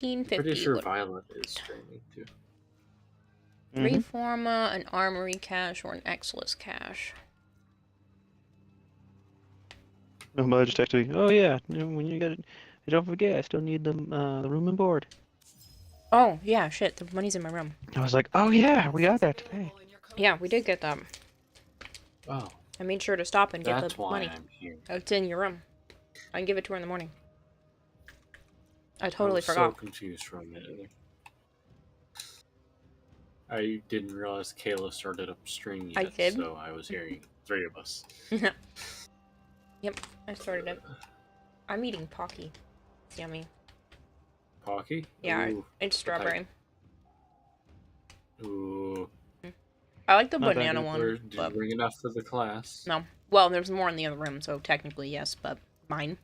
Pretty 1550. sure What? Violet is streaming too. Reforma, an armory cache, or an Exless cache. Nobody just texted me, oh yeah, when you get it, don't forget, I still need the room and board. Oh, yeah, shit, the money's in my room. I was like, oh yeah, we got that today. Yeah, we did get that. Oh, I made sure to stop and get the that's why money. I'm here. It's in your room. I can give it to her in the morning. I I totally was forgot. so confused for a minute. I didn't realize Kayla started up stream I yet, did. so I was hearing three of us. Yep, I started it. I'm eating Pocky. It's yummy. Pocky? Yeah, Ooh, it's strawberry. Ooh. I like the Not that banana good. one, Did you but bring enough to the class? no. Well, there's more in the other room, so technically yes, but mine.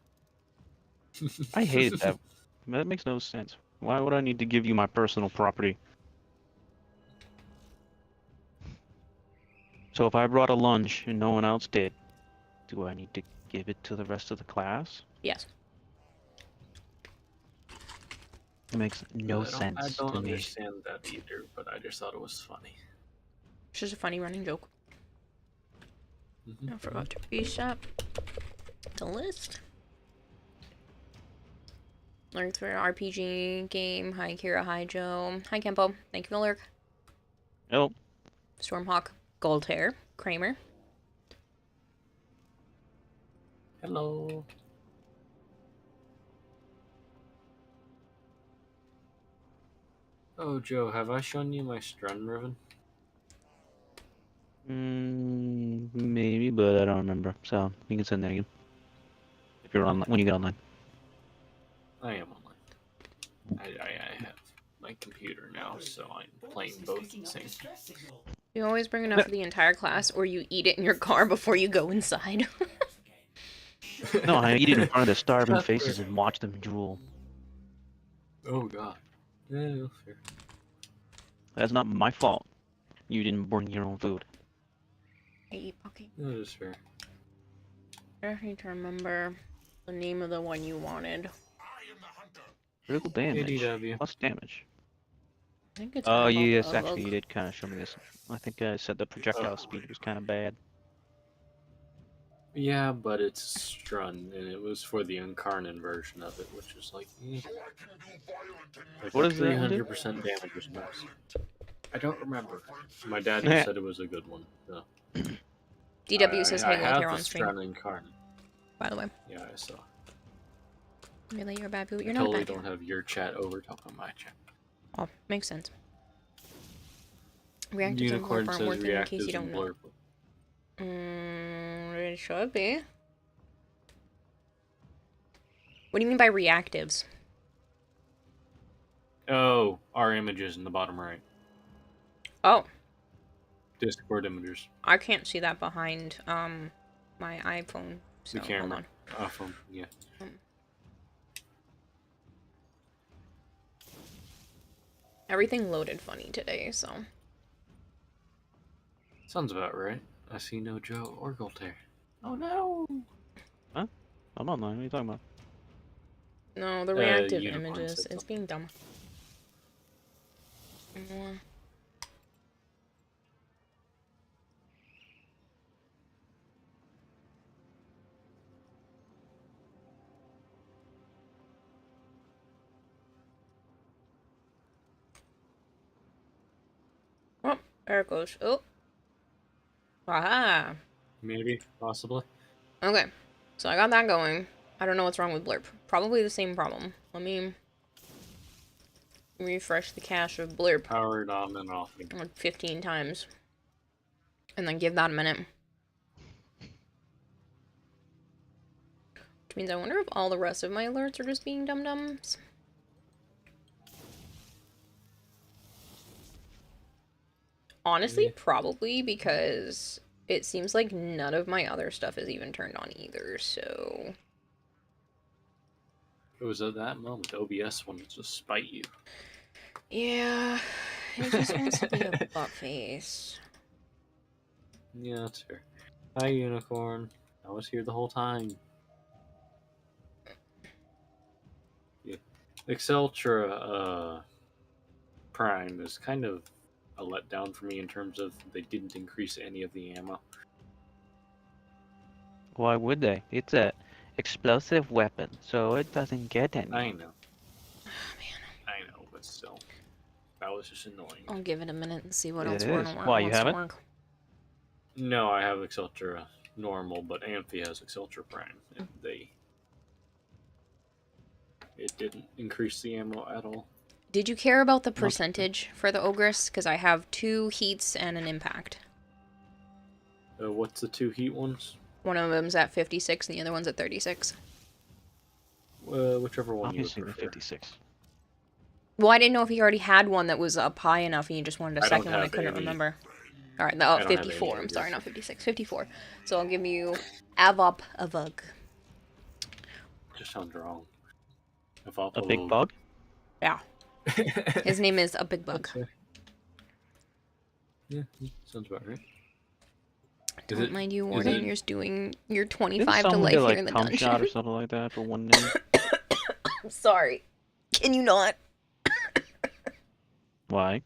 I hated that. That makes no sense. Why would I need to give you my personal property? So if I brought a lunch and no one else did, do I need to give it to the rest of the class? Yes. It makes no sense I don't to me. understand that either, but I just thought it was funny. It's just a funny running joke. I forgot to reset the list. Lurk for RPG game. Hi Kira, hi Joe. Hi Kempo. Thank you for the lurk. Nope. Stormhawk, Gold Hair, Kramer. Hello. Oh, Joe, have I shown you my Strun ribbon? Maybe, but I don't remember. So you can send that again if you're online when you get online. I am online. I have my computer now, so I'm playing both at the same time. You always bring enough for the entire class, or you eat it in your car before you go inside. No, I eat it in front of the starving faces and watch them drool. Oh god. Yeah, fair. That's not my fault. You didn't bring your own food. I eat Pocky. That is fair. I need to remember the name of the one you wanted. Critical damage. ADW. Plus damage. I think it's Oh, Havoc. yes, actually, you did kind of show me this. I think I said the projectile Oh. speed was kind of bad. Yeah, but it's Strun, and it was for the Incarnate version of it, which is like, like What does that one do? 300% damage was most. I don't remember. My dad just said it was a good one. So. DW says hey, I have here the on stream. Strun Incarnate. By the way. Yeah, I saw. Really, you're a bad boot. You're I not totally a bad don't have your chat over top of my chat. Oh, makes sense. Reactives Unicorn and blurb aren't says worth it in case you reactives don't and know. blurb. It should be. What do you mean by reactives? Oh, our images in the bottom right. Oh. Discord images. I can't see that behind my iPhone. So, The camera. hold iPhone, yeah. Everything loaded funny today, so. Sounds about right. I see no Joe or Goltaire. Oh no! Huh? I'm online. What are you talking about? No, the reactive Unicorn images. said It's being dumb. Oh, there it goes. Oh. Aha. Maybe, possibly. Okay. So I got that going. I don't know what's wrong with Blurb. Probably the same problem. Let me refresh the cache of Blurb. Powered on and off. Like 15 times. And then give that a minute. Which means I wonder if all the rest of my alerts are just being dum-dums. Honestly, probably, because it seems like none of my other stuff is even turned on either, so... It was at that moment OBS wanted to spite you. Yeah, it just wants to be a butt face. Yeah, that's fair. Hi, Unicorn. I was here the whole time. Yeah. Exceltra Prime is kind of a letdown for me in terms of they didn't increase any of the ammo. Why would they? It's a explosive weapon, so it doesn't get any. I know. Oh, man. I know, but still. That was just annoying. I'll give it a minute and see what It else is. Why, you wants to haven't? work. No, I have Exceltra normal, but Amphi has Exceltra Prime. And it didn't increase the ammo at all. Did you care about the percentage for the Ogress? Because I have 2 heats and an impact. What's the 2 heat ones? One of them's at 56 and the other one's at 36. Whichever one Obviously you the would prefer. 56. Well, I didn't know if he already had one that was up high enough and you just wanted a I don't second one. I have couldn't any. remember. Alright, I don't have 54. any I'm sorry, Ogres. not 56. 54. So I'll give you Avop Avug. Just sounds wrong. A big bug? Yeah. His name is a big bug. Yeah, sounds about right. Is Don't it- mind you, is Warden. it- You're just doing your Didn't 25 to someone life get here like in the cum shot or dungeon. something like that for one name? I'm sorry. Can you not? Why?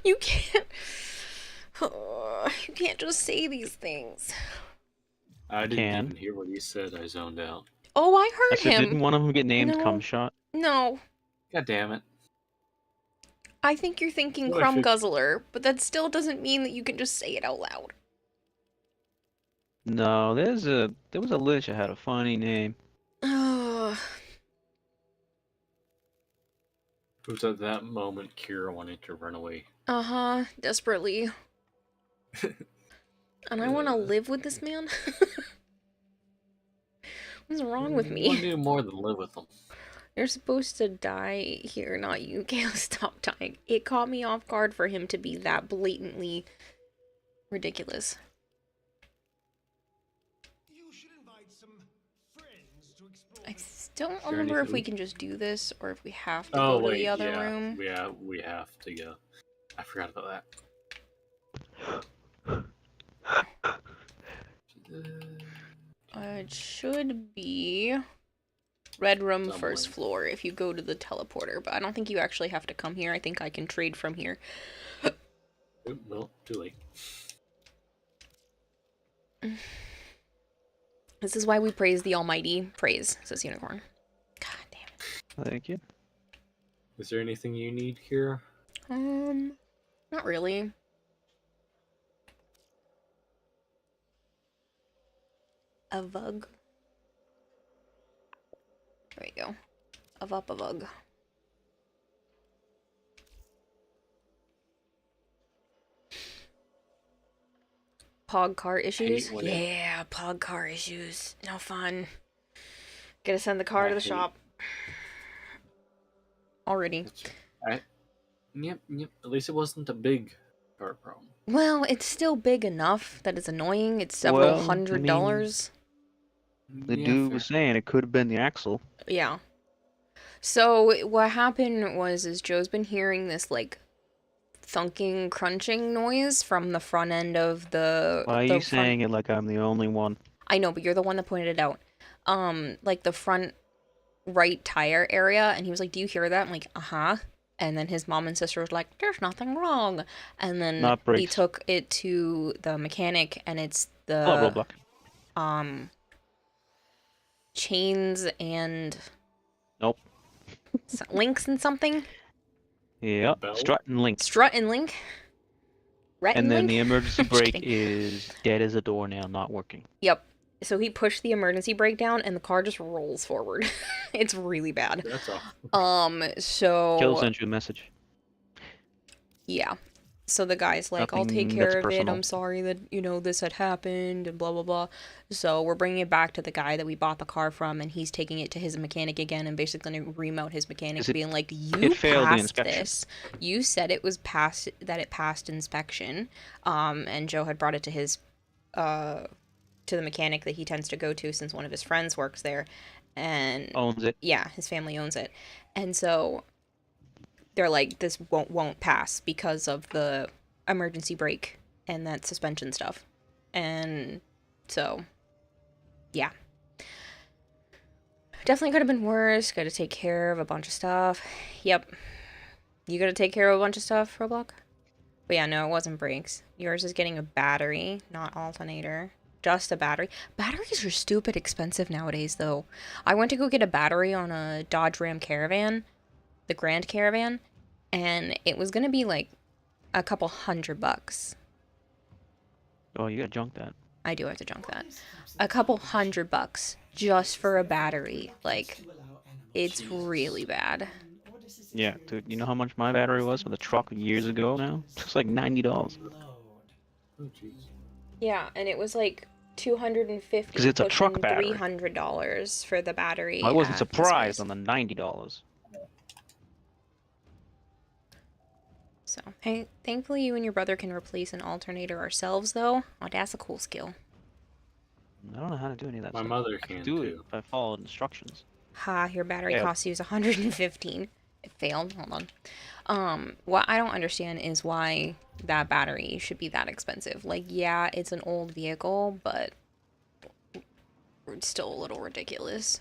You can't. You can't just say these things. I didn't Can. even hear what he said. I zoned out. Oh, I I heard said, him. didn't one of them get named No. cum shot? No. God damn it. I think you're thinking Well, I Crumb should- Guzzler, but that still doesn't mean that you can just say it out loud. No, there was a lich that had a funny name. Ugh. It was at that moment Kira wanted to run away. Uh-huh, desperately. And I want to live with this man? What's wrong with You me? want to do more than live with them. You're supposed to die here, not you. Can't stop dying. It caught me off guard for him to be that blatantly ridiculous. You should invite some friends to explore. I still don't there remember if anything we we- can just do this or if we have to Oh go to wait, the other yeah, room. we have to go. I forgot about that. It should be red room, Somewhere. first floor if you go to the teleporter, but I don't think you actually have to come here. I think I can trade from here. Oop, well, too late. This is why we praise the Almighty. Praise, says Unicorn. God damn Thank you. Is there anything you need here? it. Not really. A vug. There we go. A vug. Pog car issues? when it- Yeah, pog car issues. No fun. Gotta send the car I to the hate- shop. Already. Yep. At least it wasn't a big car problem. Well, it's still big enough that it's annoying. It's several Well, I $100s. The Yeah, dude fair. was saying it could have been the axle. Yeah. So what happened is Joe's been hearing this like thunking, crunching noise from the front end of the. Why are the you front... saying it like I'm the only one? I know, but you're the one that pointed it out. Like the front right tire area, and he was like, "Do you hear that?" I'm like, "Uh-huh." And then his mom and sister was like, "There's nothing wrong." And then Not he brakes. took it to the mechanic, and it's Oh, the roadblock. chains and Nope. links and something. Yep. Bell? Strut and link. Strut and link. Ret And then link? the emergency I'm just brake kidding. is dead as a doornail, not working. Yep. So he pushed the emergency brake down, and the car just rolls forward. It's really bad. That's all. Kill So sent you a message. yeah. So the guy's like, "I'll take Nothing care that's of it. personal. I'm sorry that, this had happened and blah, blah, blah." So we're bringing it back to the guy that we bought the car from, and he's taking it to his mechanic again and basically going to remount his mechanic, Is it- being like, "You it failed the passed inspection." this. You said it was passed, that it passed inspection." And Joe had brought it to his, to the mechanic that he tends to go to since one of his friends works there. And Owns it. yeah, his family owns it. And so they're like, "This won't pass because of the emergency brake and that suspension stuff." And so yeah. Definitely could have been worse. Got to take care of a bunch of stuff. Yep. You got to take care of a bunch of stuff, Roblox? But yeah, no, it wasn't brakes. Yours is getting a battery, not alternator. Just a battery. Batteries are stupid expensive nowadays, though. I went to go get a battery on a Dodge Ram Caravan, the Grand Caravan, and it was gonna be like a couple $100. Oh, you got junk that. I do have to junk that. A couple $100 just for a battery. Like, it's really bad. Yeah, dude. You know how much my battery was for the truck years ago now? It's like $90. Oh, jeez. Yeah, and it was like 250 'Cause it's a truck pushing battery. $300 for the battery. I wasn't at surprised Space. on the $90. So, hey, thankfully you and your brother can replace an alternator ourselves, though. Oh, that's a cool skill. I don't know how to do any of that My stuff. mother I can do it too. if I followed instructions. Ha, your battery Yeah. cost you is 115. It failed. Hold on. What I don't understand is why that battery should be that expensive. Like, yeah, it's an old vehicle, but it's still a little ridiculous.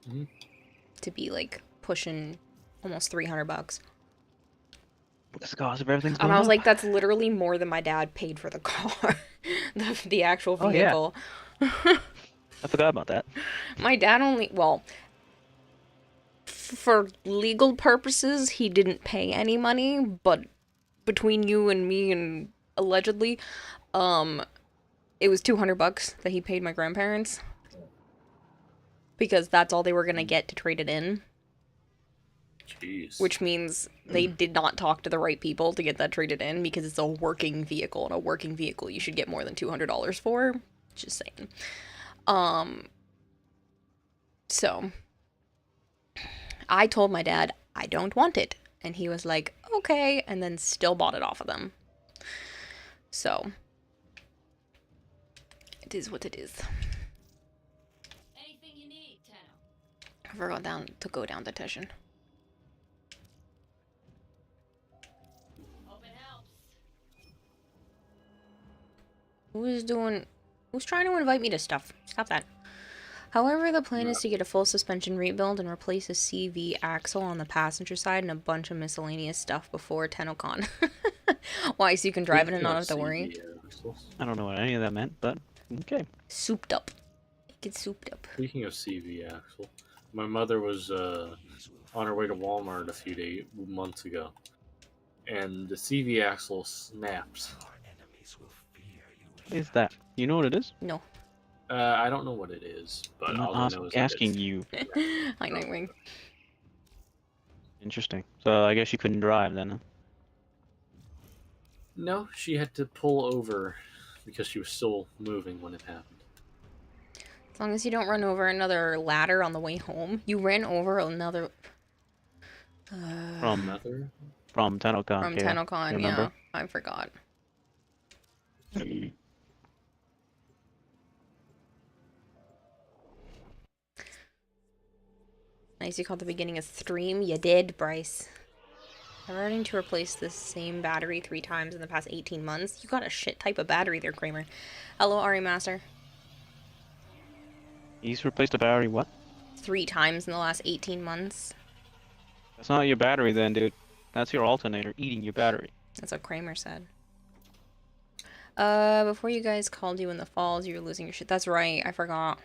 Mhm. To be like pushing almost $300. What's the cost of everything's And going I was up? like, that's literally more than my dad paid for the car. the actual Oh, yeah. vehicle. I forgot about that. My dad only, well, for legal purposes, he didn't pay any money, but between you and me and allegedly, it was $200 that he paid my grandparents. Because that's all they were gonna get to trade it in. Jeez. Which means they did not talk to the right people to get that traded in because it's a working vehicle, and a working vehicle you should get more than $200 for. Just saying. So I told my dad I don't want it, and he was like, okay, and then still bought it off of them. So it is what it is. Anything you need, Tenno. I forgot to go down to Tishin. Hope it helps. Who's trying to invite me to stuff? Stop that. However, the plan is to get a full suspension rebuild and replace a CV axle on the passenger side and a bunch of miscellaneous stuff before TennoCon. Why, so you can drive it and not have to worry? I don't know what any of that meant, but okay. Souped up. Make it souped up. Speaking of CV axle, my mother was on her way to Walmart a few months ago, and the CV axle snapped. What is that? You know what it is? No. I don't know what it is, but I'm all not I know is asking that you. Hi, Nightwing. Interesting. So I guess you couldn't drive then, huh? No, she had to pull over because she was still moving when it happened. As long as you don't run over another ladder on the way home. You ran over another... From Another? from TennoCon. From yeah. TennoCon, yeah. Remember? I forgot. Nice, you called the beginning a stream. You did, Bryce. I'm running to replace the same battery 3 times in the past 18 months. You got a shit type of battery there, Kramer. Hello, Ari Master. He's replaced a battery, what? 3 times in the last 18 months. That's not your battery then, dude. That's your alternator eating your battery. That's what Kramer said. Before you guys called you in the falls, you were losing your shit. That's right, I forgot.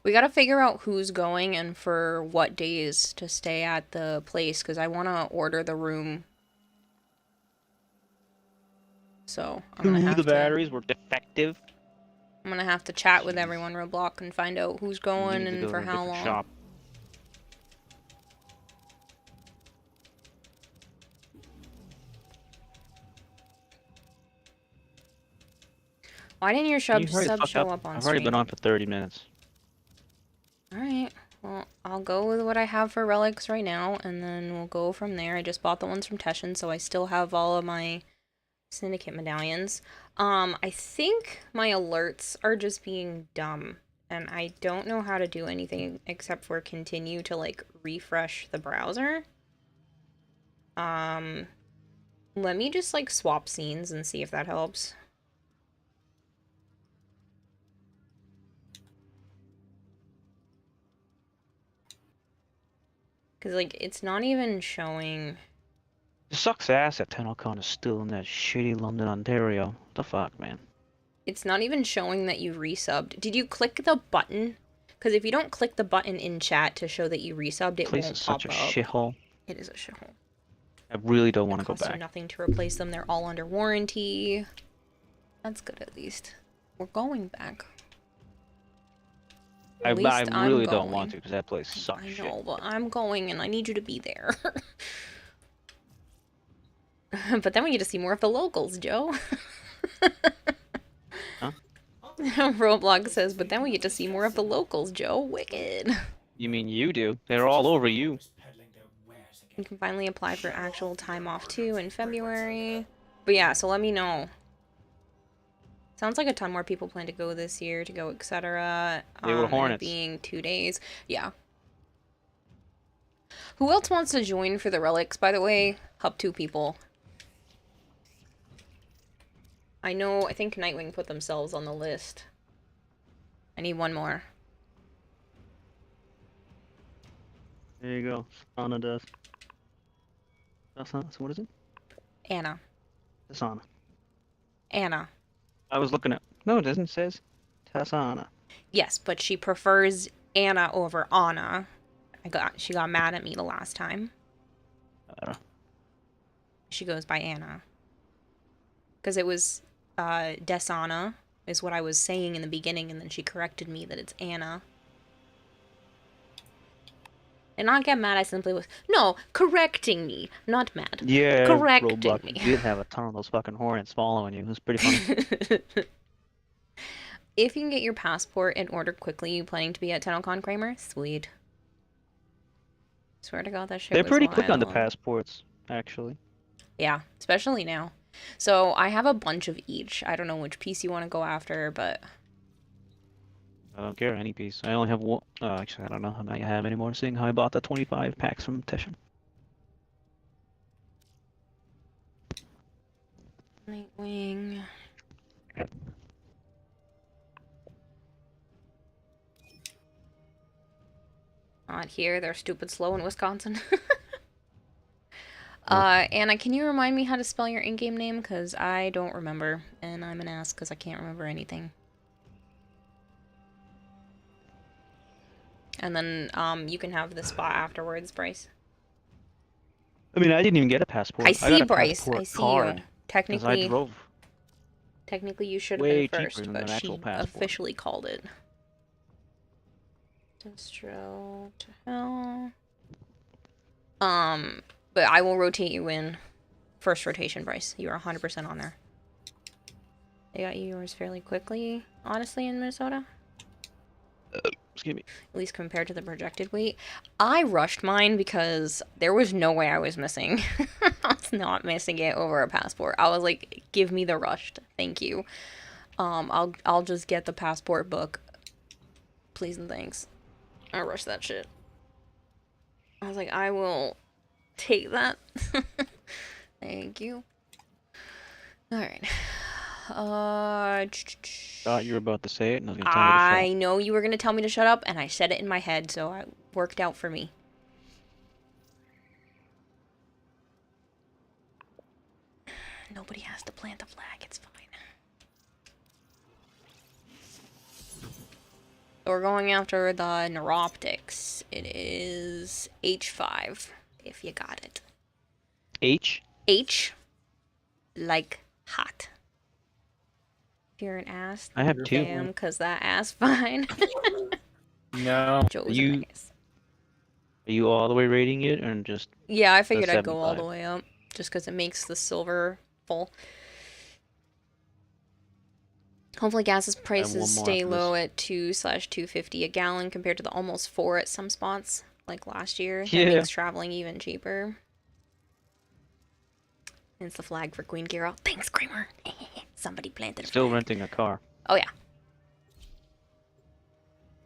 We gotta figure out who's going and for what days to stay at the place, because I want to order the room. So, I'm gonna have The to... batteries were defective. I'm gonna have to chat with Jeez. everyone, Roblox, and find out who's You going need to and go for to a how different long. shop. Why didn't your You already sub fucked show up. up on I've already stream? been on for 30 minutes. Alright, well, I'll go with what I have for relics right now, and then we'll go from there. I just bought the ones from Teshin, so I still have all of my Syndicate medallions. I think my alerts are just being dumb, and I don't know how to do anything except for continue to, like, refresh the browser. Let me just, like, swap scenes and see if that helps. Because, like, it's not even showing... It sucks ass that TennoCon is still in that shitty London, Ontario. What the fuck, man? It's not even showing that you resubbed. Did you click the button? Because if you don't click the button in chat to show that you resubbed, it Place won't is pop such a up. shithole. It is a shithole. I really don't want to It go costs you back. nothing to replace them. They're all under warranty. That's good, at least. We're going back. I At least I'm really going. don't want to, because that place sucks I shit. know, but I'm going, and I need you to be there. But then we get to see more of the locals, Joe. Huh? Roblox says, but then we get to see more of the locals, Joe. Wicked. You mean you do? They're all over you. You can finally apply for actual time off, too, in February. But yeah, so let me know. Sounds like a ton more people plan to go this year, to go, etc. They were And it Hornets. being 2 days. Yeah. Who else wants to join for the relics, by the way? Hub 2 people. I think Nightwing put themselves on the list. I need one more. There you go. Sana does. That's not, what is it? Anna. Tasana. Anna. I was looking at. No, it doesn't. It says Tasana. Yes, but she prefers Anna over Anna. She got mad at me the last time. I don't know. She goes by Anna. Because it was Desana is what I was saying in the beginning, and then she corrected me that it's Anna. And not get mad, I simply was... No, correcting me, not mad. Yeah, correcting Roblox me. did have a ton of those fucking Hornets following you. It was pretty funny. If you can get your passport and order quickly, you planning to be at TennoCon, Kramer? Sweet. Swear to God, that shit They're was pretty quick on the wild. passports, actually. Yeah, especially now. So I have a bunch of each. I don't know which piece you want to go after, but... I don't care any piece. I only have one. Actually, I don't know how many I have anymore, seeing how I bought the 25 packs from Teshin. Nightwing. Not here. They're stupid slow in Wisconsin. Anna, can you remind me how to spell your in-game name? Because I don't remember, and I'm an ass because I can't remember anything. And then, you can have the spot afterwards, Bryce. I mean, I didn't even get a passport. I got see, a Bryce. passport I see card, you. 'cause Technically, I drove you should have way been cheaper first, than but an actual she passport. officially called it. Distro to hell. But I will rotate you in. First rotation, Bryce. You are 100% on there. They got you yours fairly quickly, honestly, in Minnesota. Excuse me. At least compared to the projected wait. I rushed mine because there was no way I was missing. I was not missing it over a passport. I was like, give me the rushed. Thank you. I'll just get the passport book. Please and thanks. I rushed that shit. I was like, I will take that. Thank you. Alright. Thought you were about to say it, and I was gonna tell you to shut I up. know you were going to tell me to shut up, and I said it in my head, so it worked out for me. Nobody has to plant a flag, it's fine. So we're going after the neuroptics. It is H5, if you got it. H? H, like hot. If you're an ass, I have two. damn, because that ass fine. No. Joe's You- an ass. Are you all the way rating it, or just... Yeah, I figured I'd go all the 75. way up, just because it makes the silver full. Hopefully gas's prices one more stay after low at 2/250 a gallon compared to the almost 4 at some spots, like last year. That Yeah. makes traveling even cheaper. And it's the flag for Queen Gira. Thanks, Kramer. Somebody planted a Still flag. renting a car. Oh, yeah.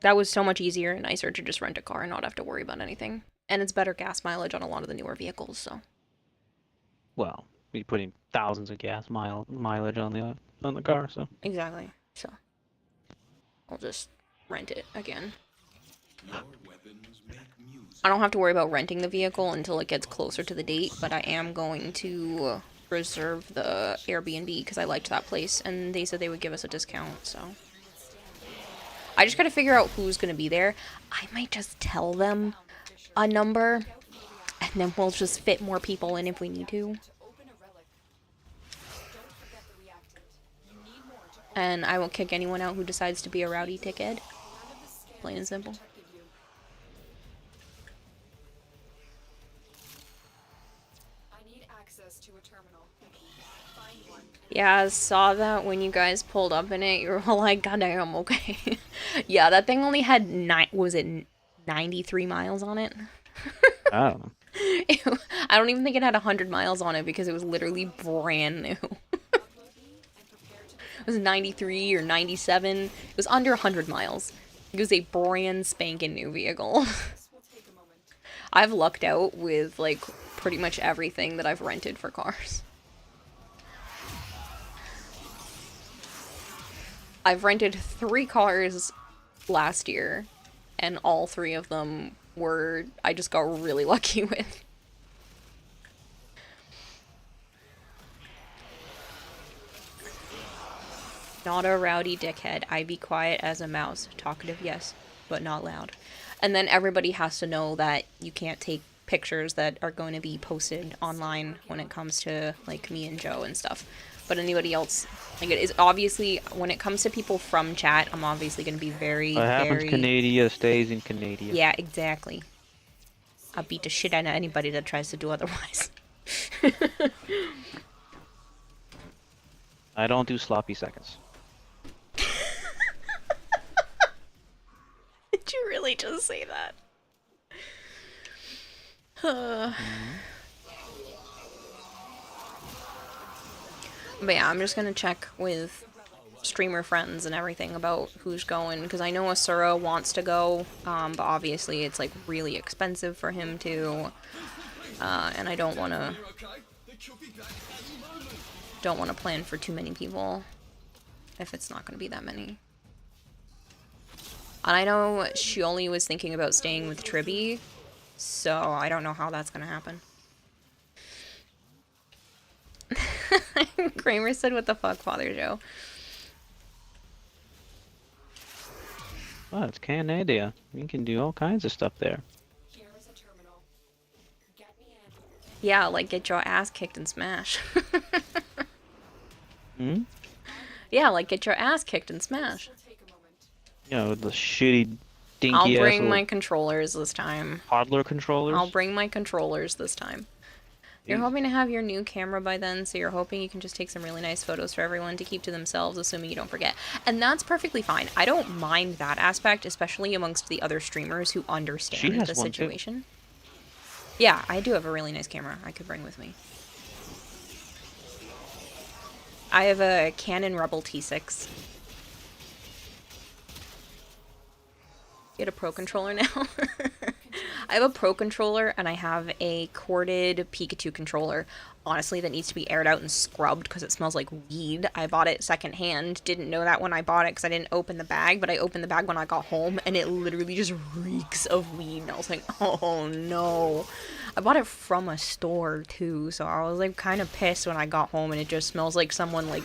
That was so much easier and nicer to just rent a car and not have to worry about anything. And it's better gas mileage on a lot of the newer vehicles, so. Well, be putting thousands of gas mileage on the car. So Exactly. So I'll just rent it again. I don't have to worry about renting the vehicle until it gets closer to the date, but I am going to reserve the Airbnb because I liked that place and they said they would give us a discount, so. I just gotta figure out who's gonna be there. I might just tell them a number and then we'll just fit more people in if we need to. And I won't kick anyone out who decides to be a rowdy dickhead. Plain and simple. Yeah, I saw that when you guys pulled up in it. You were all like, God damn, okay. Yeah, that thing only had 93 miles on it? I don't know. I don't even think it had 100 miles on it because it was literally brand new. It was 93 or 97. It was under 100 miles. It was a brand spanking new vehicle. I've lucked out with, like, pretty much everything that I've rented for cars. I've rented 3 cars last year, and all 3 of them were I just got really lucky with. Not a rowdy dickhead. I be quiet as a mouse. Talkative, yes, but not loud. And then everybody has to know that you can't take pictures that are going to be posted online when it comes to, like, me and Joe and stuff. But anybody else, like, it is obviously, when it comes to people from chat, I'm obviously going to be very, What happens very... Canada stays in Canada. Yeah, exactly. I'll beat the shit out of anybody that tries to do otherwise. I don't do sloppy seconds. Did you really just say that? But yeah, I'm just gonna check with streamer friends and everything about who's going, because I know Asura wants to go, but obviously it's like really expensive for him to, and I don't want to plan for too many people if it's not gonna be that many. And I know Shioli was thinking about staying with Tribby, so I don't know how that's gonna happen. Kramer said, what the fuck, Father Joe? Oh, it's Canada. You can do all kinds of stuff there. Yeah, like get your ass kicked and smash. Hmm? Yeah, like get your ass kicked and smash. You know, the shitty, dinky I'll ass bring little my controllers this time. toddler controllers. I'll bring my controllers this time. You're hoping to have your new camera by then, so you're hoping you can just take some really nice photos for everyone to keep to themselves, assuming you don't forget. And that's perfectly fine. I don't mind that aspect, especially amongst the other streamers who understand the situation. Yeah, I do have a really nice camera I could bring with me. I have a Canon Rebel T6. Get a Pro controller now. I have a Pro controller and I have a corded Pikachu controller. Honestly, that needs to be aired out and scrubbed because it smells like weed. I bought it secondhand. Didn't know that when I bought it because I didn't open the bag, but I opened the bag when I got home and it literally just reeks of weed. And I was like, oh no. I bought it from a store too, so I was like kind of pissed when I got home and it just smells like someone like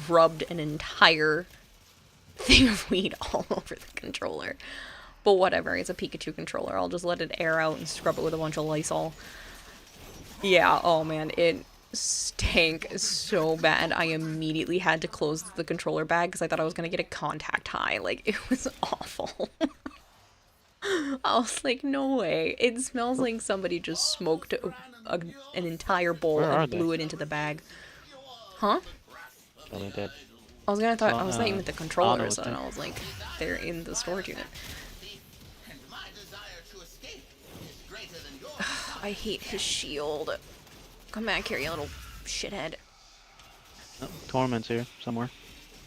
rubbed an entire thing of weed all over the controller. But whatever, it's a Pikachu controller. I'll just let it air out and scrub it with a bunch of Lysol. Yeah, oh man, it stank so bad. I immediately had to close the controller bag because I thought I was going to get a contact high. Like, it was awful. I was like, no way. It smells like somebody just smoked an entire bowl and blew it into the bag. Huh? Oh, they're dead. I was not even with the controllers, and I was like, they're in the storage unit. I hate his shield. Come back here, you little shithead. Oh, Torment's here somewhere.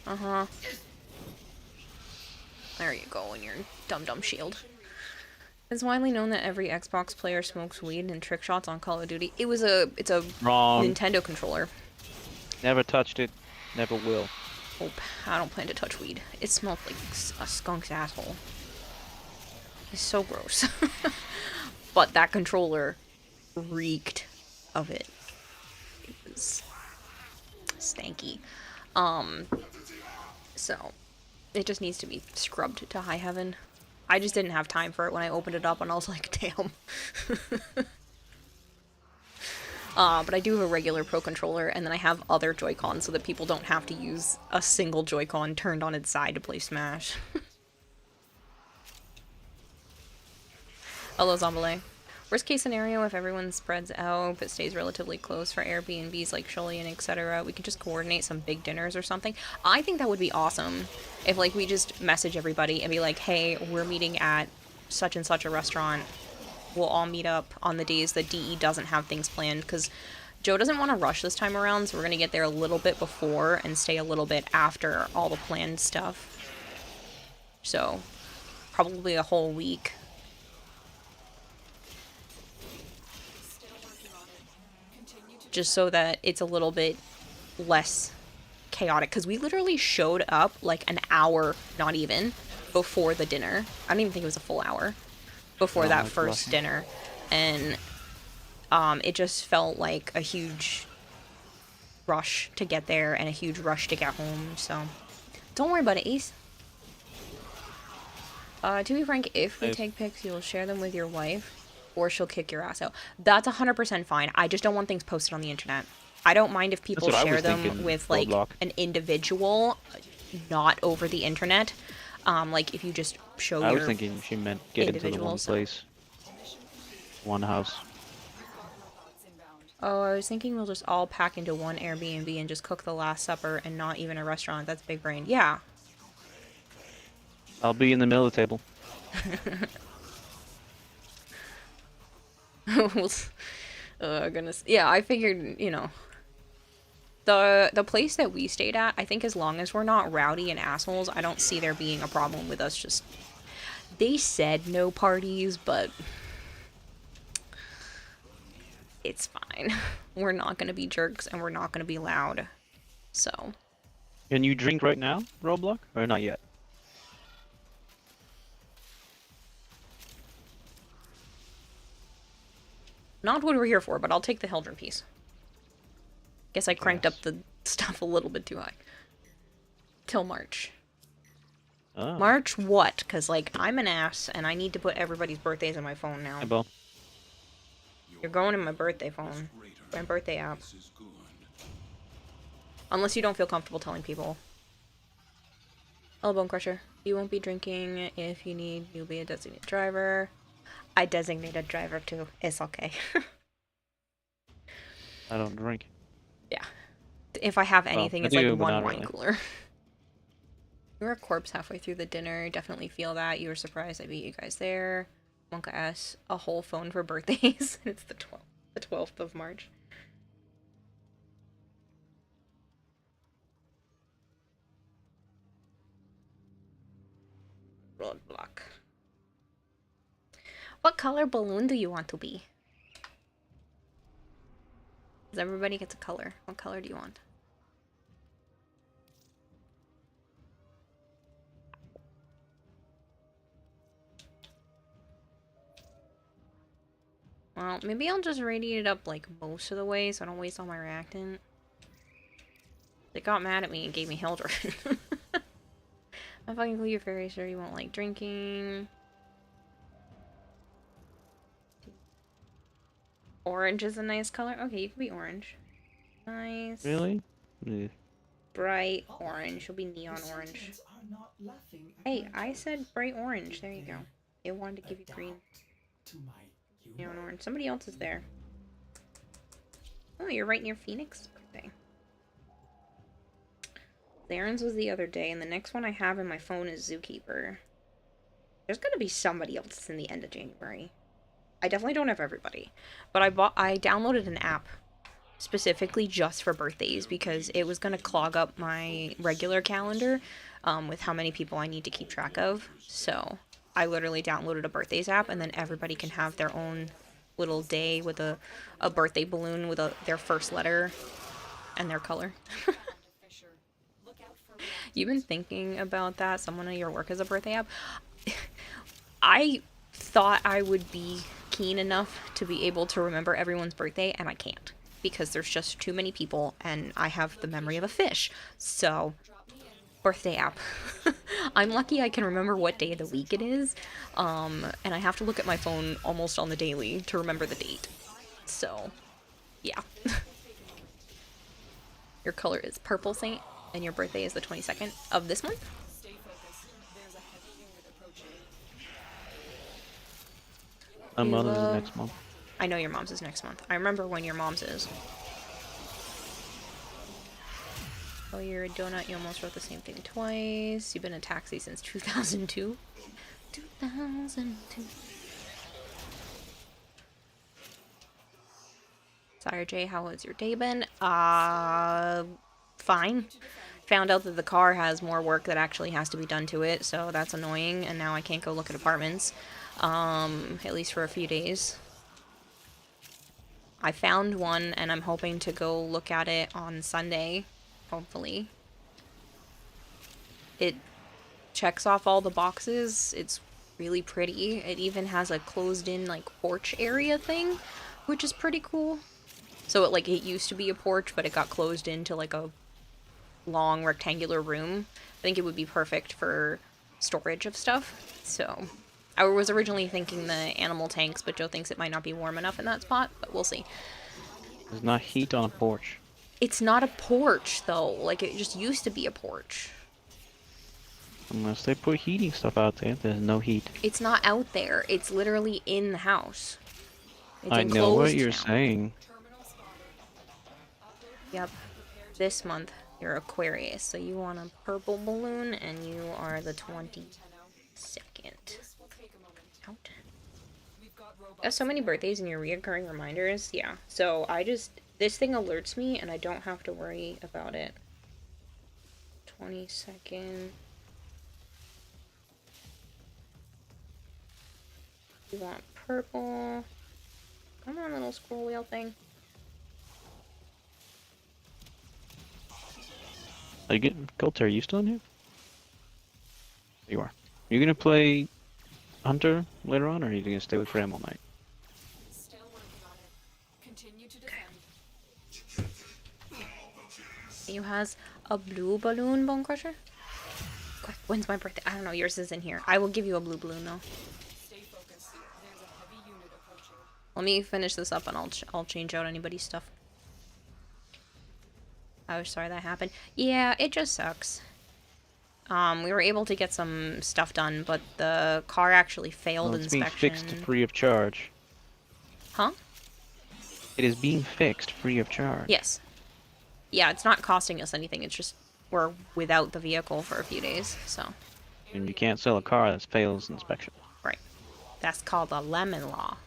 Uh-huh. There you go, in your dumb shield. It's widely known that every Xbox player smokes weed and trick shots on Call of Duty. It's a Wrong. Nintendo controller. Never touched it. Never will. Oh, I don't plan to touch weed. It smells like a skunk's asshole. It's so gross. But that controller reeked of it. It was stanky. So it just needs to be scrubbed to high heaven. I just didn't have time for it when I opened it up, and I was like, damn. But I do have a regular Pro controller, and then I have other Joy-Cons so that people don't have to use a single Joy-Con turned on its side to play Smash. Hello, Zombale. Worst case scenario, if everyone spreads out but stays relatively close for Airbnbs like Sholian, etc., we could just coordinate some big dinners or something. I think that would be awesome if, like, we just message everybody and be like, hey, we're meeting at such and such a restaurant. We'll all meet up on the days that DE doesn't have things planned, because Joe doesn't want to rush this time around, so we're going to get there a little bit before and stay a little bit after all the planned stuff. So, probably a whole week. Just so that it's a little bit less chaotic, because we literally showed up like an hour, not even, before the dinner. I don't even think it was a full hour before that first dinner, and it just felt like a huge rush to get there and a huge rush to get home, so don't worry about it, Ace. To be frank, if we take pics, you'll share them with your wife, or she'll kick your ass out. That's 100% fine. I just don't want things posted on the internet. I don't mind if people share them with, like, an individual, not over the internet. Like, if you just show your I was thinking she meant get into the one place. One house. Oh, I was thinking we'll just all pack into one Airbnb and just cook the Last Supper and not even a restaurant. That's big brain. Yeah. I'll be in the middle of the table. Goodness. Yeah, I figured, you know. The place that we stayed at, I think as long as we're not rowdy and assholes, I don't see there being a problem with us just... They said no parties, but... It's fine. We're not gonna be jerks, and we're not gonna be loud. So... Can you drink right now, Roblox? Or not yet? Not what we're here for, but I'll take the Heldren piece. Guess I cranked up the stuff a little bit too high. Till March. Oh. March what? Because, like, I'm an ass, and I need to put everybody's birthdays in my phone now. Hey, Bo. You're going in my birthday phone. My birthday app. Unless you don't feel comfortable telling people. Hello, Bone Crusher. You won't be drinking. If you need, you'll be a designated driver. I designated driver too. It's okay. I don't drink. Yeah. If I have anything, well, it's like do, one wine really. cooler. You were a corpse halfway through the dinner. Definitely feel that. You were surprised I beat you guys there. Monka S. A whole phone for birthdays. It's the 12th. The 12th of March. Roadblock. What color balloon do you want to be? Because everybody gets a color. What color do you want? Well, maybe I'll just radiate it up like most of the way so I don't waste all my reactant. They got mad at me and gave me Hildred. I'm fucking Clear Fairy, sure you won't like drinking. Orange is a nice color. Okay, you can be orange. Nice. Really? Yeah. Bright orange. You'll be neon orange. Hey, I said bright orange. There you go. It wanted to give you green. Neon orange. Somebody else is there. Oh, you're right near Phoenix? Okay. Aaron's was the other day, and the next one I have in my phone is Zookeeper. There's gonna be somebody else in the end of January. I definitely don't have everybody. But I downloaded an app specifically just for birthdays because it was gonna clog up my regular calendar with how many people I need to keep track of. So I literally downloaded a birthdays app, and then everybody can have their own little day with a birthday balloon with their first letter and their color. You've been thinking about that? Someone at your work has a birthday app? I thought I would be keen enough to be able to remember everyone's birthday, and I can't. Because there's just too many people, and I have the memory of a fish. So, birthday app. I'm lucky I can remember what day of the week it is, and I have to look at my phone almost on the daily to remember the date. So, yeah. Your color is Purple Saint, and your birthday is the 22nd of this month? My mother's is Eva. next month. I know your mom's is next month. I remember when your mom's is. Oh, you're a donut. You almost wrote the same thing twice. You've been a taxi since 2002. 2002. Sorry, Jay. How has your day been? Fine. Found out that the car has more work that actually has to be done to it, so that's annoying. And now I can't go look at apartments. At least for a few days. I found one, and I'm hoping to go look at it on Sunday, hopefully. It checks off all the boxes. It's really pretty. It even has a closed-in, like, porch area thing, which is pretty cool. So, it used to be a porch, but it got closed into, like, a long rectangular room. I think it would be perfect for storage of stuff, so... I was originally thinking the animal tanks, but Joe thinks it might not be warm enough in that spot, but we'll see. There's not heat on a porch. It's not a porch, though. Like, it just used to be a porch. Unless they put heating stuff out there, there's no heat. It's not out there. It's literally in the house. It's I know what enclosed you're now. saying. Yep. This month, you're Aquarius, so you want a purple balloon, and you are the 22nd. Out. I have so many birthdays in your reoccurring reminders. Yeah. So this thing alerts me and I don't have to worry about it. 22nd. You want purple. Come on, little scroll wheel thing. Are you getting Coulter, are you still in here? You are. You gonna play Hunter later on, or are you gonna stay with Fram all night? Still working on it. Continue to defend. You has a blue balloon, Bone Crusher? Quick, when's my birthday? I don't know, yours is in here. I will give you a blue balloon, though. Stay focused. There's a heavy unit approaching. Let me finish this up and I'll change out anybody's stuff. I was sorry that happened. Yeah, it just sucks. We were able to get some stuff done, but the car actually failed Well, it's inspection. being fixed free of charge. Huh? It is being fixed free of charge. Yes. Yeah, it's not costing us anything. It's just we're without the vehicle for a few days, so. And you can't sell a car that fails inspection. Right. That's called a lemon law.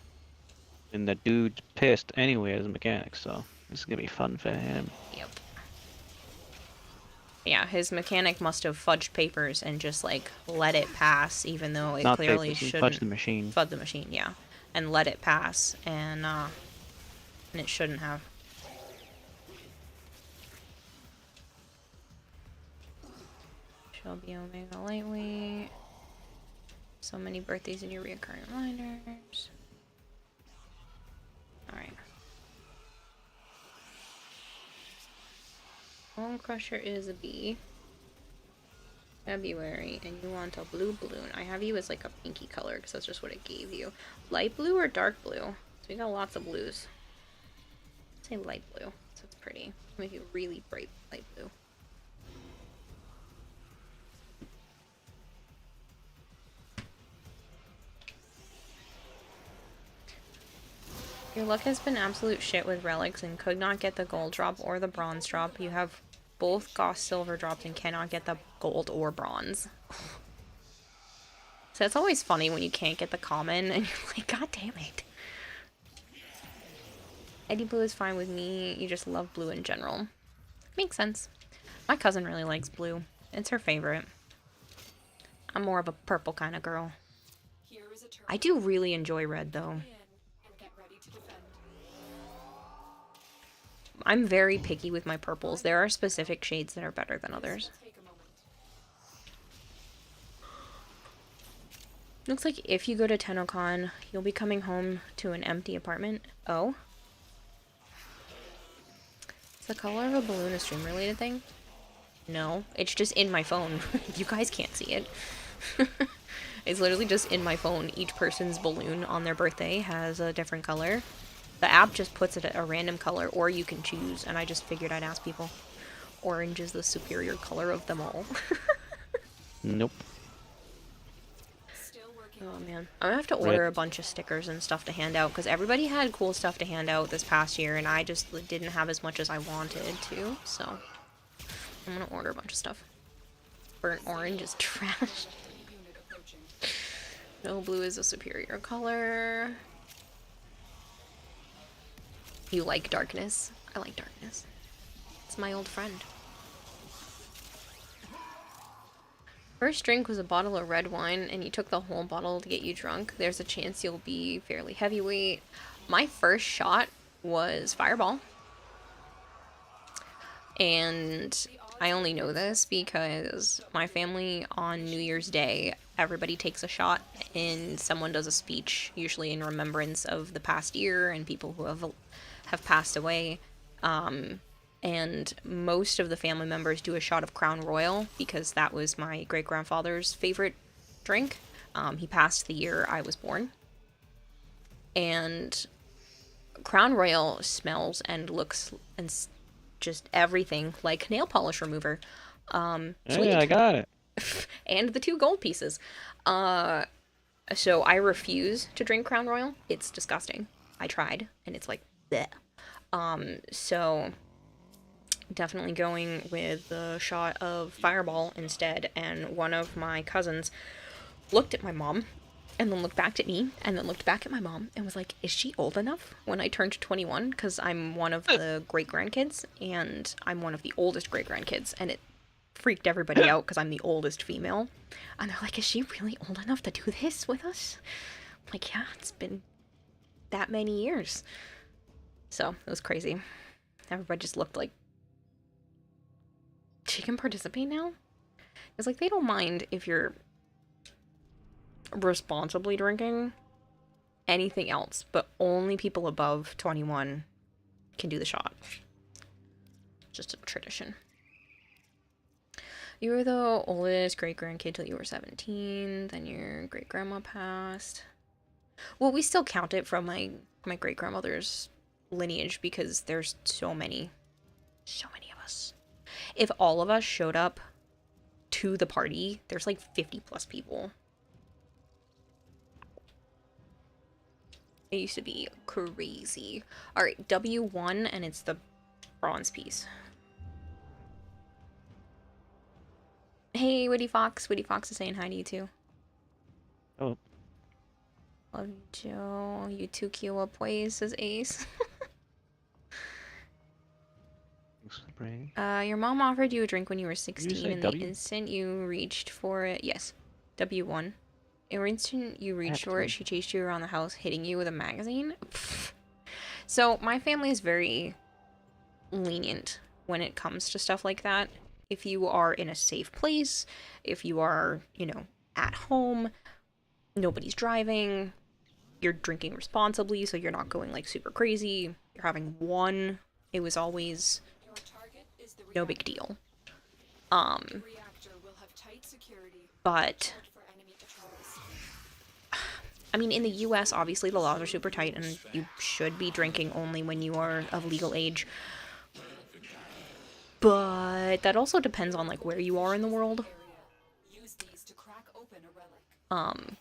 And the dude's pissed anyway as a mechanic, so this is gonna be fun for him. Yep. Yeah, his mechanic must have fudged papers and just, like, let it pass, even though it Not clearly papers, he shouldn't. fudged the machine. Fudged the machine, yeah. And let it pass, and it shouldn't have. Shelby Omega Lightweight. So many birthdays in your reoccurring reminders. Alright. Bone Crusher is a B. February, and you want a blue balloon. I have you as like a pinky color because that's just what it gave you. Light blue or dark blue? So we got lots of blues. Let's say light blue, so it's pretty. Make it really bright light blue. Your luck has been absolute shit with relics and could not get the gold drop or the bronze drop. You have both Goss silver drops and cannot get the gold or bronze. So it's always funny when you can't get the common and you're like, God damn it. Eddie Blue is fine with me. You just love blue in general. Makes sense. My cousin really likes blue. It's her favorite. I'm more of a purple kind of girl. is a turret. I do really enjoy red, though. In and get ready to defend. I'm very picky with my purples. There are specific shades that are better than others. Take a moment. Looks like if you go to TennoCon, you'll be coming home to an empty apartment. Oh? Is the color of a balloon a stream-related thing? No, it's just in my phone. You guys can't see it. It's literally just in my phone. Each person's balloon on their birthday has a different color. The app just puts it at a random color, or you can choose, and I just figured I'd ask people. Orange is the superior color of them all. Nope. Still working Oh on it. man, I'm gonna have to order a bunch of stickers and stuff to hand out, because everybody had cool stuff to hand out this past year, and I just didn't have as much as I wanted to, so I'm gonna order a bunch of stuff. Burnt orange is trash. Unit approaching. No, blue is a superior color. You like darkness? I like darkness. It's my old friend. First drink was a bottle of red wine, and you took the whole bottle to get you drunk. There's a chance you'll be fairly heavyweight. My first shot was Fireball. And I only know this because my family on New Year's Day, everybody takes a shot and someone does a speech, usually in remembrance of the past year and people who have passed away. And most of the family members do a shot of Crown Royal because that was my great-grandfather's favorite drink. He passed the year I was born. And Crown Royal smells and looks and just everything like nail polish remover. Sweet. Yeah, I got it. And the 2 gold pieces. So I refuse to drink Crown Royal. It's disgusting. I tried, and it's like, bleh. So definitely going with the shot of Fireball instead, and one of my cousins looked at my mom, and then looked back at me, and then looked back at my mom, and was like, is she old enough when I turned 21? Because I'm one of the great-grandkids, and I'm one of the oldest great-grandkids, and it freaked everybody out because I'm the oldest female. And they're like, is she really old enough to do this with us? I'm like, yeah, it's been that many years. So, it was crazy. Everybody just looked like, she can participate now? It's like, they don't mind if you're responsibly drinking anything else, but only people above 21 can do the shot. Just a tradition. You were the oldest great-grandkid till you were 17, then your great-grandma passed. Well, we still count it from my great-grandmother's lineage because there's so many of us. If all of us showed up to the party, there's like 50 plus people. It used to be crazy. Alright, W1, and it's the bronze piece. Hey, Woody Fox. Woody Fox is saying hi to you too. Oh, Love you, Joe. You too cute up ways, says Ace. thanks for the brain. Your mom offered you a drink when you were 16, say and the W? instant you reached for it, yes, W1. In the instant you reached for it, she chased you around the house, hitting you with a magazine. Pfft. So my family is very lenient when it comes to stuff like that. If you are in a safe place, if you are, you know, at home, nobody's driving, you're drinking responsibly, so you're not going like super crazy, you're having one, it was always Your target is the no big deal. reactor will have tight security. But Check for enemy patrols. I mean, in the US, obviously the laws are super tight, and you should be drinking only when you are of legal age. But that also depends on like where you are in the world. Use these to crack open a relic.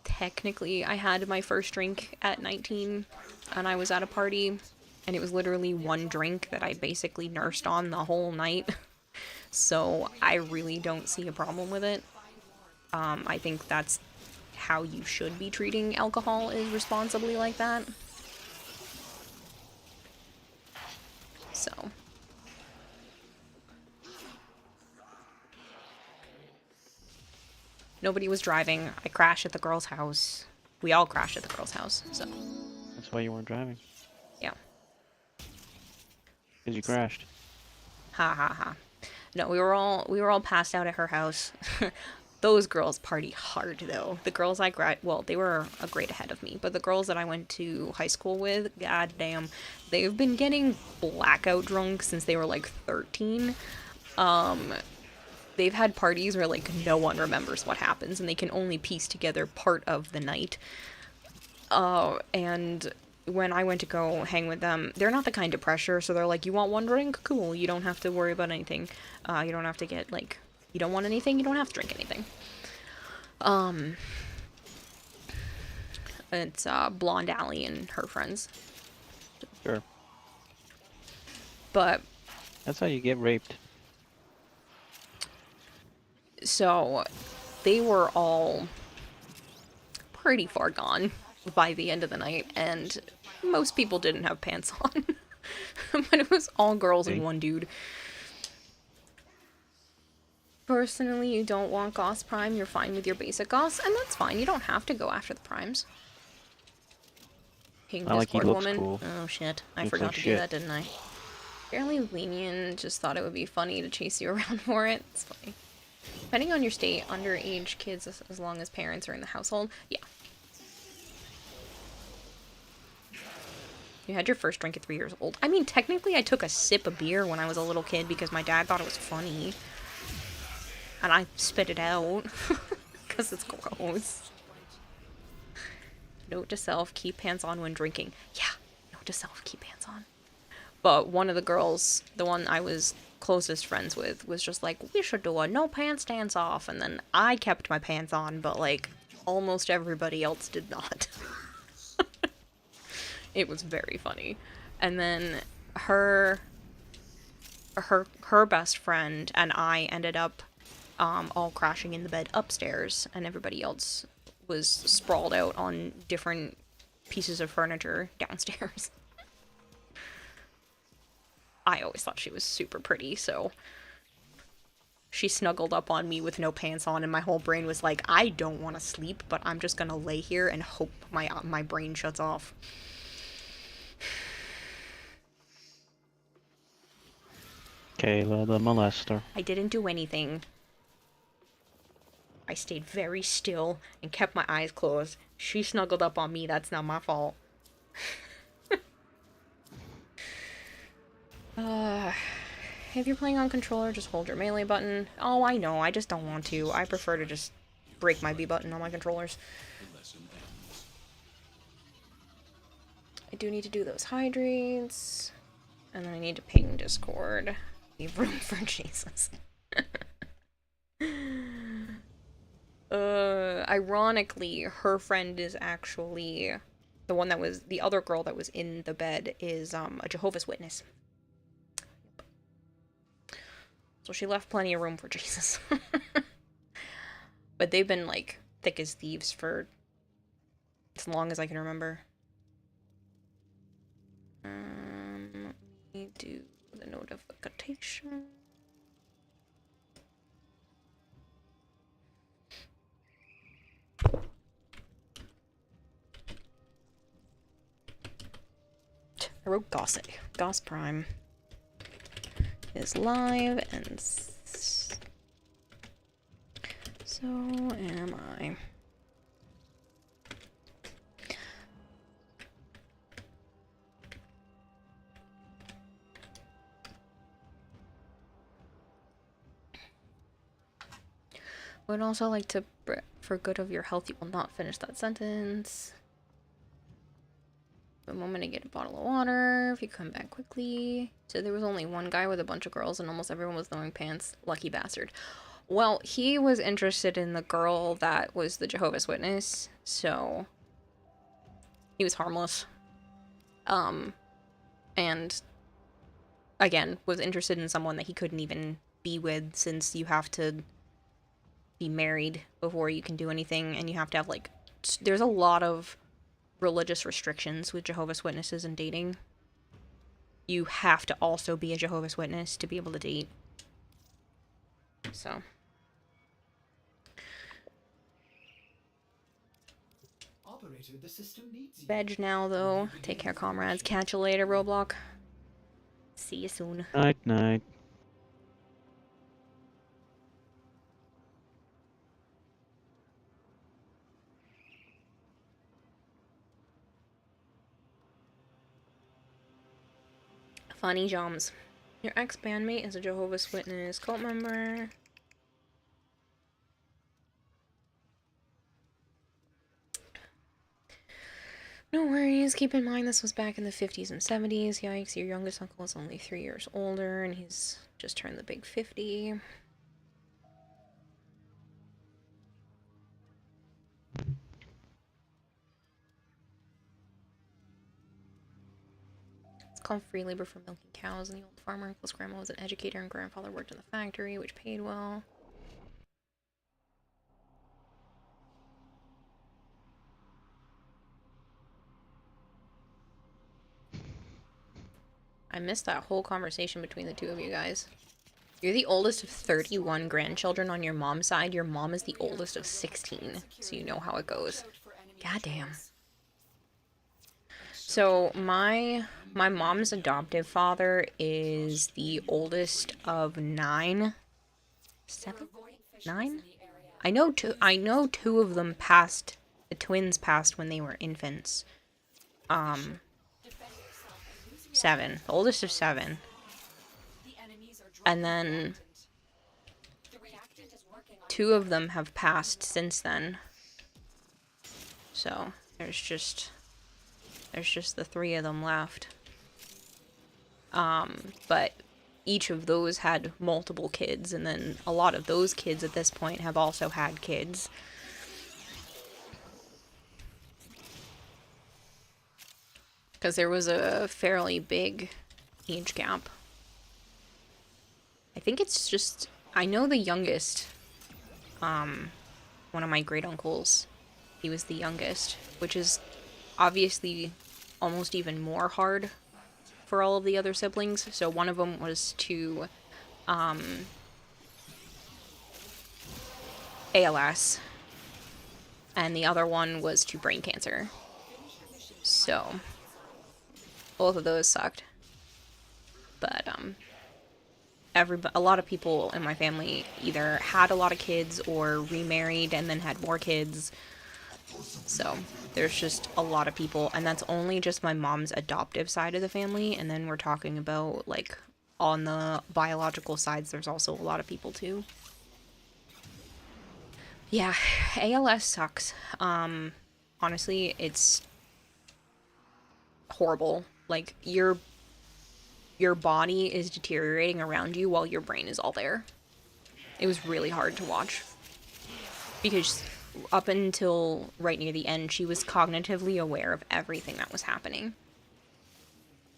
Technically, I had my first drink at 19, and I was at a party, and it was literally one drink that I basically nursed on the whole night. So I really don't see a problem with it. I think that's how you should be treating alcohol, is responsibly like that. So Nobody was driving. I crashed at the girl's house. We all crashed at the girl's house, so That's why you weren't driving. yeah. Because you crashed. Ha ha ha. No, we were all passed out at her house. Those girls party hard though. The girls well, they were a grade ahead of me, but the girls that I went to high school with, goddamn, they've been getting blackout drunk since they were like 13. They've had parties where like no one remembers what happens and they can only piece together part of the night. And when I went to go hang with them, they're not the kind to pressure, so they're like, you want one drink? Cool, you don't have to worry about anything. You don't have to get, like, you don't want anything, you don't have to drink anything. It's, Blonde Allie and her friends. Sure. But, That's how you get raped. so, they were all pretty far gone by the end of the night, and most people didn't have pants on. But it was all girls and one dude. Personally, you don't want Goss Prime, you're fine with your basic Goss, and that's fine. You don't have to go after the Primes. King Not like he Discord looks woman. cool. Oh shit, I Looks forgot like to shit. do that, didn't I? Fairly lenient, just thought it would be funny to chase you around for it. It's funny. Depending on your state, underage kids, as long as parents are in the household, yeah. You had your first drink at 3 years old. I mean, technically I took a sip of beer when I was a little kid because my dad thought it was funny. And I spit it out. Because it's gross. Note to self, keep pants on when drinking. Yeah, note to self, keep pants on. But one of the girls, the one I was closest friends with, was just like, we should do a no pants dance off. And then I kept my pants on, but like, almost everybody else did not. It was very funny. And then her best friend and I ended up all crashing in the bed upstairs, and everybody else was sprawled out on different pieces of furniture downstairs. I always thought she was super pretty, so she snuggled up on me with no pants on, and my whole brain was like, I don't want to sleep, but I'm just gonna lay here and hope my brain shuts off. Kayla the molester. I didn't do anything. I stayed very still and kept my eyes closed. She snuggled up on me, that's not my fault. If you're playing on controller, just hold your melee button. Oh, I know, I just don't want to. I prefer to just break my B button on my controllers. I do need to do those hydrates. And then I need to ping Discord. Leave room for Jesus. Ironically, her friend is actually the one that was the other girl that was in the bed is a Jehovah's Witness. So she left plenty of room for Jesus. But they've been like thick as thieves for as long as I can remember. Let me do the notification. I wrote Gossip. Goss Prime is live, and so am I. Would also like to, for good of your health, you will not finish that sentence. A moment to get a bottle of water, if you come back quickly. So there was only one guy with a bunch of girls and almost everyone was throwing pants. Lucky bastard. Well, he was interested in the girl that was the Jehovah's Witness, so he was harmless. And again, was interested in someone that he couldn't even be with since you have to be married before you can do anything, and you have to have like there's a lot of religious restrictions with Jehovah's Witnesses and dating. You have to also be a Jehovah's Witness to be able to date. So Operator, the system needs you. Veg now, though. Take care, comrades. Catch you later, Roblox. See you soon. Night, night. Funny Joms. Your ex-bandmate is a Jehovah's Witness cult member. No worries, keep in mind this was back in the 50s and 70s. Yikes, your youngest uncle is only 3 years older, and he's just turned the big 50. It's called free labor for milking cows, and the old farmer uncle's grandma was an educator, and grandfather worked in the factory, which paid well. I missed that whole conversation between the two of you guys. You're the oldest of 31 grandchildren on your mom's side. Your mom is the oldest of 16, so you know how it goes. Goddamn. So my mom's adoptive father is the oldest of 9. 7? 9? I know two of them passed. The twins passed when they were infants. 7. The oldest of 7. And then 2 of them have passed since then. So there's just the 3 of them left. But each of those had multiple kids, and then a lot of those kids at this point have also had kids. Because there was a fairly big age gap. I think it's just, I know the youngest, one of my great uncles, he was the youngest, which is obviously almost even more hard for all of the other siblings. So one of them was to ALS, and the other one was to brain cancer. So both of those sucked. But a lot of people in my family either had a lot of kids or remarried and then had more kids. So there's just a lot of people, and that's only just my mom's adoptive side of the family, and then we're talking about, like, on the biological sides, there's also a lot of people too. Yeah, ALS sucks. Honestly, it's horrible. Like, your body is deteriorating around you while your brain is all there. It was really hard to watch. Because up until right near the end, she was cognitively aware of everything that was happening.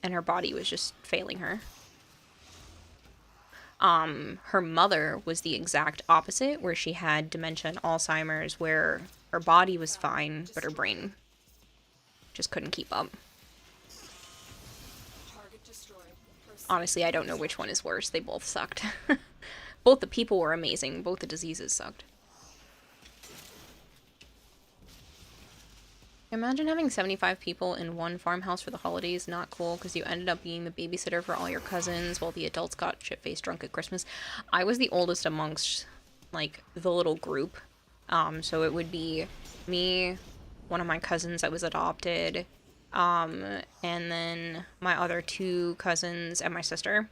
And her body was just failing her. Her mother was the exact opposite, where she had dementia and Alzheimer's, where her body was fine, but her brain just couldn't keep up. Honestly, I don't know which one is worse. They both sucked. Both the people were amazing. Both the diseases sucked. Imagine having 75 people in one farmhouse for the holidays. Not cool, because you ended up being the babysitter for all your cousins while the adults got shit-faced drunk at Christmas. I was the oldest amongst, like, the little group. So it would be me, one of my cousins that was adopted, and then my other 2 cousins and my sister.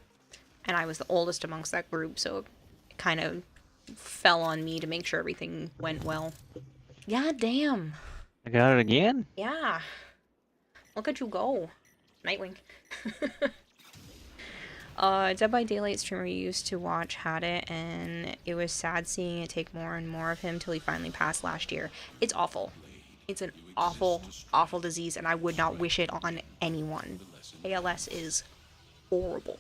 And I was the oldest amongst that group, so it kind of fell on me to make sure everything went well. God damn. I got it again? Yeah. Look at you go. Nightwing. Dead by Daylight streamer you used to watch had it, and it was sad seeing it take more and more of him till he finally passed last year. It's awful. It's an awful, awful disease, and I would not wish it on anyone. ALS is horrible.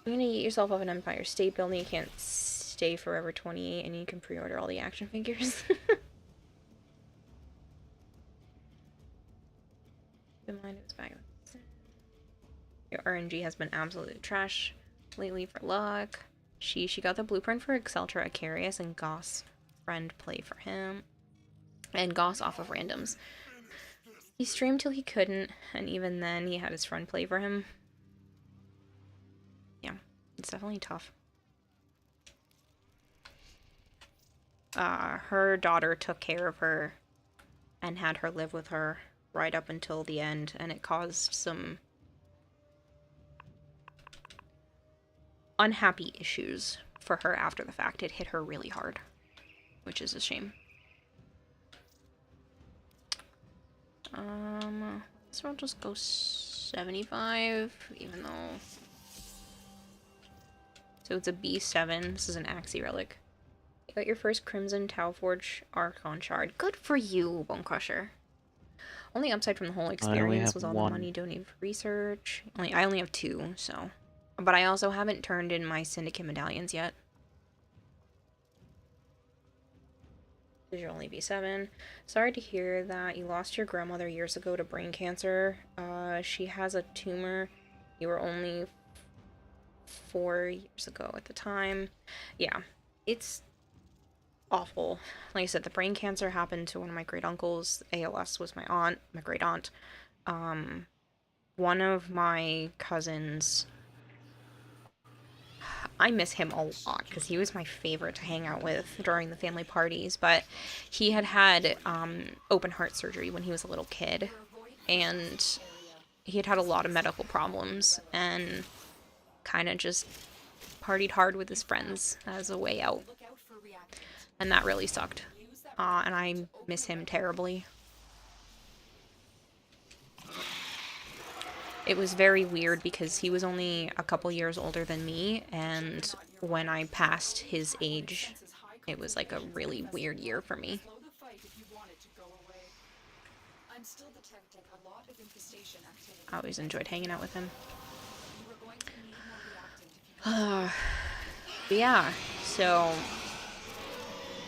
You're gonna get yourself up an Empire State Building. You can't stay forever 28, and you can pre-order all the action figures. In mind, it was back. Your RNG has been absolute trash lately for luck. She got the blueprint for Exceltra Acarius and Goss friend play for him. And Goss off of randoms. He streamed till he couldn't, and even then he had his friend play for him. Yeah, it's definitely tough. Her daughter took care of her and had her live with her right up until the end, and it caused some unhappy issues for her after the fact. It hit her really hard, which is a shame. So I'll just go 75, even though... So it's a B7. This is an Axie relic. You got your first Crimson Tauforge Archon Shard. Good for you, Bone Crusher. Only upside from the whole experience was all the money donated for research. I only have 2, so... But I also haven't turned in my Syndicate medallions yet. Did you only be 7? Sorry to hear that you lost your grandmother years ago to brain cancer. She has a tumor. You were only 4 years ago at the time. Yeah, it's awful. Like I said, the brain cancer happened to one of my great uncles. ALS was my great aunt. One of my cousins, I miss him a lot because he was my favorite to hang out with during the family parties, but he had open heart surgery when he was a little kid, and he had a lot of medical problems and kind of just partied hard with his friends as a way out, and that really sucked, and I miss him terribly. It was very weird because he was only a couple years older than me, and when I passed his age, it was like a really weird year for me. I always enjoyed hanging out with him. But yeah, so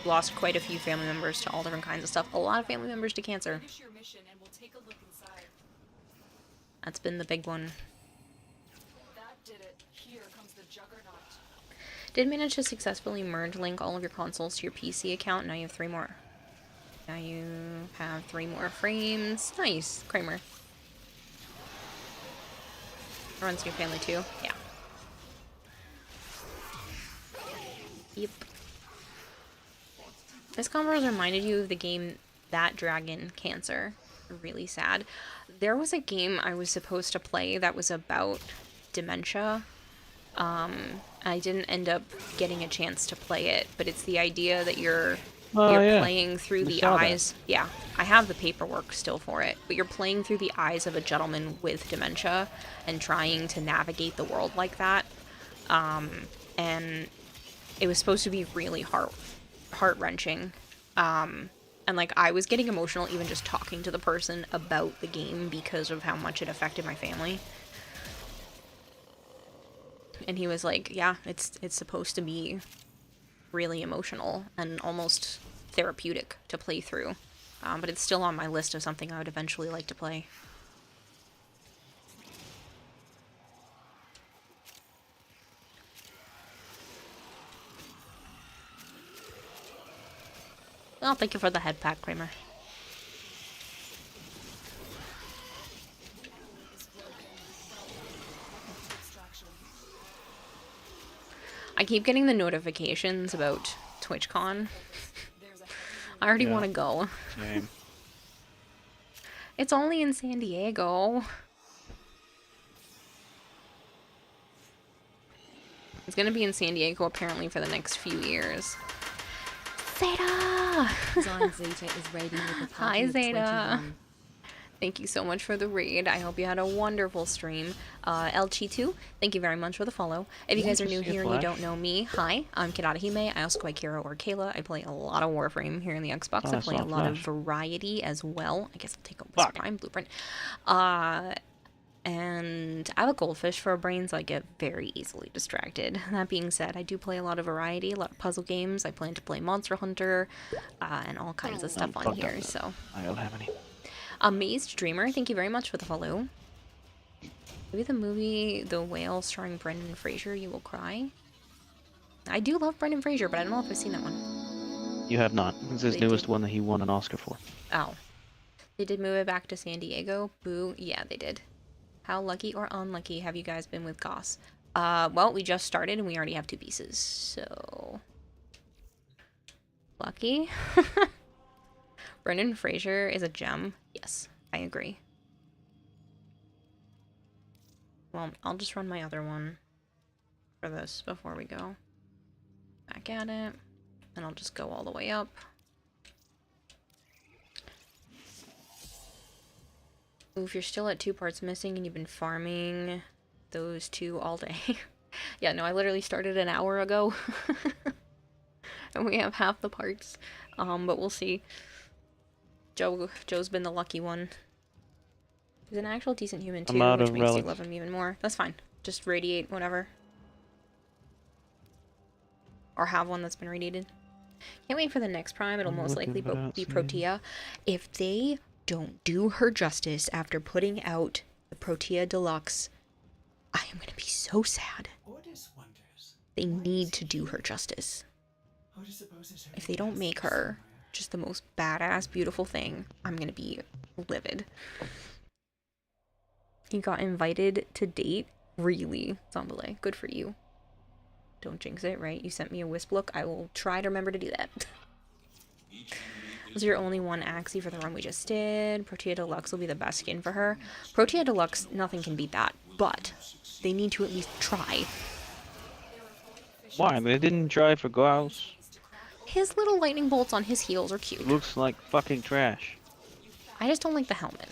lost quite a few family members to all different kinds of stuff. A lot of family members to cancer. That's been the big one. Did manage to successfully merge link all of your consoles to your PC account. Now you have 3 more. Now you have 3 more frames. Nice, Kramer. Runs in your family too? Yeah. Yep. This combo has reminded you of the game That Dragon Cancer. Really sad. There was a game I was supposed to play that was about dementia. I didn't end up getting a chance to play it, but it's the idea that you're playing through the eyes. Yeah, I have the paperwork still for it, but you're playing through the eyes of a gentleman with dementia and trying to navigate the world like that. And it was supposed to be really heart-wrenching. And like I was getting emotional even just talking to the person about the game because of how much it affected my family. And he was like, yeah, it's supposed to be really emotional and almost therapeutic to play through. But it's still on my list of something I would eventually like to play. Well, thank you for the head pack, Kramer. I keep getting the notifications about TwitchCon. I already want to go. Same. It's only in San Diego. It's gonna be in San Diego apparently for the next few years. Zeta! Zion Zeta is raiding with a party Hi, of Zeta. 21. Thank you so much for the raid. I hope you had a wonderful stream. LG2, thank you very much for the follow. If you guys are new here and you don't know me, hi, I'm Kidada. I also play Kira or Kayla. I play a lot of Warframe here in the Xbox. I play a lot of variety as well. I guess I'll take a Whisper Prime Blueprint. And I have a goldfish for a brain, so I get very easily distracted. That being said, I do play a lot of variety, a lot of puzzle games. I plan to play Monster Hunter, and all kinds of stuff on here, so. I don't have any. Amazed Dreamer, thank you very much for the follow. Maybe the movie The Whale starring Brendan Fraser, You Will Cry. I do love Brendan Fraser, but I don't know if I've seen that one. You have not. It's his They newest did. one that he won an Oscar for. Oh. They did move it back to San Diego. Boo. Yeah, they did. How lucky or unlucky have you guys been with Goss? Well, we just started and we already have 2 pieces, so... Lucky? Brendan Fraser is a gem. Yes, I agree. Well, I'll just run my other one for this before we go back at it. And I'll just go all the way up. Ooh, if you're still at 2 parts missing and you've been farming those 2 all day. Yeah, no, I literally started an hour ago. And we have half the parts. But we'll see. Joe's been the lucky one. He's an actual decent human too, I'm out which of makes you relics. love him even more. That's fine. Just radiate whatever. Or have one that's been radiated. Can't wait for the next prime. It'll I'm most looking, likely but I don't be see Protea. If they don't do her justice after putting out the Protea Deluxe, I am gonna be so sad. Orders wonders. They need to do her justice. Order supposes her If they don't make her just the most badass, beautiful thing, I'm gonna be livid. You got invited to date? Really? Zombele, good for you. Don't jinx it, right? You sent me a wisp look. I will try to remember to do that. Was your only one Axie for the run we just did? Protea Deluxe will be the best skin for her. Protea Deluxe, nothing can beat that, but they need to at least try. Why? They didn't try for Gauss. His little lightning bolts on his heels are cute. Looks like fucking trash. I just don't like the helmet.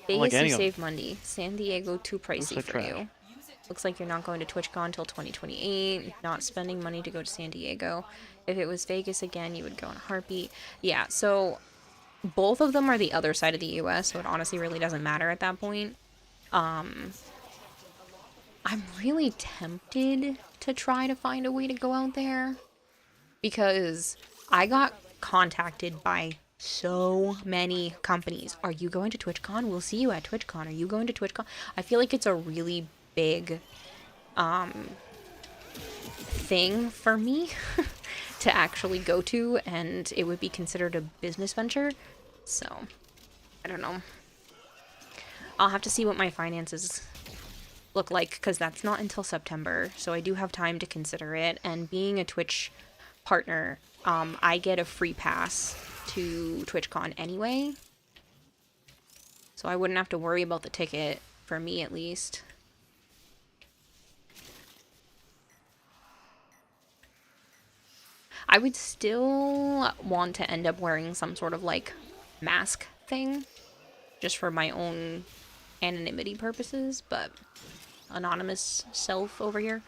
don't like Vegas, any you of them. saved Monday. San Diego, too pricey like for trash. you. Looks like you're not going to TwitchCon until 2028. Not spending money to go to San Diego. If it was Vegas again, you would go in a heartbeat. Yeah, so both of them are the other side of the US, so it honestly really doesn't matter at that point. I'm really tempted to try to find a way to go out there because I got contacted by so many companies. Are you going to TwitchCon? We'll see you at TwitchCon. Are you going to TwitchCon? I feel like it's a really big thing for me to actually go to, and it would be considered a business venture. So, I don't know. I'll have to see what my finances look like, because that's not until September, so I do have time to consider it. And being a Twitch partner, I get a free pass to TwitchCon anyway, so I wouldn't have to worry about the ticket, for me at least. I would still want to end up wearing some sort of like mask thing, just for my own anonymity purposes, but anonymous self over here.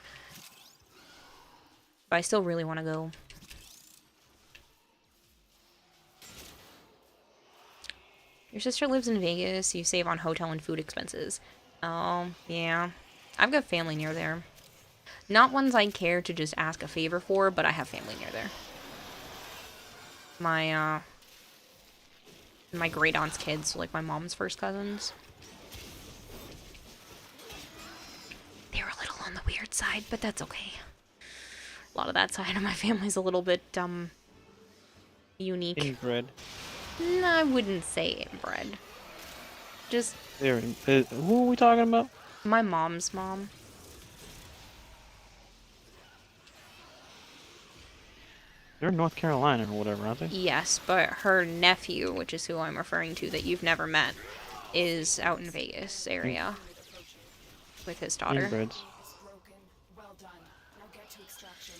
But I still really want to go. Your sister lives in Vegas. You save on hotel and food expenses. Oh, yeah. I've got family near there. Not ones I care to just ask a favor for, but I have family near there. My great aunt's kids, so like my mom's first cousins. They were a little on the weird side, but that's okay. A lot of that side of my family's a little bit, unique. Inbred. No, I wouldn't say inbred. Just Who are we talking about? my mom's mom. They're in North Carolina or whatever, aren't they? Yes, but her nephew, which is who I'm referring to, that you've never met, is out in Vegas area with his daughter. Inbreds. Broken. Well done. Now get to extraction.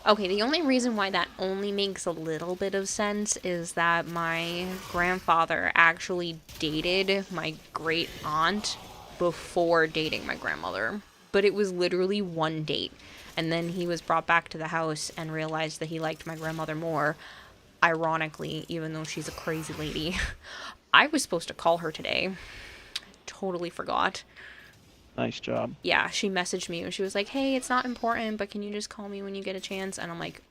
Okay, the only reason why that only makes a little bit of sense is that my grandfather actually dated my great aunt before dating my grandmother. But it was literally one date. And then he was brought back to the house and realized that he liked my grandmother more. Ironically, even though she's a crazy lady. I was supposed to call her today. Totally forgot. Nice job. Yeah, she messaged me and she was like, hey, it's not important, but can you just call me when you get a chance? And I'm like,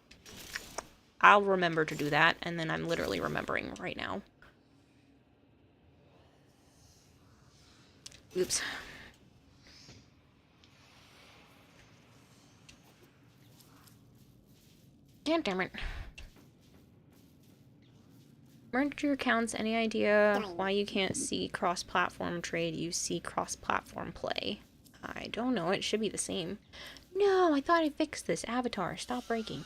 I'll remember to do that. And then I'm literally remembering right now. Oops. God damn it. Merge your accounts. Any idea why you can't see cross-platform trade? You see cross-platform play. I don't know. It should be the same. No, I thought I fixed this. Avatar, stop breaking.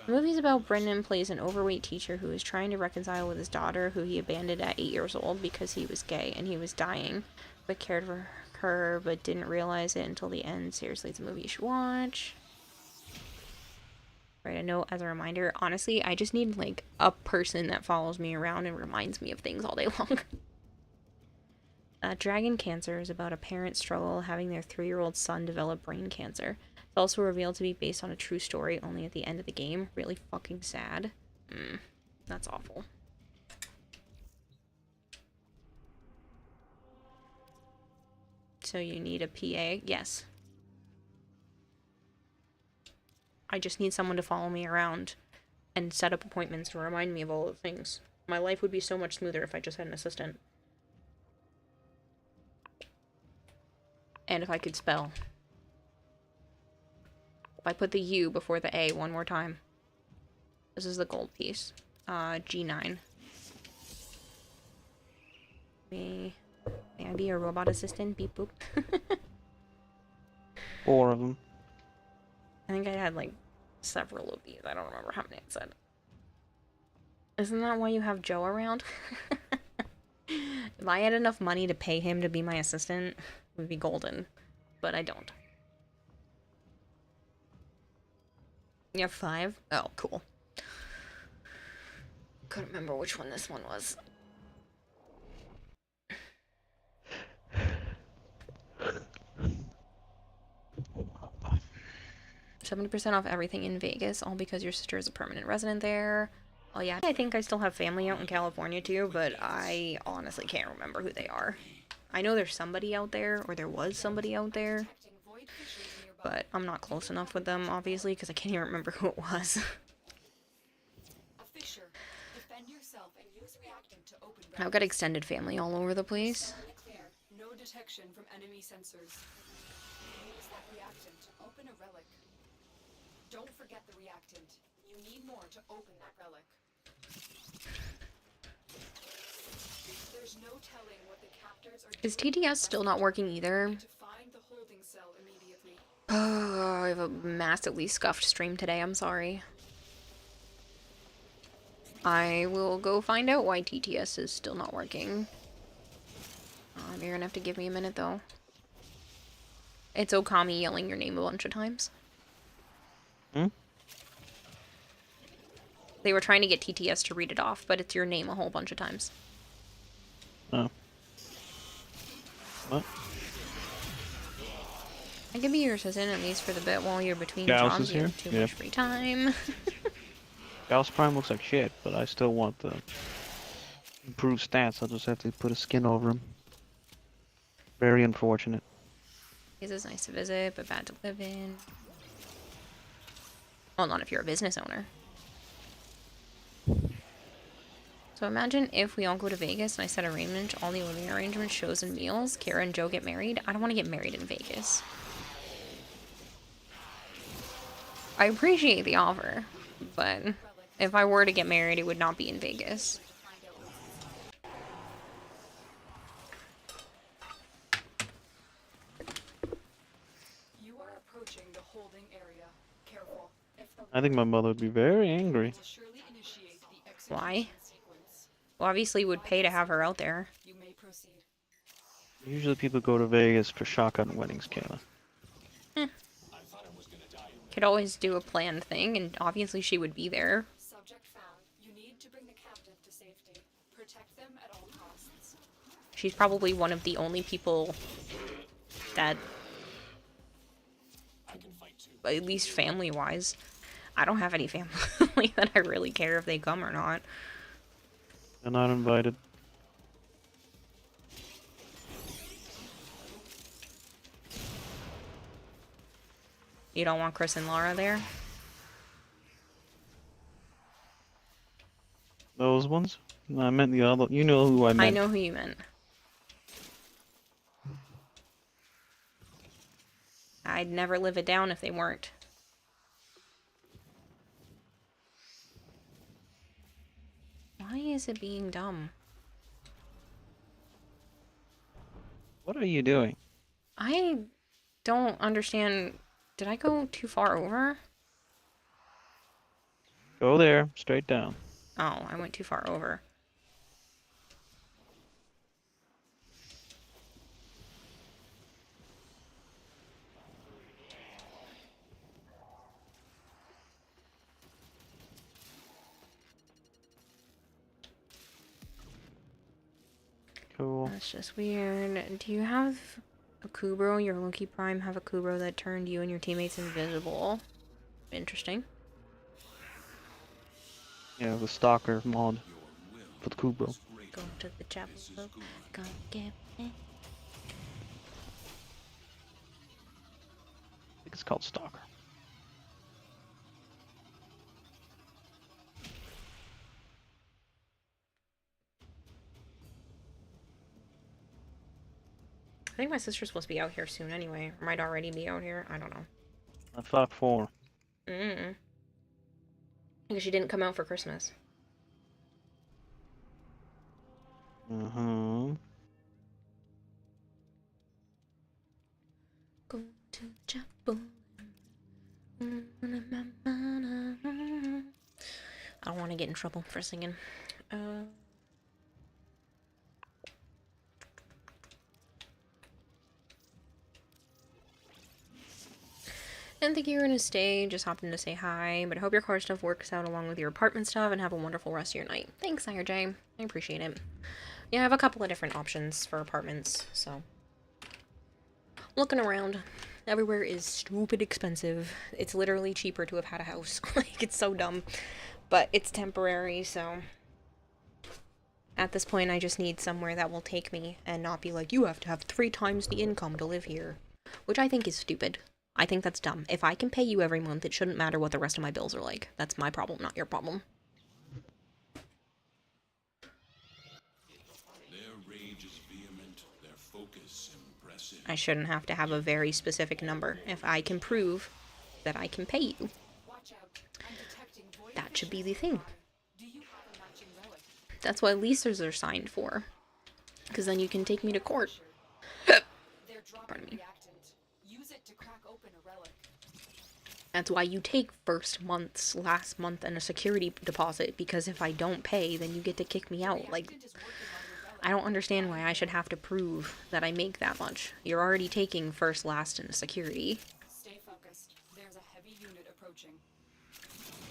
The movie's about Brendan plays an overweight teacher who is trying to reconcile with his daughter, who he abandoned at 8 years old because he was gay and he was dying, but cared for her but didn't realize it until the end. Seriously, it's a movie you should watch. Right, a note as a reminder. Honestly, I just need like a person that follows me around and reminds me of things all day long. Dragon Cancer is about a parent's struggle having their 3-year-old son develop brain cancer. It's also revealed to be based on a true story only at the end of the game. Really fucking sad. That's awful. So you need a PA? Yes. I just need someone to follow me around and set up appointments to remind me of all the things. My life would be so much smoother if I just had an assistant. And if I could spell. If I put the U before the A one more time. This is the gold piece. G9. May I be a robot assistant? Beep boop. 4 of them. I think I had like several of these. I don't remember how many it said. Isn't that why you have Joe around? If I had enough money to pay him to be my assistant, it would be golden. But I don't. You have 5? Oh, cool. Couldn't remember which one this one was. 70% off everything in Vegas, all because your sister is a permanent resident there. Oh yeah, I think I still have family out in California too, but I honestly can't remember who they are. I know there's somebody out there, or there was somebody out there, but I'm not close enough with them, obviously, because I can't even remember who it was. I've got extended family all over the place. No detection from enemy sensors. Use that reactant to open a relic. Don't forget the reactant. You need more to open that relic. There's no telling what the captors are. Is TDS still not working either? To find the holding cell immediately. Oh, I have a massively scuffed stream today, I'm sorry. I will go find out why TTS is still not working. You're gonna have to give me a minute though. It's Okami yelling your name a bunch of times. They were trying to get TTS to read it off, but it's your name a whole bunch of times. Oh. What? I can be your assistant at least for the bit while you're between Gauss jobs. is You here? have too Yeah. much free time. Gauss Prime looks like shit, but I still want the improved stats. I'll just have to put a skin over him. Very unfortunate. This is nice to visit, but bad to live in. Well, not if you're a business owner. So imagine if we all go to Vegas and I set arrangements, all the living arrangements, shows, and meals. Kara and Joe get married. I don't want to get married in Vegas. I appreciate the offer, but if I were to get married, it would not be in Vegas. You are approaching the holding area. Careful. If the I think my mother would be very angry. will surely initiate the execution Why? sequence. Well, obviously would pay to have her out there. You may proceed. Usually people go to Vegas for shotgun weddings, Kayla. Could always do a planned thing, and obviously she would be there. Subject found. You need to bring the captive to safety. Protect them at all costs. She's probably one of the only people that, at least family-wise, I don't have any family that I really care if they come or not. They're not invited. You don't want Chris and Laura there? Those ones? No, I meant the other. You know who I meant. I know who you meant. I'd never live it down if they weren't. is it being dumb? What are you doing? I don't understand. Did I go too far over? Go there, straight down. Oh, I went too far over. Cool. That's just weird. Do you have a Kubro, your Loki Prime, have a Kubro that turned you and your teammates invisible? Interesting. Yeah, the Stalker mod for the Kubro. Go to the chapel, go get me. I think it's called Stalker. I think my sister's supposed to be out here soon anyway. Or might already be out here. I don't know. Fuck 4. Because she didn't come out for Christmas. Uh-huh. Go to the chapel. I don't want to get in trouble for singing. Didn't think you were gonna stay, just hopped in to say hi, but I hope your car stuff works out along with your apartment stuff and have a wonderful rest of your night. Thanks, IRJ. I appreciate it. Yeah, I have a couple of different options for apartments, so. Looking around. Everywhere is stupid expensive. It's literally cheaper to have had a house. Like, it's so dumb. But it's temporary, so. At this point, I just need somewhere that will take me and not be like, you have to have 3 times the income to live here. Which I think is stupid. I think that's dumb. If I can pay you every month, it shouldn't matter what the rest of my bills are like. That's my problem, not your problem. Their rage is vehement, their focus impressive. I shouldn't have to have a very specific number. If I can prove that I can pay you, that should be the thing. That's what leases are signed for. Because then you can take me to court. Pardon me. That's why you take first month's, last month, and a security deposit, because if I don't pay, then you get to kick me out. Like, I don't understand why I should have to prove that I make that much. You're already taking first, last, and a security. Stay focused. There's a heavy unit approaching.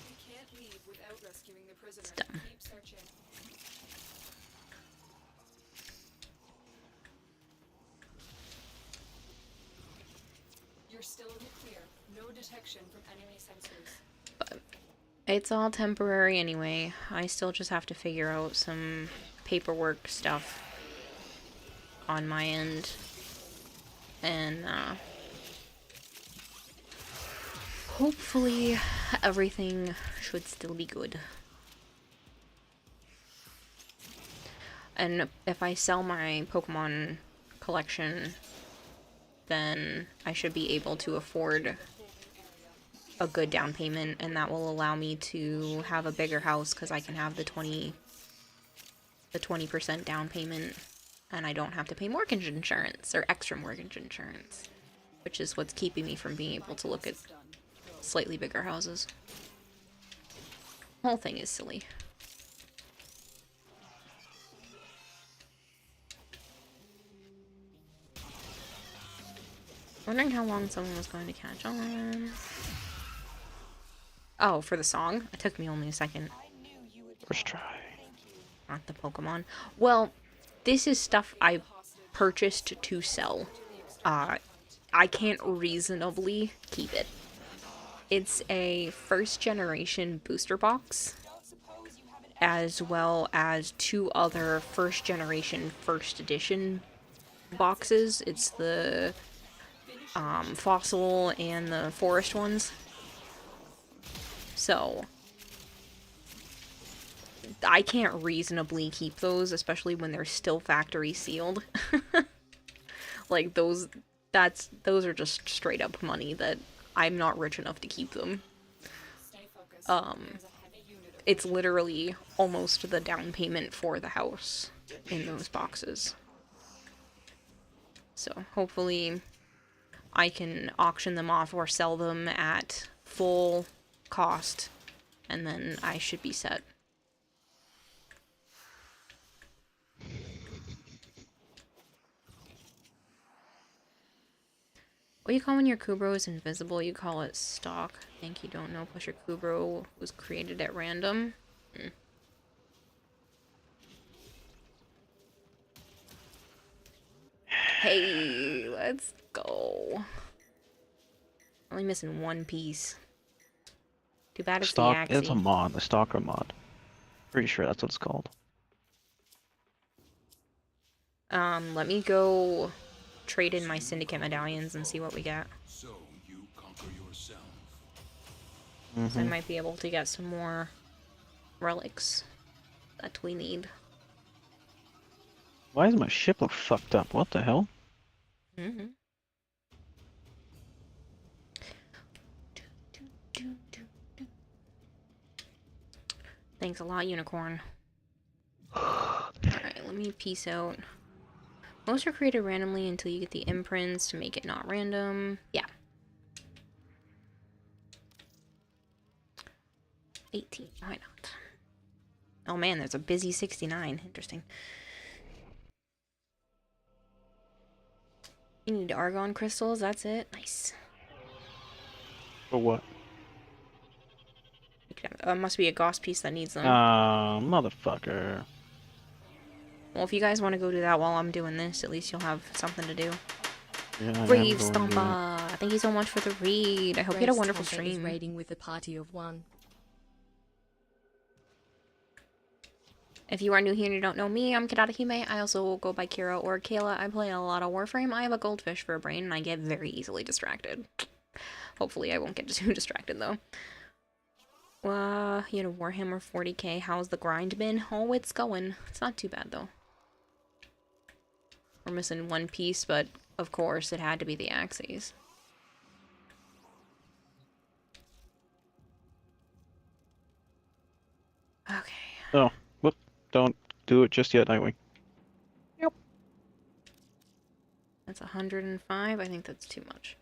We can't leave without rescuing the prisoner. It's dumb. Keep searching. You're still in the clear. No detection from enemy sensors. But it's all temporary anyway. I still just have to figure out some paperwork stuff on my end. And, hopefully everything should still be good. And if I sell my Pokemon collection, then I should be able to afford a good down payment, and that will allow me to have a bigger house because I can have the 20% down payment, and I don't have to pay mortgage insurance or extra mortgage insurance, which is what's keeping me from being able to look at slightly bigger houses. The whole thing is silly. Wondering how long someone was going to catch on. Oh, for the song? It took me only a second. First try. Not the Pokemon. Well, this is stuff I purchased to sell. I can't reasonably keep it. It's a first generation booster box, as well as 2 other first generation first edition boxes. It's the fossil and the forest ones. So I can't reasonably keep those, especially when they're still factory sealed. Like those are just straight up money that I'm not rich enough to keep them. it's literally almost the down payment for the house in those boxes. So hopefully I can auction them off or sell them at full cost, and then I should be set. What do you call when your Kubro is invisible? You call it stock. I think you don't know, plus your Kubro was created at random. Hey, let's go. Only missing one piece. Too bad it's the Stock, Axie. it's a mod, the stalker mod. Pretty sure that's what it's called. Let me go trade in my syndicate medallions and see what we get. So you conquer yourself. So I might be able to get some more relics that we need. Why does my ship look fucked up? What the hell? Thanks a lot, Unicorn. Alright, let me peace out. Most are created randomly until you get the imprints to make it not random. Yeah. 18, why not? Oh man, there's a busy 69. Interesting. You need argon crystals, that's it. Nice. For what? Must be a Gauss piece that needs them. Motherfucker. Well, if you guys want to go do that while I'm doing this, at least you'll have something to do. Yeah, I am Brave going to do that. Stompa! Thank you so much for the read. I hope you had a wonderful Is stream. raiding with a party of one. If you are new here and you don't know me, I'm Kadata I also go by Kira or Kayla. I play a lot of Warframe. I have a goldfish for a brain, and I get very easily distracted. Hopefully I won't get too distracted, though. You know, Warhammer 40k. How's the grind been? Oh, it's going. It's not too bad, though. We're missing one piece, but of course it had to be the Axes. Okay. Oh, whoop. Don't do it just yet, Nightwing. Yep. That's 105. I think that's too much.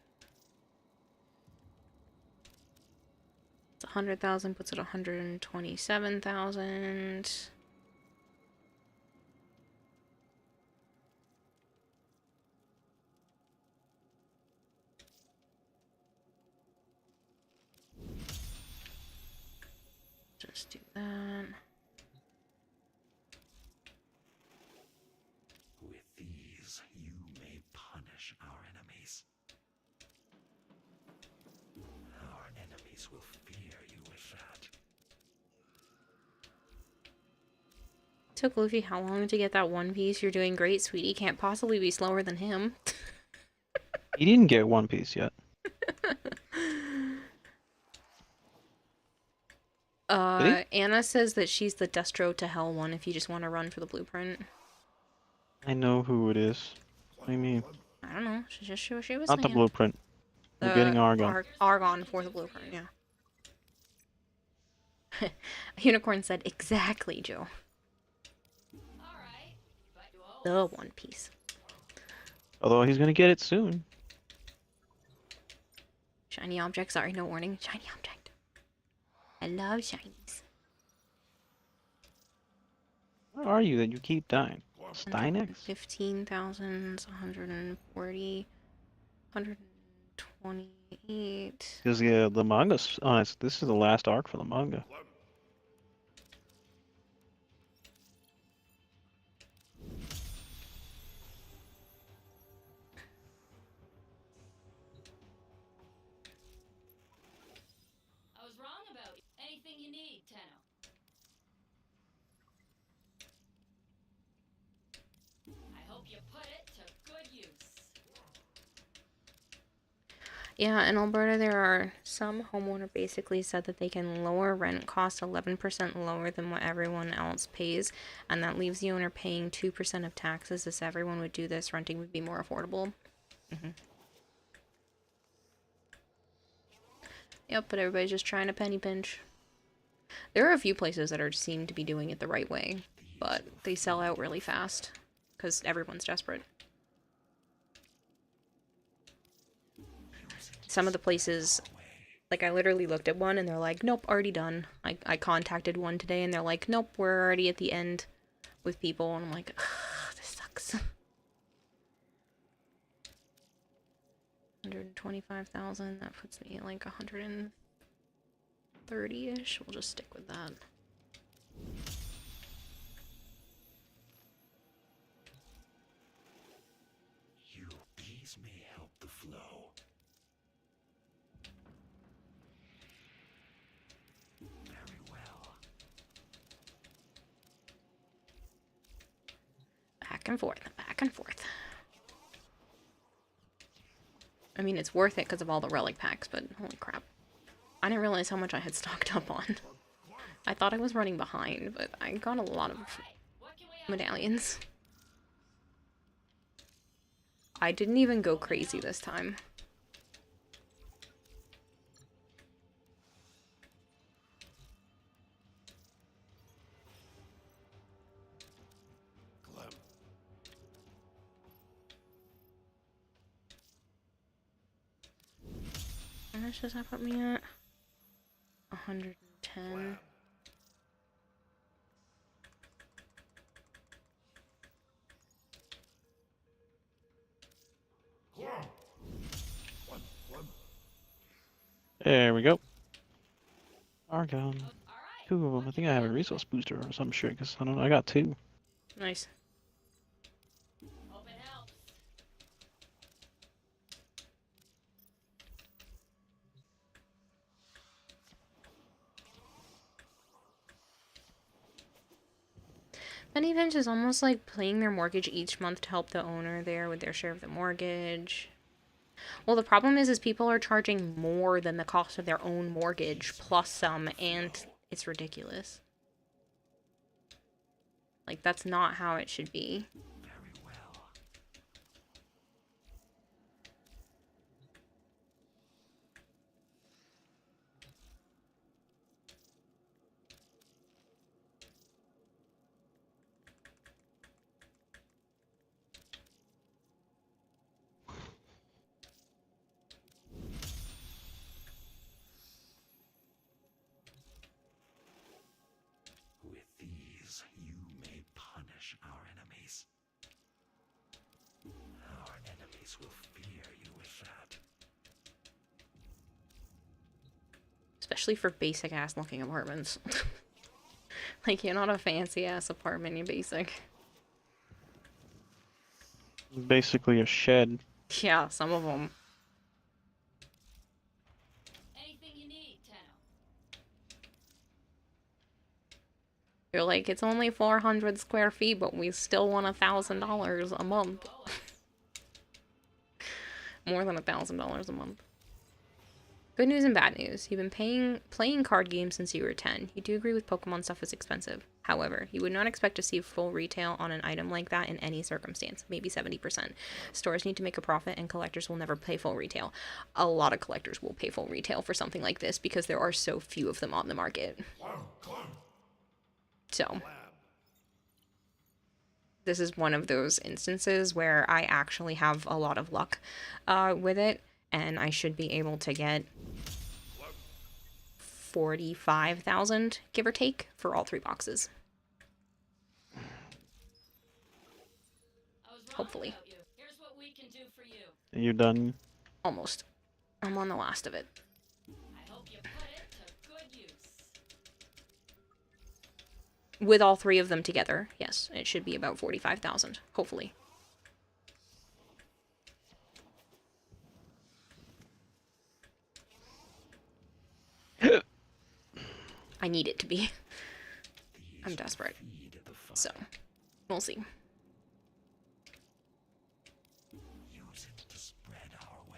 It's 100,000, puts it 127,000. Just do that. With these, you may punish our enemies. Our enemies will fear you with that. Took Luffy how long to get that one piece? You're doing great, sweetie. Can't possibly be slower than him. He didn't get One Piece yet. Did he? Anna says that she's the Destro to Hell one if you just want to run for the blueprint. I know who it is. What do you mean? I don't know. She just she was Not the saying. blueprint. We're getting Argon. Argon for the blueprint, yeah. Unicorn said, exactly, Joe. The One Piece. Although he's gonna get it soon. Shiny object, sorry, no warning. Shiny object. I love shinies. Where are you that you keep dying? Steinex? 15,000, 140, 128. Because yeah, the manga's honest. This is the last arc for the manga. I was wrong about you. Anything you need, Tenno. I hope you put it to good use. Yeah, in Alberta, there are some homeowner basically said that they can lower rent cost 11% lower than what everyone else pays, and that leaves the owner paying 2% of taxes. If everyone would do this, renting would be more affordable. Yep, but everybody's just trying to penny pinch. There are a few places that seem to be doing it the right way, but they sell out really fast because everyone's desperate. Some of the places, like I literally looked at one and they're like, nope, already done. I contacted one today and they're like, nope, we're already at the end with people. And I'm like, ugh, this sucks. 125,000, that puts me at like 130-ish. We'll just stick with that. You bees may help the flow. Very well. Back and forth, back and forth. I mean, it's worth it because of all the relic packs, but holy crap. I didn't realize how much I had stocked up on. I thought I was running behind, but I got a lot of medallions. I didn't even go crazy this time. How much does that put me at? 110. There we go. Argon. 2 of them. I think I have a resource booster or some shit, because I don't know. I got 2. Nice. Penny Pinch is almost like paying their mortgage each month to help the owner there with their share of the mortgage. Well, the problem is people are charging more than the cost of their own mortgage plus some, and it's ridiculous. Like, that's not how it should be. Very well. With these, you may punish our enemies. Our enemies will fear you with that. Especially for basic ass looking apartments. Like, you're not a fancy ass apartment, you're basic. Basically a shed. Yeah, some of them. Anything you need, Tenno. You're like, it's only 400 square feet, but we still want $1,000 a month. More than $1,000 a month. Good news and bad news. You've been playing card games since you were 10. You do agree with Pokemon stuff is expensive. However, you would not expect to see full retail on an item like that in any circumstance, maybe 70%. Stores need to make a profit and collectors will never pay full retail. A lot of collectors will pay full retail for something like this because there are so few of them on the market. So, this is one of those instances where I actually have a lot of luck with it, and I should be able to get 45,000, give or take, for all 3 boxes. Hopefully. Here's what we can do for you. And you're done. Almost. I'm on the last of it. I hope you put it to good use. With all 3 of them together, yes, it should be about 45,000, hopefully. I need it to be. I'm desperate. So, we'll see. Use it to spread our way.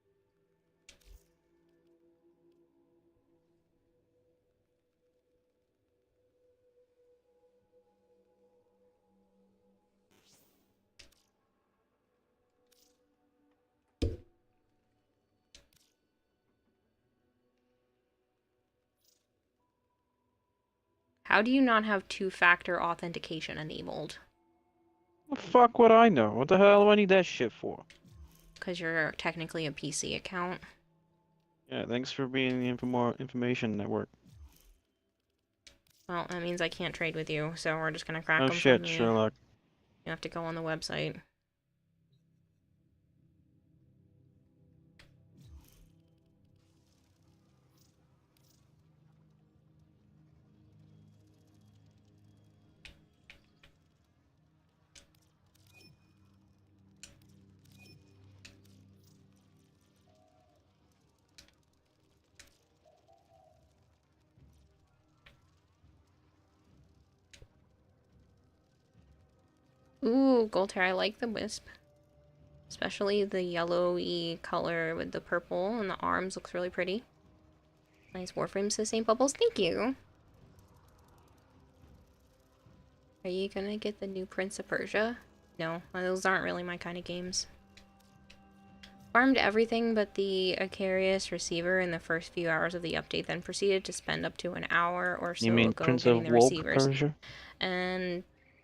How do you not have two-factor authentication enabled? The fuck would I know? What the hell do I need that shit for? Because you're technically a PC account. Yeah, thanks for being the information network. Well, that means I can't trade with you, so we're just gonna crack Oh them from shit, me. Sherlock. You have to go on the website. Ooh, gold hair. I like the wisp. Especially the yellowy color with the purple and the arms looks really pretty. Nice Warframe says St. Bubbles. Thank you. Are you gonna get the new Prince of Persia? No, those aren't really my kind of games. Farmed everything but the Acarius receiver in the first few hours of the update, then proceeded to spend up to an hour or so You mean ago Prince getting of the Woke receivers. Persia? And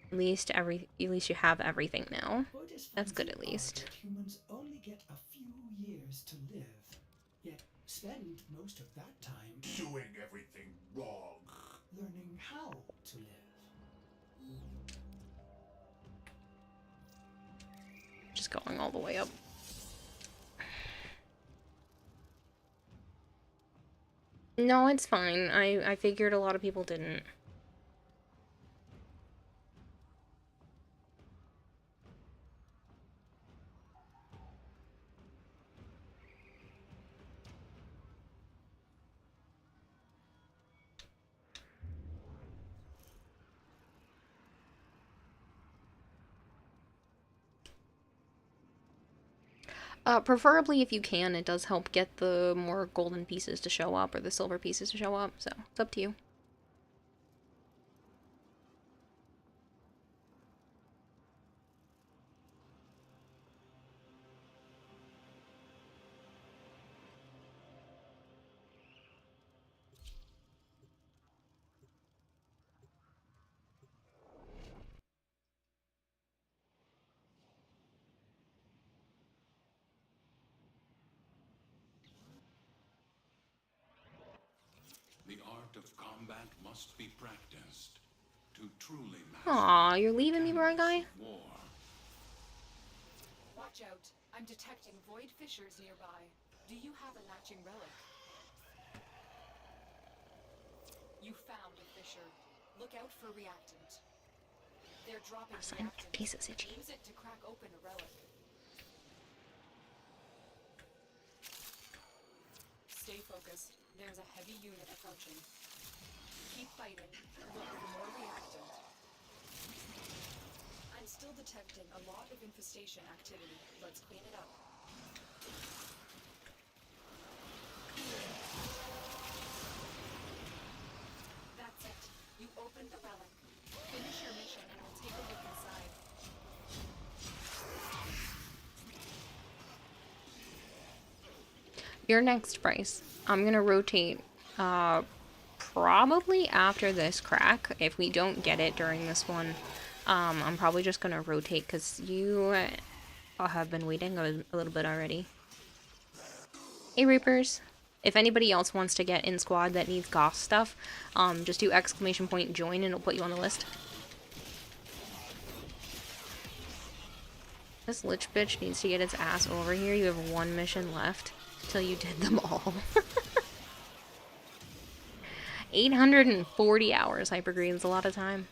at least you have everything now. That's good at least. Humans only get a few years to live, yet spend most of that time Doing everything wrong. learning how to live. Just going all the way up. No, it's fine. I figured a lot of people didn't. Preferably if you can, it does help get the more golden pieces to show up or the silver pieces to show up, so it's up to you. The art of combat must be practiced to truly master Aw, you're leaving me, bro, guy? war. Watch out. I'm detecting void fissures nearby. Do you have a matching relic? You found a fissure. Look out for reactant. They're dropping Sign reactant. case is itchy. Use it to crack open a relic. Stay focused. There's a heavy unit approaching. Keep fighting. Look for more reactant. I'm still detecting a lot of infestation activity. Let's clean it up. That's it. You opened the relic. Finish your mission and we'll take a look inside. You're next, Bryce. I'm gonna rotate, probably after this crack. If we don't get it during this one, I'm probably just gonna rotate because you have been waiting a little bit already. Hey, Reapers. If anybody else wants to get in squad that needs goth stuff, just do !join and it'll put you on the list. This lich bitch needs to get its ass over here. You have one mission left till you did them all. 840 hours, Hypergreen's a lot of time.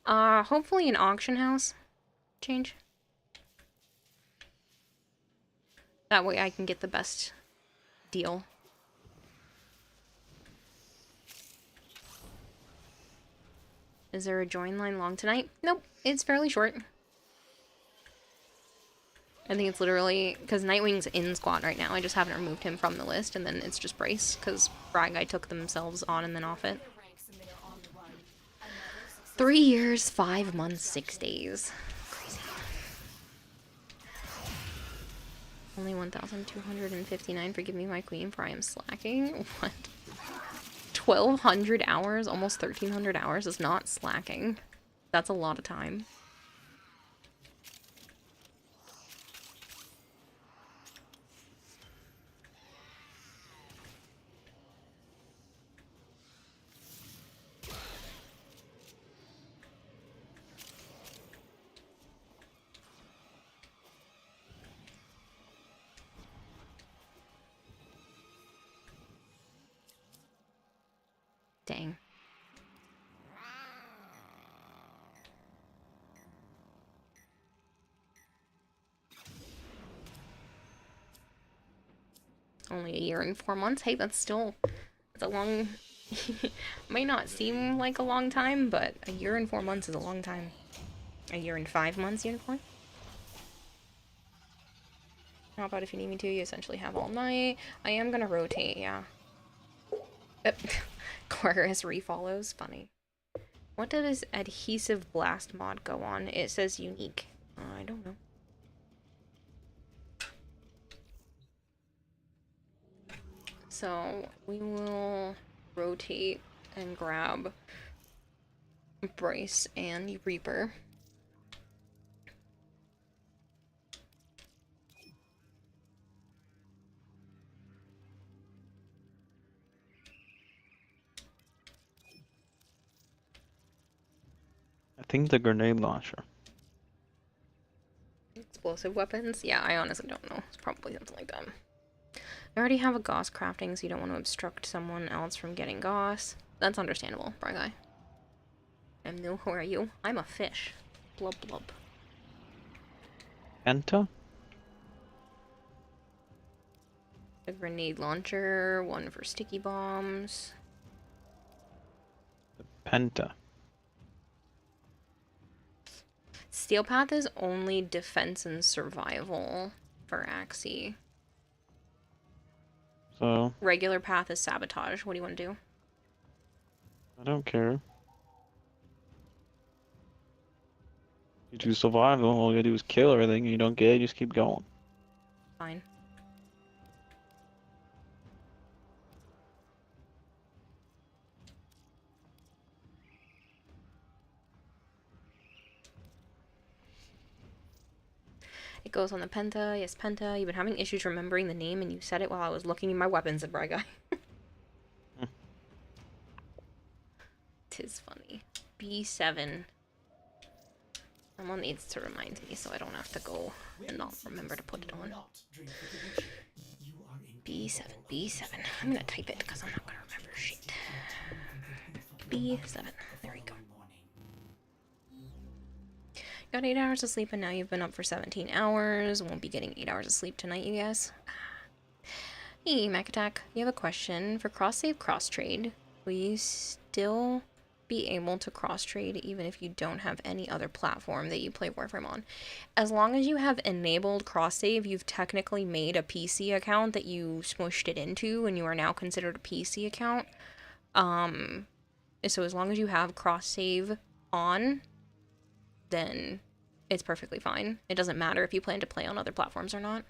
Hopefully an auction house change. That way I can get the best deal. Is there a join line long tonight? Nope, it's fairly short. I think it's literally because Nightwing's in squad right now. I just haven't removed him from the list, and then it's just Brace because Brag Guy took themselves on and then off it. 3 years, 5 months, 6 days. Crazy. Only 1,259. Forgive me, my queen, for I am slacking. What? 1,200 hours, almost 1,300 hours is not slacking. That's a lot of time. Dang. Only a year and 4 months. Hey, that's a long... Might not seem like a long time, but a year and 4 months is a long time. A year and 5 months, unicorn? How about if you need me to? You essentially have all night. I am gonna rotate, yeah. Chorus refollows. Funny. What does adhesive blast mod go on? It says unique. I don't know. So we will rotate and grab Bryce and Reaper. I think the grenade launcher. Explosive weapons? Yeah, I honestly don't know. It's probably something like that. I already have a Goss crafting, so you don't want to obstruct someone else from getting Goss. That's understandable, bro guy. I'm new. Who are you? I'm a fish. Blub blub. Penta? A grenade launcher, one for sticky bombs. Penta. Steel Path is only defense and survival for Axie. So, Regular path is sabotage. What do you want to do? I don't care. You do survival, all you gotta do is kill everything, you don't get it, you just keep going. Fine. It goes on the Penta. Yes, Penta. You've been having issues remembering the name, and you said it while I was looking in my weapons at Bry Guy. Tis funny. B7. Someone needs to remind me so I don't have to go and not remember to put it on. B7, B7. I'm gonna type it because I'm not gonna remember shit. B7. There we go. Got 8 hours of sleep and now you've been up for 17 hours. Won't be getting 8 hours of sleep tonight, you guys. Hey, Mac Attack. You have a question. For cross-save, cross-trade, will you still be able to cross-trade even if you don't have any other platform that you play Warframe on? As long as you have enabled cross-save, you've technically made a PC account that you smushed it into and you are now considered a PC account. So as long as you have cross-save on, then it's perfectly fine. It doesn't matter if you plan to play on other platforms or not.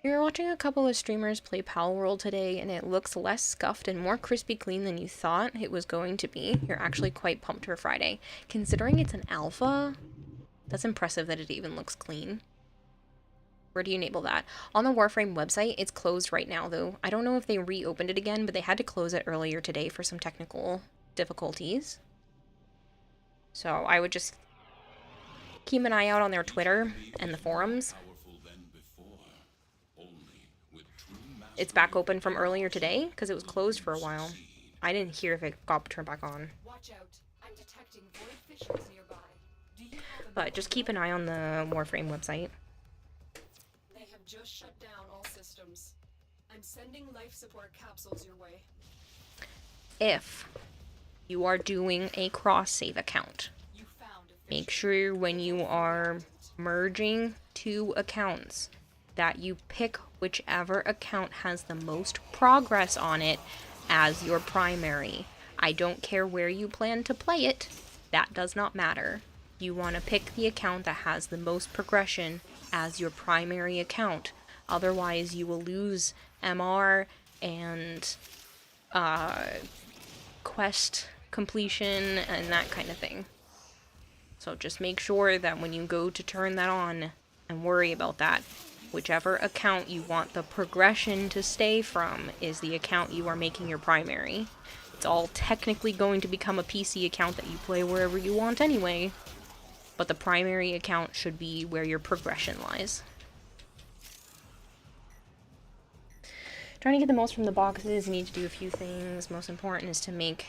We were watching a couple of streamers play Pal World today, and it looks less scuffed and more crispy clean than you thought it was going to be. You're actually quite pumped for Friday. Considering it's an alpha, that's impressive that it even looks clean. Where do you enable that? On the Warframe website, it's closed right now, though. I don't know if they reopened it again, but they had to close it earlier today for some technical difficulties. So I would just keep an eye out on their Twitter and the forums. It's back open from earlier today because it was closed for a while. I didn't hear if it got turned back on. Watch out. I'm detecting void fissures nearby. Do you have a But just keep an eye on the Warframe website. They have just shut down all systems. I'm sending life support capsules your way. If you are doing a cross-save account, You found a make sure when you are merging two accounts that you pick whichever account has the most progress on it as your primary. I don't care where you plan to play it. That does not matter. You want to pick the account that has the most progression as your primary account. Otherwise, you will lose MR and quest completion and that kind of thing. So just make sure that when you go to turn that on and worry about that, whichever account you want the progression to stay from is the account you are making your primary. It's all technically going to become a PC account that you play wherever you want anyway, but the primary account should be where your progression lies. Trying to get the most from the boxes, you need to do a few things. Most important is to make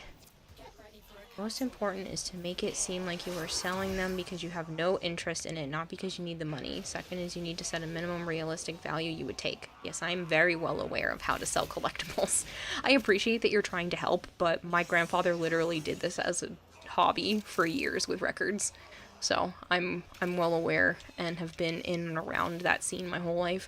it seem like you are selling them because you have no interest in it, not because you need the money. Second is you need to set a minimum realistic value you would take. Yes, I am very well aware of how to sell collectibles. I appreciate that you're trying to help, but my grandfather literally did this as a hobby for years with records. So I'm well aware and have been in and around that scene my whole life.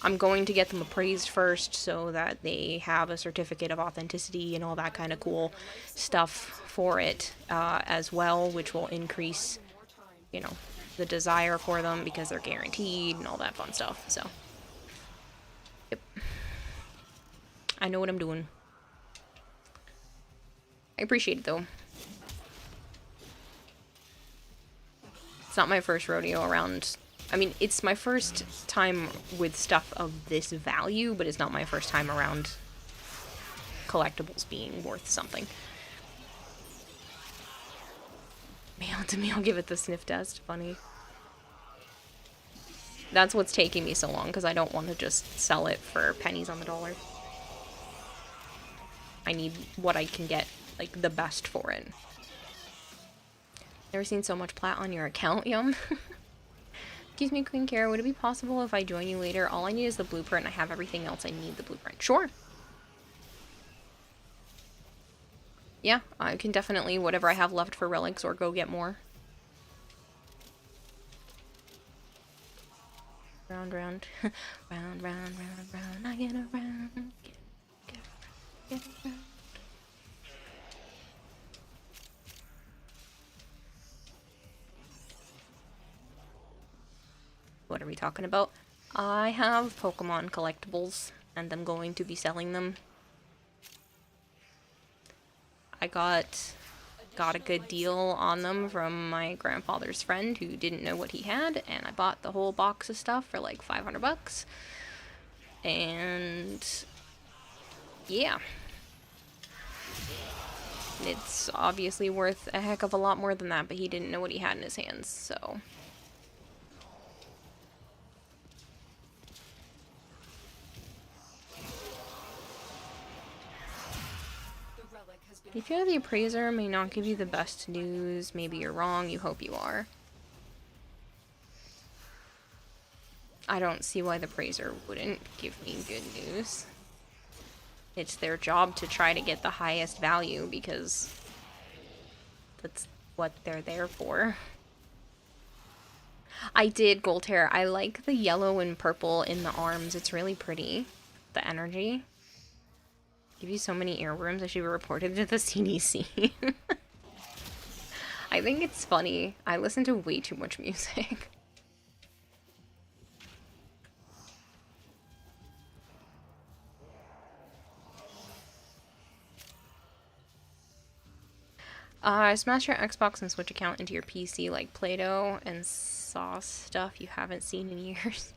I'm going to get them appraised first so that they have a certificate of authenticity and all that kind of cool stuff for it as well, which will increase, you know, the desire for them because they're guaranteed and all that fun stuff. So, yep. I know what I'm doing. I appreciate it though. It's not my first rodeo around. I mean, it's my first time with stuff of this value, but it's not my first time around collectibles being worth something. Mail it to me, I'll give it the sniff test. Funny. That's what's taking me so long, because I don't want to just sell it for pennies on the dollar. I need what I can get, like, the best for it. Never seen so much plat on your account, yum. Excuse me, Queen Kara, would it be possible if I join you later? All I need is the blueprint and I have everything else I need the blueprint. Sure. Yeah, I can definitely, whatever I have left for relics, or go get more. Round, round. Round, round, round, round. I get around. Get around. What are we talking about? I have Pokemon collectibles, and I'm going to be selling them. I got a good deal on them from my grandfather's friend who didn't know what he had, and I bought the whole box of stuff for like 500 bucks. And yeah. It's obviously worth a heck of a lot more than that, but he didn't know what he had in his hands, so... If you're the appraiser, may not give you the best news. Maybe you're wrong. You hope you are. I don't see why the appraiser wouldn't give me good news. It's their job to try to get the highest value because that's what they're there for. I did gold hair. I like the yellow and purple in the arms. It's really pretty. The energy. Give you so many earworms, I should be reported to the CDC. I think it's funny. I listen to way too much music. Smash your Xbox and Switch account into your PC like Play-Doh and saw stuff you haven't seen in years.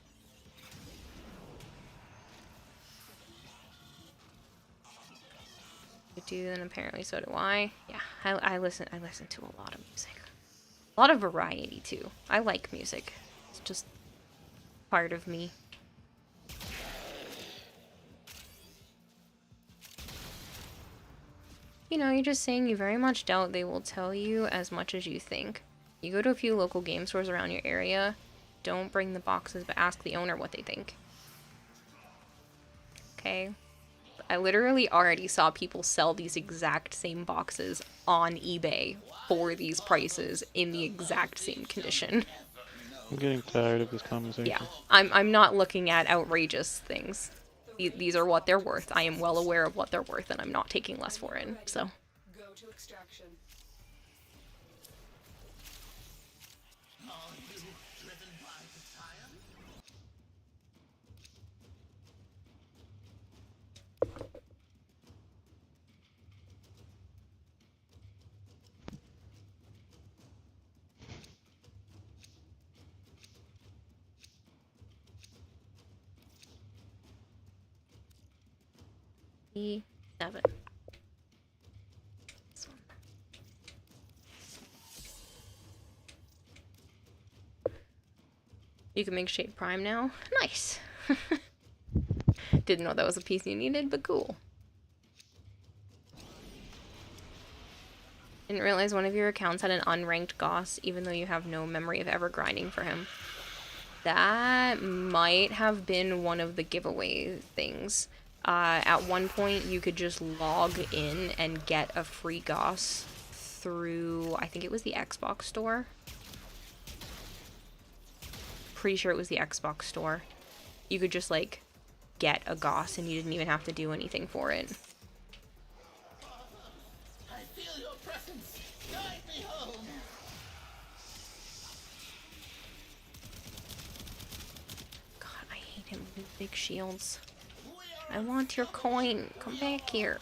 Do, and apparently so do I. Yeah, I listen to a lot of music. A lot of variety too. I like music. It's just part of me. You know, you're just saying you very much doubt they will tell you as much as you think. You go to a few local game stores around your area. Don't bring the boxes, but ask the owner what they think. Okay. I literally already saw people sell these exact same boxes on eBay for these prices in the exact same condition. I'm getting tired of this conversation. Yeah, I'm not looking at outrageous things. These are what they're worth. I am well aware of what they're worth, and I'm not taking less for it. So. Go to extraction. 27. This one. You can make Shade Prime now. Nice. Didn't know that was a piece you needed, but cool. Didn't realize one of your accounts had an unranked Goss, even though you have no memory of ever grinding for him. That might have been one of the giveaway things. At one point, you could just log in and get a free Goss through, I think it was the Xbox store. Pretty sure it was the Xbox store. You could just, like, get a Goss and you didn't even have to do anything for it. I feel your presence. Guide me home. God, I hate him with his big shields. I want your coin. Come back here.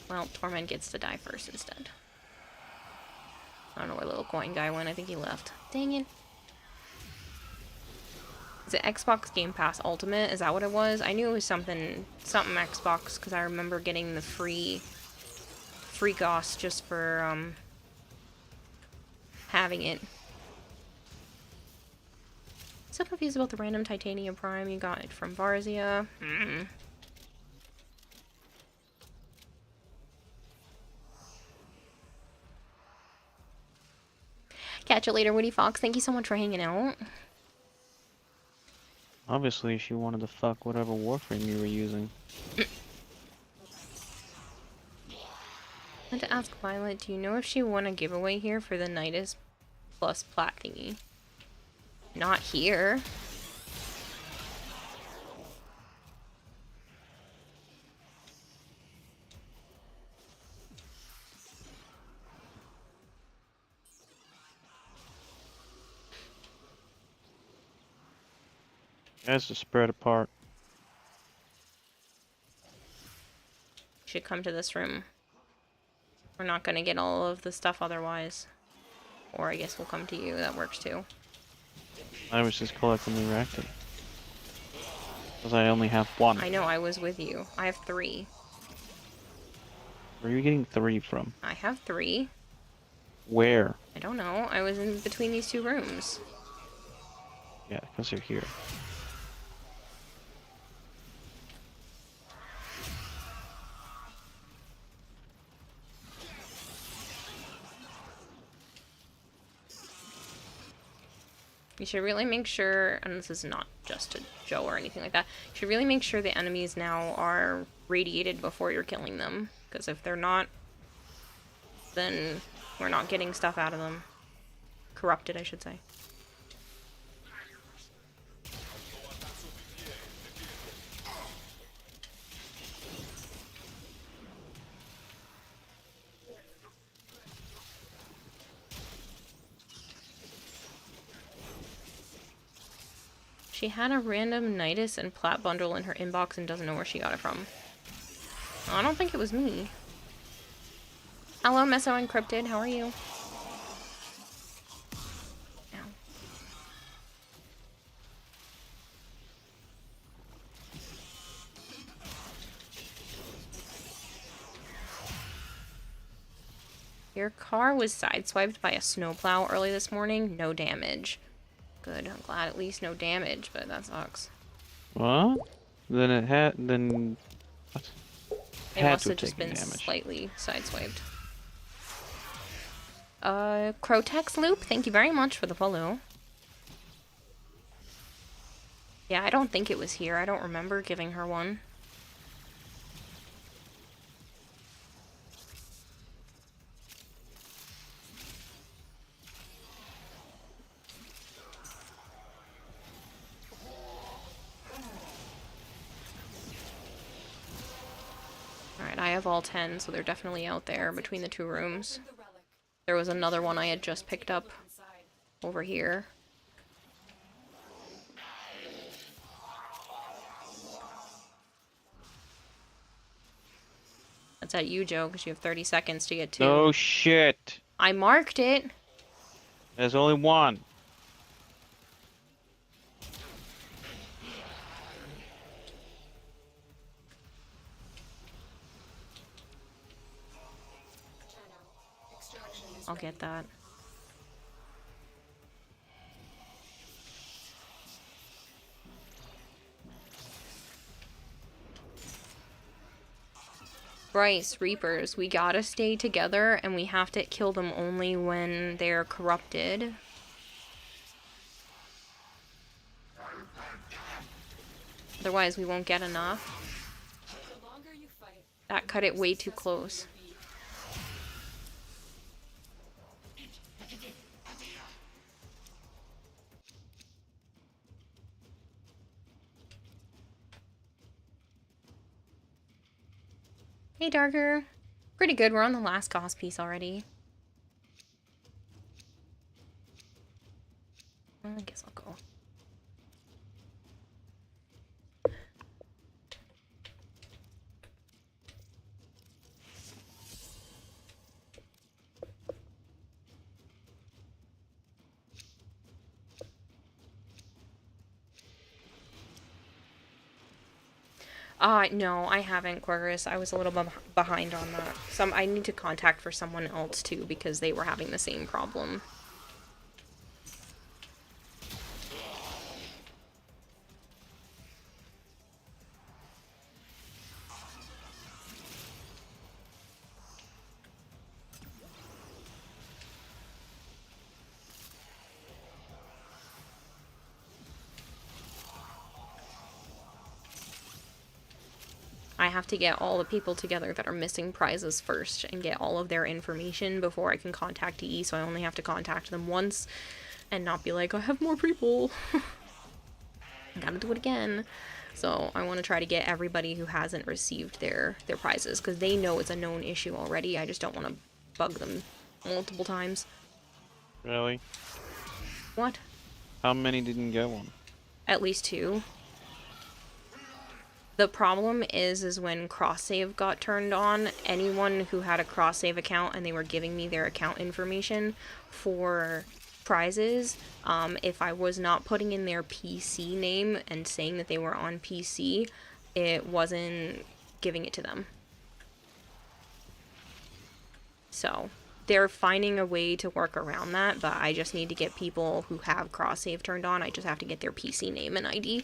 Well, Torment gets to die first instead. I don't know where little coin guy went. I think he left. Dang it. Is it Xbox Game Pass Ultimate? Is that what it was? I knew it was something Xbox because I remember getting the free Goss just for having it. So confused about the random Titanium Prime you got it from Varzia. Catch you later, Woody Fox. Thank you so much for hanging out. Obviously, she wanted to fuck whatever Warframe you were using. I had to ask Violet, do you know if she won a giveaway here for the Nidus plus plat thingy? Not here. Guys, to spread apart. Should come to this room. We're not gonna get all of the stuff otherwise. Or I guess we'll come to you. That works too. I was just collecting the reactor. Because I only have one. I know, I was with you. I have 3. Where are you getting 3 from? I have 3. Where? I don't know. I was in between these 2 rooms. Yeah, because you're here. You should really make sure, and this is not just to Joe or anything like that, you should really make sure the enemies now are radiated before you're killing them. Because if they're not, then we're not getting stuff out of them. Corrupted, I should say. She had a random Nidus and Plat bundle in her inbox and doesn't know where she got it from. Oh, I don't think it was me. Hello, Meso Encrypted. How are you? Ow. Your car was sideswiped by a snowplow early this morning. No damage. Good. I'm glad at least no damage, but that sucks. What? Then it had. Then. What? It Had must to have have just taken been damage. slightly sideswiped. Crotex Loop, thank you very much for the follow. Yeah, I don't think it was here. I don't remember giving her one. Alright, I have all 10, so they're definitely out there between the 2 rooms. The relic There was another one I had just picked up inside. over here. That's at you, Joe, because you have 30 seconds to get to. No shit. I marked it. There's only one. I'll get that. Bryce, Reapers, we gotta stay together and we have to kill them only when they're corrupted. Otherwise we won't get enough. The longer you fight, That cut it way too close. Hey, Darker. Pretty good. We're on the last cost piece already. Well, I guess I'll go. No, I haven't, Corvus. I was a little behind on that. I need to contact for someone else, too, because they were having the same problem. I have to get all the people together that are missing prizes first and get all of their information before I can contact EE, so I only have to contact them once and not be like, I have more people. I gotta do it again. So I want to try to get everybody who hasn't received their prizes, because they know it's a known issue already. I just don't want to bug them multiple times. Really? What? How many didn't get one? At least 2. The problem is when cross-save got turned on, anyone who had a cross-save account and they were giving me their account information for prizes, if I was not putting in their PC name and saying that they were on PC, it wasn't giving it to them. So they're finding a way to work around that, but I just need to get people who have cross-save turned on. I just have to get their PC name and ID.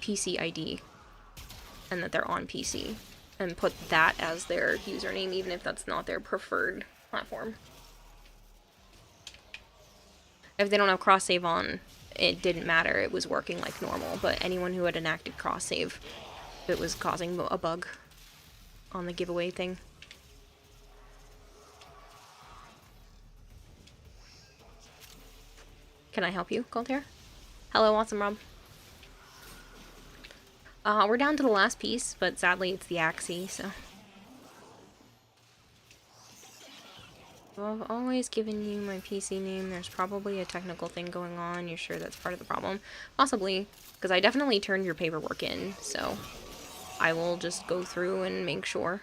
PC ID, and that they're on PC, and put that as their username, even if that's not their preferred platform. If they don't have cross-save on, it didn't matter, it was working like normal, but anyone who had enacted cross-save, it was causing a bug on the giveaway thing. Can I help you, Galtier? Hello, Awesome Rob. We're down to the last piece, but sadly it's the Axie, so. Well, I've always given you my PC name. There's probably a technical thing going on. You're sure that's part of the problem? Possibly, because I definitely turned your paperwork in, so I will just go through and make sure.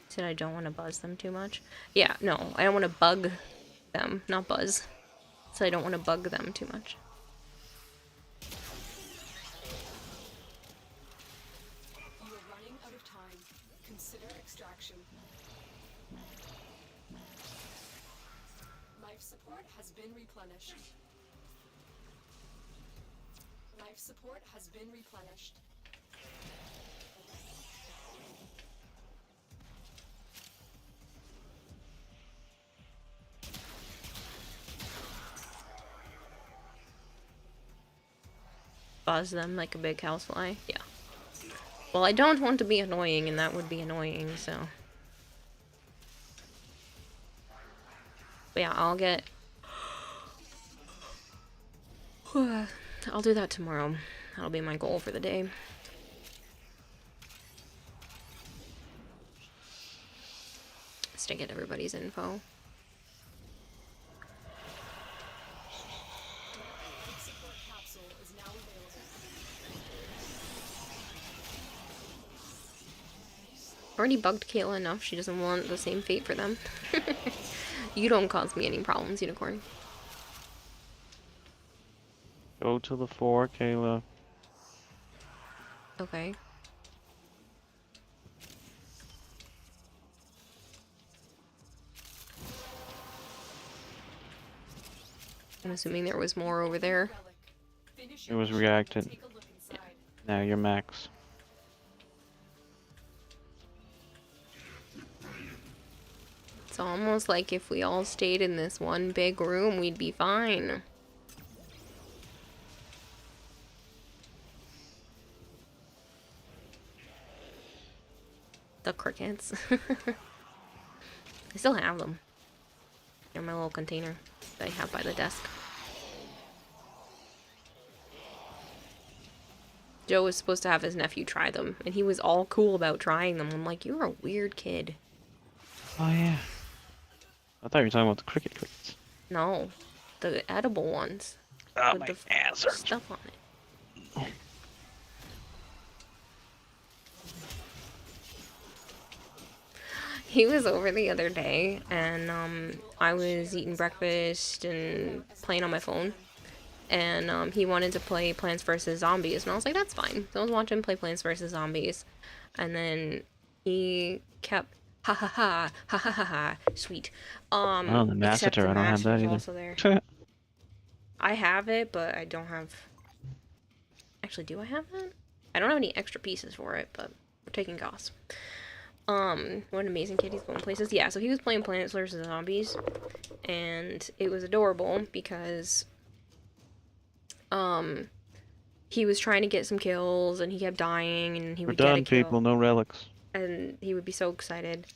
Said I don't want to buzz them too much. Yeah, no, I don't want to bug them, not buzz. So I don't want to bug them too much. You are running out of time. Consider extraction. Life support has been replenished. Life support has been replenished. Buzz them like a big housefly. Yeah. Well, I don't want to be annoying, and that would be annoying, so. But yeah, I'll get... I'll do that tomorrow. That'll be my goal for the day. Just to get everybody's info. Support capsule is now available. Already bugged Kayla enough. She doesn't want the same fate for them. You don't cause me any problems, Unicorn. Go to the 4, Kayla. Okay. I'm assuming there was more over there. It was reacted. Now you're max. It's almost like if we all stayed in this one big room, we'd be fine. The crickets. I still have them. In my little container that I have by the desk. Joe was supposed to have his nephew try them, and he was all cool about trying them. I'm like, you're a weird kid. Oh yeah. I thought you were talking about the crickets. No, the edible ones. Oh, with my the ass stuff on it. He was over the other day, and I was eating breakfast and playing on my phone, and he wanted to play Plants vs. Zombies, and I was like, that's fine. So I was watching him play Plants vs. Zombies, and then he kept ha ha ha ha ha ha ha sweet. Oh, the Except Masseter, the I don't have that Master's either. also there. I have it, but I don't have. Actually, do I have that? I don't have any extra pieces for it, but we're taking costs. What an amazing kid, he's going places. Yeah, so he was playing Plants vs. Zombies, and it was adorable because, he was trying to get some kills, and he kept dying, and he We're would get a done, kill. people. No relics. And he would be so excited.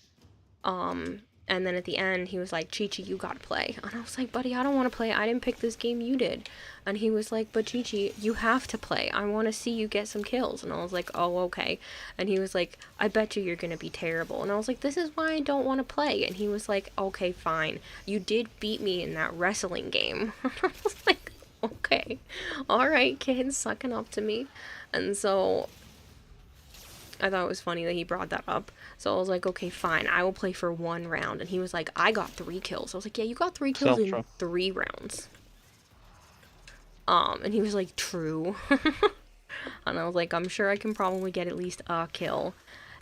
And then at the end, he was like, Chi-Chi, you gotta play. And I was like, buddy, I don't want to play. I didn't pick this game, you did. And he was like, but Chi-Chi, you have to play. I want to see you get some kills. And I was like, oh, okay. And he was like, I bet you're gonna be terrible. And I was like, this is why I don't want to play. And he was like, okay, fine. You did beat me in that wrestling game. I was like, okay. Alright, kid, sucking up to me. And so I thought it was funny that he brought that up. So I was like, okay, fine, I will play for 1 round. And he was like, I got 3 kills. I was like, yeah, you got 3 kills in 3 rounds. And he was like, true. And I was like, I'm sure I can probably get at least a kill.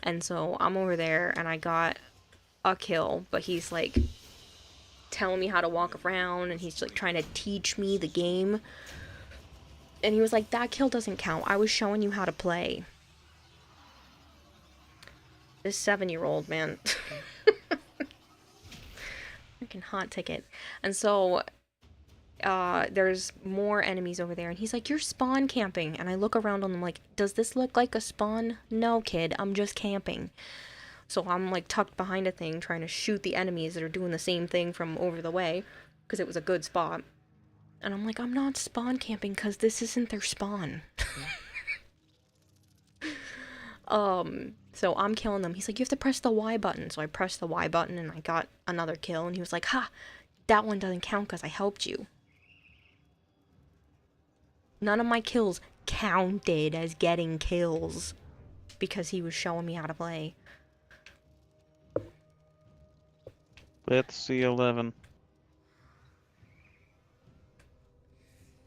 And so I'm over there and I got a kill, but he's like telling me how to walk around and he's like trying to teach me the game. And he was like, that kill doesn't count. I was showing you how to play. This 7-year-old, man. Freaking hot ticket. And so, there's more enemies over there. And he's like, you're spawn camping. And I look around on them like, does this look like a spawn? No, kid. I'm just camping. So I'm like tucked behind a thing trying to shoot the enemies that are doing the same thing from over the way. Because it was a good spot. And I'm like, I'm not spawn camping because this isn't their spawn. So I'm killing them. He's like, you have to press the Y button. So I pressed the Y button and I got another kill. And he was like, ha, that one doesn't count because I helped you. None of my kills counted as getting kills because he was showing me how to play. Let's see 11.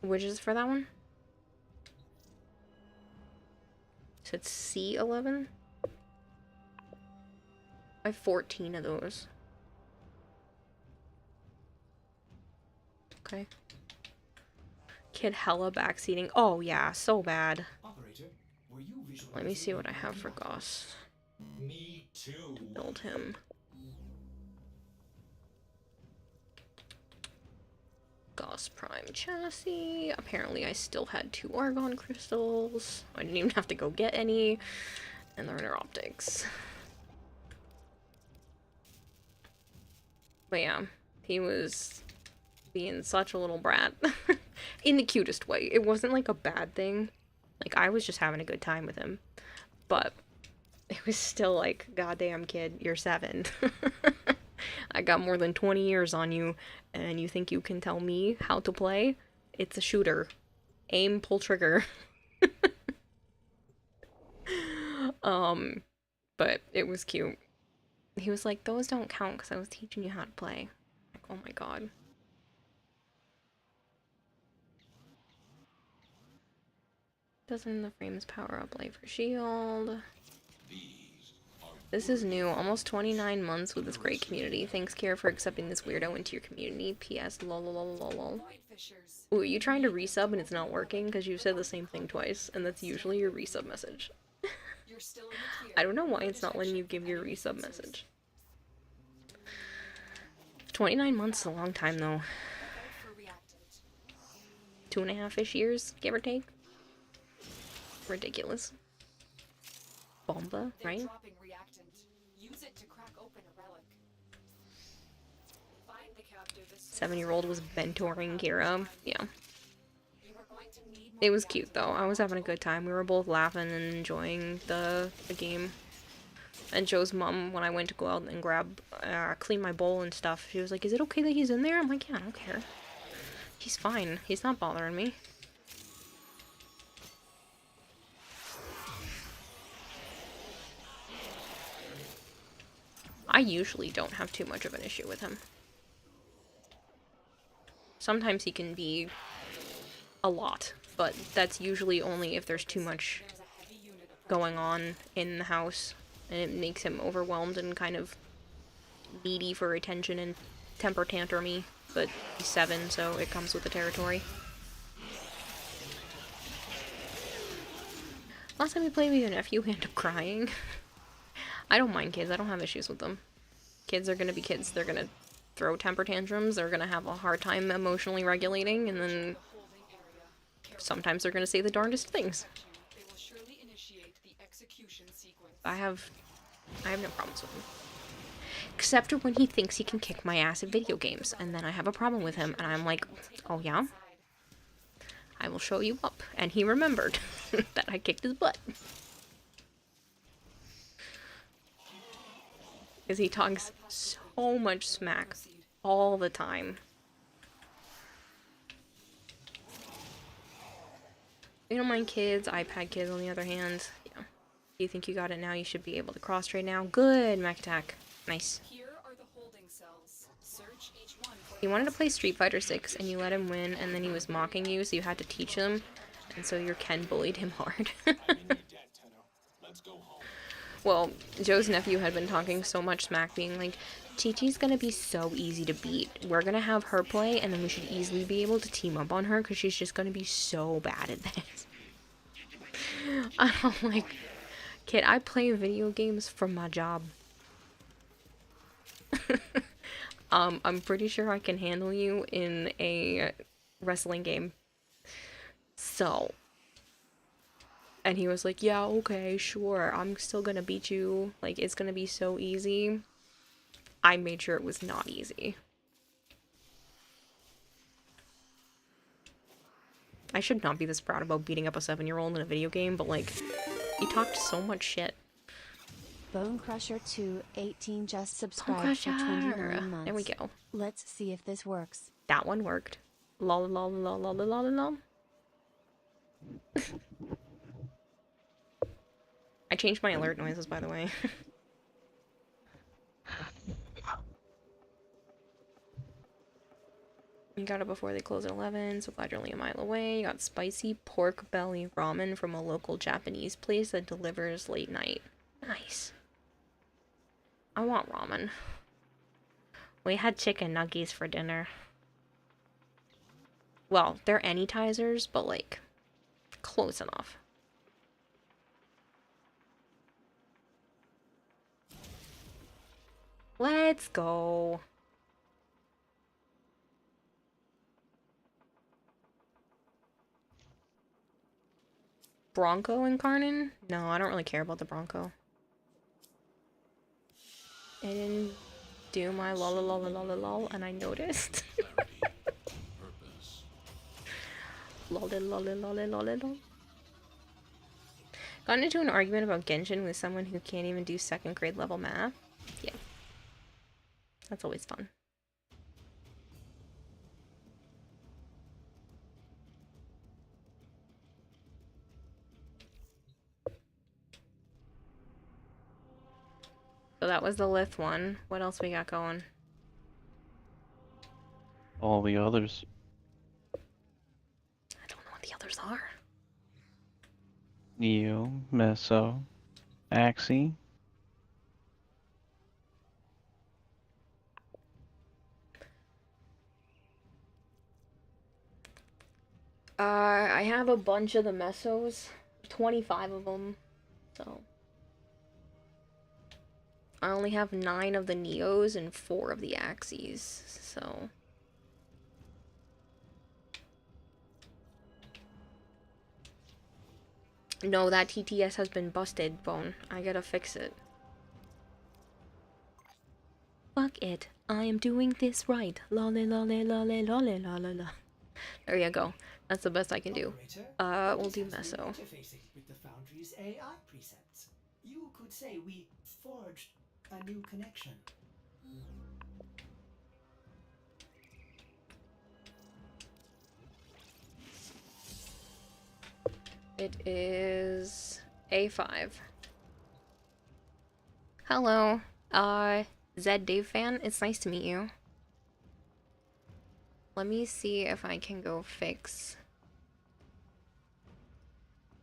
Which is for that one? So it's C11? I have 14 of those. Okay. Kid hella backseating. Oh yeah, so bad. Operator, were you Let me see what I have for Goss. Me too. Build him. Goss Prime chassis. Apparently I still had 2 argon crystals. I didn't even have to go get any. And learner optics. But yeah, he was being such a little brat. In the cutest way. It wasn't like a bad thing. Like, I was just having a good time with him. But it was still like, goddamn kid, you're 7. I got more than 20 years on you, and you think you can tell me how to play? It's a shooter. Aim, pull trigger. But it was cute. He was like, those don't count because I was teaching you how to play. Like, oh my god. Doesn't the frames power up light for shield? These are This is new. Almost 29 months with this great community. Thanks, Kira, for accepting this weirdo into your community. P.S. Lol lol lol lol lol. Void fissures. Ooh, are you trying to resub and it's not working? Because you've said the same thing twice, and that's usually your resub message. You're still in the clear. I don't know why No it's not letting you detection give your from enemy resub sensors. message. 29 months is a long time, though. Look out for reactant. 2.5-ish years, give or take. Ridiculous. Bomba, They're right? dropping reactant. Use it to crack open a relic. Find the captive as soon 7-year-old was mentoring Kira. Yeah. You are going to need more It was cute, reactant. though. I was having a good time. We were both laughing and enjoying the game. And Joe's mom, when I went to go out and clean my bowl and stuff, she was like, is it okay that he's in there? I'm like, yeah, I don't care. He's fine. He's not bothering me. I usually don't have too much of an issue with him. Sometimes he can be a lot, but that's usually only if there's too much There's a heavy unit approaching. going on in the house, and it makes him overwhelmed and kind of needy for attention and temper tantrumy. But he's 7, so it comes with the territory. Last time we played with your nephew, he ended up crying. I don't mind kids. I don't have issues with them. Kids are gonna be kids. They're gonna throw temper tantrums. They're gonna have a hard time emotionally regulating, and then Holding area. sometimes they're gonna say the darndest things. They will surely initiate the execution sequence. I have no problems with him. Except when he thinks he can kick my ass at video games, and then I have a problem with him, and I'm like, oh yeah? I will show you up. And he remembered that I kicked his butt. Because he talks so much smack all the time. You don't mind kids, iPad kids on the other hand. Yeah. You think you got it now, you should be able to cross trade now. Good, Mac Attack. Nice. Here are the holding cells. Search each one for He wanted to play Street Fighter 6 and you let him win, and then he was mocking you, so you had to teach him. And so your Ken bullied him hard. Well, Joe's nephew had been talking so much smack, being like, Chi-Chi's gonna be so easy to beat. We're gonna have her play, and then we should easily be able to team up on her, because she's just gonna be so bad at this. I'm like, kid, I play video games for my job. I'm pretty sure I can handle you in a wrestling game. So... And he was like, yeah, okay, sure, I'm still gonna beat you. Like, it's gonna be so easy. I made sure it was not easy. I should not be this proud about beating up a 7-year-old in a video game, but, like, he talked so much shit. Bone Crusher 218 just Bone subscribed for 29 months. There we go. Let's see if this works. That one worked. Lol lol lol lol lol lol. I changed my alert noises, by the way. You got it before they close at 11, so glad you're only a mile away. You got spicy pork belly ramen from a local Japanese place that delivers late night. Nice. I want ramen. We had chicken nuggies for dinner. Well, they're anytizers, but like, close enough. Let's go. Bronco incarnate? No, I don't really care about the Bronco. I didn't do my lol, and I noticed. purpose. Lol. Got into an argument about Genshin with someone who can't even do 2nd grade level math. Yeah. That's always fun. So that was the Lith one. What else we got going? All the others. I don't know what the others are. Neo, Meso, Axie. I have a bunch of the mesos, 25 of them, so I only have 9 of the Neos and 4 of the Axies, so no, that TTS has been busted, Bone. I gotta fix it. Fuck it. I am doing this right. Lolly lolly lolly lolly lolly la. There you go. That's the best I can do. Operator, We'll do this has been Meso. interfacing with the Foundry's AI precepts. You could say we forged a new connection. It is A5. Hello. Zed Dave fan, it's nice to meet you. Let me see if I can go fix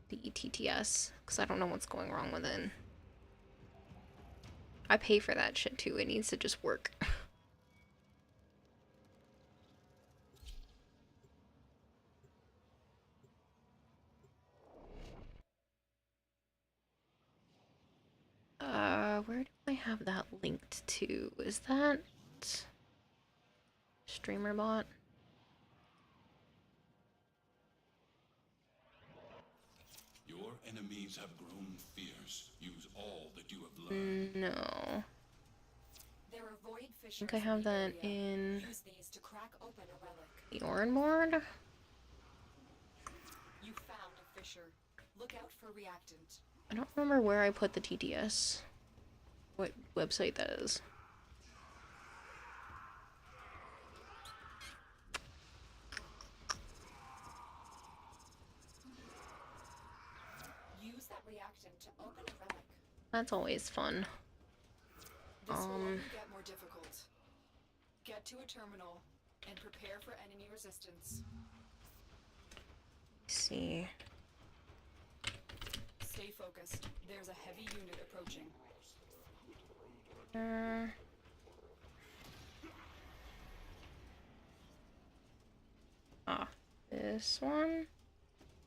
the TTS, because I don't know what's going wrong with it. I pay for that shit too, it needs to just work. Where do I have that linked to? Is that StreamerBot? Your enemies have grown fierce. Use all that you have learned. No. There are void I fissures think I have in the that area. in Use these to crack open a relic. the Orin board. You found a fissure. Look out for reactant. I don't remember where I put the TTS. What website that is. Use that reactant to open a relic. That's always fun. This will only get more difficult. Get to a terminal and prepare for enemy resistance. Let's see. Stay focused. There's a heavy unit approaching. This one,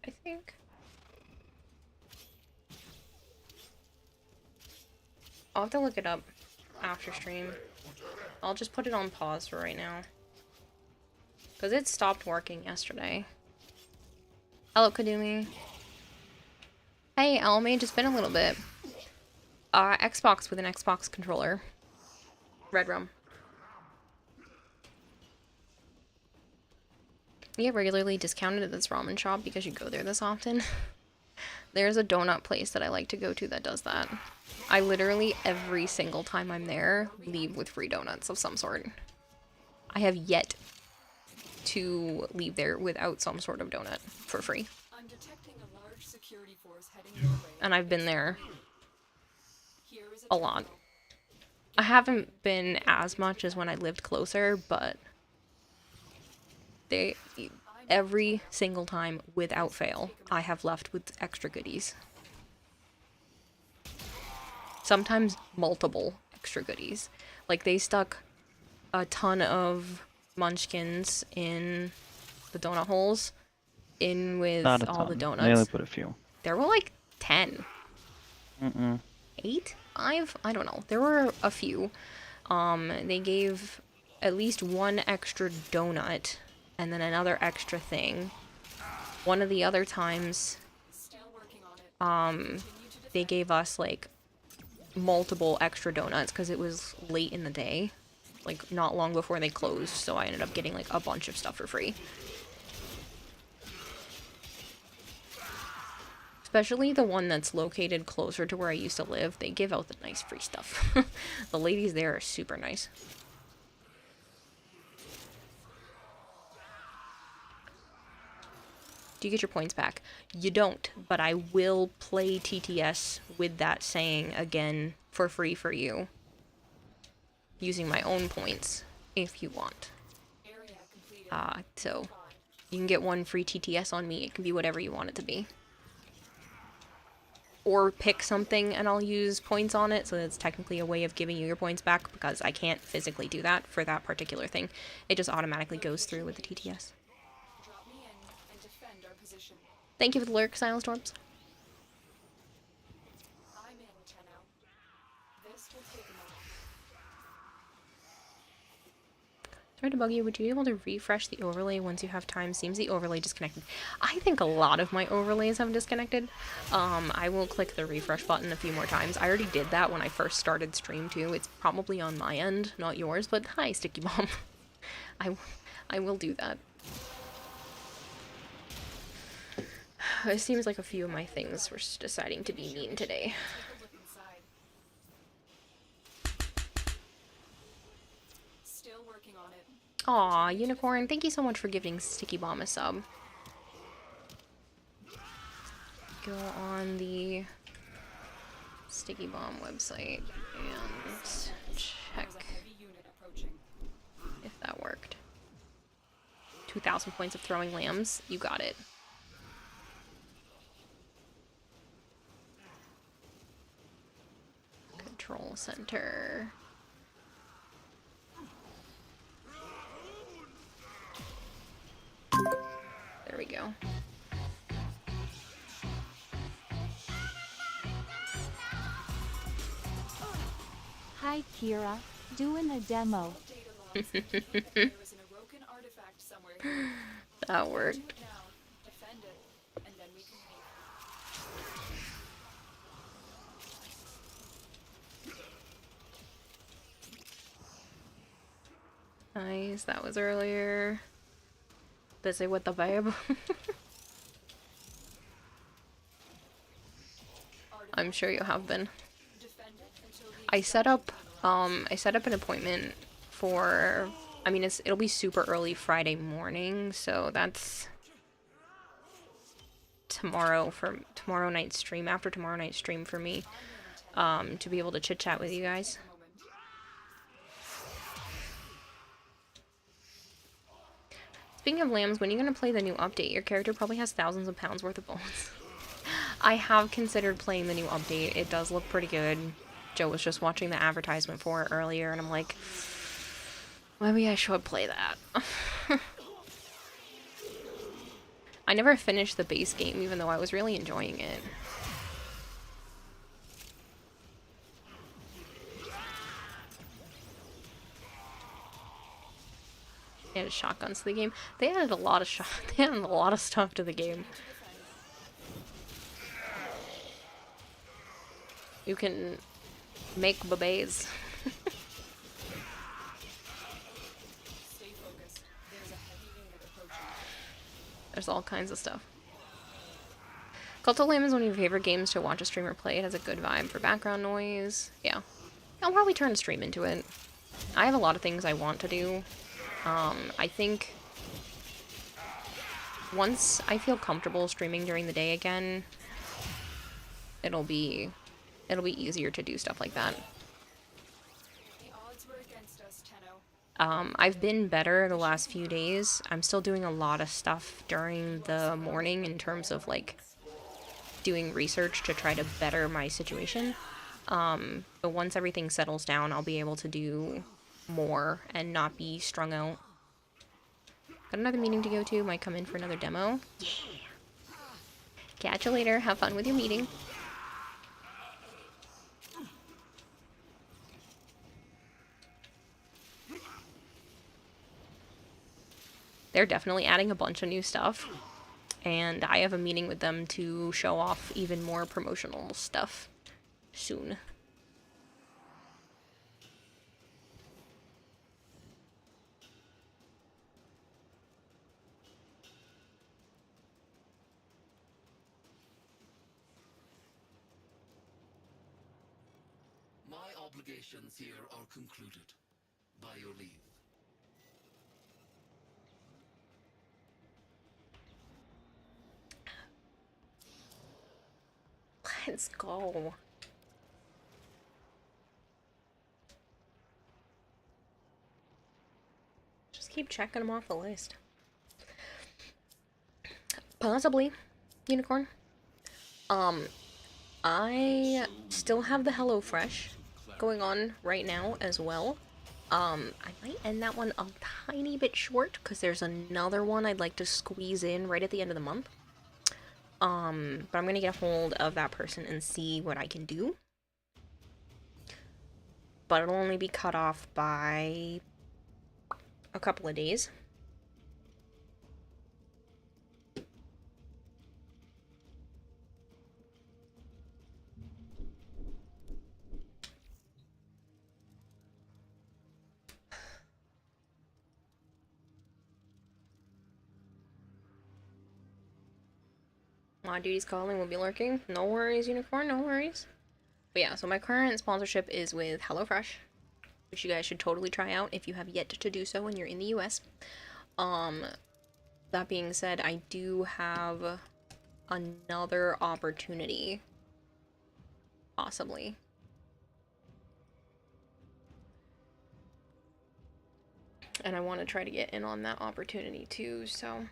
I think. I'll have to look it up after stream. I'll just put it on pause for right now. Because it stopped working yesterday. Hello, Kadumi. Hey, Elmage, it's been a little bit. Xbox with an Xbox controller. Red Rum. You get regularly discounted at this ramen shop because you go there this often. There's a donut place that I like to go to that does that. I literally, every single time I'm there, leave with free donuts of some sort. I have yet to leave there without some sort of donut for free. I'm detecting a large security force heading your way. And I've been there Here is a lot. I haven't been as much as when I lived closer, but they every single time without fail I have left with extra goodies. Sometimes multiple extra goodies. Like they stuck a ton of munchkins in the donut holes in with Not a all ton. the They only donuts. put a few. There were like 10. 8? 5? I don't know. There were a few. They gave at least one extra donut and then another extra thing. One of the other times, Still working on it. they gave us like multiple extra donuts because it was late in the day, like not long before they closed, so I ended up getting like a bunch of stuff for free. Especially the one that's located closer to where I used to live. They give out the nice free stuff. The ladies there are super nice. Do you get your points back? You don't, but I will play TTS with that saying again for free for you. Using my own points, if you want. Area completed. So you can get one free TTS on me. It can be whatever you want it to be. or pick something and I'll use points on it, so that's technically a way of giving you your points back, because I can't physically do that for that particular thing. It just automatically goes through with the TTS. Drop me in and defend our position. Thank you for the lurk, Silent Storms. I'm in, Tenno. This will take a moment. Sorry to bug you, would you be able to refresh the overlay once you have time? Seems the overlay disconnected. I think a lot of my overlays have disconnected. I will click the refresh button a few more times. I already did that when I first started stream too. It's probably on my end, not yours, but hi, Sticky Bomb. I will do that. It seems like a few of my things were deciding to be mean today. Take a look inside. Still working on it. Aw, Unicorn, thank you so much for giving Sticky Bomb a sub. Go on the Sticky Bomb website and check There's a heavy unit approaching. if that worked. 2,000 points of throwing lambs. You got it. Control center. There we go. Hi Kira, doing a demo. Data logs indicate there is an Orokin artifact somewhere here. That worked. Do it now. Defend it, and then we can leave. Nice, that was earlier. Busy with the babe. I'm sure you have been. Defend it until the I set up an appointment for, I mean, it'll be super early Friday morning, so that's tomorrow night's stream, after tomorrow night's stream for me, to be able to chit chat with you guys. moment. Speaking of lambs, when are you gonna play the new update? Your character probably has thousands of pounds worth of bones. I have considered playing the new update. It does look pretty good. Joe was just watching the advertisement for it earlier, and I'm like, maybe I should play that. I never finished the base game, even though I was really enjoying it. They added shotguns to the game. They added a lot of they added a lot of stuff to the game. You can make babes. Stay focused. There's a heavy unit approaching. There's all kinds of stuff. Cult of Lamb is one of your favorite games to watch a streamer play. It has a good vibe for background noise. Yeah. I'll probably turn a stream into it. I have a lot of things I want to do. I think once I feel comfortable streaming during the day again, it'll be easier to do stuff like that. The odds were against us, Tenno. I've been better the last few days. I'm still doing a lot of stuff during the morning in terms of like doing research to try to better my situation. But once everything settles down, I'll be able to do more and not be strung out. Got another meeting to go to. Might come in for another demo. Yeah. Catch you later. Have fun with your meeting. They're definitely adding a bunch of new stuff, and I have a meeting with them to show off even more promotional stuff soon. My obligations here are concluded. By your leave. Let's go. Just keep checking them off the list. Possibly, Unicorn. I still have the HelloFresh going on right now as well. I might end that one a tiny bit short because there's another one I'd like to squeeze in right at the end of the month. But I'm gonna get a hold of that person and see what I can do. But it'll only be cut off by a couple of days. My duty's calling, will be lurking. No worries, Unicorn, no worries. But yeah, so my current sponsorship is with HelloFresh, which you guys should totally try out if you have yet to do so when you're in the US. That being said, I do have another opportunity, possibly. And I want to try to get in on that opportunity too, so...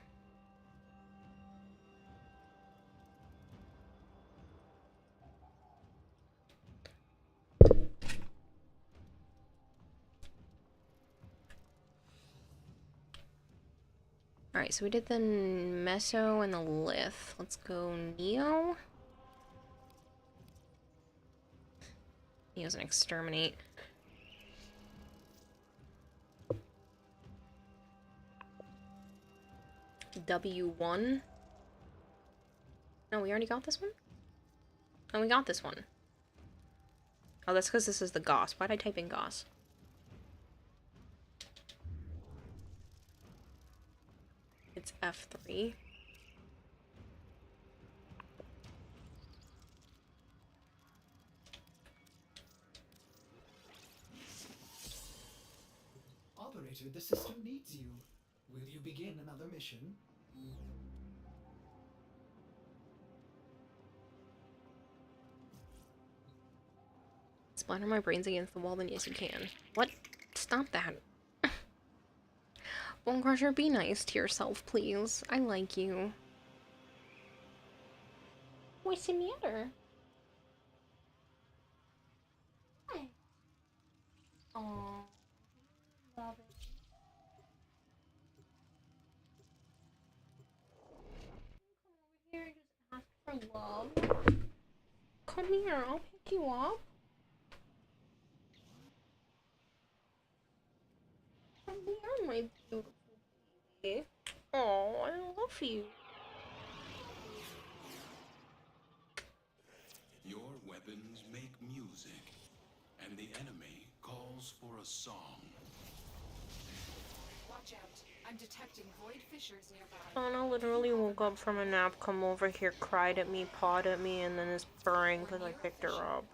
Alright, so we did the Meso and the Lith. Let's go Neo. Neo's an Exterminate. W1. No, we already got this one? Oh, we got this one. Oh, that's because this is the Goss. Why'd I type in Goss? It's F3. Operator, the system needs you. Will you begin another mission? Splatter my brains against the wall, then yes you can. What? Stop that. Bone Crusher, be nice to yourself, please. I like you. What's the matter? Hi. Aww. Love it. Come over here and just ask for love. Come here, I'll pick you up. Come here, my beautiful baby. Oh, I love you. Your weapons make music, and the enemy calls for a song. Watch out. I'm detecting void fissures nearby. Anna literally woke up from a nap, come over here, cried at me, pawed at me, and then is purring because I picked her up.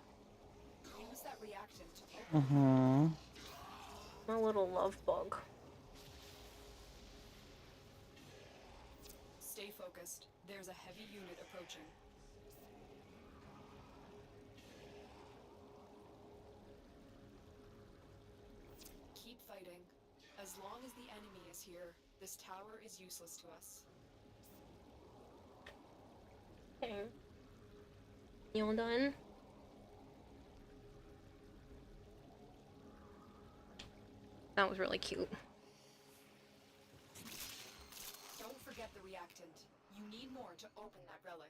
Use that reactant to open. Mm-hmm. My little love bug. Stay focused. There's a heavy unit approaching. Keep fighting. As long as the enemy is here, this tower is useless to us. Okay. You all done? That was really cute. Don't forget the reactant. You need more to open that relic.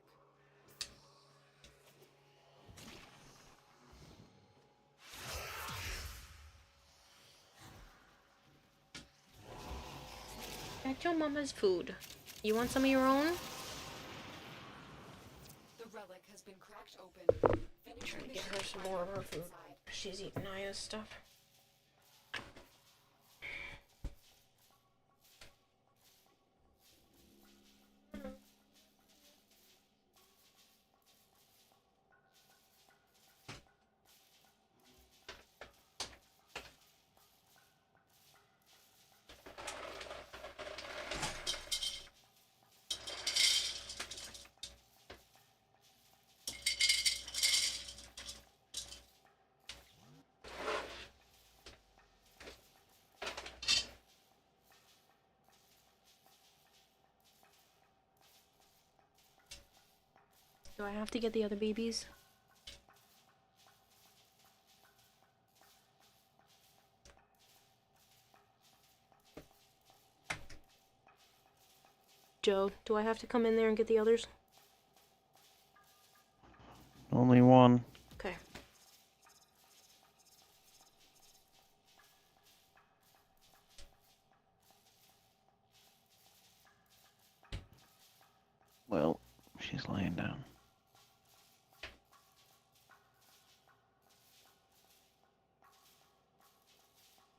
That's your mama's food. You want some of your own? The relic has been cracked open. Finish Trying to the get her mission some by more of her going food. inside. She's eating Naya's stuff. Do I have to get the other babies? Joe, do I have to come in there and get the others? Only one. Okay. Well, she's laying down.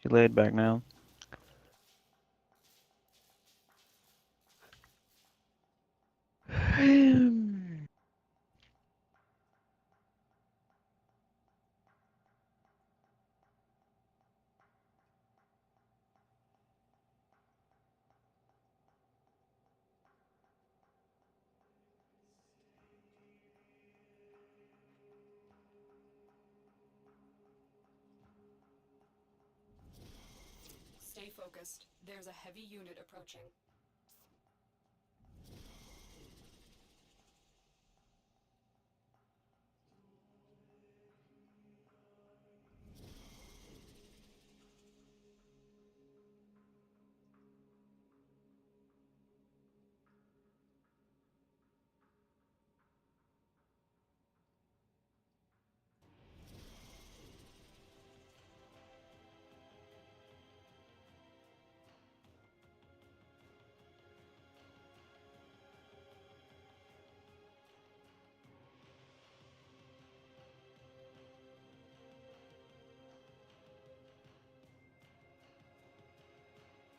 She laid back now. Stay focused. There's a heavy unit approaching.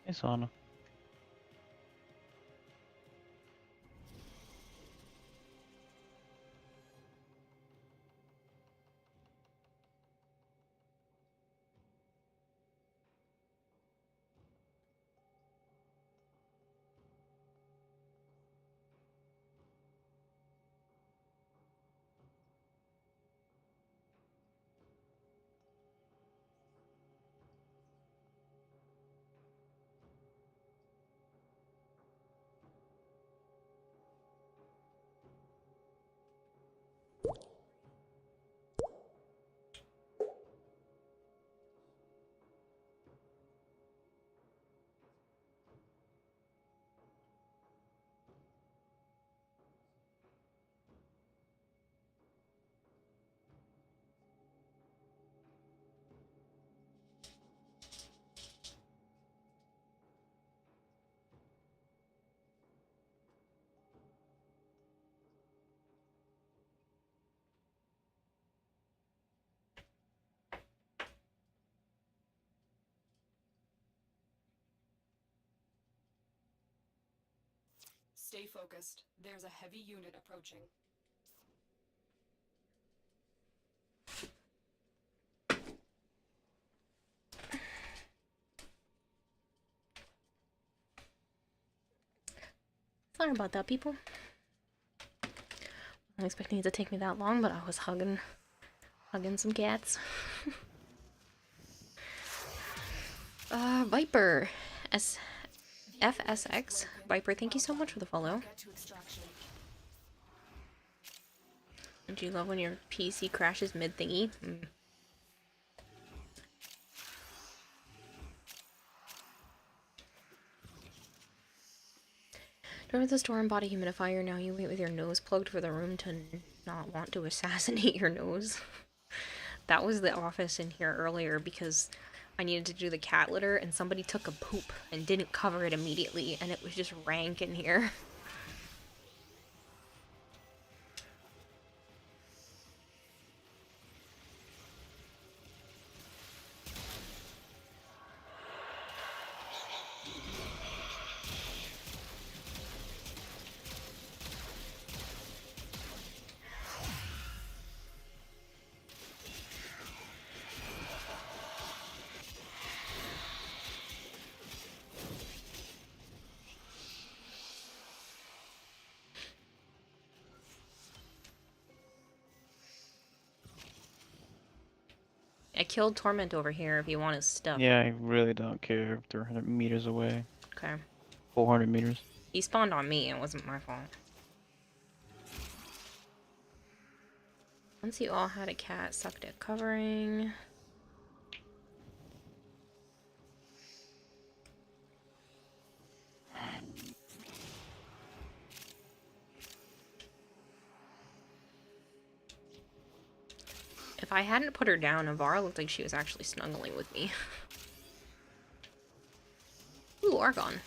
Hey, Sana. Stay focused. There's a heavy unit approaching. Sorry about that, people. I'm expecting it to take me that long, but I was hugging some cats. Viper. FSX. Viper, thank you so much for the follow. Get to extraction. Do you love when your PC crashes mid-thingy? During the storm body humidifier, now you wait with your nose plugged for the room to not want to assassinate your nose. That was the office in here earlier because I needed to do the cat litter and somebody took a poop and didn't cover it immediately and it was just rank in here. I killed Torment over here if you want his stuff. Yeah, I really don't care if they're 100 meters away. Okay. 400 meters. He spawned on me, it wasn't my fault. Once you all had a cat sucked at covering. I hadn't put her down, Avara looked like she was actually snuggling with me. Ooh, Argon.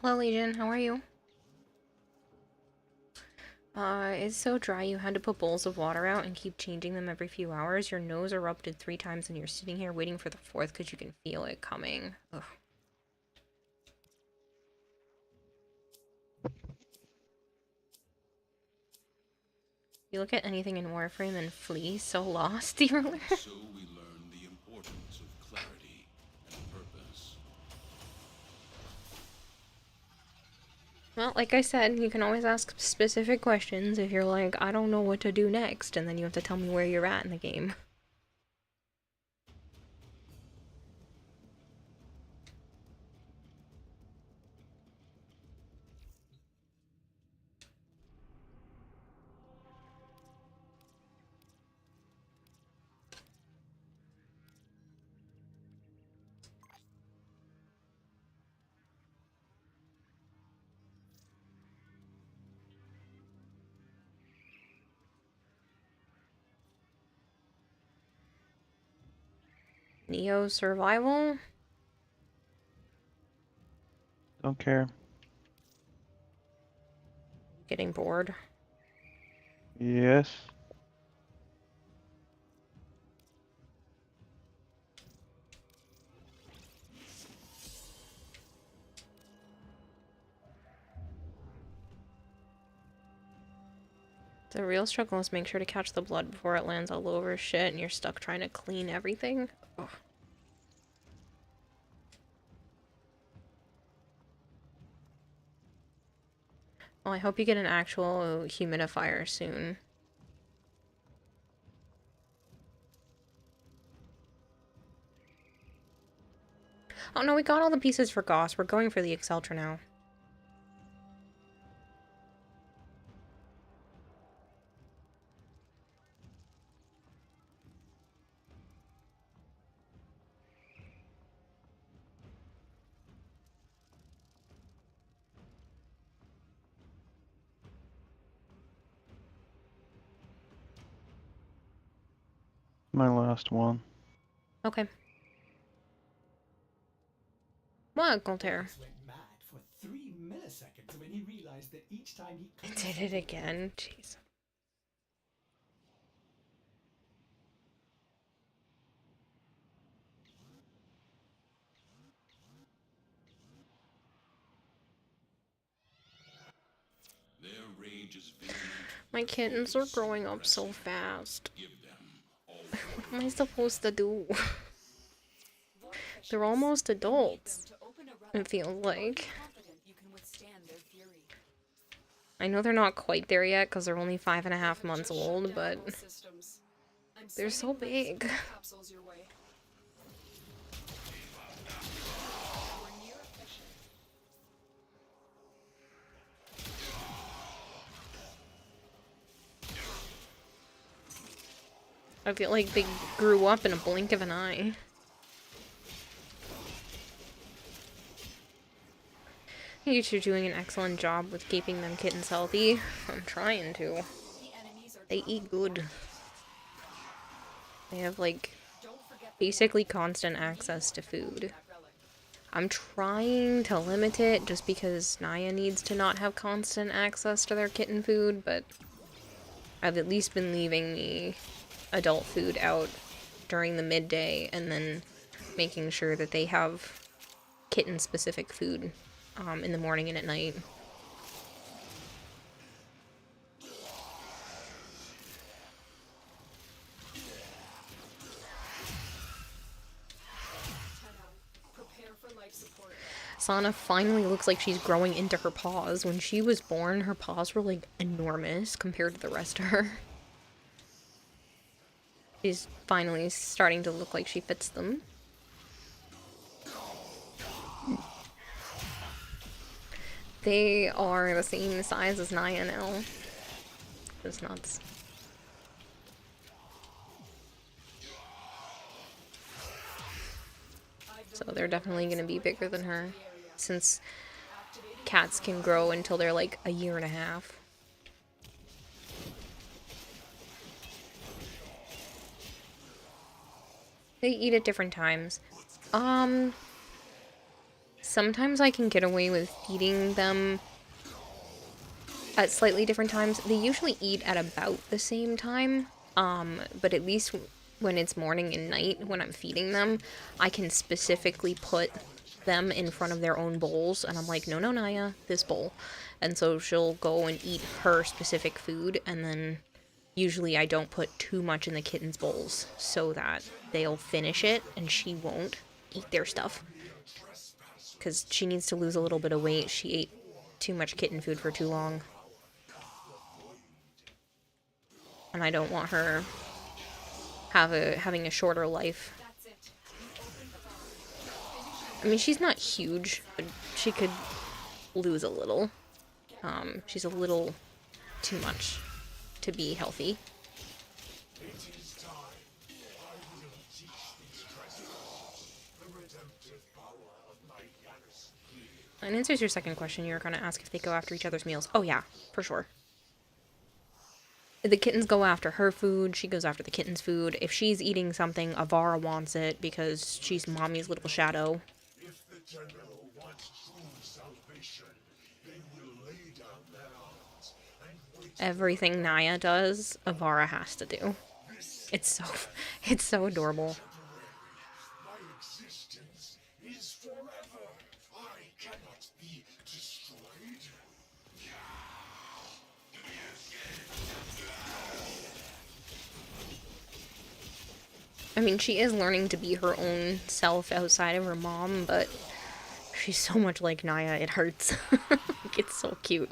Hello, Legion. How are you? It's so dry you had to put bowls of water out and keep changing them every few hours. Your nose erupted 3 times and you're sitting here waiting for the 4th because you can feel it coming. Ugh. You look at anything in Warframe and flee so lost, the ruler. So we learn the importance of clarity and purpose. Well, like I said, you can always ask specific questions if you're like, I don't know what to do next, and then you have to tell me where you're at in the game. Neo survival? Don't care. Getting bored. Yes. The real struggle is make sure to catch the blood before it lands all over shit and you're stuck trying to clean everything. Ugh. Well, I hope you get an actual humidifier soon. Oh no, we got all the pieces for Goss. We're going for the Exceltra now. My last one. Okay. What, Goltaire? Went mad for 3 milliseconds when he realized that each time he I did it again. Jeez. Their rage is vehement. My kittens are growing up so fast. Give them all What am I supposed to do? They're almost adults, it feels like. I know they're not quite there yet because they're only 5.5 months old, but they're so big. I feel like they grew up in a blink of an eye. You two are doing an excellent job with keeping them kittens healthy. I'm trying to. They eat good. They have, like, basically constant access to food. I'm trying to limit it just because Naya needs to not have constant access to their kitten food, but I've at least been leaving the adult food out during the midday and then making sure that they have kitten-specific food in the morning and at night. Sana finally looks like she's growing into her paws. When she was born, her paws were like enormous compared to the rest of her. She's finally starting to look like she fits them. They are the same size as Naya now. It's nuts. So they're definitely going to be bigger than her, since cats can grow until they're like a year and a half. They eat at different times. Sometimes I can get away with feeding them at slightly different times. They usually eat at about the same time, but at least when it's morning and night, when I'm feeding them, I can specifically put them in front of their own bowls, and I'm like, no, no, Naya, this bowl. And so she'll go and eat her specific food, and then usually I don't put too much in the kitten's bowls so that they'll finish it and she won't eat their stuff. Because she needs to lose a little bit of weight. She ate too much kitten food for too long. And I don't want her having a shorter life. I mean, she's not huge, but she could lose a little. She's a little too much to be healthy. And answers your second question, you were going to ask if they go after each other's meals. Oh yeah, for sure. The kittens go after her food, she goes after the kitten's food. If she's eating something, Avara wants it because she's mommy's little shadow. If the general wants true salvation, they will lay down their arms and wait. Everything Naya does, Avara has to do. It's so adorable. My existence is forever. I cannot be destroyed. I mean, she is learning to be her own self outside of her mom, but she's so much like Naya, it hurts. Like, it's so cute.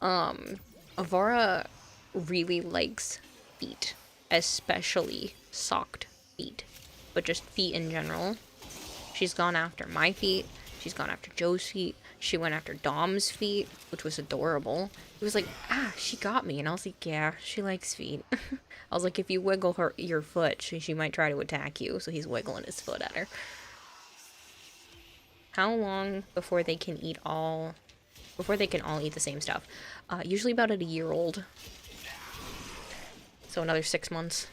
Avara really likes feet, especially socked feet, but just feet in general. She's gone after my feet, she's gone after Joe's feet, she went after Dom's feet, which was adorable. It was like, she got me, and I was like, yeah, she likes feet. I was like, if you wiggle your foot, she might try to attack you, so he's wiggling his foot at her. How long before they can all eat the same stuff? Usually about at a year old. So another 6 months.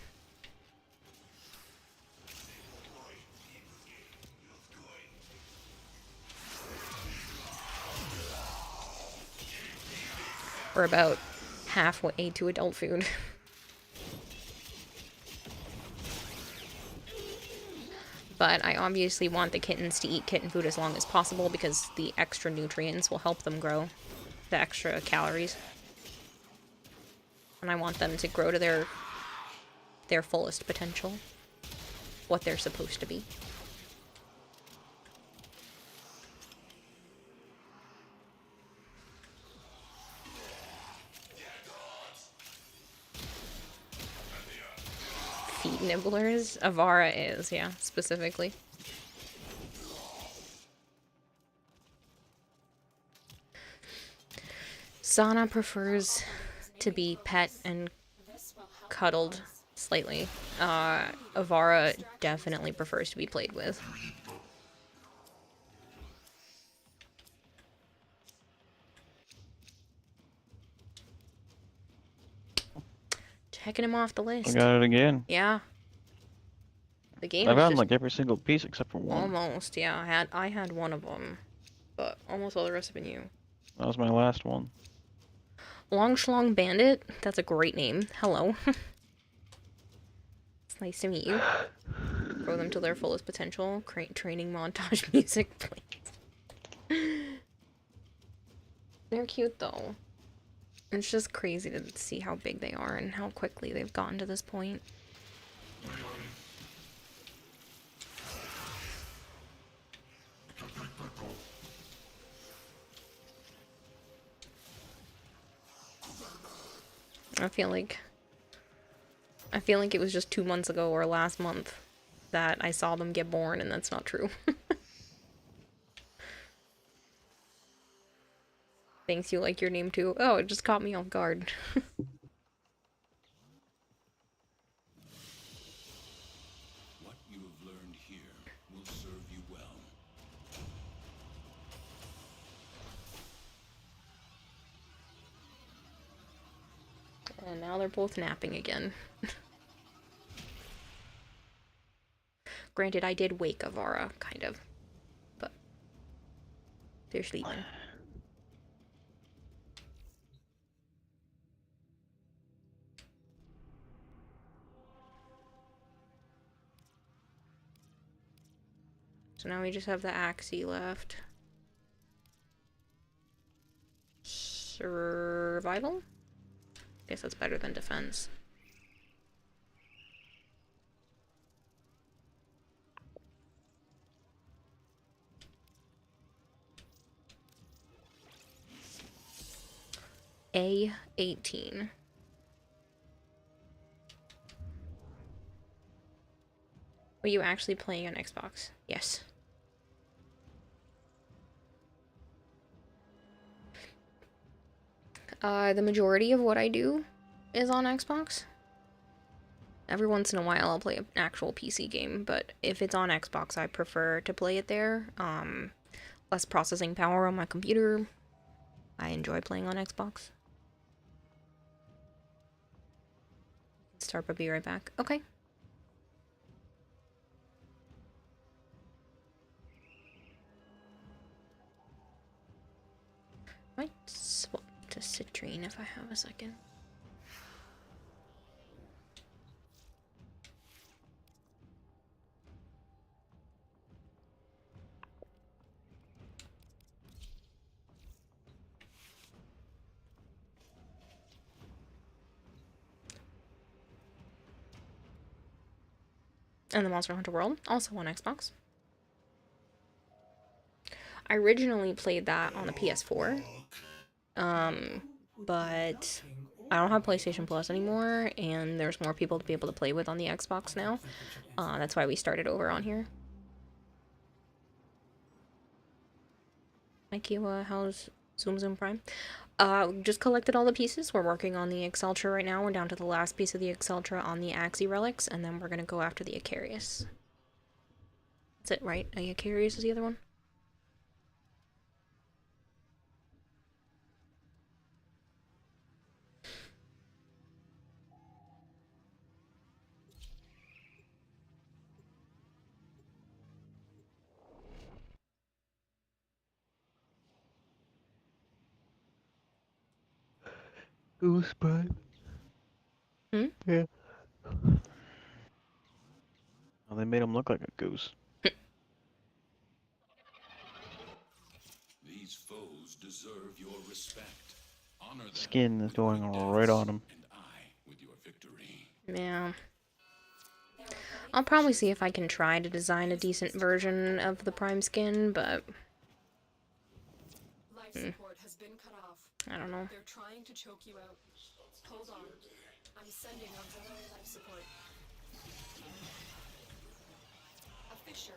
We're about halfway to adult food. But I obviously want the kittens to eat kitten food as long as possible because the extra nutrients will help them grow. The extra calories. And I want them to grow to their fullest potential. What they're supposed to be. Feet nibblers? Avara is, yeah, specifically. Sana prefers to be pet and cuddled slightly. Avara definitely prefers to be played with. Checking him off the list. I got it again. Yeah. The game I've is gotten just like every single piece except for one. almost, yeah. I had one of them, but almost all the rest have been you. That was my last one. Long Schlong Bandit. That's a great name. Hello. It's nice to meet you. Grow them to their fullest potential. Training montage music, please. They're cute though. It's just crazy to see how big they are and how quickly they've gotten to this point. I feel like it was just 2 months ago or last month that I saw them get born, and that's not true. Thanks, you like your name too. Oh, it just caught me off guard. What you have learned here will serve you well. And now they're both napping again. Granted, I did wake Avara, kind of. But they're sleeping. So now we just have the Axie left. Survival? Guess that's better than defense. A18. Were you actually playing on Xbox? Yes. The majority of what I do is on Xbox. Every once in a while I'll play an actual PC game, but if it's on Xbox I prefer to play it there. Less processing power on my computer. I enjoy playing on Xbox. Start, but be right back. Okay. Might swap to citrine if I have a second. And the Monster Hunter World, also on Xbox. I originally played that on the PS4. But I don't have PlayStation Plus anymore, and there's more people to be able to play with on the Xbox now. That's why we started over on here. Hi Kiwa, how's Zoom Zoom Prime? Just collected all the pieces. We're working on the Exceltra right now. We're down to the last piece of the Exceltra on the Axie relics, and then we're gonna go after the Icarius. That's it, right? Icarius is the other one? Goose Prime. Hmm? Yeah. Oh, they made him look like a goose. These foes deserve your respect. Honor them Skin is with going great right deaths, on him. and I with your victory. Yeah. I'll probably see if I can try to design a decent version of the Prime skin, but Life support has been cut off. I don't know. They're trying to choke you out. Hold on. I'm sending auxiliary life support. A fissure.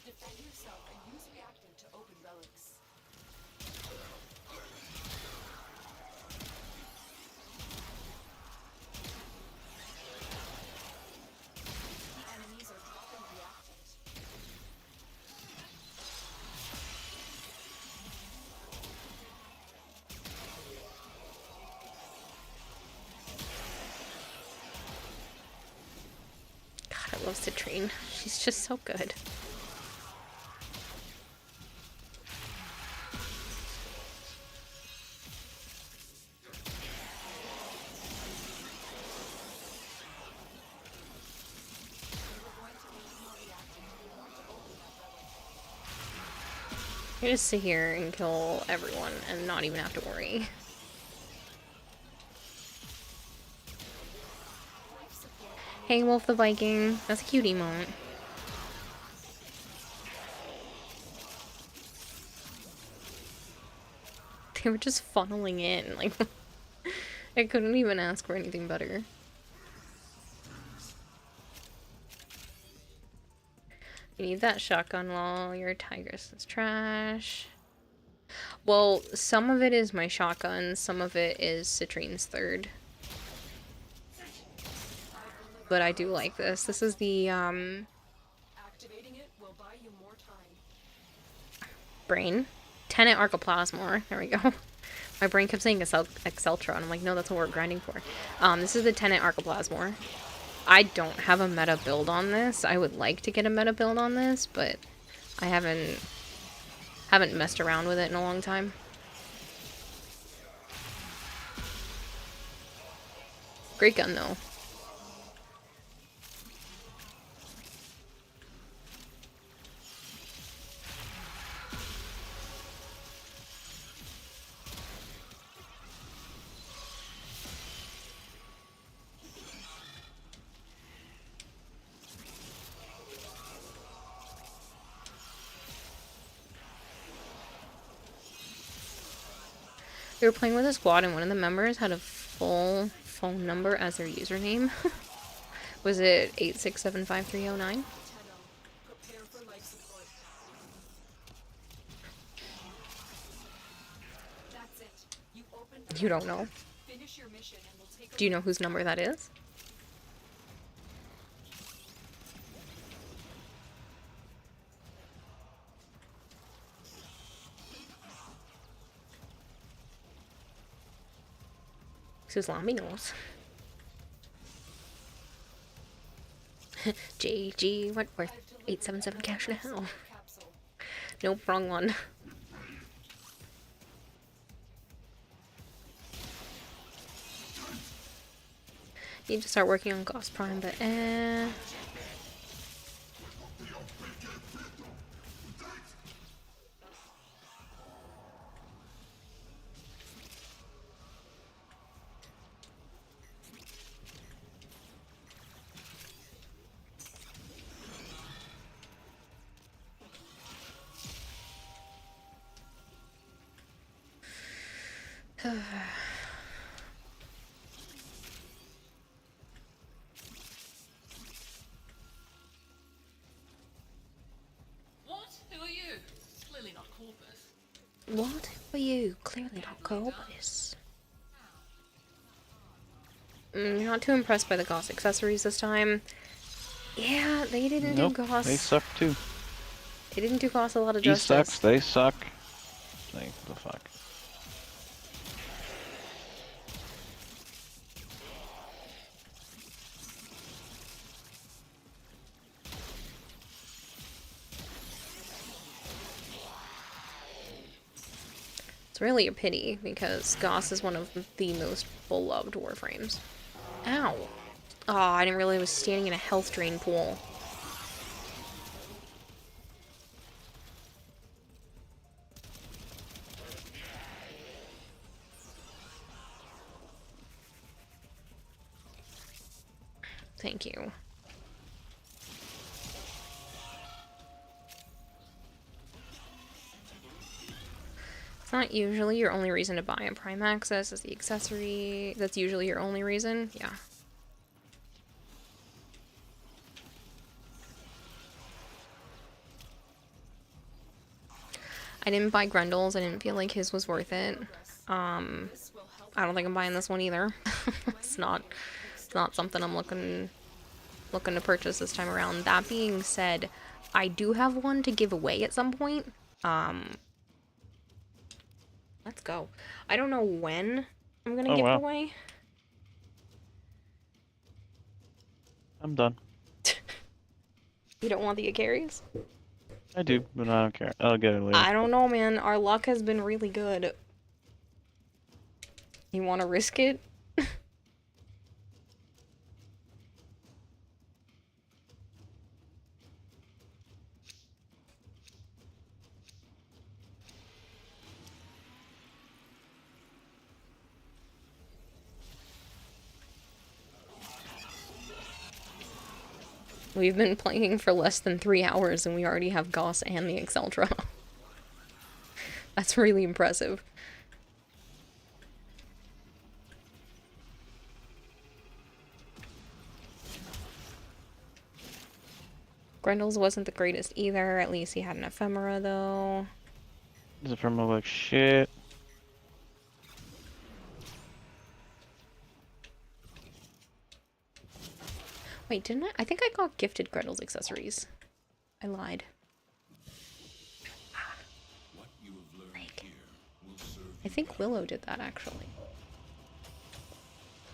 Defend yourself and use reactant to open relics. Enemies are dropping reactant. God, I love Citrine. She's just so good. You just sit here and kill everyone and not even have to worry. Hey, Wolf the Viking. That's a cute emote. They were just funneling in. Like, I couldn't even ask for anything better. You need that shotgun while your Tigress is trash. Well, some of it is my shotgun, some of it is Citrine's third. But I do like this. This is the Activating it will buy you more time. Brain. Tenet Archoplasmor. There we go. My brain kept saying Exceltra, and I'm like, no, that's what we're grinding for. This is the Tenet Archoplasmor. I don't have a meta build on this. I would like to get a meta build on this, but I haven't messed around with it in a long time. Great gun, though. We were playing with a squad and one of the members had a full phone number as their username. Was it 8675309? Tenno, prepare for life support. That's it. You opened the You don't know. Finish your mission and we'll take Do you know whose number that is? Sus laminos. JG, what? 877 cash now. capsule. Nope, wrong one. Need to start working on Gauss Prime, but What? Who are you? Clearly not Corpus. what were you? Clearly not Corpus. Not too impressed by the Gauss accessories this time. Yeah, they didn't Nope, do Gauss. they suck too. They didn't do Gauss a lot of He justice. sucks, they suck. Like, what the fuck? It's really a pity, because Gauss is one of the most beloved Warframes. Ow! Aw, I didn't realize I was standing in a health drain pool. Thank you. It's not usually your only reason to buy a Prime Access is the accessory. That's usually your only reason. Yeah. I didn't buy Grendel's. I didn't feel like his was worth it. I don't think I'm buying this one either. It's not something I'm looking to purchase this time around. That being said, I do have one to give away at some point. Let's go. I don't know when I'm gonna give it away. I'm done. You don't want the Icaris? I do, but I don't care. I'll get it later. I don't know, man. Our luck has been really good. You want to risk it? We've been playing for less than 3 hours and we already have Gauss and the Exceltra. That's really impressive. Grendel's wasn't the greatest either. At least he had an ephemera, though. This is from like shit. Wait, didn't I? I think I got gifted Gretel's accessories. I lied. What you have learned Like, here will serve I you think well. Willow did that actually.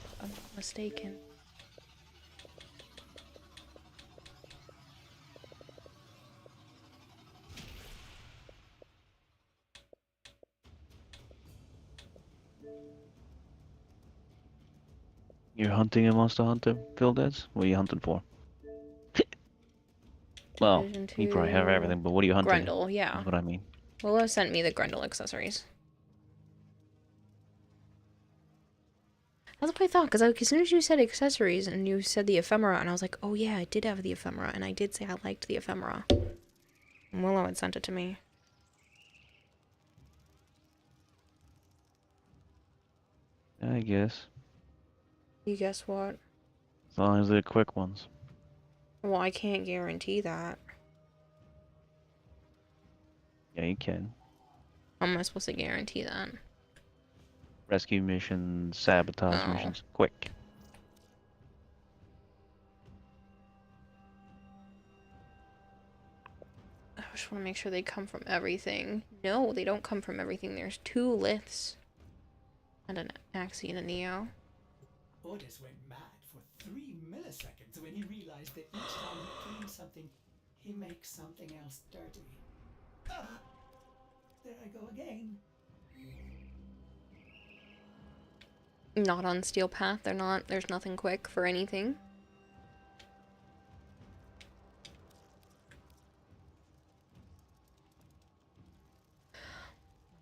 If I'm not mistaken. You're hunting a monster hunter, Vildez? What are you hunting for? Well, Division you probably have 2. everything, but what are you hunting? Grundle, yeah. That's what I mean. Willow sent me the Grundle accessories. That's what I thought, because as soon as you said accessories and you said the ephemera, and I was like, oh yeah, I did have the ephemera, and I did say I liked the ephemera. And Willow had sent it to me. I guess. You guess what? As long as they're quick ones. Well, I can't guarantee that. Yeah, you can. How am I supposed to guarantee that? Rescue missions, sabotage Oh. missions, quick. I just want to make sure they come from everything. No, they don't come from everything. There's 2 liths. And an Axie and a Neo. Orders went mad for 3 milliseconds when he realized that each time he cleans something, he makes something else dirty. Ah, there I go again. Not on Steel Path. They're not. There's nothing quick for anything.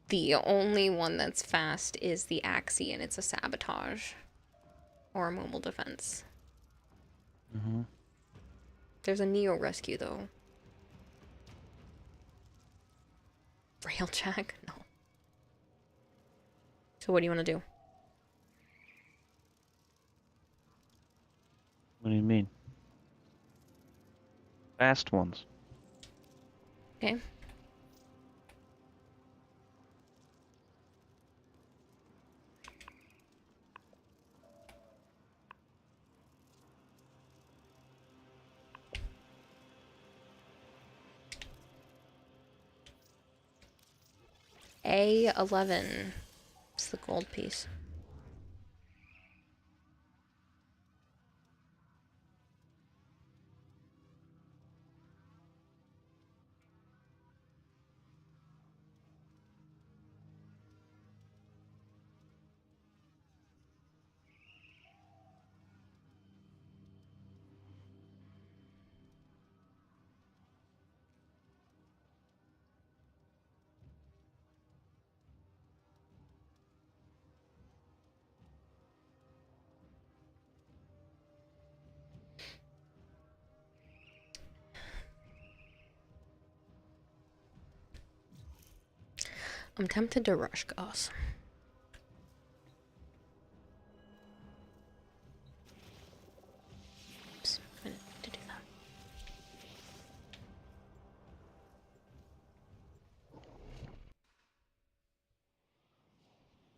The only one that's fast is the Axie, and it's a sabotage. Or a mobile defense. Mm-hmm. There's a Neo rescue, though. Railjack? No. So what do you want to do? What do you mean? Fast ones. Okay. A11. It's the gold piece. I'm tempted to rush Goss. Oops, I didn't mean to do that.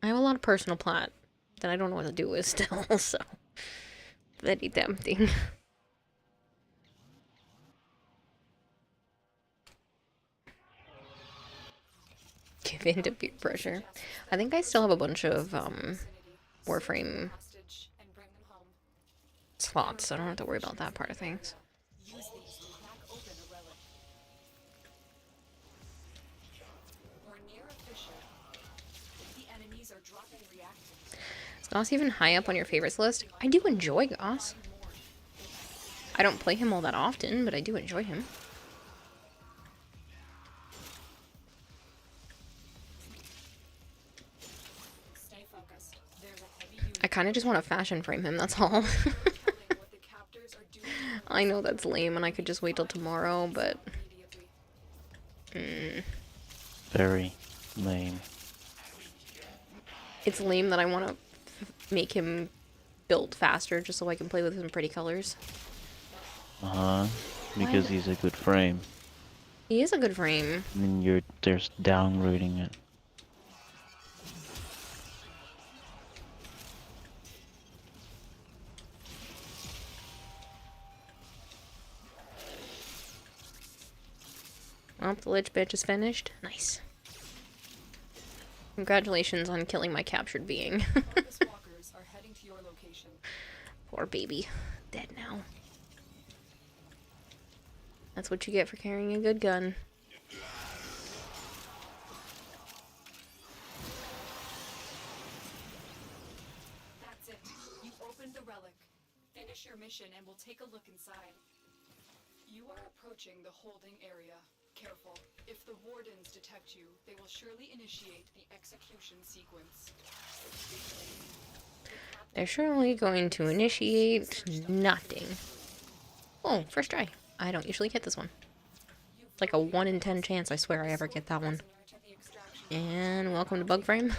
I have a lot of personal plot that I don't know what to do with still, so very tempting. Give in to peer pressure. I think I still have a bunch of Warframe slots, so I don't have to worry about that part of things. Use these to crack open a relic. We're near a fissure. The enemies are dropping reactants. Is Goss even high up on your favorites list? I do enjoy Goss. I don't play him all that often, but I do enjoy him. Stay focused. There's a heavy unit. I kind of just want to fashion frame him, that's all. What the captors are doing I know that's lame and I could just wait till tomorrow, but... immediately. Very lame. It's lame that I want to make him build faster just so I can play with some pretty colors. Uh-huh. Because What? he's a good frame. He is a good frame. I mean, you're just downgrading it. Well, the lich bitch is finished. Nice. Congratulations on killing my captured being. Harvest walkers are heading to your location. Poor baby. Dead now. That's what you get for carrying a good gun. That's it. You opened the relic. Finish your mission and we'll take a look inside. You are approaching the holding area. Careful. If the wardens detect you, they will surely initiate the execution sequence. They're surely going to initiate nothing. Oh, first try. I don't usually get this one. It's like a 1 in 10 chance, I swear I ever get that one. And welcome to Bug Frame.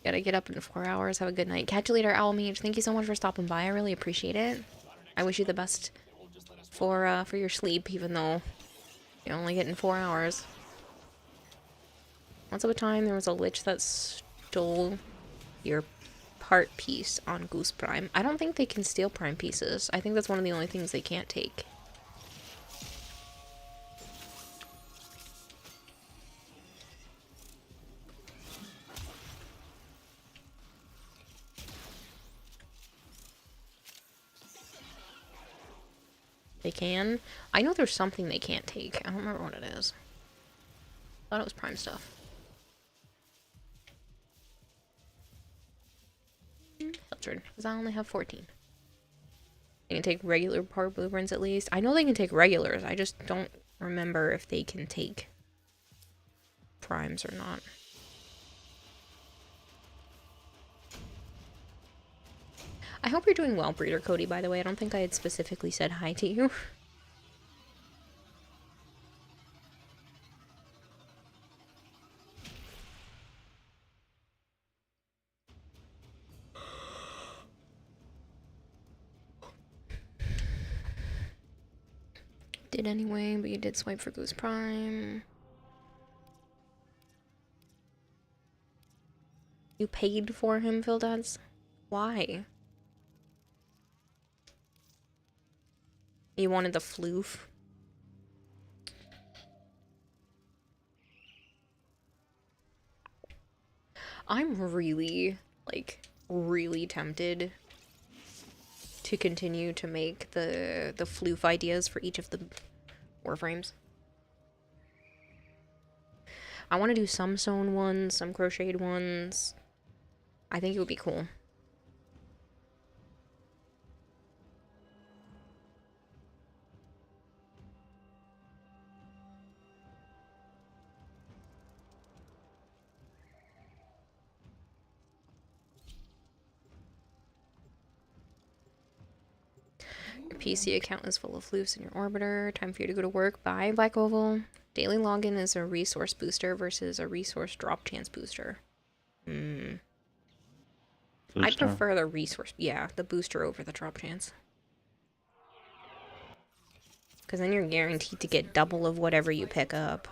Gotta get up in 4 hours. Have a good night. Catch you later, Owl Mage. Thank you so much for stopping by. I really appreciate it. I wish you the best for your sleep, even though you're only getting 4 hours. Once upon a time, there was a lich that stole your part piece on Goose Prime. I don't think they can steal Prime pieces. I think that's one of the only things they can't take. They can. I know there's something they can't take. I don't remember what it is. I thought it was Prime stuff. Filtered, because I only have 14. They can take regular part blueprints at least. I know they can take regulars. I just don't remember if they can take primes or not. I hope you're doing well, Breeder Cody, by the way. I don't think I had specifically said hi to you. Did anyway, but you did swipe for Goose Prime. You paid for him, Phildance? Why? You wanted the floof? I'm really, really tempted to continue to make the floof ideas for each of the warframes. I want to do some sewn ones, some crocheted ones. I think it would be cool. Your PC account is full of floofs in your orbiter. Time for you to go to work. Bye, Black Oval. Daily login is a resource booster versus a resource drop chance booster. I prefer the resource, yeah, the booster over the drop chance. Because then you're guaranteed to get double of whatever you pick up.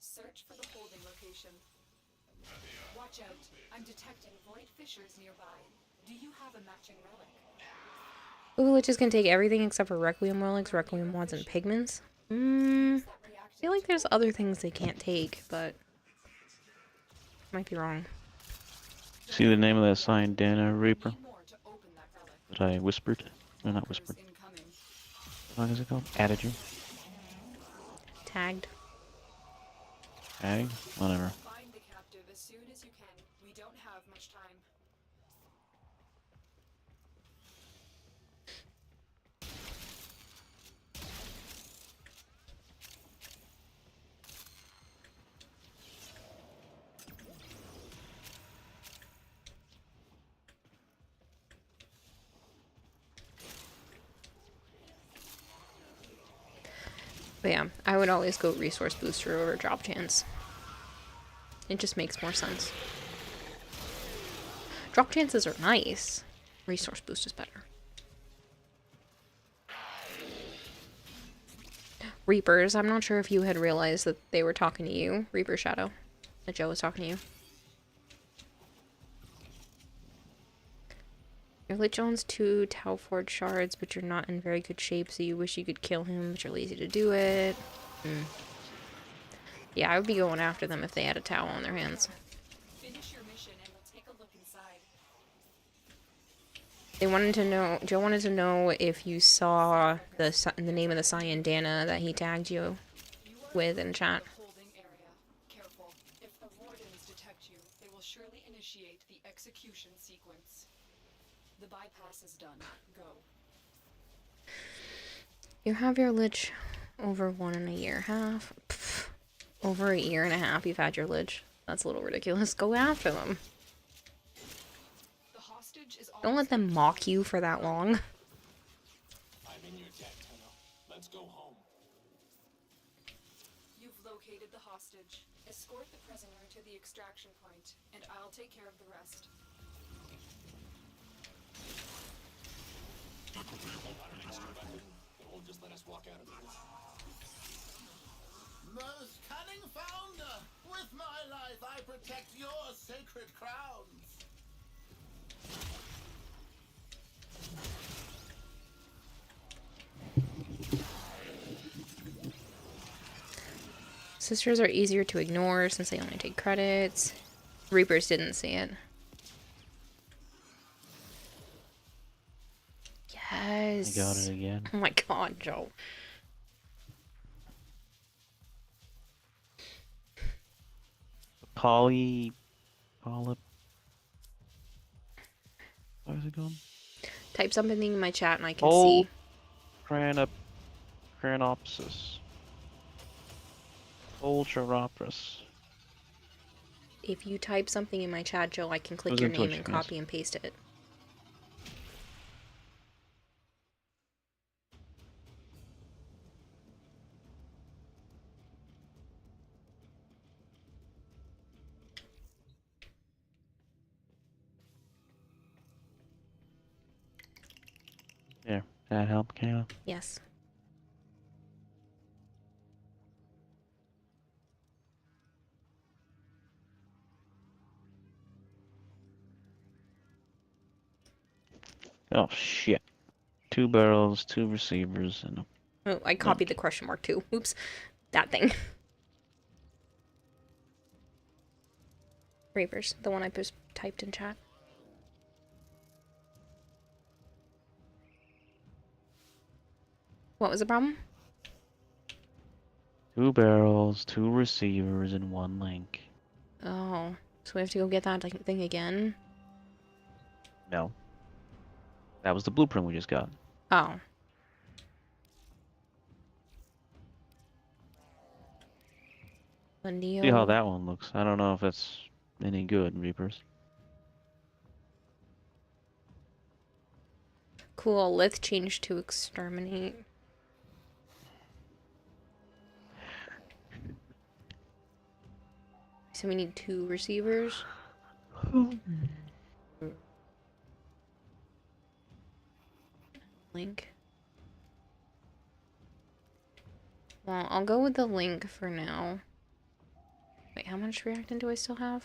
Search for the holding location. Watch out. I'm detecting void fissures nearby. Do you have a matching relic? Ooh, Liches can take everything except for Requiem relics, Requiem wads, and pigments. I feel like there's other things they can't take, but might be wrong. See the name of that sign, Dana Reaper? That I whispered? No, not whispered. What is it called? Added you? Tagged. Tag? Whatever. Find the captive as soon as you can. We don't have much time. But yeah, I would always go resource booster over drop chance. It just makes more sense. Drop chances are nice. Resource boost is better. Reapers, I'm not sure if you had realized that they were talking to you. Reaper Shadow. That Joe was talking to you. Your Lich owns 2 Tau Forge shards, but you're not in very good shape, so you wish you could kill him, but you're lazy to do it. Yeah, I would be going after them if they had a Tau on their hands. Finish your mission and we'll take a look inside. They wanted to know, Joe wanted to know if you saw the name of the Cyandana that he tagged you with in chat. Holding area. Careful. If the wardens detect you, they will surely initiate the execution sequence. The bypass is done. Go. You have your Lich over 1.5 years. Pff, over 1.5 years you've had your Lich. That's a little ridiculous. Go after them. The hostage is Don't let them mock you for that long. I'm in your debt, Tenno. Let's go home. You've located the hostage. Escort the prisoner to the extraction point, and I'll take care of the rest. It won't just let us walk out of here. Most cunning founder, with my life I protect your sacred crowns. Sisters are easier to ignore since they only take credits. Reapers didn't see it. Yes. I got it again. Oh my god, Joe. Polyp. What is it called? Type something in my chat and I can Oh, see. Cranopsis. Ultraropus. If you type something in my chat, Joe, I can click was your in name Twitch, and yes. copy and paste it. There. That help, Kayla? Yes. Oh shit. 2 barrels, 2 receivers, and a Oh, I copied the question mark too. Oops. That thing. Reapers, the one I just typed in chat. What was the problem? 2 barrels, 2 receivers, and 1 link. Oh, so we have to go get that thing again? No. That was the blueprint we just got. Oh. See how that one looks. I don't know if it's any good, Reapers. Cool, Lith changed to exterminate. So we need 2 receivers. Link. Well, I'll go with the link for now. Wait, how much reactant do I still have?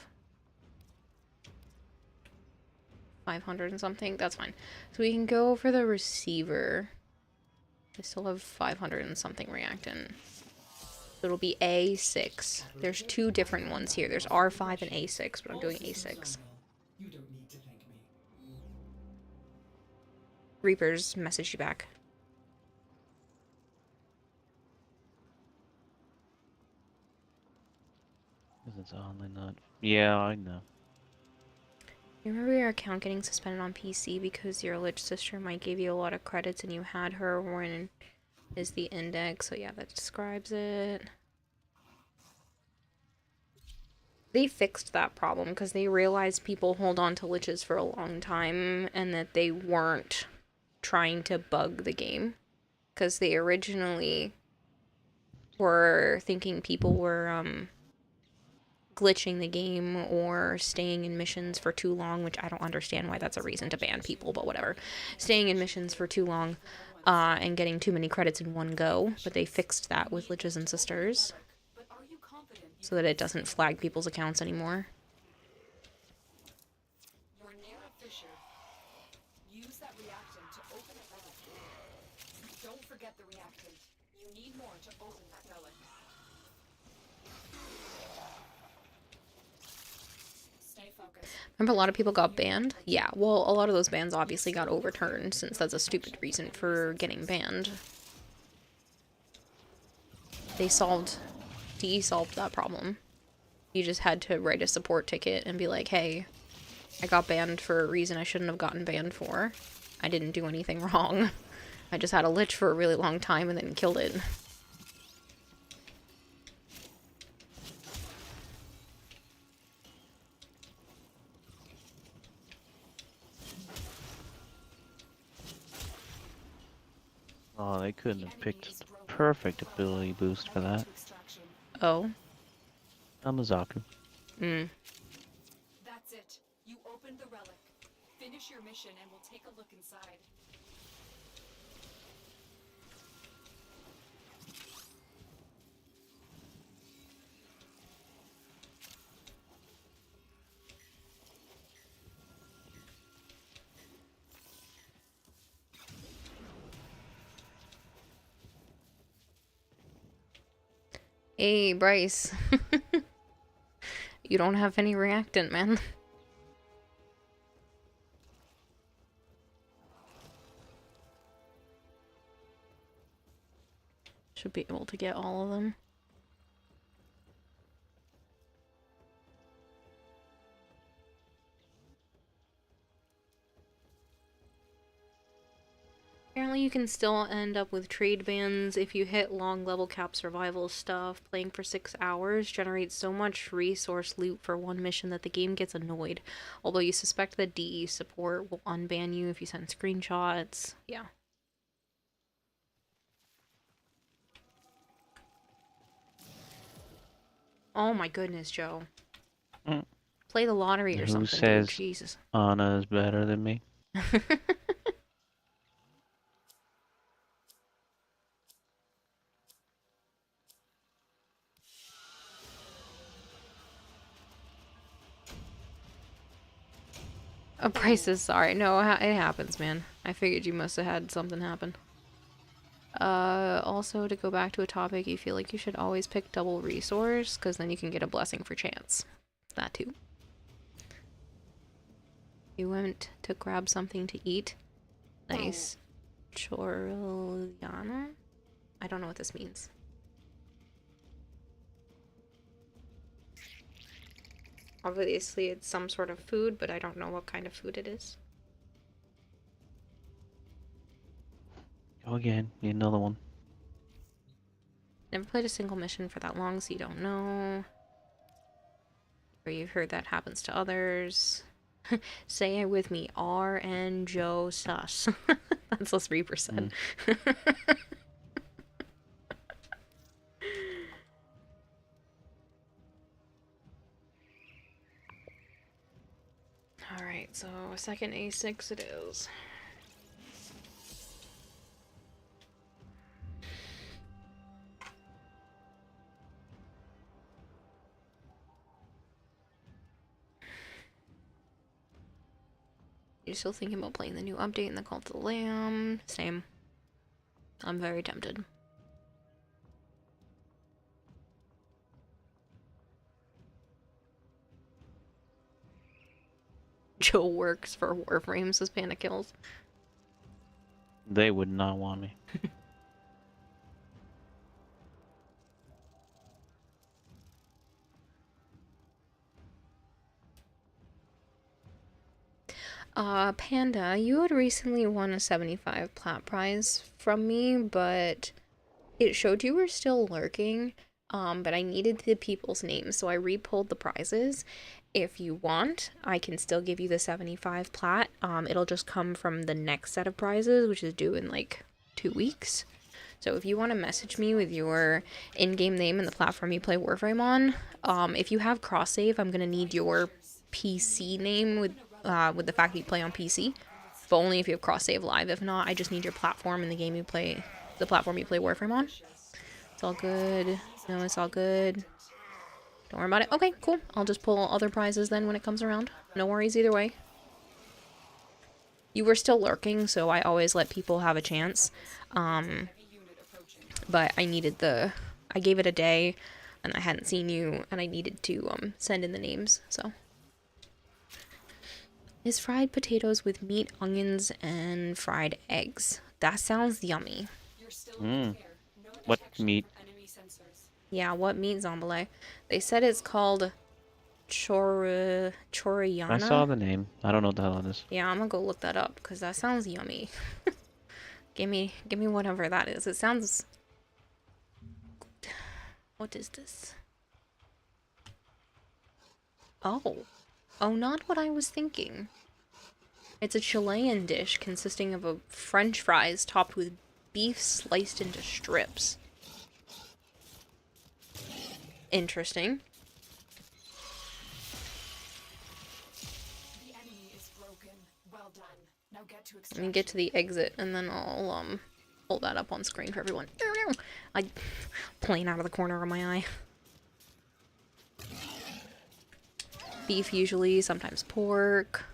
500 and something? That's fine. So we can go for the receiver. I still have 500 and something reactant. So it'll be A6. There's 2 different ones here. There's R5 and A6, but I'm doing A6. You don't need to thank me. Reapers message you back. Because it's only not. Yeah, I know. You remember your account getting suspended on PC because your Lich sister might give you a lot of credits and you had her when is the index. So yeah, that describes it. They fixed that problem because they realized people hold on to Liches for a long time and that they weren't trying to bug the game. Because they originally were thinking people were glitching the game or staying in missions for too long, which I don't understand why that's a reason to ban people, but whatever. Staying in missions for too long and getting too many credits in one go, but they fixed that with Liches and Sisters so that it doesn't flag people's accounts anymore. You're near a fissure. Use to open that relic. Stay focused. Remember a lot of people got banned? Yeah, well, a lot of those bans obviously got overturned since that's a stupid reason for getting banned. They solved that problem. You just had to write a support ticket and be like, hey, I got banned for a reason I shouldn't have gotten banned for. I didn't do anything wrong. I just had a lich for a really long time and then killed it. Oh, they couldn't have picked the perfect ability boost for that. Oh. Amazaku. Mm. That's it. You opened the relic. Finish your mission and we'll take a look inside. Hey, Bryce. You don't have any reactant, man. Should be able to get all of them. Apparently you can still end up with trade bans if you hit long level cap survival stuff. Playing for 6 hours generates so much resource loot for one mission that the game gets annoyed. Although you suspect that DE support will unban you if you send screenshots. Yeah. Oh my goodness, Joe. Mm. Play the lottery or Who something, says dude. Jesus. Anna is better than me? Oh, Bryce is sorry. No, it happens, man. I figured you must have had something happen. Also, to go back to a topic, you feel like you should always pick double resource, because then you can get a blessing for chance. That too. You went to grab something to eat. Nice. Chorliana? I don't know what this means. Obviously, it's some sort of food, but I don't know what kind of food it is. Go again. Need another one. Never played a single mission for that long, so you don't know. Or you've heard that happens to others. Say it with me. R and Joe sus. That's us Reaper said. Alright, so a second A6 it is. You're still thinking about playing the new update in the Cult of the Lamb? Same. I'm very tempted. Joe works for Warframes as Panda Kills. They would not want me. Panda, you had recently won a 75 plat prize from me, but it showed you were still lurking, but I needed the people's names, so I re-pulled the prizes. If you want, I can still give you the 75 plat. It'll just come from the next set of prizes, which is due in like 2 weeks. So if you want to message me with your in-game name and the platform you play Warframe on, if you have cross-save, I'm going to need your PC name with the fact that you play on PC, but only if you have cross-save live. If not, I just need your platform in the game you play, the platform you play Warframe on. It's all good. No, it's all good. Don't worry about it. Okay, cool. I'll just pull other prizes then when it comes around. No worries either way. You were still lurking, so I always let people have a chance. but I needed I gave it a day, and I hadn't seen you, and I needed to send in the names, so. Is fried potatoes with meat, onions, and fried eggs. That sounds yummy. You're still in the clear. No What detection meat? from enemy sensors. Yeah, what meat, Zombile? They said it's called I saw choriana. the name. I don't know what the hell it is. Yeah, I'm gonna go look that up, because that sounds yummy. give me whatever that is. It sounds good. What is this? Oh. Oh, not what I was thinking. It's a Chilean dish consisting of a French fries topped with beef sliced into strips. Interesting. The enemy is broken. Well done. Now get to Let me get to the exit, and then I'll hold that up on screen for everyone. I playing out of the corner of my eye. Beef usually, sometimes pork.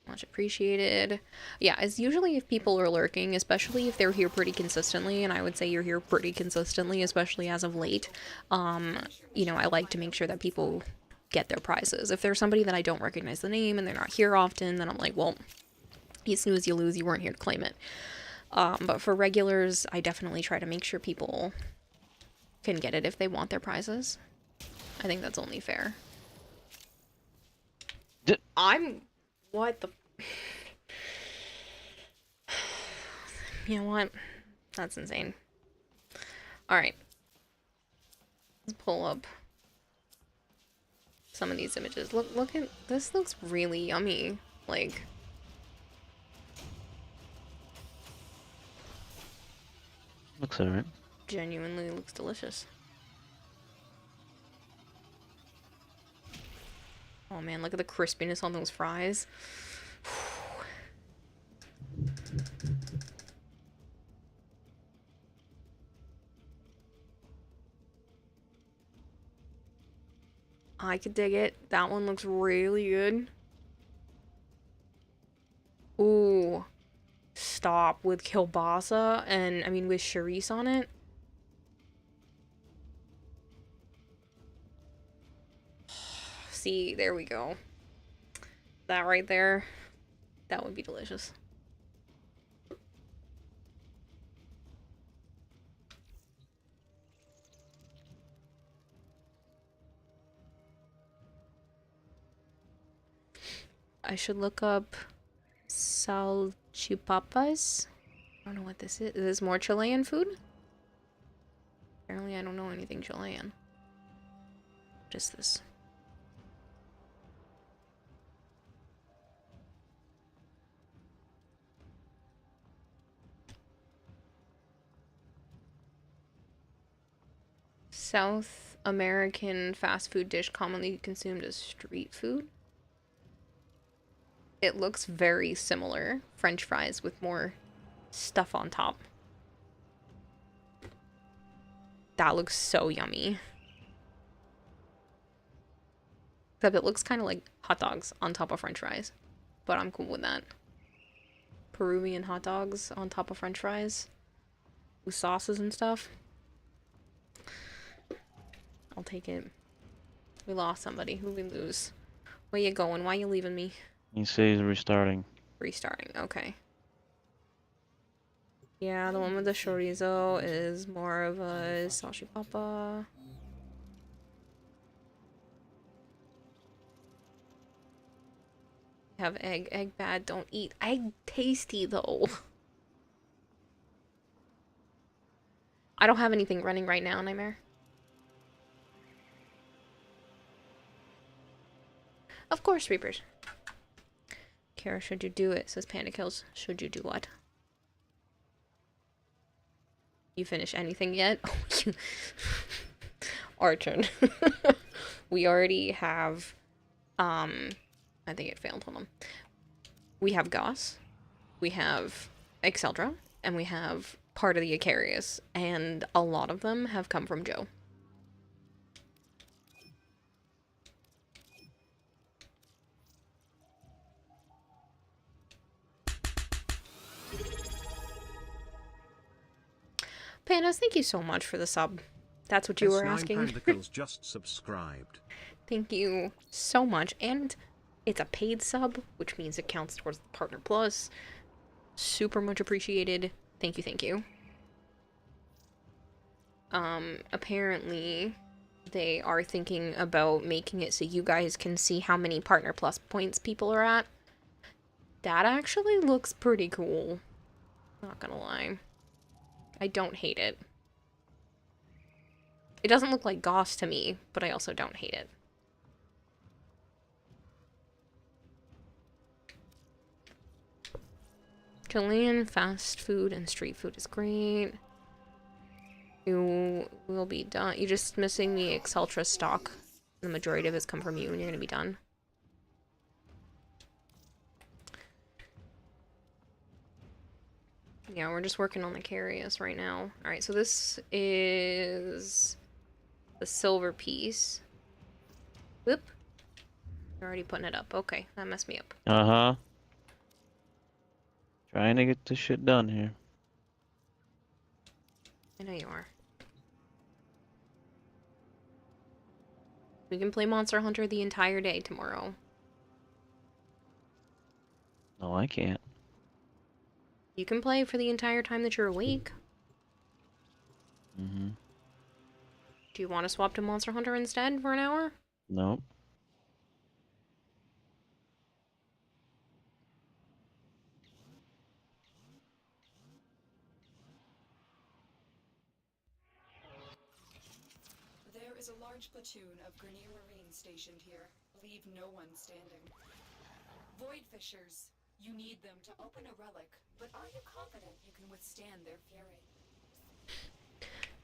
Much appreciated. Yeah, it's usually if people are lurking, especially if they're here pretty consistently, and I would say you're here pretty consistently, especially as of late. You know, I like to make sure that people get their prizes. If there's somebody that I don't recognize the name and they're not here often, then I'm like, well, you snooze, you lose, you weren't here to claim it. But for regulars, I definitely try to make sure people can get it if they want their prizes. I think that's only fair. What the... You know what? That's insane. Alright. Let's pull up some of these images. Look at... This looks really yummy. Like... Looks alright. Genuinely looks delicious. Oh man, look at the crispiness on those fries. I could dig it. That one looks really good. Ooh. Stop with kielbasa and, I mean, with chorizo on it. See, there we go. That right there, that would be delicious. I should look up salchipapas. I don't know what this is. Is this more Chilean food? Apparently I don't know anything Chilean. What is this? South American fast food dish commonly consumed as street food. It looks very similar. French fries with more stuff on top. That looks so yummy. Except it looks kind of like hot dogs on top of French fries. But I'm cool with that. Peruvian hot dogs on top of French fries. With sauces and stuff. I'll take it. We lost somebody. Who we lose? Where you going? Why you leaving me? He says restarting. Restarting. Okay. Yeah, the one with the chorizo is more of a salchipapa. Have egg. Egg bad. Don't eat. Egg tasty though. I don't have anything running right now, Nightmare. Of course, Reapers. Kara, should you do it? Says Panda Kills. Should you do what? You finish anything yet? Our turn. We already have, I think it failed. Hold on. We have Goss. We have Exceldra. And we have part of the Icarius. And a lot of them have come from Joe. Panos, thank you so much for the sub. That's what you were asking. Pandacles just subscribed. That's what you were S9 asking. Pandacles just subscribed. Thank you so much. And it's a paid sub, which means it counts towards the Partner Plus. Super much appreciated. Thank you, thank you. Apparently, they are thinking about making it so you guys can see how many Partner Plus points people are at. That actually looks pretty cool. Not gonna lie. I don't hate it. It doesn't look like Goss to me, but I also don't hate it. Chilean fast food and street food is great. You will be done. You're just missing the Exultra stock. The majority of it's come from you, and you're gonna be done. Yeah, we're just working on the Carius right now. Alright, so this is the silver piece. Whoop. You're already putting it up. Okay, that messed me up. Uh-huh. Trying to get this shit done here. I know you are. We can play Monster Hunter the entire day tomorrow. No, I can't. You can play for the entire time that you're awake. Mm-hmm. Do you want to swap to Monster Hunter instead for an hour? Nope. There is a large platoon of Grenier Marines stationed here. Leave no one standing. Void Fishers, you need them to open a relic, but are you confident you can withstand their fury?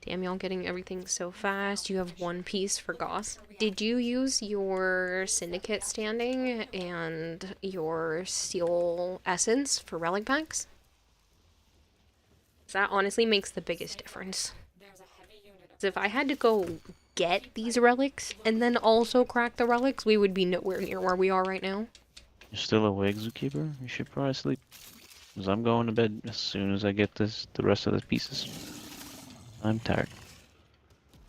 Damn, y'all getting everything so fast. You have one piece for Goss. Did you use your Syndicate standing and your Steel Essence for relic packs? That honestly makes the biggest difference. If I had to go get these relics and then also crack the relics, we would be nowhere near where we are right now. You're still awake, Zookeeper? You should probably sleep. Because I'm going to bed as soon as I get the rest of the pieces. I'm tired.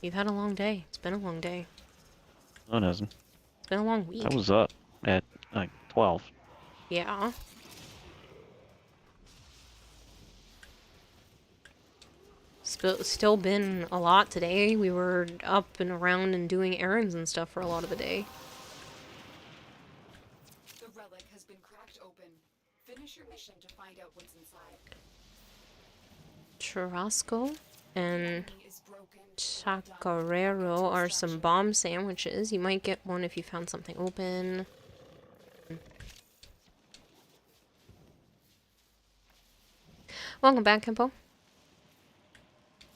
You've had a long day. It's been a long day. No, it hasn't. It's been a long week. I was up at like 12. Yeah. Still been a lot today. We were up and around and doing errands and stuff for a lot of the day. The relic has been cracked open. Finish your mission to find out what's inside. Churrasco and chacarero are some bomb sandwiches. You might get one if you found something open. Welcome back, Kempo.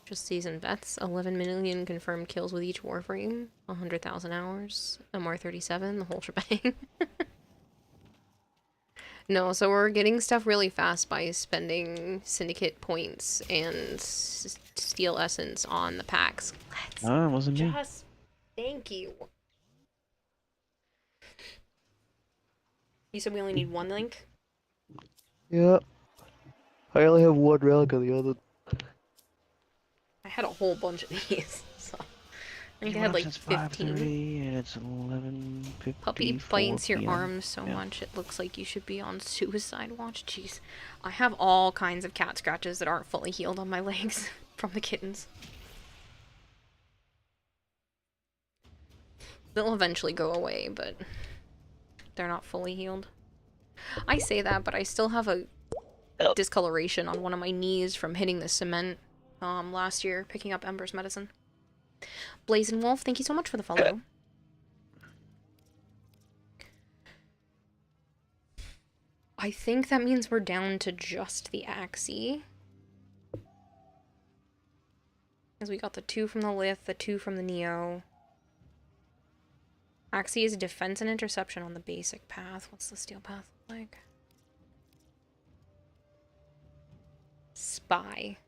Just seasoned vets. 11 million confirmed kills with each Warframe. 100,000 hours. MR37, the whole shebang. No, so we're getting stuff really fast by spending Syndicate points and Steel Essence on the packs. Ah, it wasn't me. Thank you. You said we only need one link? Yeah. I only have one relic of the other. I had a whole bunch of these, so I think I had like 15. And it's 11:54 Puppy bites your PM. arm so Yeah. much it looks like you should be on suicide watch. Jeez. I have all kinds of cat scratches that aren't fully healed on my legs from the kittens. They'll eventually go away, but they're not fully healed. I say that, but I still have a discoloration on one of my knees from hitting the cement last year, picking up Ember's medicine. Blazing Wolf, thank you so much for the follow. I think that means we're down to just the Axie. Because we got the 2 from the Lith, the 2 from the Neo. Axie is defense and interception on the basic path. What's the steel path look like? Spy.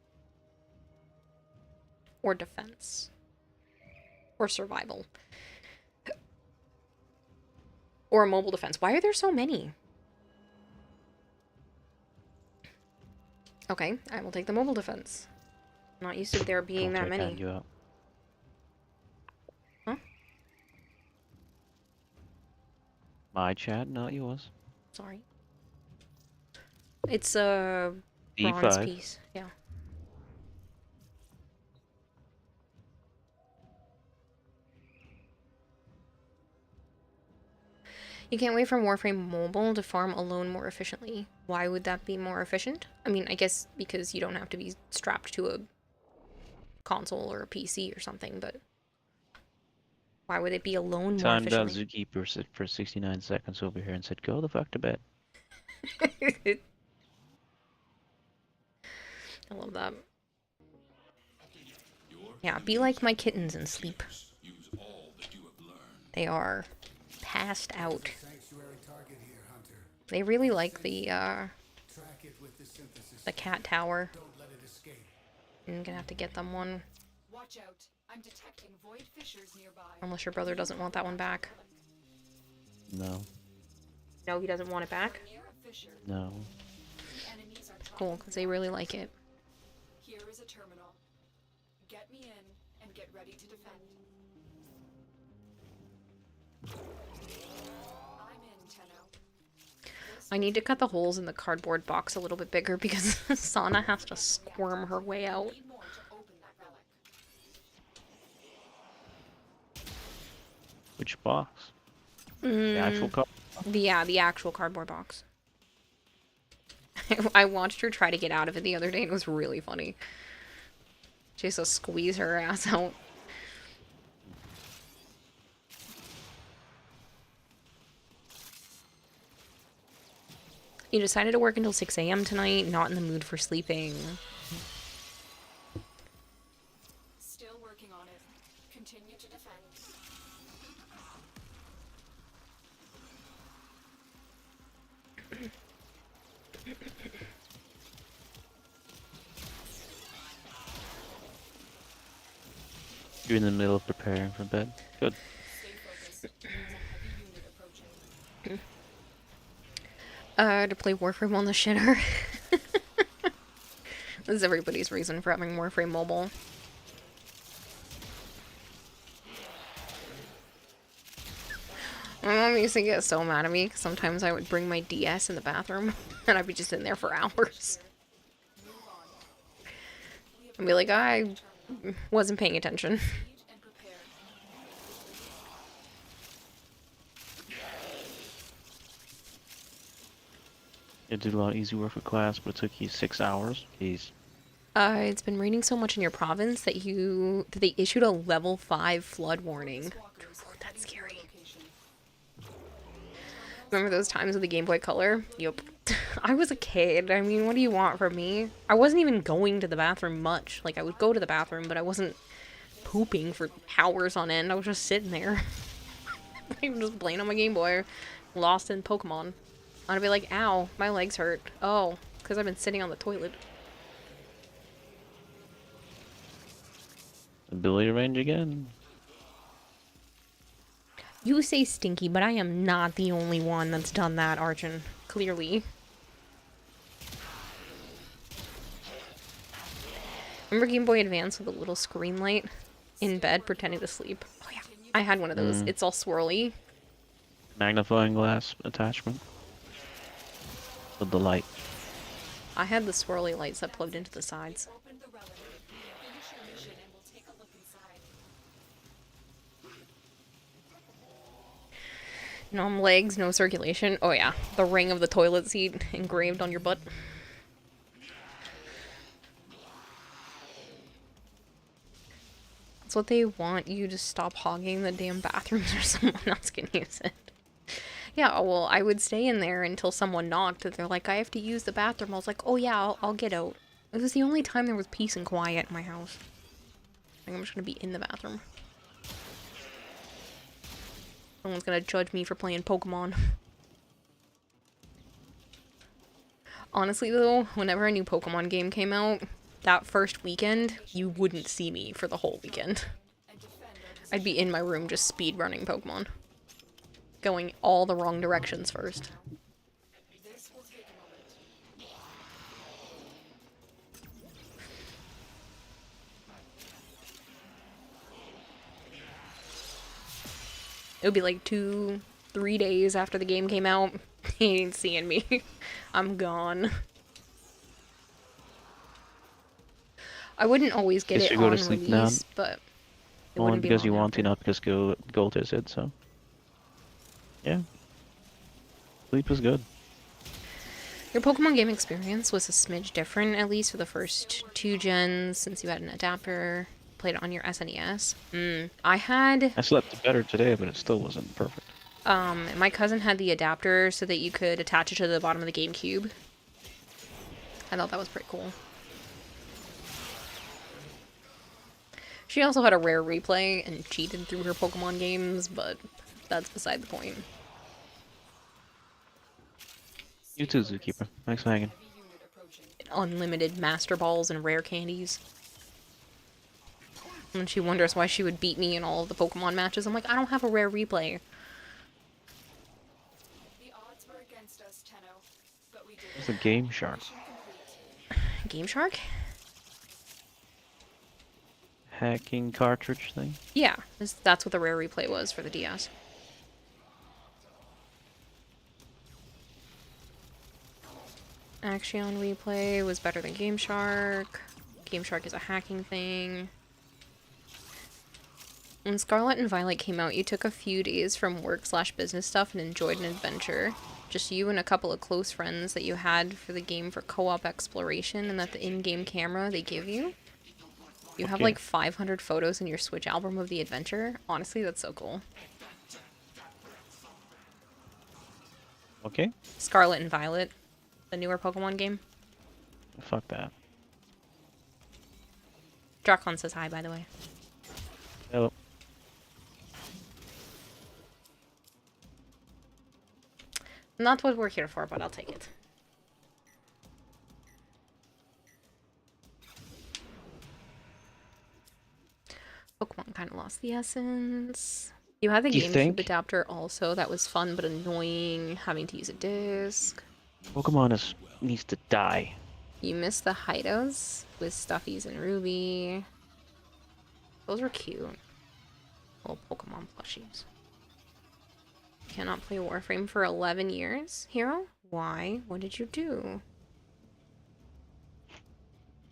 Or defense. Or survival. Or a mobile defense. Why are there so many? Okay, I will take the mobile defense. Not used to there being that Don't take many. you out. Huh? My chat, not yours. Sorry. It's a bronze D5. piece. Yeah. You can't wait for Warframe Mobile to farm alone more efficiently. Why would that be more efficient? I mean, I guess because you don't have to be strapped to a console or a PC or something, but why would it be alone more Timed out efficiently? Zookeeper for 69 seconds over here and said, "Go the fuck to bed." I love that. Yeah, be like my kittens and sleep. They are passed out. They really like the cat tower. I'm gonna have to get them one. Watch out. I'm detecting void fissures nearby. Unless your brother doesn't want that one back. No. No, he doesn't want it back? No. Cool, because they really like it. Here is a terminal. Get me in and get ready to defend. I'm in, Tenno. I need to cut the holes in the cardboard box a little bit bigger because Sana has to squirm her way out. Which box? The actual card? Yeah, the actual cardboard box. I watched her try to get out of it the other day and it was really funny. She has to squeeze her ass out. You decided to work until 6 a.m. tonight, not in the mood for sleeping. Still working on it. Continue to defend. You're in the middle of preparing for bed. Good. To play Warframe on the shitter. This is everybody's reason for having Warframe Mobile. My mom used to get so mad at me because sometimes I would bring my DS in the bathroom and I'd be just in there for hours. I'd be like, I wasn't paying attention. You did a lot of easy work for class, but it took you 6 hours. Jeez. It's been raining so much in your province that they issued a level 5 flood warning. Oh, that's scary. Remember those times with the Game Boy Color? Yup. I was a kid. I mean, what do you want from me? I wasn't even going to the bathroom much. Like, I would go to the bathroom, but I wasn't pooping for hours on end. I was just sitting there. I'm just playing on my Game Boy, lost in Pokemon. I'd be like, ow, my legs hurt. Oh, because I've been sitting on the toilet. Ability range again. You say stinky, but I am not the only one that's done that, Arjun. Clearly. Remember Game Boy Advance with a little screen light in bed pretending to sleep? Oh yeah, I had one of those. It's all swirly. Magnifying glass attachment. With the light. I had the swirly lights that plugged into the sides. Numb legs, no circulation. Oh yeah, the ring of the toilet seat engraved on your butt. That's what they want you to stop hogging the damn bathrooms or someone else can use it. Yeah, well, I would stay in there until someone knocked. They're like, I have to use the bathroom. I was like, oh yeah, I'll get out. It was the only time there was peace and quiet in my house. I think I'm just gonna be in the bathroom. Someone's gonna judge me for playing Pokemon. Honestly though, whenever a new Pokemon game came out, that first weekend, you wouldn't see me for the whole weekend. I'd be in my room just speed running Pokemon. Going all the wrong directions first. It would be like 2-3 days after the game came out. He ain't seeing me. I'm gone. I wouldn't always get Guess it you go to on sleep now. release, but it Only wouldn't be because long you want after. to, not because Gold is it, so. Yeah. Sleep is good. Your Pokemon game experience was a smidge different, at least for the first 2 gens, since you had an adapter, played it on your SNES. I had, I slept better today, but it still wasn't perfect. my cousin had the adapter so that you could attach it to the bottom of the GameCube. I thought that was pretty cool. She also had a rare replay and cheated through her Pokemon games, but that's beside the point. You too, Zookeeper. Thanks for hanging. Unlimited Master Balls and rare candies. And she wonders why she would beat me in all of the Pokemon matches. I'm like, I don't have a rare replay. The odds were against us, Tenno, but we did It's a Game Shark. Game Shark? Hacking cartridge thing? Yeah, that's what the rare replay was for the DS. Action replay was better than Game Shark. Game Shark is a hacking thing. When Scarlet and Violet came out, you took a few days from work/business stuff and enjoyed an adventure. Just you and a couple of close friends that you had for the game for co-op exploration, and that the in-game camera they give you. You have like 500 photos in your Switch album of the adventure. Honestly, that's so cool. Okay. Scarlet and Violet, the newer Pokemon game. Fuck that. Drakon says hi, by the way. Hello. Not what we're here for, but I'll take it. Pokemon kind of lost the essence. You had the You GameCube think? adapter also. That was fun but annoying, having to use a disc. Pokemon needs to die. You missed the hideouts with Stuffies and Ruby. Those were cute. Little Pokemon plushies. Cannot play Warframe for 11 years? Hero? Why? What did you do?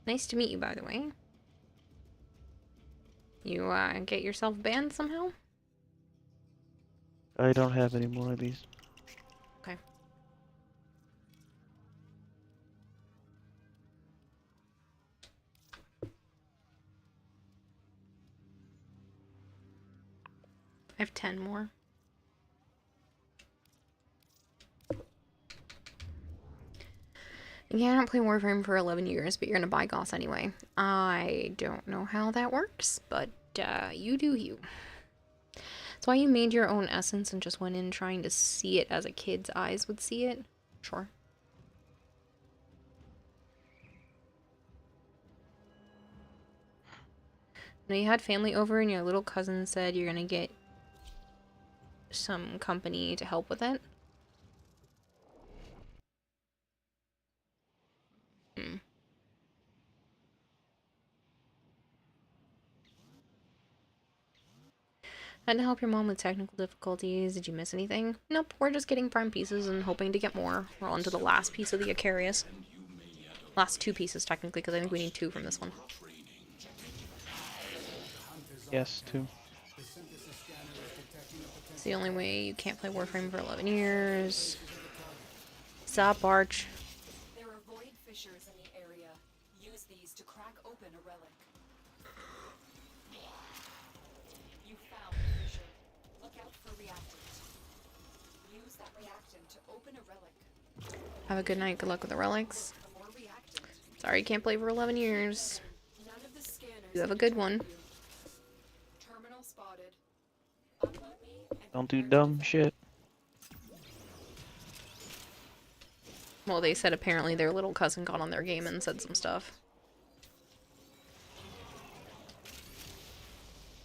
Nice to meet you, by the way. You, get yourself banned somehow? I don't have any more of these. Okay. I have 10 more. Yeah, I don't play Warframe for 11 years, but you're gonna buy Goss anyway. I don't know how that works, but you do you. That's why you made your own essence and just went in trying to see it as a kid's eyes would see it? Sure. Now you had family over and your little cousin said you're gonna get some company to help with it. Had to help your mom with technical difficulties. Did you miss anything? Nope, we're just getting prime pieces and hoping to get more. We're on to the last piece of the Acarius. Last 2 pieces, technically, because I think we need 2 from this one. Yes, too. It's the only way you can't play Warframe for 11 years. Stop, Arch. There are void fissures in the area. Use these to crack open a relic. You found the fissure. Look out for reactant. Use that reactant to open a relic. Have a good night. Good luck with the relics. Sorry you can't play for 11 years. None of the scanners. You have a good one. Terminal spotted. Don't do dumb shit. Well, they said apparently their little cousin got on their game and said some stuff.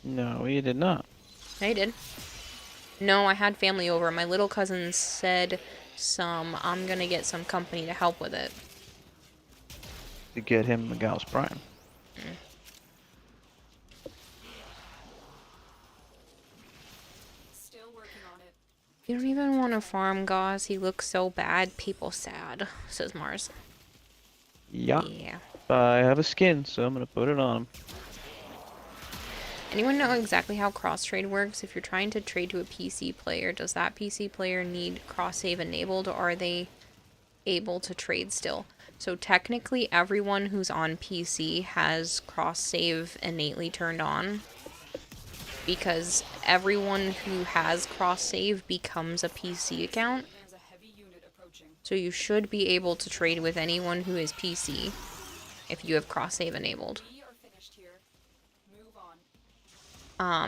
No, he did not. I did. No, I had family over. My little cousin said I'm gonna get some company to help with it. To get him the Gauss Prime. Still working on it. You don't even want to farm Goss. He looks so bad. People sad, says Mars. Yeah. Yeah. I have a skin, so I'm gonna put it on him. Anyone know exactly how cross-trade works? If you're trying to trade to a PC player, does that PC player need cross-save enabled, or are they able to trade still? So technically everyone who's on PC has cross-save innately turned on, because everyone who has cross-save becomes a PC account. There's a heavy unit approaching. So you should be able to trade with anyone who is PC if you have cross-save enabled. We are finished here. Move on.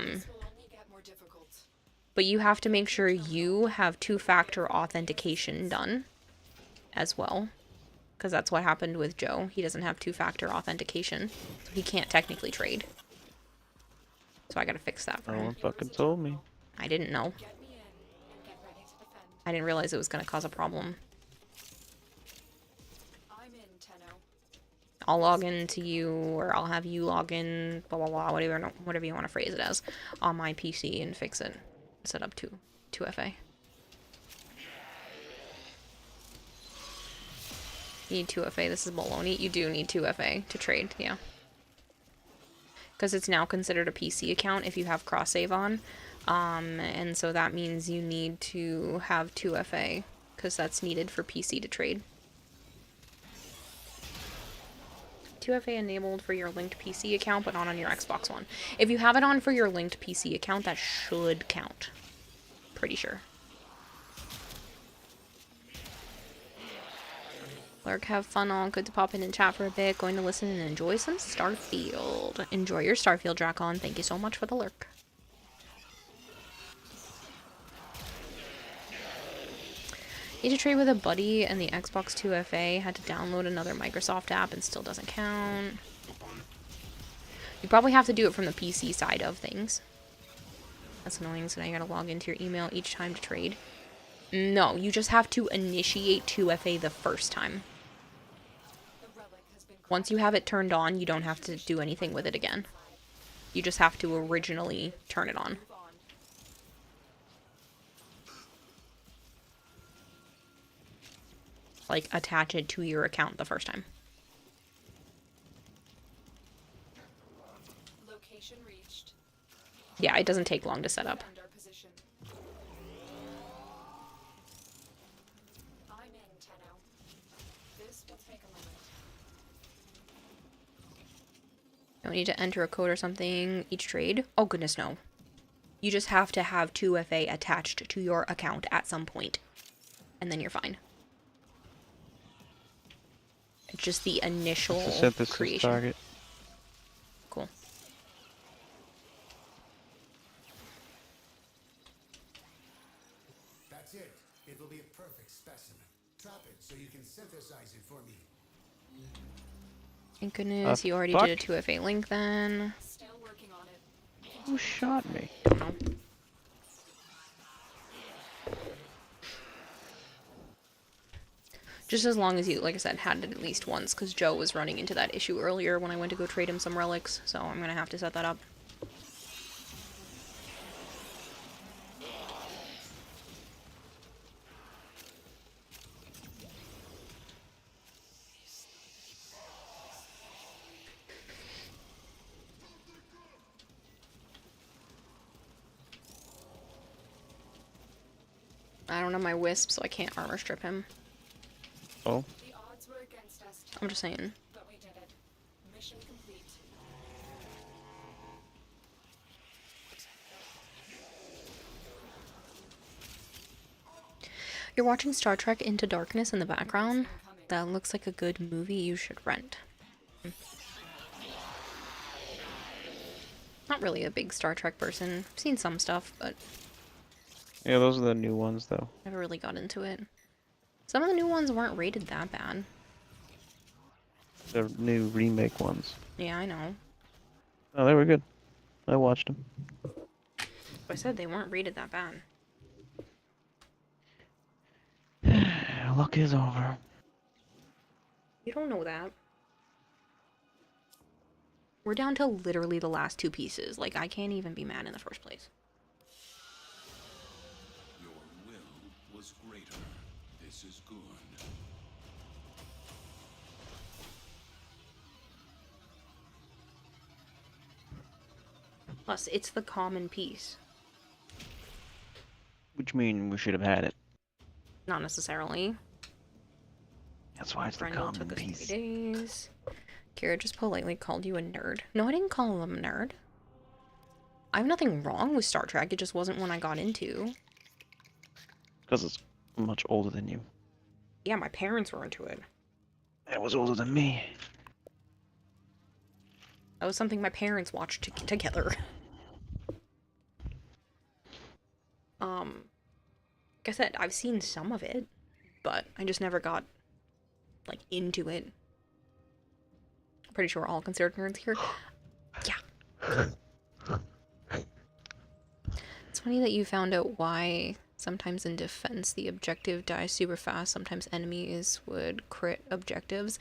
This will only get more difficult. But you have to make sure you have two-factor authentication done as well, because that's what happened with Joe. He doesn't have two-factor authentication, so he can't technically trade. So I gotta fix that for No him. one fucking told me. I didn't know. Get me in and get ready to defend. I didn't realize it was gonna cause a problem. I'm in, Tenno. I'll log in to you, or I'll have you log in, blah blah blah, whatever you want to phrase it as, on my PC and fix it. Set up 2FA. You need 2FA. This is baloney. You do need 2FA to trade, yeah. Because it's now considered a PC account if you have cross-save on. And so that means you need to have 2FA, because that's needed for PC to trade. 2FA enabled for your linked PC account, but not on your Xbox One. If you have it on for your linked PC account, that should count. Pretty sure. Lurk, have fun all. Good to pop in and chat for a bit. Going to listen and enjoy some Starfield. Enjoy your Starfield, Dracon. Thank you so much for the lurk. Need to trade with a buddy, and the Xbox 2FA had to download another Microsoft app and still doesn't count. You probably have to do it from the PC side of things. That's annoying, so now you gotta log into your email each time to trade. No, you just have to initiate 2FA the first time. Once you have it turned on, you don't have to do anything with it again. You just have to originally turn it on. Like, attach it to your account the first time. Location reached. Yeah, it doesn't take long to set up. Defend our position. I'm in, Tenno. This will take a moment. You don't need to enter a code or something each trade. Oh goodness, no. You just have to have 2FA attached to your account at some point, and then you're fine. It's just the initial It's a synthesis creation. target. Cool. That's it. It will be a perfect specimen. Trap it so you can synthesize it for me. Thank goodness you already did a 2FA link then. Still working on it. Who shot me? Don't know. Just as long as you, like I said, had it at least once, because Joe was running into that issue earlier when I went to go trade him some relics, so I'm gonna have to set that up. I don't have my wisp, so I can't armor strip him. Oh. The odds were against us, I'm just saying. but we did it. Mission complete. You're watching Star Trek Into Darkness in the background? That looks like a good movie you should rent. Not really a big Star Trek person. I've seen some stuff, but Yeah, those are the new ones, though. never really got into it. Some of the new ones weren't rated that bad. The new remake ones. Yeah, I know. Oh, they were good. I watched them. I said they weren't rated that bad. Luck is over. You don't know that. We're down to literally the last two pieces. Like, I can't even be mad in the first place. grows greater. This is good. Plus, it's the common piece. Which mean we should have had it. Not necessarily. That's why it's the Grendel common took us 3 piece. days. Kira just politely called you a nerd. No, I didn't call him a nerd. I have nothing wrong with Star Trek, it just wasn't one I got into. Because it's much older than you. Yeah, my parents were into it. It was older than me. That was something my parents watched together. Like I said, I've seen some of it, but I just never got, like, into it. I'm pretty sure we're all considered nerds here. Yeah. It's funny that you found out why sometimes in defense the objective dies super fast, sometimes enemies would crit objectives.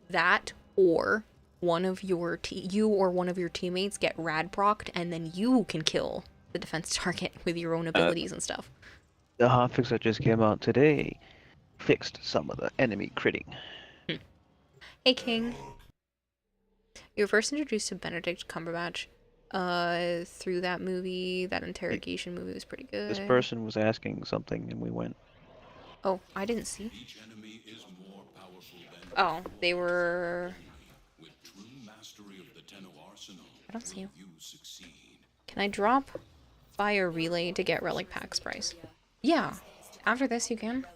That, or one of your you or one of your teammates get rad procced and then you can kill the defense target with your own abilities and stuff. The hotfix that just came out today fixed some of the enemy critting. Hey King. You were first introduced to Benedict Cumberbatch through that movie. That interrogation movie was pretty good. This person was asking something and we went. Oh, I didn't see. Each enemy is more powerful than Oh, they were... with true mastery of the Tenno arsenal. I don't see you. You succeed. Can I drop by a relay to get relic packs, Bryce? Yeah. After this you can.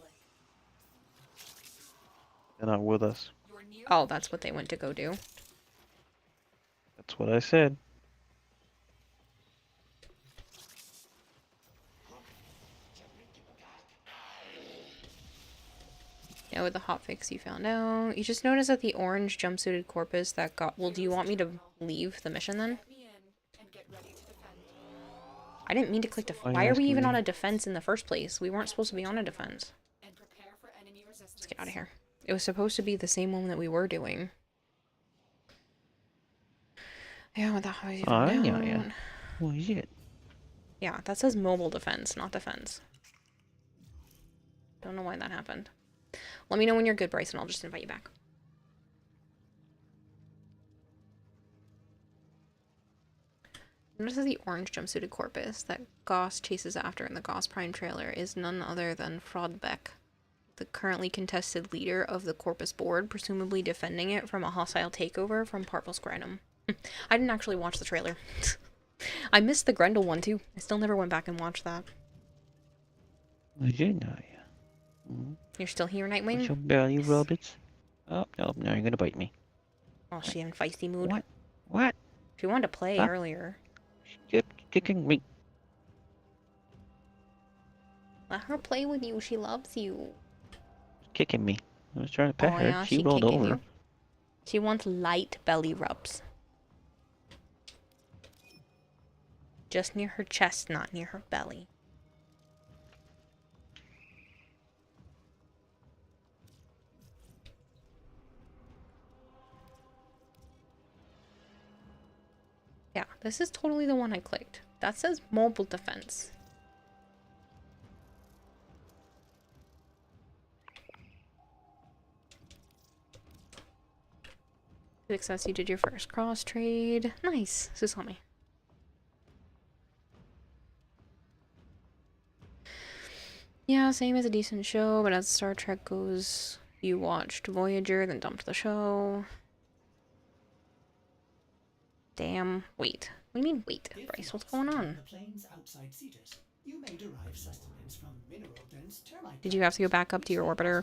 They're not with us. Oh, that's what they went to go do. That's what I said. Yeah, with the hotfix you found out. You just noticed that the orange jumpsuited corpus that got... Well, do you want me to leave the mission then? I didn't mean to click Why are you Why are we asking even me? on a defense in the first place? We weren't supposed to be on a defense. Let's get out of here. It was supposed to be the same one that we were doing. Yeah, what the hell is Oh, yeah. What is it? Yeah, that says mobile defense, not defense. Don't know why that happened. Let me know when you're good, Bryce, and I'll just invite you back. Notice that the orange jumpsuited corpus that Goss chases after in the Goss Prime trailer is none other than Frodbeck, the currently contested leader of the Corpus Board, presumably defending it from a hostile takeover from Parvus Granum. I didn't actually watch the trailer. I missed the Grendel one too. I still never went back and watched that. What is it now? Mm-hmm. You're still here, Nightwing? What's your belly rubbits? Oh, no, now you're gonna bite me. Oh, she in feisty mood? What? What? She wanted to play Stop. earlier. She kept kicking me. Let her play with you. She loves you. Kicking me. I was trying to pet Oh, her. yeah, She rolled kicking over. you. She wants light belly rubs. Just near her chest, not near her belly. Yeah, this is totally the one I clicked. That says mobile defense. Success, you did your first cross trade. Nice. Susami. Yeah, same as a decent show, but as Star Trek goes, you watched Voyager, then dumped the show. Damn. Wait. What do you mean wait, Bryce? What's going on? The plains outside Cetus, you may derive sustenance from mineral-dense termite. Did you have to go back up to your orbiter?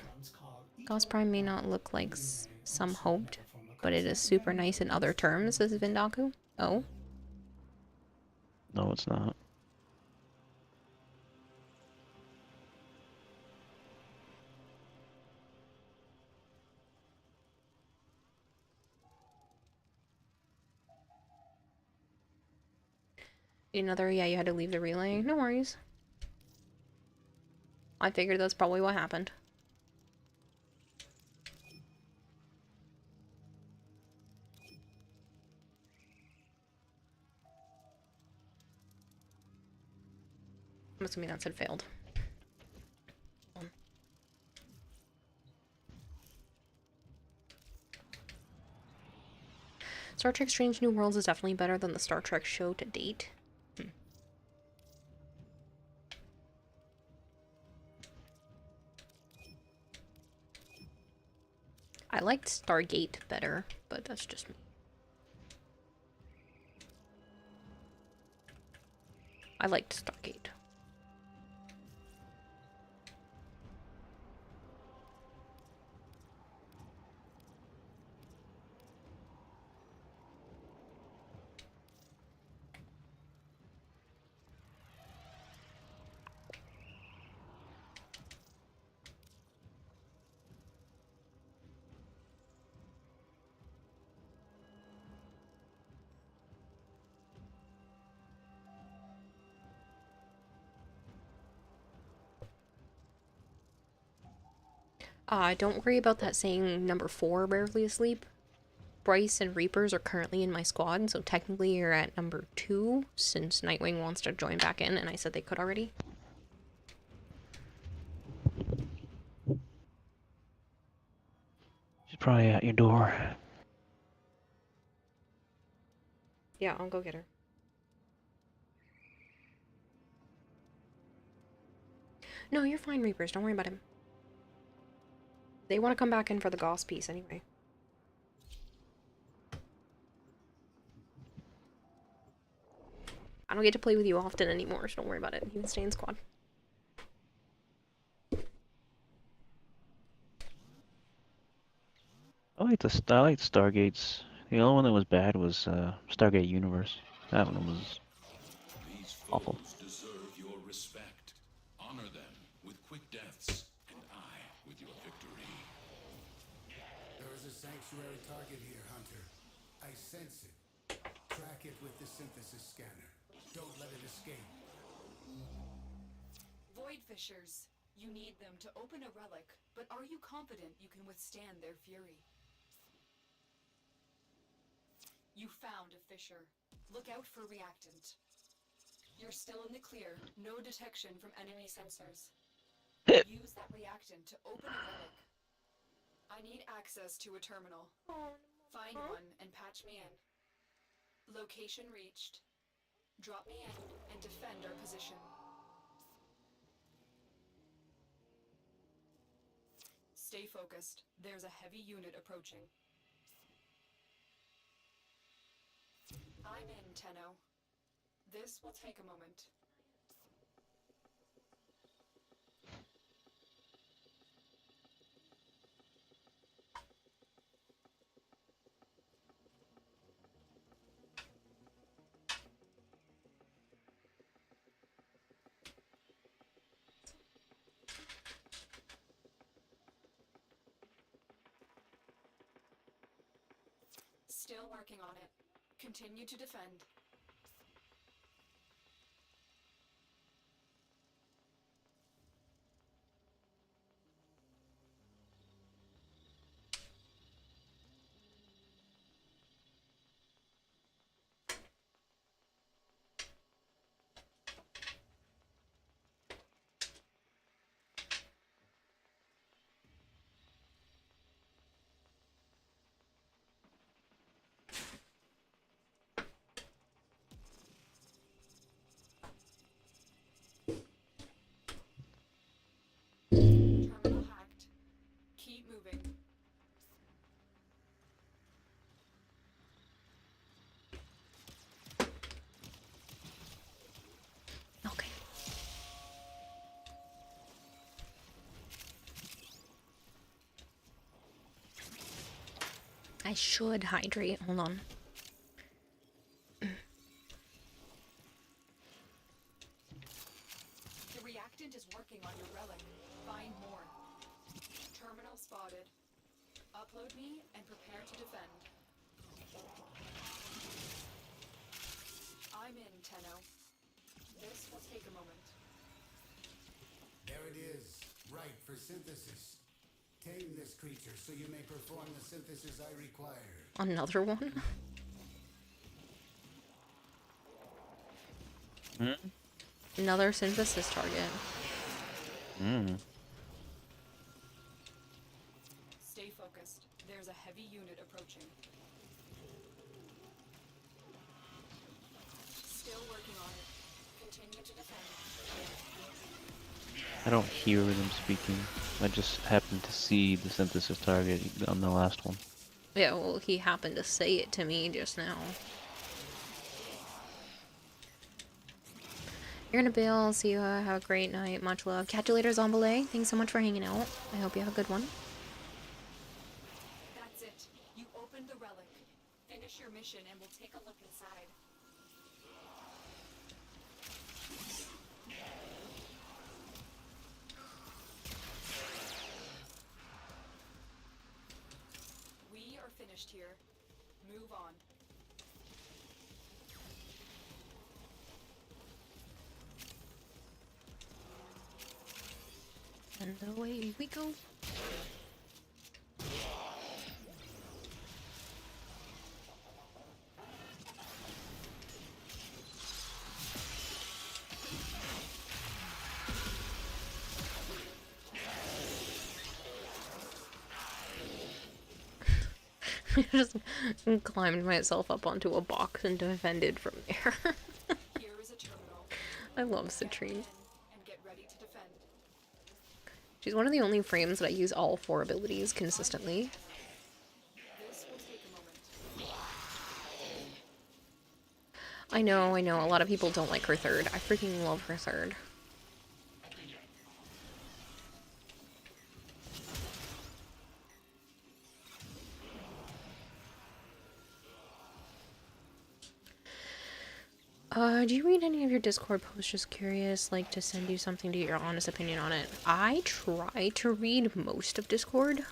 Gauss Prime may not look like some hoped, but it is super nice in other terms, says Vindaku. Oh? No, it's not. Another, yeah, you had to leave the relay. No worries. I figured that's probably what happened. I'm assuming that said failed. Star Trek Strange New Worlds is definitely better than the Star Trek show to date. I liked Stargate better, but that's just me. I liked Stargate. Don't worry about that saying number 4 barely asleep. Bryce and Reapers are currently in my squad, so technically you're at number 2 since Nightwing wants to join back in, and I said they could already. She's probably at your door. Yeah, I'll go get her. No, you're fine, Reapers. Don't worry about him. They want to come back in for the Goss piece anyway. I don't get to play with you often anymore, so don't worry about it. You can stay in squad. I like the Stargates. The only one that was bad was Stargate Universe. That one was These awful. foes deserve your respect. Honor them with quick deaths, and I with your victory. There is a sanctuary target here, Hunter. I sense it. Track it with the synthesis scanner. Don't let it escape. Void Fishers. You need them to open a relic, but are you confident you can withstand their fury? You found a fissure. Look out for reactant. You're still in the clear. No detection from enemy sensors. Use that reactant to open a relic. I need access to a terminal. Find one and patch me in. Location reached. Drop me in and defend our position. Stay focused. There's a heavy unit approaching. I'm in, Tenno. This will take a moment. Still working on it. Continue to defend. Terminal hacked. Keep moving. Okay. I should hydrate. Hold on. The reactant is working on your relic. Find more. Terminal spotted. Upload me and prepare to defend. I'm in, Tenno. This will take a moment. There it is. Right for synthesis. Tame this creature so you may perform the synthesis I require. Another one? Another synthesis target. Stay focused. There's a heavy unit approaching. I don't hear them speaking. I just happened to see the synthesis target on the last one. Yeah, well, he happened to say it to me just now. You're gonna bail. See you. Have a great night. Much love. Catch you later, Zombele. Thanks so much for hanging out. I hope you have a good one. That's it. You opened the relic. Finish your mission and we'll take a look inside. We are finished here. Move on. And away we go. I just climbed myself up onto a box and defended from there. Here is a terminal. I love Citrine. And get ready to defend. She's one of the only frames that I use all 4 abilities consistently. This will take a moment. I know. A lot of people don't like her third. I freaking love her third. Do you read any of your Discord posts? Just curious, like to send you something to get your honest opinion on it. I try to read most of Discord.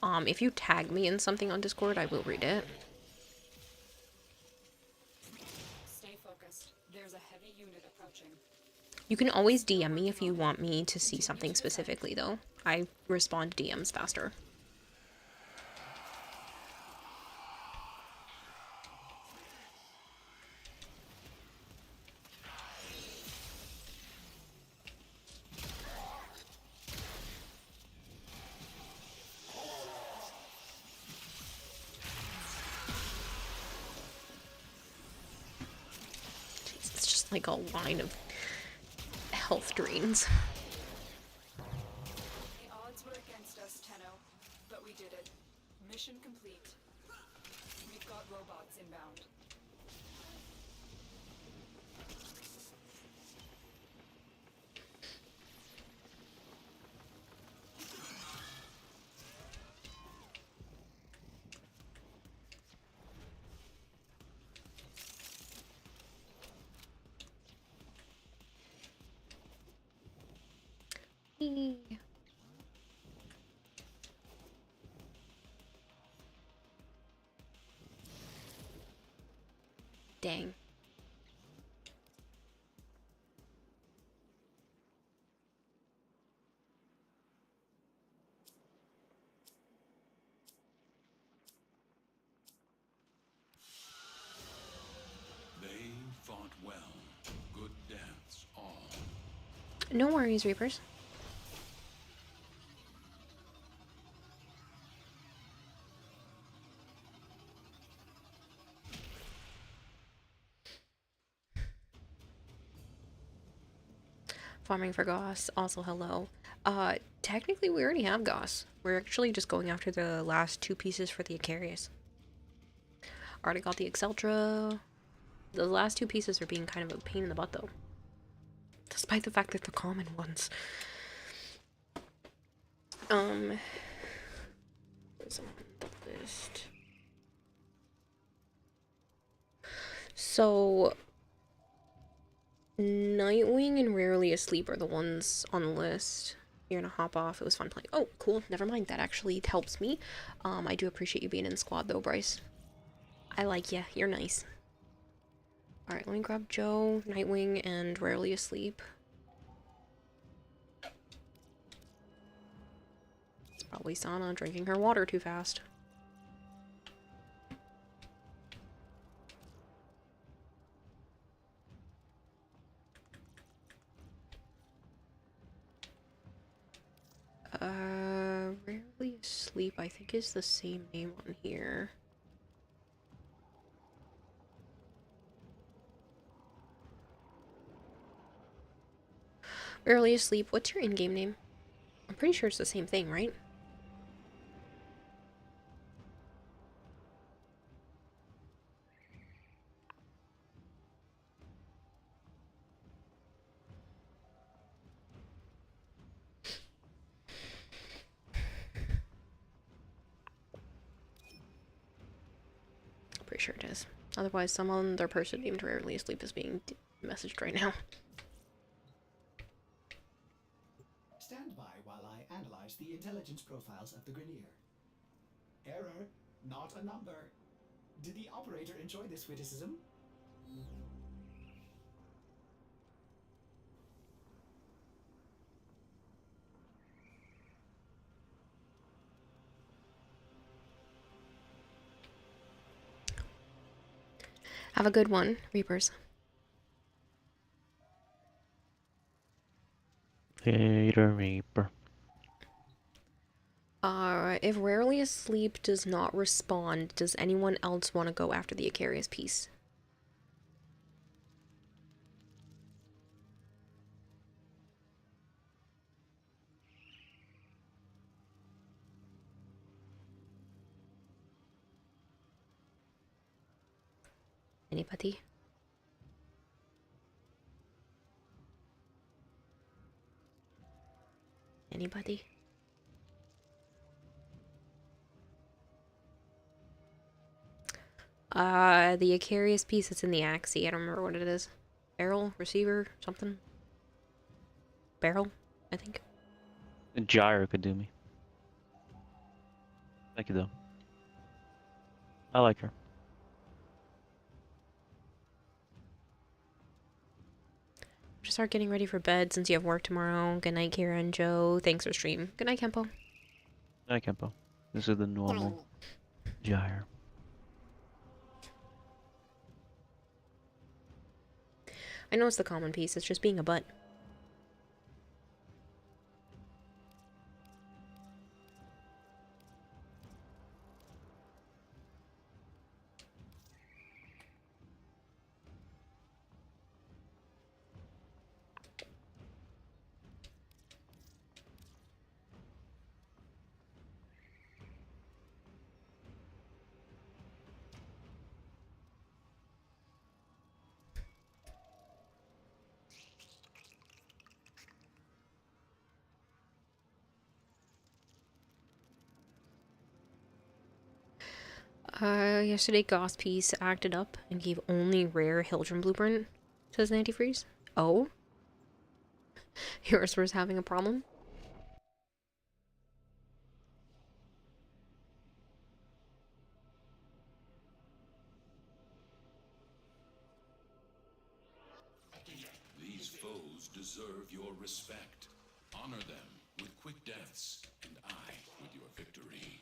If you tag me in something on Discord, I will read it. Stay focused. There's a heavy unit approaching. You can always DM me if you want me to see something specifically, though. I respond to DMs faster. Jeez, it's just like a line of health drains. The odds were against us, Tenno, but we did it. Mission complete. We've got robots inbound. Dang. They fought well. Good deaths all. No worries, Reapers. Farming for Goss, also hello. Technically we already have Goss. We're actually just going after the last 2 pieces for the Icarius. Already got the Exceltra. The last 2 pieces are being kind of a pain in the butt though. Despite the fact that they're common ones. Where's on the list? So Nightwing and Rarely Asleep are the ones on the list. You're gonna hop off. It was fun playing. Oh, cool. Never mind. That actually helps me. I do appreciate you being in squad though, Bryce. I like ya. You're nice. Alright, let me grab Joe, Nightwing, and Rarely Asleep. It's probably Sana drinking her water too fast. Rarely Asleep, I think is the same name on here. Earliest sleep. What's your in-game name? I'm pretty sure it's the same thing, right? Pretty sure it is. Otherwise, some other person named Earliest Sleep is being messaged right now. Stand by while I analyze the intelligence profiles of the Grenier. Error, not a number. Did the operator enjoy this witticism? Have a good one, Reapers. Hater Reaper. If Rarely Asleep does not respond, does anyone else want to go after the Icarius piece? Anybody? Anybody? The Icarius piece that's in the Axie. I don't remember what it is. Barrel? Receiver? Something? Barrel? I think. Gyre could do me. Thank you, though. I like her. Just start getting ready for bed since you have work tomorrow. Good night, Kira and Joe. Thanks for stream. Good night, Kempo. Hi, Kempo. This is the normal Gyre. I know it's the common piece. It's just being a butt. Yesterday Goss piece acted up and gave only rare Hildren blueprint, says an antifreeze. Oh? Yours was having a problem? These foes deserve your respect. Honor them with quick deaths, and I with your victory.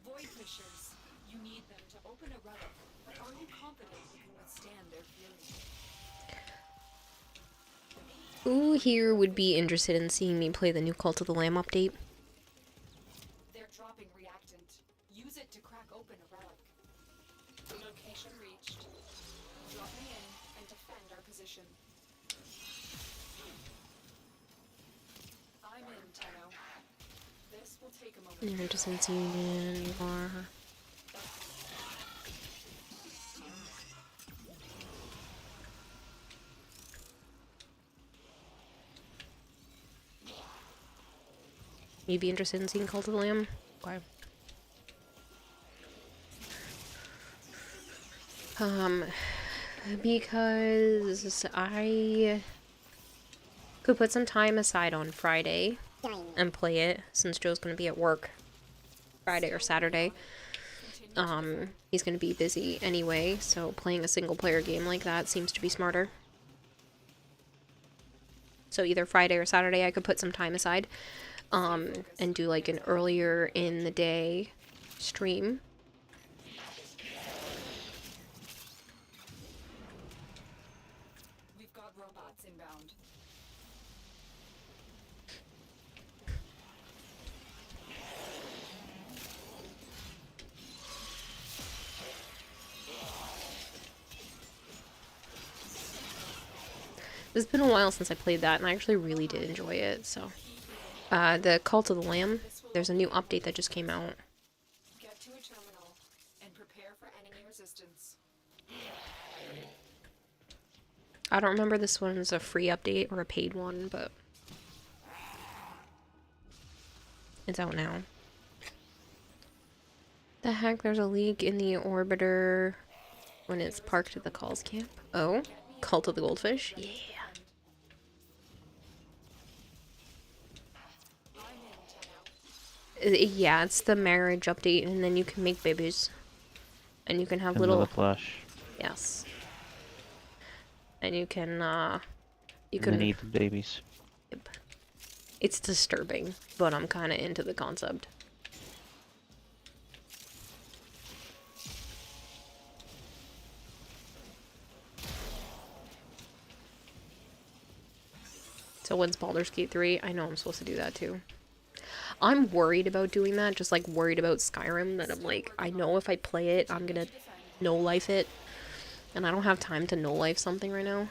Void Fishers, you need them to open a relic, but are you confident you can withstand their fury? Who here would be interested in seeing me play the new Cult of the Lamb update? They're dropping reactant. Use it to crack open a relic. Location reached. Dropping in and defend our position. I'm in, Tenno. This will take a moment. You're interested in seeing me anymore. You'd be interested in seeing Cult of the Lamb? Okay. Because I could put some time aside on Friday and play it since Joe's gonna be at work Friday or Saturday. He's gonna be busy anyway, so playing a single player game like that seems to be smarter. So either Friday or Saturday I could put some time aside. And do like an earlier in the day stream. We've got robots inbound. It's been a while since I played that, and I actually really did enjoy it, so. The Cult of the Lamb, there's a new update that just came out. Get to a terminal and prepare for enemy resistance. I don't remember this one's a free update or a paid one, but it's out now. The heck, there's a leak in the orbiter when it's parked at the calls camp. Oh, Cult of the Goldfish? Yeah. Yeah, it's the marriage update, and then you can make babies. And you can have And little... the flesh. Yes. And you can, you And can... then eat the babies. Yep. It's disturbing, but I'm kind of into the concept. So when's Baldur's Gate 3? I know I'm supposed to do that too. I'm worried about doing that, just like worried about Skyrim, that I'm like, I know if I play it, I'm gonna no-life it. And I don't have time to no-life something right now.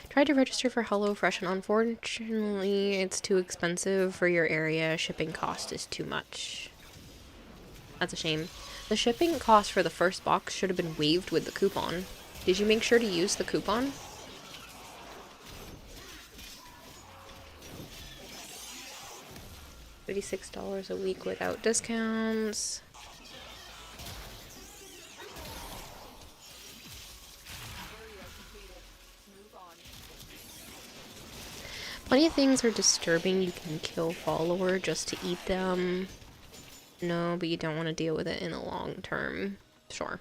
Tried to register for HelloFresh, and unfortunately, it's too expensive for your area. Shipping cost is too much. That's a shame. The shipping cost for the first box should have been waived with the coupon. Did you make sure to use the coupon? $36 a week without discounts. Plenty of things are disturbing. You can kill follower just to eat them. No, but you don't want to deal with it in the long term. Sure.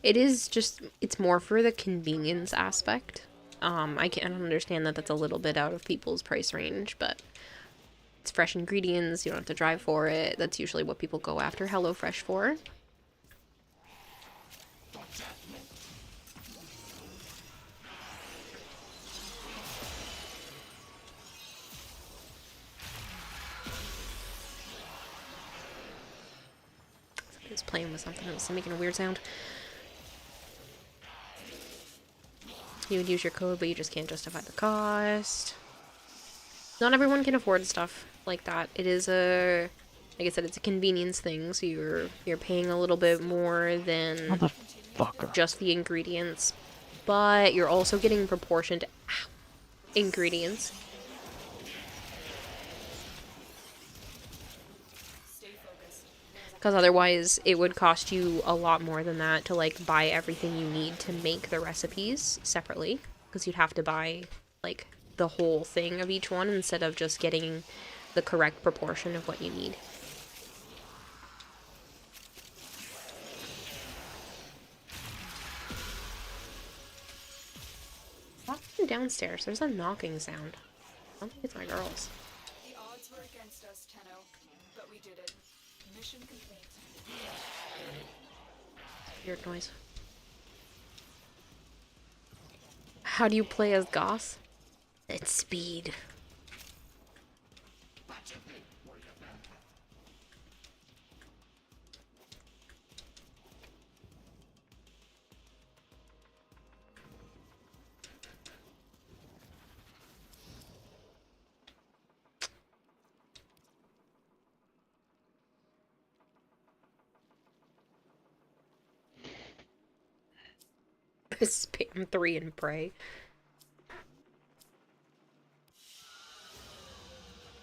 It is just, it's more for the convenience aspect. I can understand that that's a little bit out of people's price range, but it's fresh ingredients, you don't have to drive for it. That's usually what people go after HelloFresh for. Somebody's playing with something else, making a weird sound. You would use your code, but you just can't justify the cost. Not everyone can afford stuff like that. It is a, like I said, it's a convenience thing, so you're paying a little bit more than Motherfucker. just the ingredients, but you're also getting proportioned ingredients. Because otherwise, it would cost you a lot more than that to, like, buy everything you need to make the recipes separately. Because you'd have to buy, like, the whole thing of each one instead of just getting the correct proportion of what you need. Walking downstairs, there's a knocking sound. I don't think it's my girls. The odds were against us, Tenno, but we did it. Mission complete. Weird noise. How do you play as Goss? It's speed. Spam 3 and pray.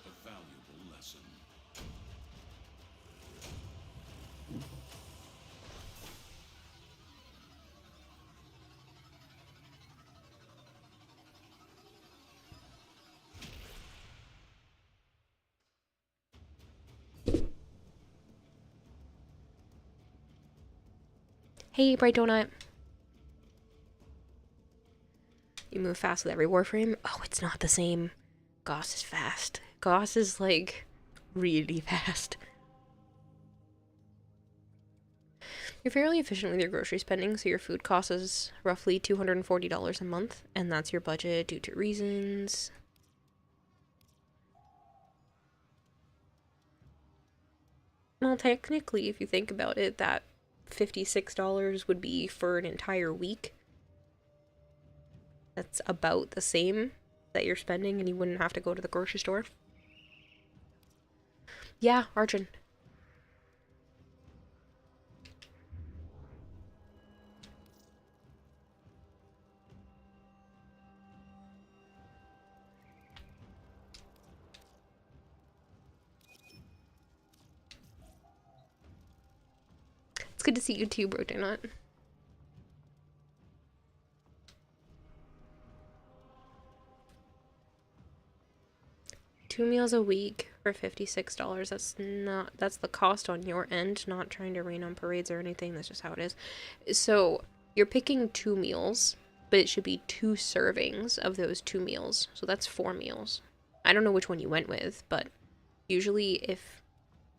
A valuable lesson. Hey, Bright Donut. You move fast with every warframe? Oh, it's not the same. Goss is fast. Goss is, like, really fast. You're fairly efficient with your grocery spending, so your food cost is roughly $240 a month, and that's your budget due to reasons. Well, technically, if you think about it, that $56 would be for an entire week. That's about the same that you're spending, and you wouldn't have to go to the grocery store. Yeah, Arjun. It's good to see you too, Bro Donut. Two meals a week for $56. That's the cost on your end, not trying to rain on parades or anything. That's just how it is. So you're picking 2 meals, but it should be 2 servings of those 2 meals. So that's 4 meals. I don't know which one you went with, but usually if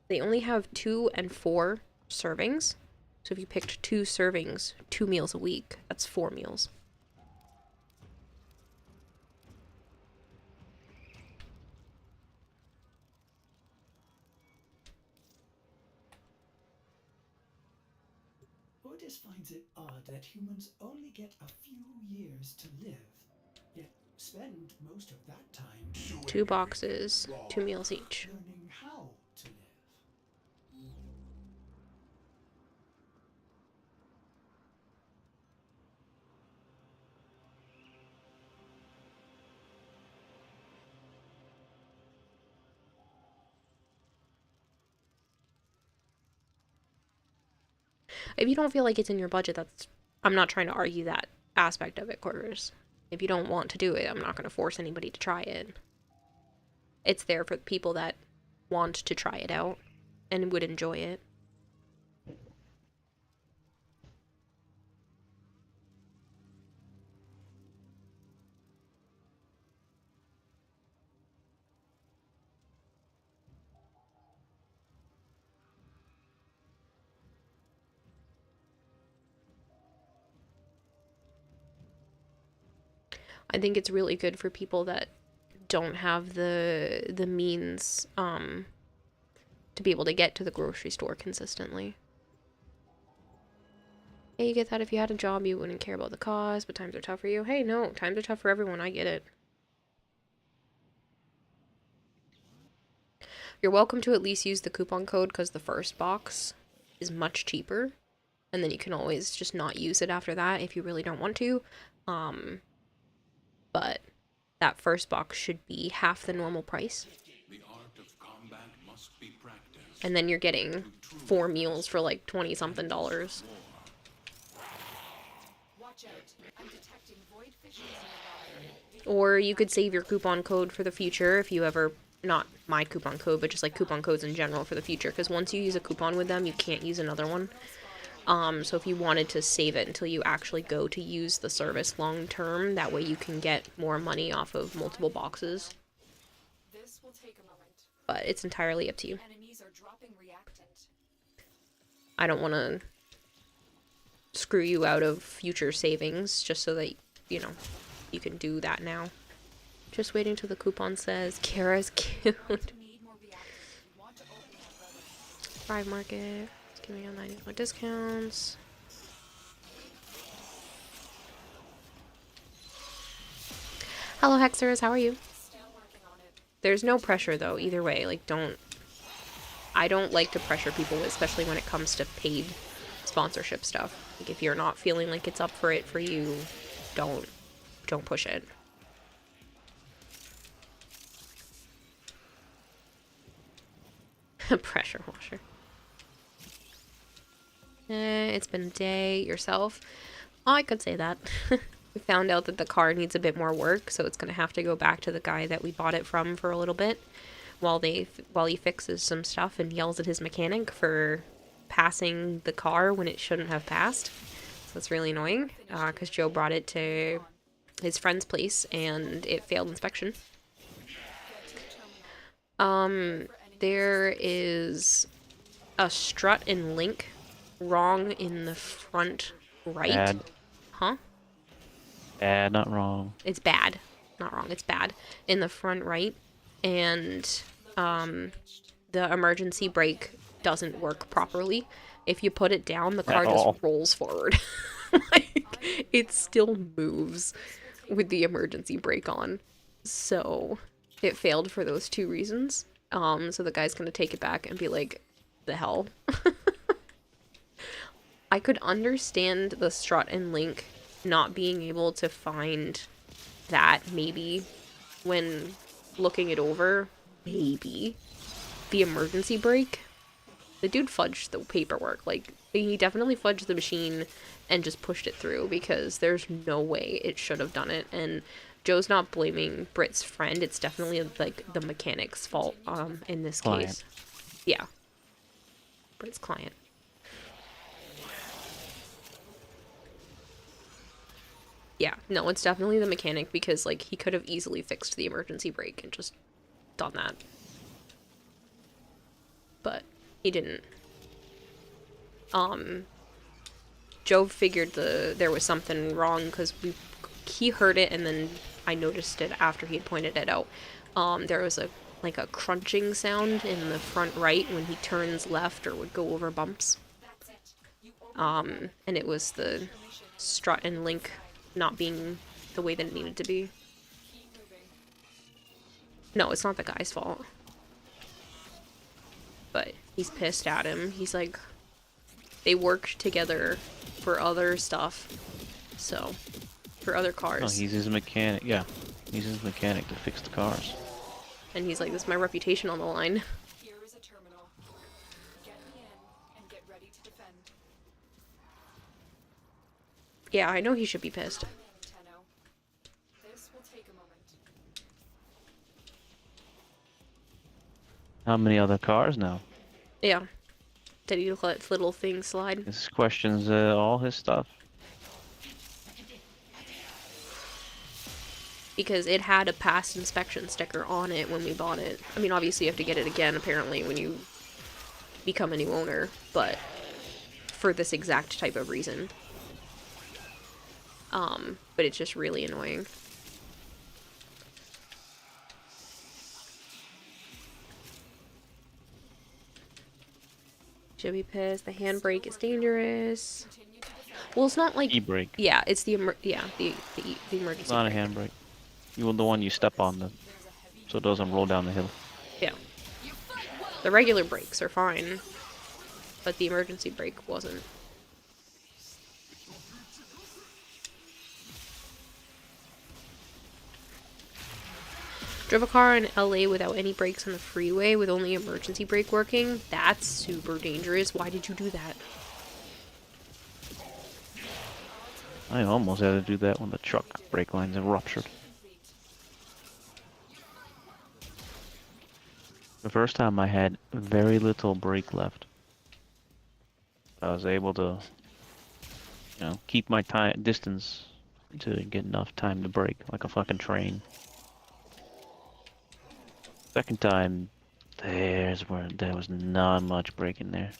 they only have 2 and 4 servings, so if you picked 2 servings, 2 meals a week, that's 4 meals. Otis finds it odd that humans only get a few years to live, yet spend most of that time 2 boxes, 2 meals each. learning how to live. If you don't feel like it's in your budget, I'm not trying to argue that aspect of it, Quarters. If you don't want to do it, I'm not going to force anybody to try it. It's there for the people that want to try it out and would enjoy it. I think it's really good for people that don't have the means to be able to get to the grocery store consistently. Hey, you get that if you had a job, you wouldn't care about the cost, but times are tough for you. Hey, no, times are tough for everyone. I get it. You're welcome to at least use the coupon code because the first box is much cheaper. And then you can always just not use it after that if you really don't want to. But that first box should be half the normal price. The art of combat must be practiced. And then you're getting 4 meals for like $20-something. Watch out. I'm detecting void fishes nearby. Or you could save your coupon code for the future if you ever, not my coupon code, but just like coupon codes in general for the future. Because once you use a coupon with them, you can't use another one. So if you wanted to save it until you actually go to use the service long term, that way you can get more money off of multiple boxes. This will take a moment. But it's entirely up to you. Enemies are dropping reactant. I don't want to screw you out of future savings just so that, you know, you can do that now. Just waiting till the coupon says Kara's cute. Thrive Market. Give me a 90 discounts. Hello Hexers, how are you? There's no pressure though, either way. Like I don't like to pressure people, especially when it comes to paid sponsorship stuff. Like if you're not feeling like it's up for it for you, don't push it. Pressure washer. It's been a day. Yourself? Oh, I could say that. We found out that the car needs a bit more work, so it's going to have to go back to the guy that we bought it from for a little bit while he fixes some stuff and yells at his mechanic for passing the car when it shouldn't have passed. So that's really annoying because Joe brought it to his friend's place and it failed inspection. There is a strut and link wrong in the front right. Bad. Huh? Bad, not wrong. It's bad. Not wrong, it's bad. In the front right. And the emergency brake doesn't work properly. If you put it down, the car At just all. rolls forward. Like, it still moves with the emergency brake on. So it failed for those two reasons. So the guy's gonna take it back and be like, the hell? I could understand the strut and link not being able to find that maybe when looking it over. Maybe. The emergency brake? The dude fudged the paperwork. Like, he definitely fudged the machine and just pushed it through because there's no way it should have done it. And Joe's not blaming Britt's friend. It's definitely, like, the mechanic's fault in this case. Yeah. Britt's client. Yeah, no, it's definitely the mechanic because, like, he could have easily fixed the emergency brake and just done that. But he didn't. Joe figured there was something wrong because he heard it and then I noticed it after he had pointed it out. There was a crunching sound in the front right when he turns left or would go over bumps. And it was the strut and link not being the way that it needed to be. No, it's not the guy's fault. But he's pissed at him. He's like, they worked together for other stuff. So, for other cars. No, he's his mechanic. Yeah, he's his mechanic to fix the cars. And he's like, this is my reputation on the line. Here is a terminal. Get me in and get ready to defend. Yeah, I know he should be pissed. This will take a moment. How many other cars now? Yeah. Did he let little things slide? This questions all his stuff. Because it had a past inspection sticker on it when we bought it. I mean, obviously you have to get it again, apparently, when you become a new owner. But for this exact type of reason. But it's just really annoying. Should be pissed. The handbrake is dangerous. Well, it's not like E-brake. Yeah, it's the emergency. It's not a handbrake. You want the one you step on, so it doesn't roll down the hill. Yeah. The regular brakes are fine, but the emergency brake wasn't. Drove a car in LA without any brakes on the freeway with only emergency brake working. That's super dangerous. Why did you do that? I almost had to do that when the truck brake lines have ruptured. The first time I had very little brake left. I was able to, keep my distance to get enough time to brake, like a fucking train. Second time, there was not much braking there.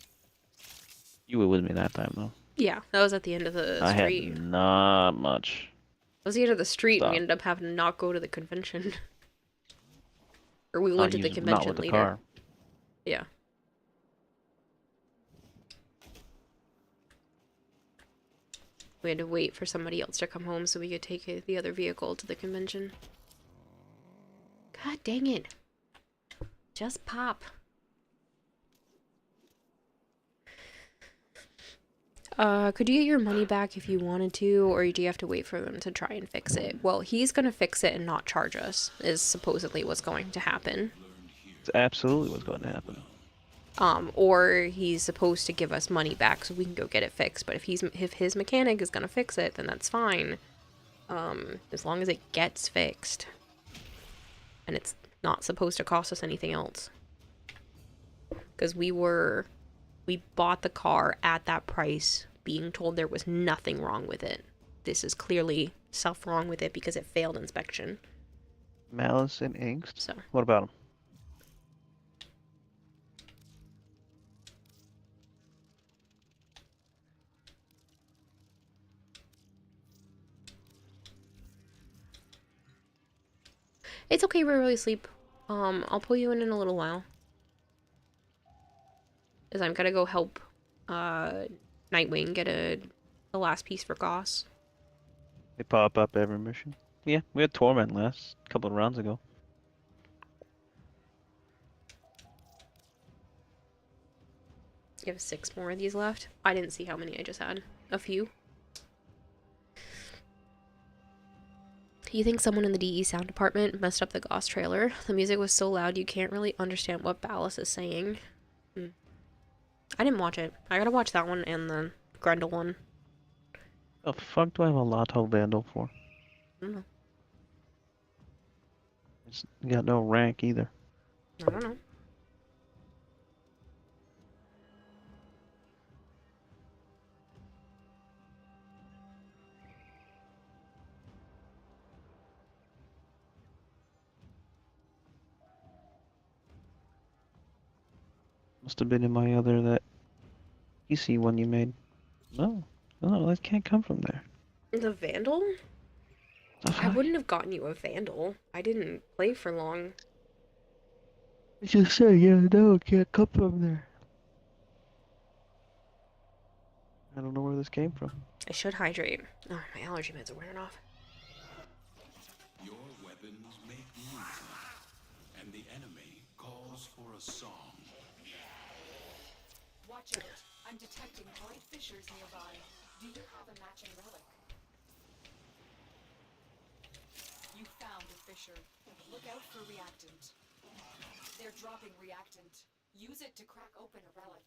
You were with me that time, though. Yeah, that was at the end of the street. I had not much. It was the end of the street, Stop. and we ended up having to not go to the convention. Or we went to the convention not with later. The car. Yeah. We had to wait for somebody else to come home so we could take the other vehicle to the convention. God dang it. Just pop. Could you get your money back if you wanted to, or do you have to wait for them to try and fix it? Well, he's gonna fix it and not charge us, is supposedly what's going to happen. It's absolutely what's going to happen. Or he's supposed to give us money back so we can go get it fixed. But if his mechanic is gonna fix it, then that's fine. As long as it gets fixed. And it's not supposed to cost us anything else. Because we bought the car at that price, being told there was nothing wrong with it. This is clearly stuff wrong with it because it failed inspection. Malice and angst? So. What about him? It's okay, we're really asleep. I'll pull you in a little while. As I'm gonna go help, Nightwing get the last piece for Goss. They pop up every mission. Yeah, we had Torment last couple of rounds ago. You have 6 more of these left. I didn't see how many I just had. A few. You think someone in the DE sound department messed up the Goss trailer? The music was so loud you can't really understand what Ballas is saying. I didn't watch it. I gotta watch that one and the Grendel one. The fuck do I have a Lotto Vandal for? I don't know. It's got no rank either. I don't know. Must have been in my other that PC one you made. No, no, that can't come from there. The Vandal? The I fuck? wouldn't have gotten you a Vandal. I didn't play for long. I just said, yeah, no, it can't come from there. I don't know where this came from. I should hydrate. Oh, my allergy meds are wearing off. Your weapons make music, and the enemy calls for a song. Watch out. I'm detecting bright fissures nearby. Do you have a matching relic? You found a fissure. Look out for reactant. They're dropping reactant. Use it to crack open a relic.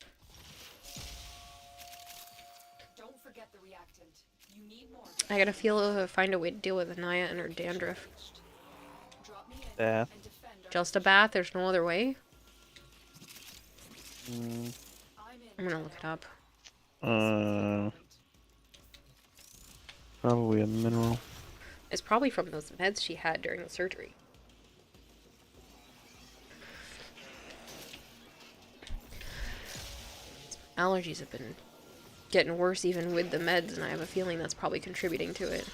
Don't forget the reactant. You need more. I gotta find a way to deal with Anaya and her dandruff. Drop me in Bath. and defend our Just a bath? There's no other way? Mm, I'm gonna look it up. Probably a mineral. It's probably from those meds she had during the surgery. Allergies have been getting worse even with the meds, and I have a feeling that's probably contributing to it.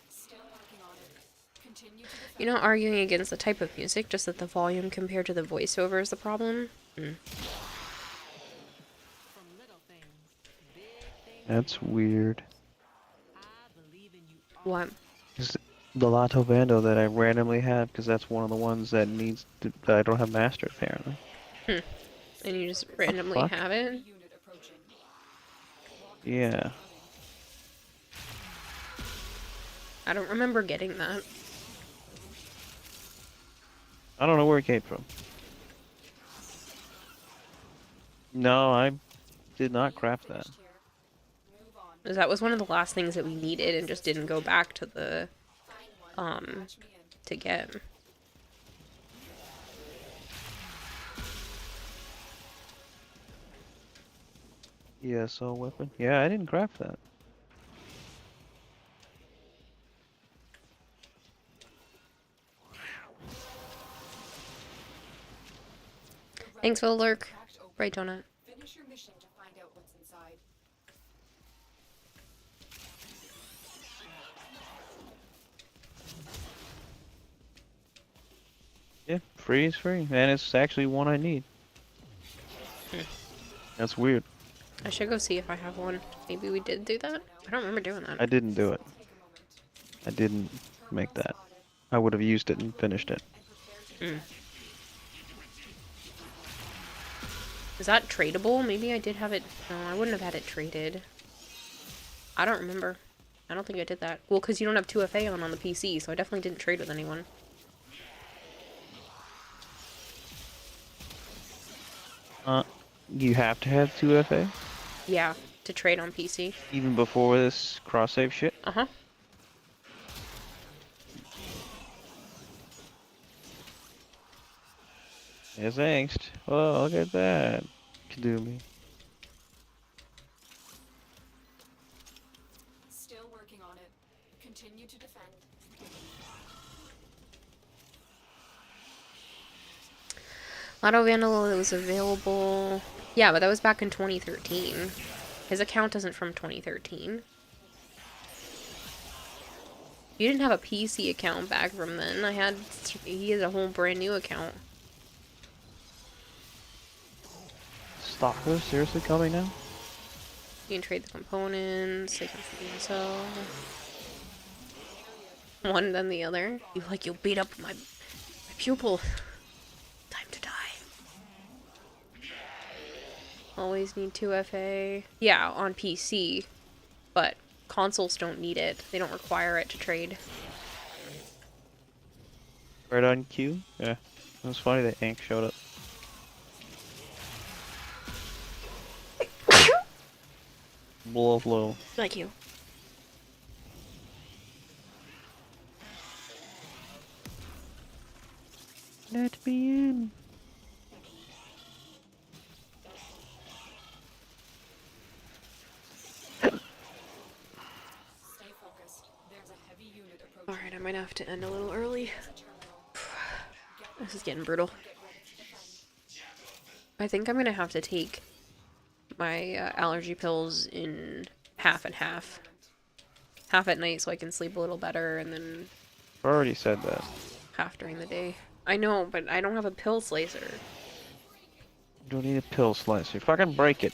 Still working on it. Continue to defend. You're not arguing against the type of music, just that the volume compared to the voiceover is the problem? That's weird. What? It's the Lotto Vandal that I randomly have, because that's one of the ones that needs to, that I don't have mastered apparently. And you just randomly fuck? have it? Unit approaching. Yeah. I don't remember getting that. I don't know where it came from. No, I did not craft that. Finished here. Move on. That was one of the last things that we needed and just didn't go back to the, Find one. Match me in. to get. ESO weapon? Yeah, I didn't craft that. Thanks for the lurk. Cracked open. Right, Donut. Finish your mission to find out what's inside. Yeah, free is free, and it's actually one I need. That's weird. I should go see if I have one. Maybe we did do that? I don't remember doing I that. didn't do it. Take a moment. I didn't make that. I would have used it and finished it. Is that tradable? Maybe I did have it. No, I wouldn't have had it traded. I don't remember. I don't think I did that. Well, because you don't have 2FA on the PC, so I definitely didn't trade with anyone. You have to have 2FA? Yeah, to trade on PC. Even before this cross-save shit? Uh-huh. Yes, angst. Oh, look at that. Kadoomy. Still working on it. Continue to defend. Auto Vandal was available. Yeah, but that was back in 2013. His account isn't from 2013. You didn't have a PC account back from then. He has a whole brand new account. Stalker seriously coming now? You can trade the components, they can feed themselves. One then the other. You'll beat up my pupil. Time to die. Always need 2FA. Yeah, on PC. But consoles don't need it. They don't require it to trade. Right on cue? Yeah. It was funny that Ink showed up. Blow. Thank you. Let me in. Stay focused. There's a heavy unit approaching. Alright, I might have to end a little early. This is getting brutal. I think I'm gonna have to take my allergy pills in half and half. Half at night so I can sleep a little better, and then I already said that. half during the day. I know, but I don't have a pill slicer. You don't need a pill slicer. Fucking break it.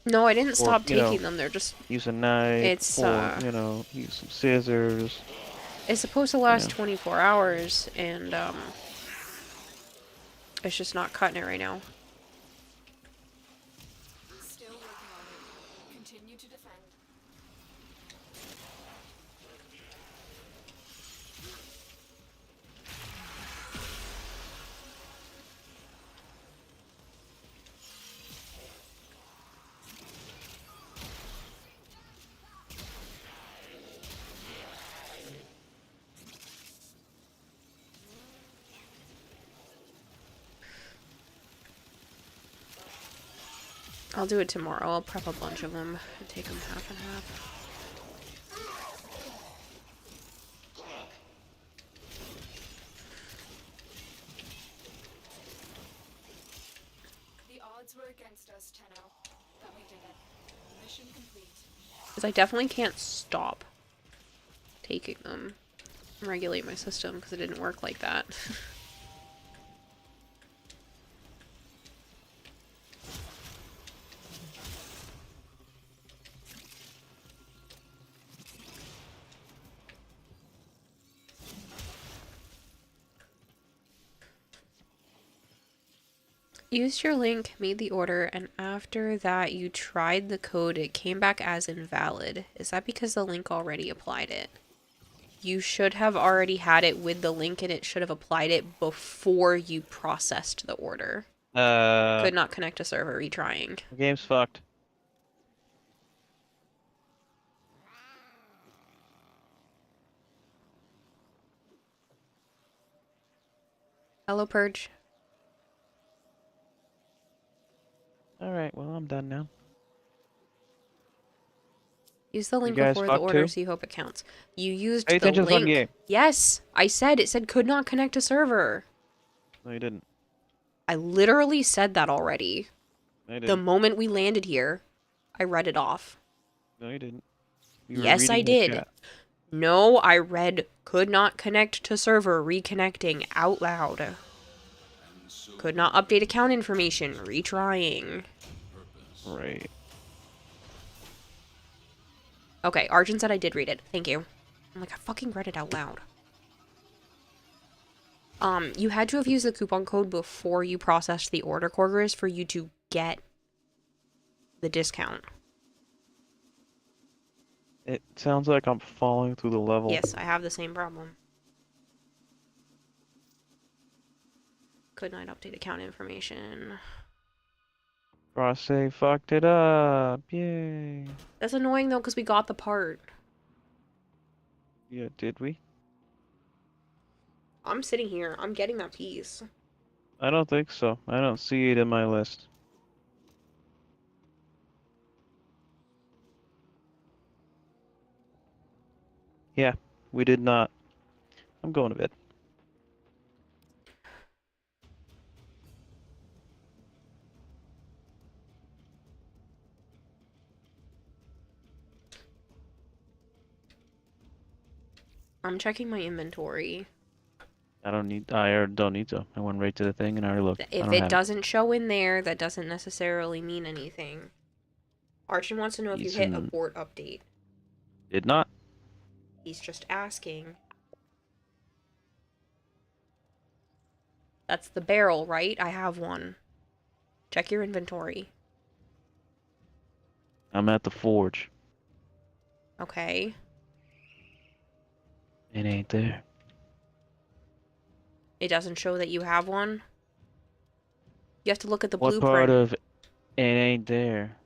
No, I didn't Or, stop you know, taking them. They're just... Use a knife. It's, or, you know, use some scissors. It's supposed to last 24 hours, and, it's just not cutting it right now. Still working on it. Continue to defend. I'll do it tomorrow. I'll prep a bunch of them and take them half and half. The odds were against us, Tenno. But we did it. Mission complete. Because I definitely can't stop taking them and regulate my system because it didn't work like that. Used your link, made the order, and after that you tried the code, it came back as invalid. Is that because the link already applied it? You should have already had it with the link and it should have applied it before you processed the order. Could not connect to server, retrying. The game's fucked. Hello, Purge. Alright, well, I'm done now. Use the link guys before the fucked order too? so you hope it counts. You used Pay the attention to the fucking link. game. Yes, I said it said could not connect to server. No, you didn't. I literally said that already. No, you didn't. The moment we landed here, I read it off. No, you didn't. You were Yes, I reading the did. chat. No, I read could not connect to server, reconnecting out loud. Could not update account information, retrying. Right. Okay, Arjun said I did read it. Thank you. I'm like, I fucking read it out loud. You had to have used the coupon code before you processed the order, Corgris, for you to get the discount. It sounds like I'm falling through the level. Yes, I have the same problem. Could not update account information. Cross-save fucked it up. Yay. That's annoying though, because we got the part. Yeah, did we? I'm sitting here. I'm getting that piece. I don't think so. I don't see it in my list. Yeah, we did not. I'm going to bed. I'm checking my inventory. I don't need to. I went right to the thing and I already looked. I If don't it have doesn't show in there, that doesn't necessarily mean anything. Archon wants to know if you hit Ethan abort update. did not. He's just asking. That's the barrel, right? I have one. Check your inventory. I'm at the forge. Okay. It ain't there. It doesn't show that you have one. You have to look at the What blueprint. part of it ain't there?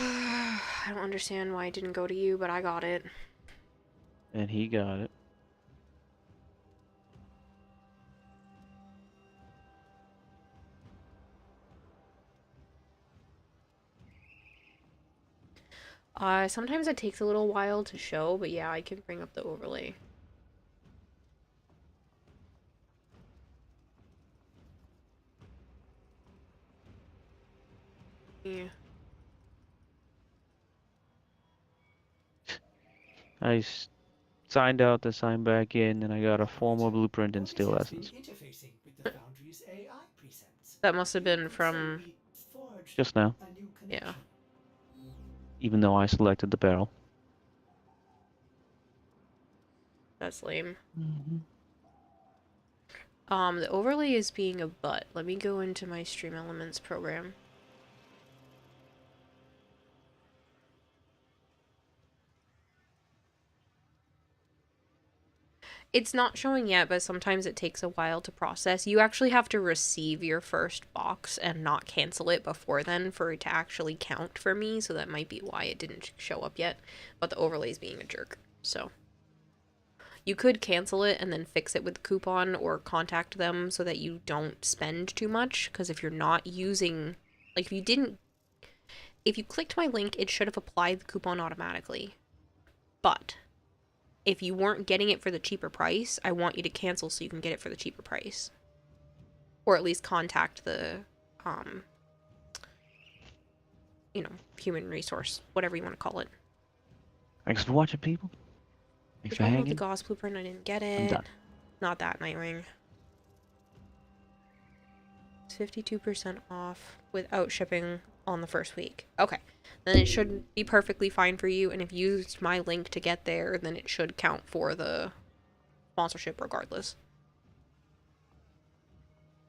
I don't understand why it didn't go to you, but I got it. And he got it. Sometimes it takes a little while to show, but yeah, I can bring up the overlay. Yeah. I signed out to sign back in, and I got a formal blueprint and still essence. Interfacing with the Foundry's AI presets. That must have been from... Just now. Yeah. Even though I selected the barrel. That's lame. The overlay is being a butt. Let me go into my Stream Elements program. It's not showing yet, but sometimes it takes a while to process. You actually have to receive your first box and not cancel it before then for it to actually count for me, so that might be why it didn't show up yet. But the overlay is being a jerk, so... You could cancel it and then fix it with the coupon or contact them so that you don't spend too much, because if you're not using... Like, if you clicked my link, it should have applied the coupon automatically. But... if you weren't getting it for the cheaper price, I want you to cancel so you can get it for the cheaper price. Or at least contact the, you know, human resource, whatever you want to call it. Thanks for watching, people. Thanks for hanging. The Gauss blueprint, I didn't get I'm it. done. Not that, Nightwing. It's 52% off without shipping on the first week. Okay. Then it should be perfectly fine for you, and if you used my link to get there, then it should count for the sponsorship regardless.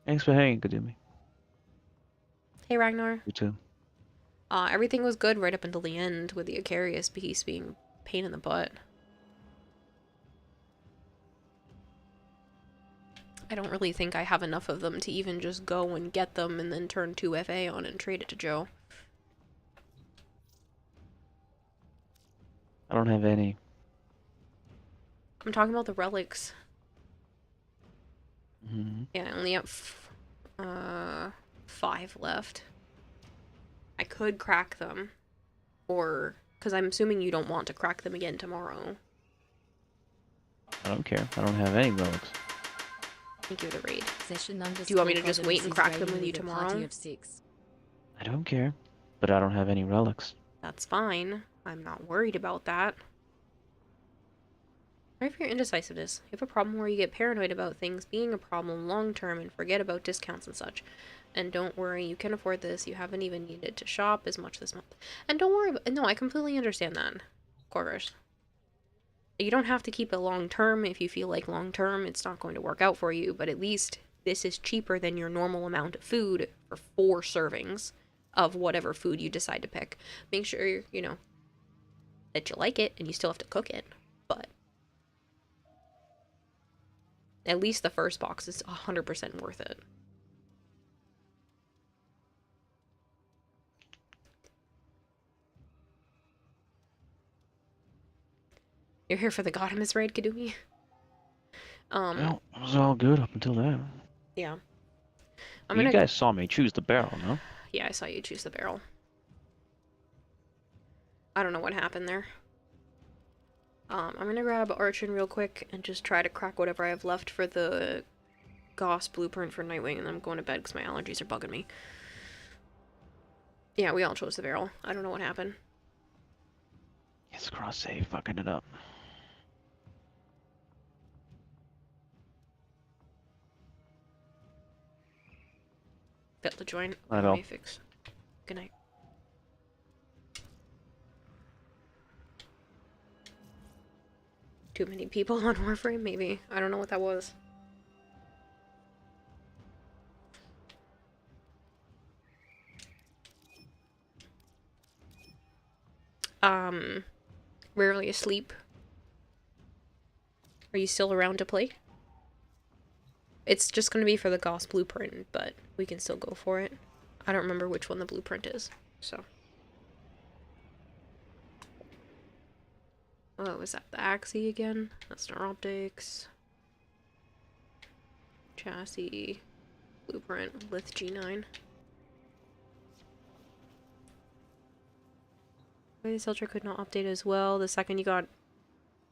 Thanks for hanging, Kadumi. Hey, Ragnar. You too. Everything was good right up until the end, with the Icarius piece being a pain in the butt. I don't really think I have enough of them to even just go and get them and then turn 2 FA on and trade it to Joe. I don't have any. I'm talking about the relics. Mm-hmm. Yeah, I only have 5 left. I could crack them. Or, because I'm assuming you don't want to crack them again tomorrow. I don't care. I don't have any relics. Thank you for the raid. Do you want me to just wait and crack them with you tomorrow? I don't care. But I don't have any relics. That's fine. I'm not worried about that. Sorry for your indecisiveness. You have a problem where you get paranoid about things being a problem long term and forget about discounts and such. And don't worry, you can afford this. You haven't even needed to shop as much this month. And don't worry about... No, I completely understand that. Of course. You don't have to keep it long term if you feel like long term it's not going to work out for you, but at least this is cheaper than your normal amount of food for 4 servings of whatever food you decide to pick. Make sure, you know, that you like it and you still have to cook it, but at least the first box is 100% worth it. You're here for the Godimus raid, Kadumi? Well, it was all good up until then. Yeah. You guys saw me choose the barrel, no? Yeah, I saw you choose the barrel. I don't know what happened there. I'm gonna grab Archon real quick and just try to crack whatever I have left for the Goss blueprint for Nightwing, and then I'm going to bed because my allergies are bugging me. Yeah, we all chose the barrel. I don't know what happened. It's cross save, fucking it up. Failed to join. Right on. Fix. Good night. Too many people on Warframe, maybe. I don't know what that was. Rarely asleep. Are you still around to play? It's just gonna be for the Goss blueprint, but we can still go for it. I don't remember which one the blueprint is, so. Oh, was that the Axie again? That's Star Optics. Chassis. Blueprint. Lith G9. Wait, Ultra could not update as well. The second you got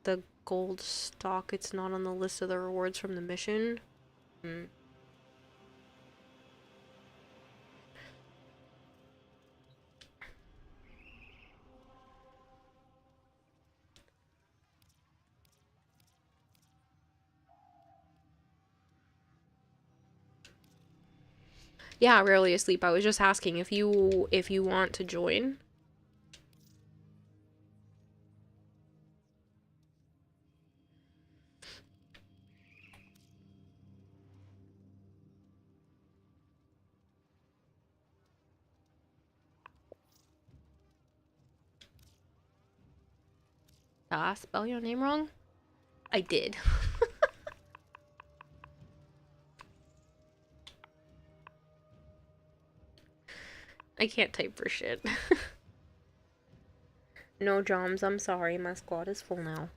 the gold stock, it's not on the list of the rewards from the mission. Yeah, rarely asleep. I was just asking if you want to join. Did I spell your name wrong? I did. I can't type for shit. No, Joms, I'm sorry. My squad is full now.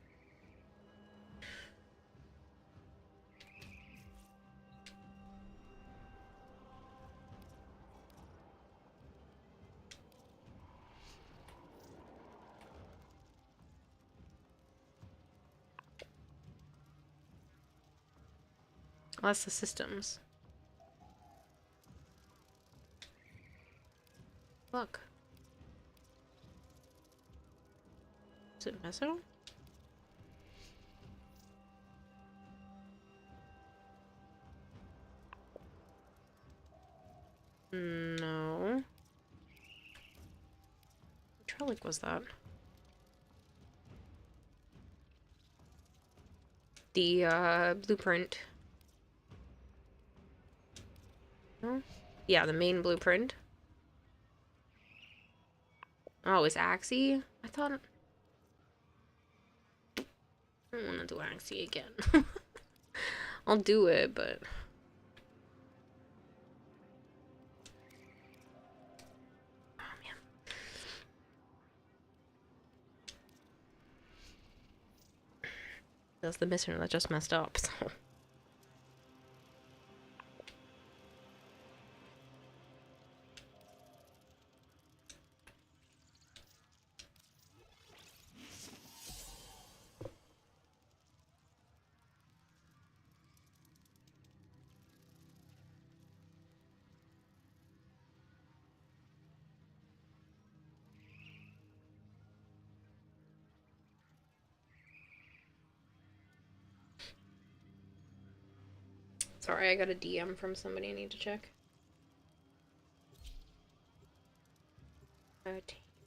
Oh, that's the systems. Look. Is it Meso? No. Which relic was that? The, blueprint. No? Yeah, the main blueprint. Oh, it's Axie? I thought... I don't want to do Axie again. I'll do it, but... Oh, man. That's the mission that just messed up, so... Sorry, I got a DM from somebody I need to check.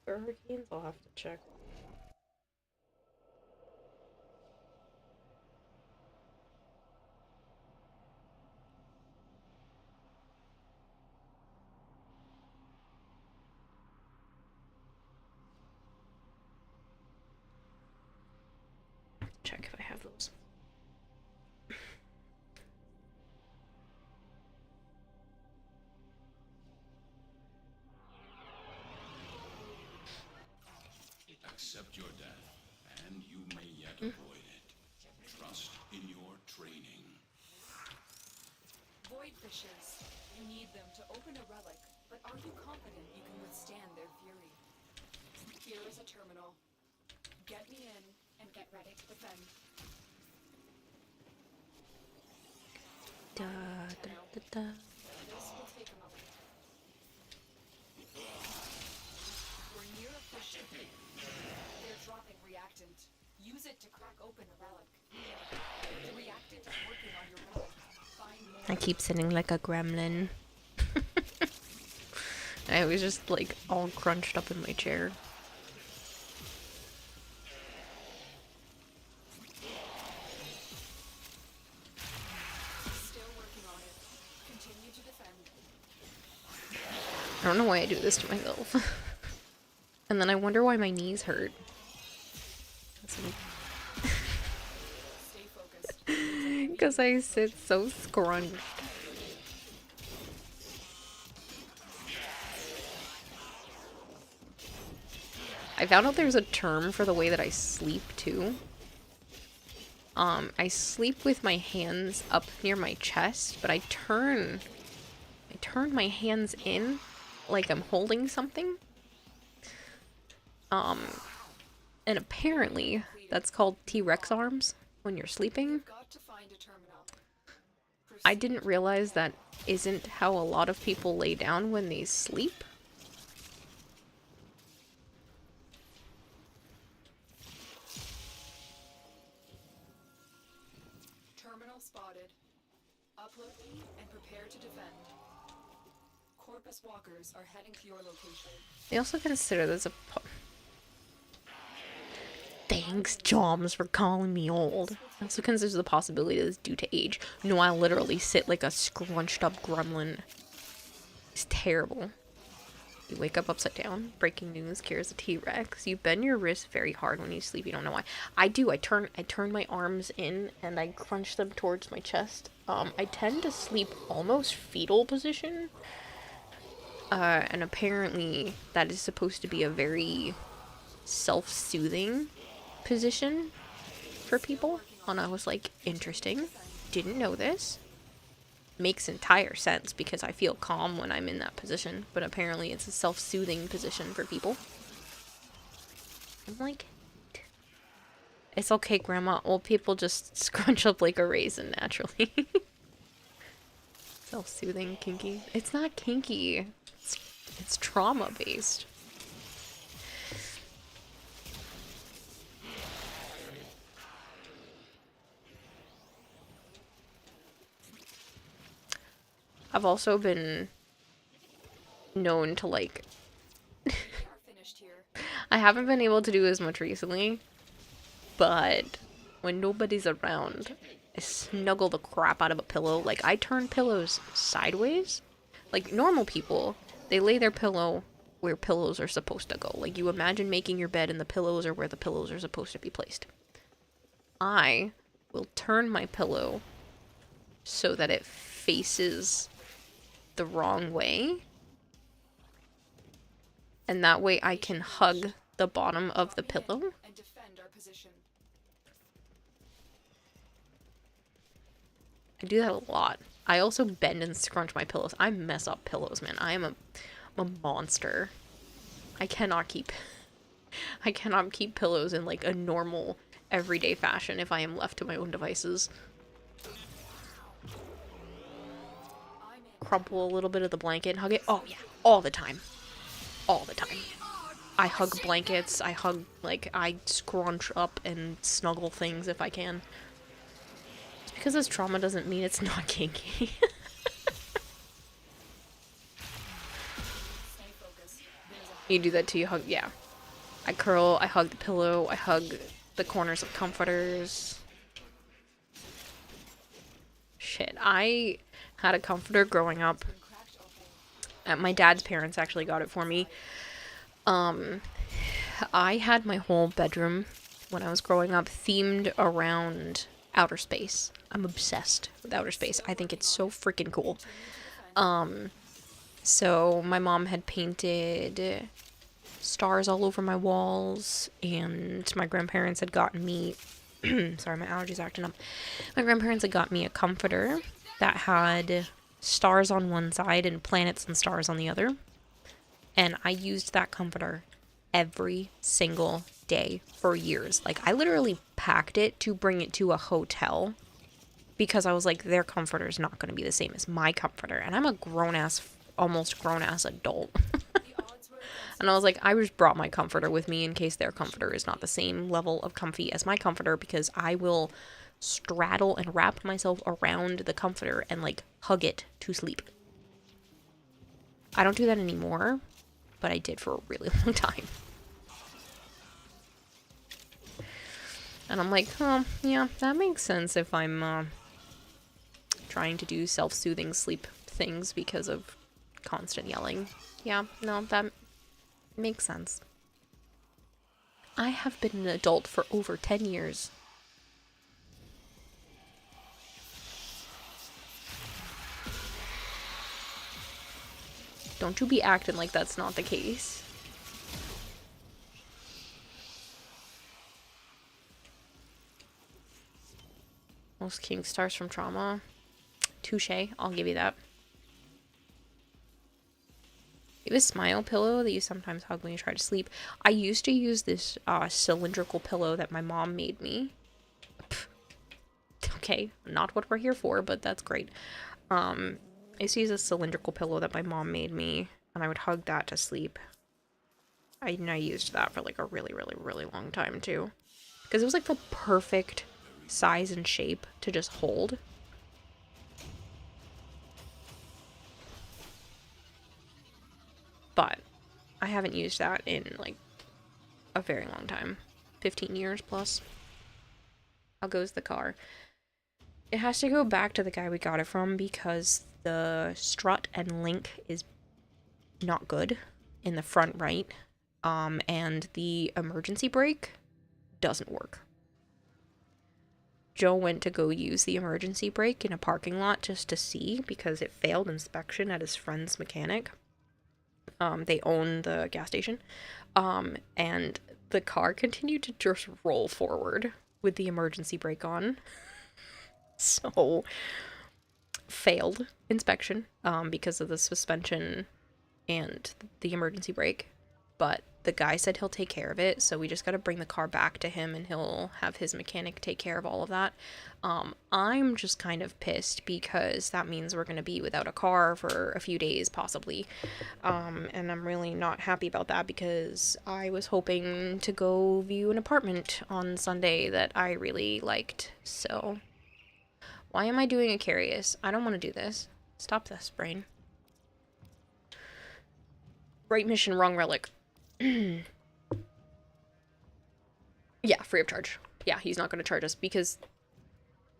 Hurricanes? I'll have to check. Check if I have those. Accept your death, and you may yet avoid it. Trust in your training. Void fishes. You need them to open a relic, But are you confident you can withstand their fury? Here is a terminal. Get me in and get ready to defend. Da, da, da, da. This will take a moment. We're near a fish tank. They're dropping reactant. Use it to crack open the relic. The reactant is working on your relic. Find more. I keep sitting like a gremlin. I was just like all crunched up in my chair. Still working on it. Continue to defend. I don't know why I do this to myself. And then I wonder why my knees hurt. Stay focused. Because I sit so scrunched. I found out there's a term for the way that I sleep too. I sleep with my hands up near my chest, but I turn my hands in like I'm holding something. And apparently that's called T-Rex arms when you're sleeping. Got to find a terminal. I didn't realize that isn't how a lot of people lay down when they sleep. Terminal spotted. Upload and prepare to defend. Corpus walkers are heading to your location. They also consider this a Thanks, Joms, for calling me old. I also consider the possibility that it's due to age. No, I literally sit like a scrunched up gremlin. It's terrible. You wake up upside down. Breaking news, Kira's a T-Rex. You bend your wrists very hard when you sleep. You don't know why. I do. I turn my arms in and I crunch them towards my chest. I tend to sleep almost fetal position. And apparently that is supposed to be a very self-soothing position for people. And I was like, interesting. Didn't know this. Makes entire sense because I feel calm when I'm in that position, but apparently it's a self-soothing position for people. I'm like, it's okay, Grandma. Old people just scrunch up like a raisin naturally. Self-soothing, kinky. It's not kinky. It's trauma-based. I've also been known to like I haven't been able to do as much recently, but when nobody's around, I snuggle the crap out of a pillow. Like, I turn pillows sideways. Like, normal people, they lay their pillow where pillows are supposed to go. Like, you imagine making your bed and the pillows are where the pillows are supposed to be placed. I will turn my pillow so that it faces the wrong way. And that way I can hug the bottom of the pillow. And defend our position. I do that a lot. I also bend and scrunch my pillows. I mess up pillows, man. I am a monster. I cannot keep pillows in like a normal everyday fashion if I am left to my own devices. Crumple a little bit of the blanket and hug it. Oh yeah, all the time. All the time. I hug blankets. I scrunch up and snuggle things if I can. Just because it's trauma doesn't mean it's not kinky. You do that too, you hug, yeah. I curl, I hug the pillow, I hug the corners of comforters. Shit, I had a comforter growing up. My dad's parents actually got it for me. I had my whole bedroom when I was growing up themed around outer space. I'm obsessed with outer space. I think it's so freaking cool. So my mom had painted stars all over my walls, and my grandparents had gotten me sorry, my allergies acting up. My grandparents had got me a comforter that had stars on one side and planets and stars on the other. And I used that comforter every single day for years. Like, I literally packed it to bring it to a hotel because I was like, their comforter is not going to be the same as my comforter. And I'm a almost grown-ass adult. And I was like, I just brought my comforter with me in case their comforter is not the same level of comfy as my comforter, because I will straddle and wrap myself around the comforter and, like, hug it to sleep. I don't do that anymore, but I did for a really long time. And I'm like, oh, yeah, that makes sense if I'm trying to do self-soothing sleep things because of constant yelling. Yeah, no, that makes sense. I have been an adult for over 10 years. Don't you be acting like that's not the case. Most king stars from trauma. Touche, I'll give you that. You have a smile pillow that you sometimes hug when you try to sleep. I used to use this cylindrical pillow that my mom made me. Pff. Okay, not what we're here for, but that's great. I used to use a cylindrical pillow that my mom made me, and I would hug that to sleep. I used that for like a really, really, really long time too. Because it was like the perfect size and shape to just hold. But I haven't used that in like a very long time. 15 years plus. How goes the car? It has to go back to the guy we got it from because the strut and link is not good in the front right. And the emergency brake doesn't work. Joe went to go use the emergency brake in a parking lot just to see because it failed inspection at his friend's mechanic. They own the gas station. And the car continued to just roll forward with the emergency brake on. So, failed inspection, because of the suspension and the emergency brake. But the guy said he'll take care of it, so we just gotta bring the car back to him and he'll have his mechanic take care of all of that. I'm just kind of pissed because that means we're gonna be without a car for a few days, possibly. And I'm really not happy about that because I was hoping to go view an apartment on Sunday that I really liked, so... Why am I doing a Carius? I don't want to do this. Stop this, brain. Right mission, wrong relic. Yeah, free of charge. Yeah, he's not going to charge us because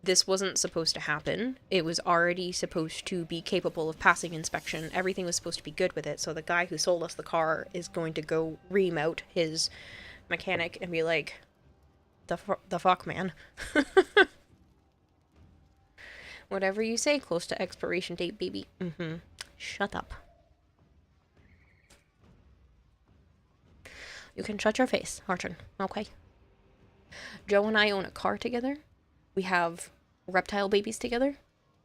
this wasn't supposed to happen. It was already supposed to be capable of passing inspection. Everything was supposed to be good with it. So the guy who sold us the car is going to go ream-out his mechanic and be like, the fuck, man? Whatever you say, close to expiration date, baby. Shut up. You can shut your face, Archon. Okay. Joe and I own a car together. We have reptile babies together.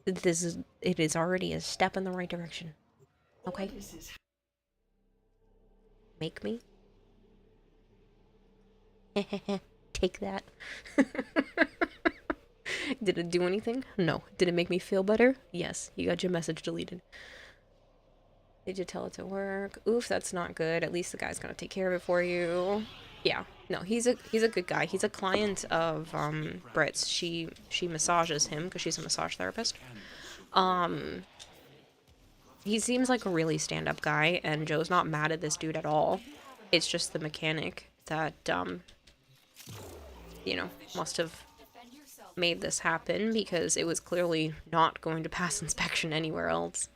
It is already a step in the right direction. Okay? Make me? Take that. Did it do anything? No. Did it make me feel better? Yes. You got your message deleted. Did you tell it to work? Oof, that's not good. At least the guy's gonna take care of it for you. Yeah. No, he's a good guy. He's a client of Britt's. She massages him because she's a massage therapist. He seems like a really stand-up guy, and Joe's not mad at this dude at all. It's just the mechanic that you know, must have made this happen because it was clearly not going to pass inspection anywhere else.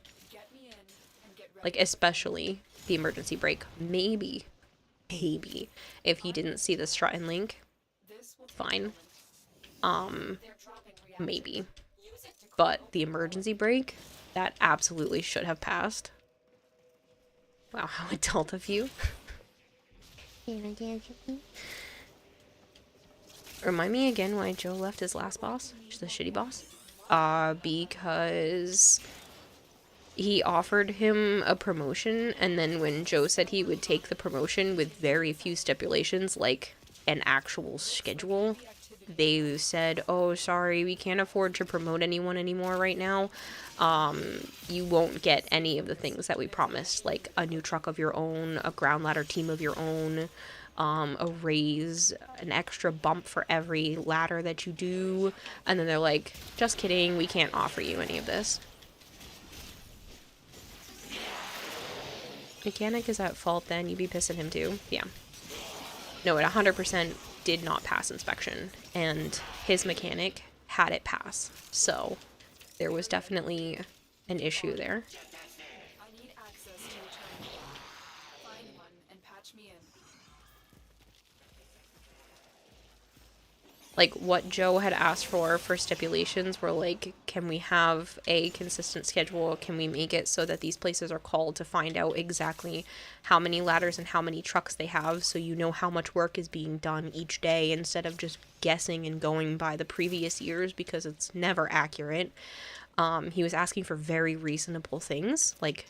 Like, especially the emergency brake. Maybe if he didn't see the strut and link, fine. Maybe. But the emergency brake, that absolutely should have passed. Wow, how adult of you. Remind me again why Joe left his last boss? She's the shitty boss? Because he offered him a promotion, and then when Joe said he would take the promotion with very few stipulations, like an actual schedule, they said, oh, sorry, we can't afford to promote anyone anymore right now. You won't get any of the things that we promised, like a new truck of your own, a ground ladder team of your own, a raise, an extra bump for every ladder that you do. And then they're like, just kidding, we can't offer you any of this. Mechanic is at fault then, you be pissing him too. Yeah. No, it 100% did not pass inspection, and his mechanic had it pass. So there was definitely an issue there. I need access to a terminal. Find one and patch me in. Like, what Joe had asked for stipulations were like, can we have a consistent schedule? Can we make it so that these places are called to find out exactly how many ladders and how many trucks they have, so you know how much work is being done each day instead of just guessing and going by the previous years, because it's never accurate. He was asking for very reasonable things, like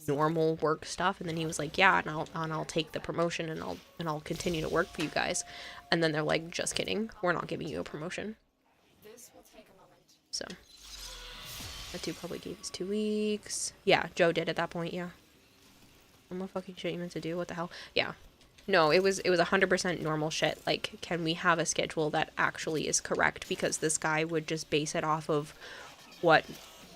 normal work stuff, and then he was like, yeah, and I'll take the promotion, and I'll continue to work for you guys. And then they're like, just kidding, we're not giving you a promotion. This will take a moment. So that dude probably gave us 2 weeks. Yeah, Joe did at that point. Yeah, what more fucking shit you meant to do? What the hell? Yeah, no, it was 100% normal shit. Like, can we have a schedule that actually is correct? Because this guy would just base it off of what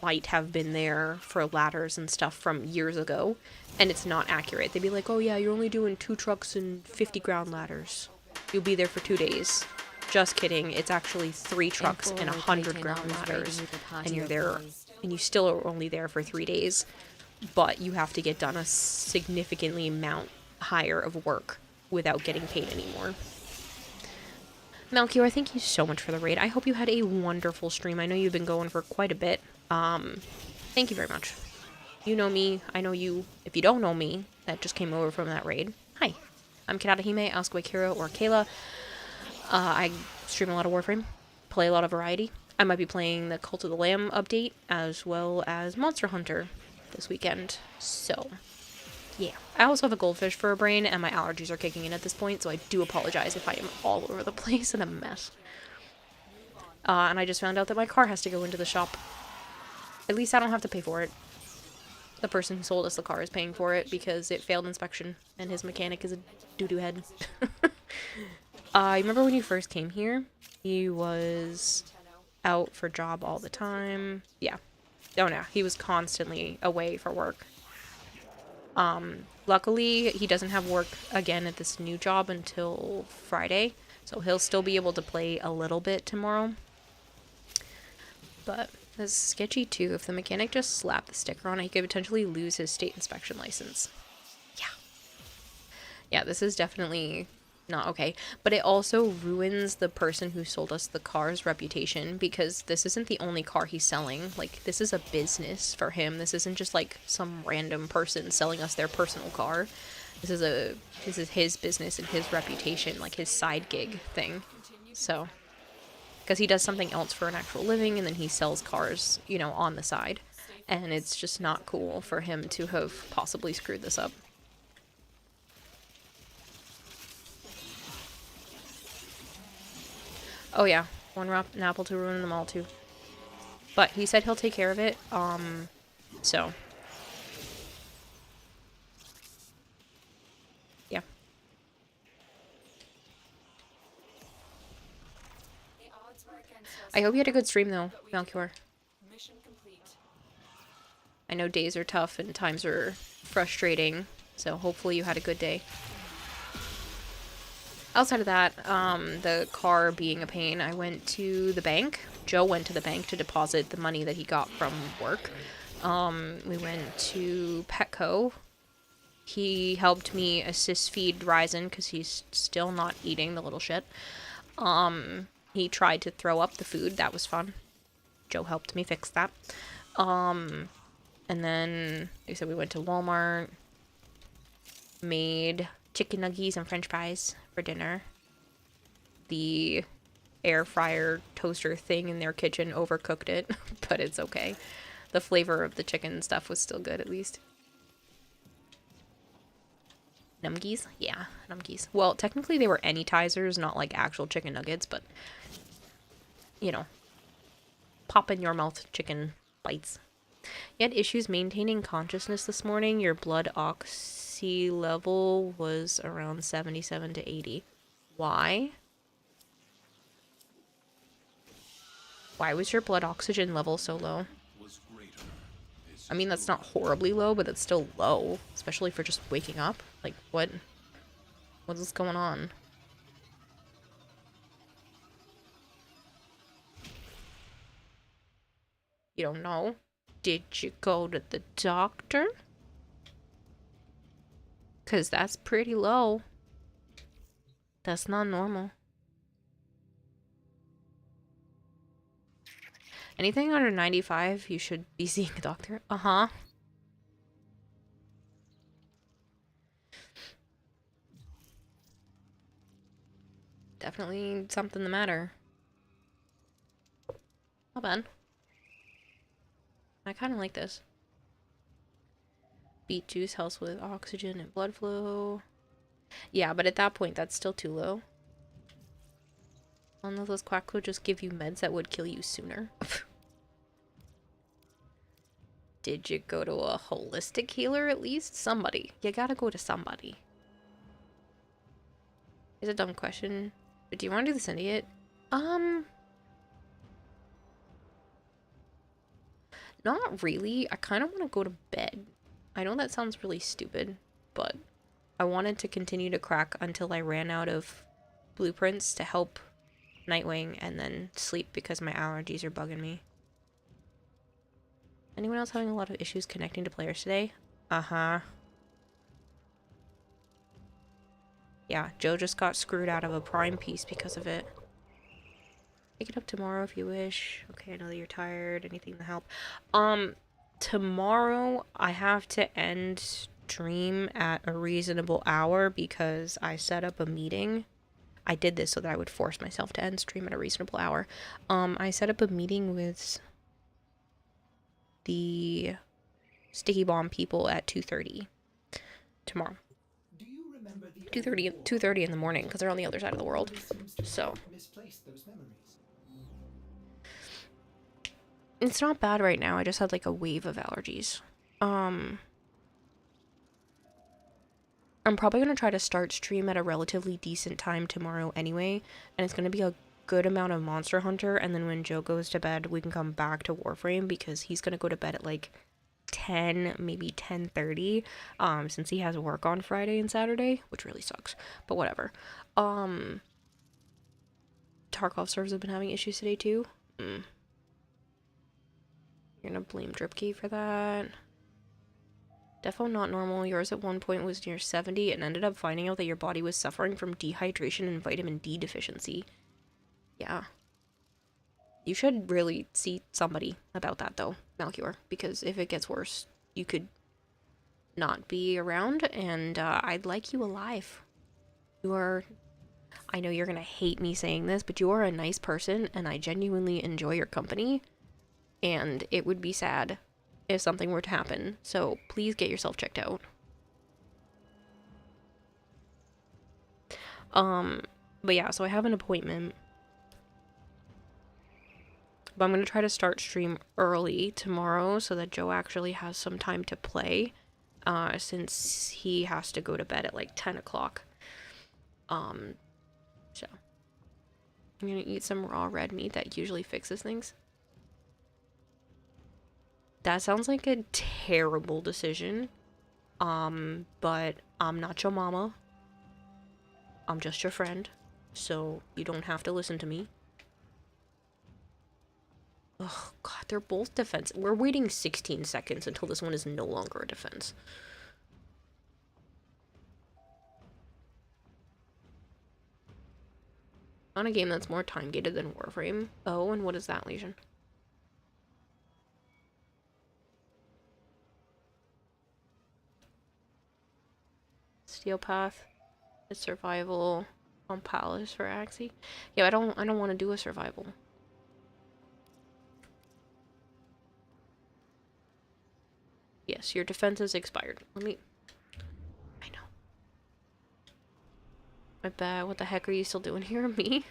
might have been there for ladders and stuff from years ago, and it's not accurate. They'd be like, oh yeah, you're only doing 2 trucks and 50 ground ladders. You'll be there for 2 days. Just kidding. It's actually 3 trucks and 100 ground ladders, and you're there, and you still are only there for 3 days, but you have to get done a significantly amount higher of work without getting paid anymore. Melchior, thank you so much for the raid. I hope you had a wonderful stream. I know you've been going for quite a bit. Thank you very much. You know me. I know you. If you don't know me, that just came over from that raid. Hi. I'm Kanata Hime, Asuka Kira, or Kayla. I stream a lot of Warframe. Play a lot of variety. I might be playing the Cult of the Lamb update, as well as Monster Hunter this weekend. So, yeah. I also have a goldfish for a brain, and my allergies are kicking in at this point, so I do apologize if I am all over the place and a mess. And I just found out that my car has to go into the shop. At least I don't have to pay for it. The person who sold us the car is paying for it because it failed inspection, and his mechanic is a doo-doo head. I remember when you first came here, he was out for job all the time. Yeah. Oh no, he was constantly away for work. Luckily, he doesn't have work again at this new job until Friday, so he'll still be able to play a little bit tomorrow. But it's sketchy too. If the mechanic just slapped the sticker on it, he could potentially lose his state inspection license. Yeah. Yeah, this is definitely not okay. But it also ruins the person who sold us the car's reputation, because this isn't the only car he's selling. Like, this is a business for him. This isn't just like some random person selling us their personal car. This is his business and his reputation, like his side gig thing. So, because he does something else for an actual living, and then he sells cars, you know, on the side. And it's just not cool for him to have possibly screwed this up. Oh yeah, one rotten apple to ruin them all too. But he said he'll take care of it, so. Yeah. I hope you had a good stream though, Melchior. I know days are tough and times are frustrating, so hopefully you had a good day. Outside of that, the car being a pain, I went to the bank. Joe went to the bank to deposit the money that he got from work. We went to Petco. He helped me assist feed Ryzen because he's still not eating, the little shit. He tried to throw up the food. That was fun. Joe helped me fix that. And then, like I said, we went to Walmart. Made chicken nuggets and french fries for dinner. The air fryer toaster thing in their kitchen overcooked it, but it's okay. The flavor of the chicken stuff was still good, at least. Numgies? Yeah, numgies. Well, technically they were anytizers, not like actual chicken nuggets, but, you know, pop in your mouth chicken bites. You had issues maintaining consciousness this morning. Your blood oxy level was around 77 to 80. Why? Why was your blood oxygen level so low? I mean, that's not horribly low, but it's still low, especially for just waking up. Like, what is going on? You don't know? Did you go to the doctor? 'Cause that's pretty low. That's not normal. Anything under 95, you should be seeing a doctor. Uh-huh. Definitely something the matter. Not bad. I kind of like this. Beet juice helps with oxygen and blood flow. Yeah, but at that point, that's still too low. Unless those quacks would just give you meds that would kill you sooner. Did you go to a holistic healer at least? Somebody. You gotta go to somebody. It's a dumb question. But do you want to do the syndicate? Not really. I kind of want to go to bed. I know that sounds really stupid, but I wanted to continue to crack until I ran out of blueprints to help Nightwing and then sleep because my allergies are bugging me. Anyone else having a lot of issues connecting to players today? Uh-huh. Yeah, Joe just got screwed out of a prime piece because of it. Pick it up tomorrow if you wish. Okay, I know that you're tired. Anything to help. Tomorrow I have to end stream at a reasonable hour because I set up a meeting. I did this so that I would force myself to end stream at a reasonable hour. I set up a meeting with the Sticky Bomb people at 2:30 tomorrow. 2:30 in the morning because they're on the other side of the world. So it's not bad right now. I just had like a wave of allergies. I'm probably gonna try to start stream at a relatively decent time tomorrow anyway, and it's gonna be a good amount of Monster Hunter, and then when Joe goes to bed we can come back to Warframe because he's gonna go to bed at like 10, maybe 10:30, since he has work on Friday and Saturday, which really sucks, but whatever. Tarkov servers have been having issues today too. You're gonna blame Dripkey for that. Defo not normal. Yours at one point was near 70 and ended up finding out that your body was suffering from dehydration and vitamin D deficiency. Yeah. You should really see somebody about that though, Malchior, because if it gets worse, you could not be around, and I'd like you alive. You are... I know you're gonna hate me saying this, but you are a nice person, and I genuinely enjoy your company, and it would be sad if something were to happen, so please get yourself checked out. But yeah, so I have an appointment. But I'm going to try to start stream early tomorrow so that Joe actually has some time to play, since he has to go to bed at like 10 o'clock. So I'm going to eat some raw red meat that usually fixes things. That sounds like a terrible decision, but I'm not your mama. I'm just your friend, so you don't have to listen to me. Oh god, they're both defense. We're waiting 16 seconds until this one is no longer a defense. On a game that's more time-gated than Warframe. Oh, and what is that, Legion? Steel Path is survival on Palace for Axie. Yeah, I don't want to do a survival. Yes, your defense is expired. Let me... I know. I bet. What the heck are you still doing here? Me?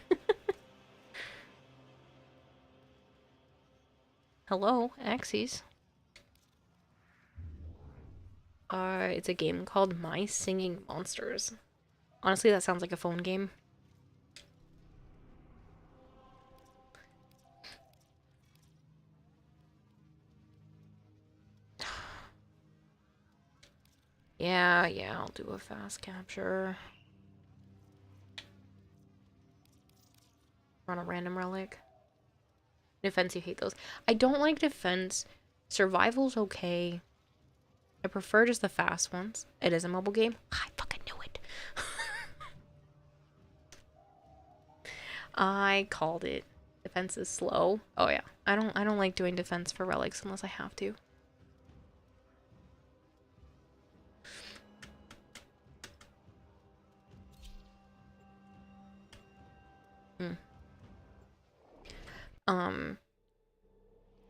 Hello, Axes. It's a game called My Singing Monsters. Honestly, that sounds like a phone game. Yeah, I'll do a fast capture. Run a random relic. Defense, you hate those. I don't like defense. Survival's okay. I prefer just the fast ones. It is a mobile game. I fucking knew it. I called it. Defense is slow. Oh yeah. I don't like doing defense for relics unless I have to.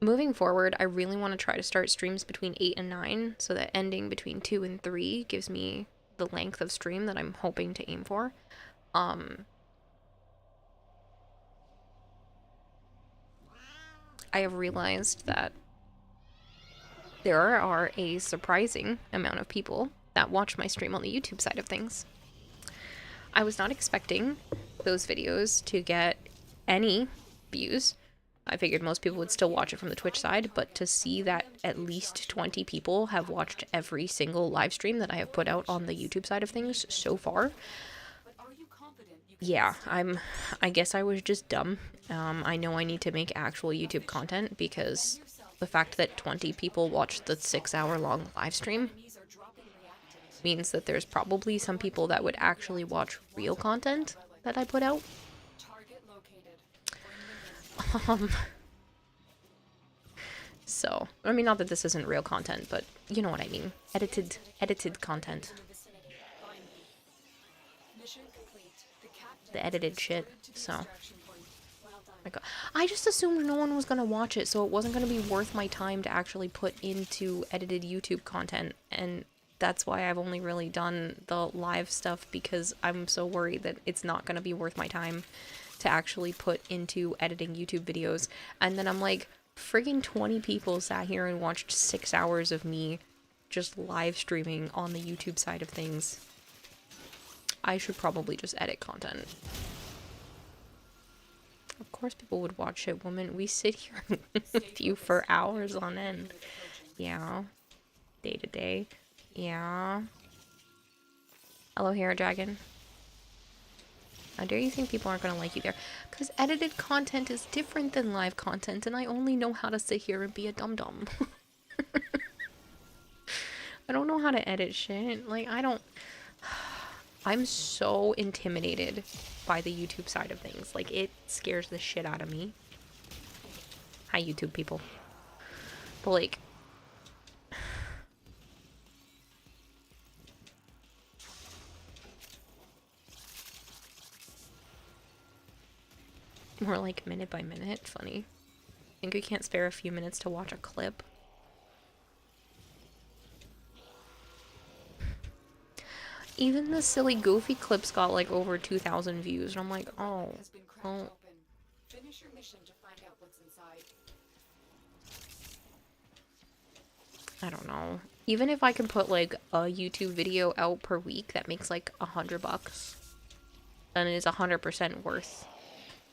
Moving forward, I really want to try to start streams between 8 and 9, so that ending between 2 and 3 gives me the length of stream that I'm hoping to aim for. I have realized that there are a surprising amount of people that watch my stream on the YouTube side of things. I was not expecting those videos to get any views. I figured most people would still watch it from the Twitch side, but to see that at least 20 people have watched every single live stream that I have put out on the YouTube side of things so far, yeah, I guess I was just dumb. I know I need to make actual YouTube content because the fact that 20 people watched the 6-hour-long live stream means that there's probably some people that would actually watch real content that I put out. So, I mean, not that this isn't real content, but you know what I mean. Edited content. The edited shit, so. My God. I just assumed no one was gonna watch it, so it wasn't gonna be worth my time to actually put into edited YouTube content, and that's why I've only really done the live stuff, because I'm so worried that it's not gonna be worth my time to actually put into editing YouTube videos. And then I'm like, friggin' 20 people sat here and watched 6 hours of me just live streaming on the YouTube side of things. I should probably just edit content. Of course people would watch it, woman. We sit here with you for hours on end. Yeah. Day to day. Yeah. Hello, Hero Dragon. How dare you think people aren't going to like you there? Because edited content is different than live content, and I only know how to sit here and be a dum-dum. I don't know how to edit shit. Like, I'm so intimidated by the YouTube side of things. Like, it scares the shit out of me. Hi, YouTube people. But, like... More like minute by minute. Funny. Think we can't spare a few minutes to watch a clip? Even the silly goofy clips got like over 2,000 views, and I'm like, oh. Finish your mission to find out what's inside. I don't know. Even if I can put like a YouTube video out per week that makes like $100, then it is 100% worth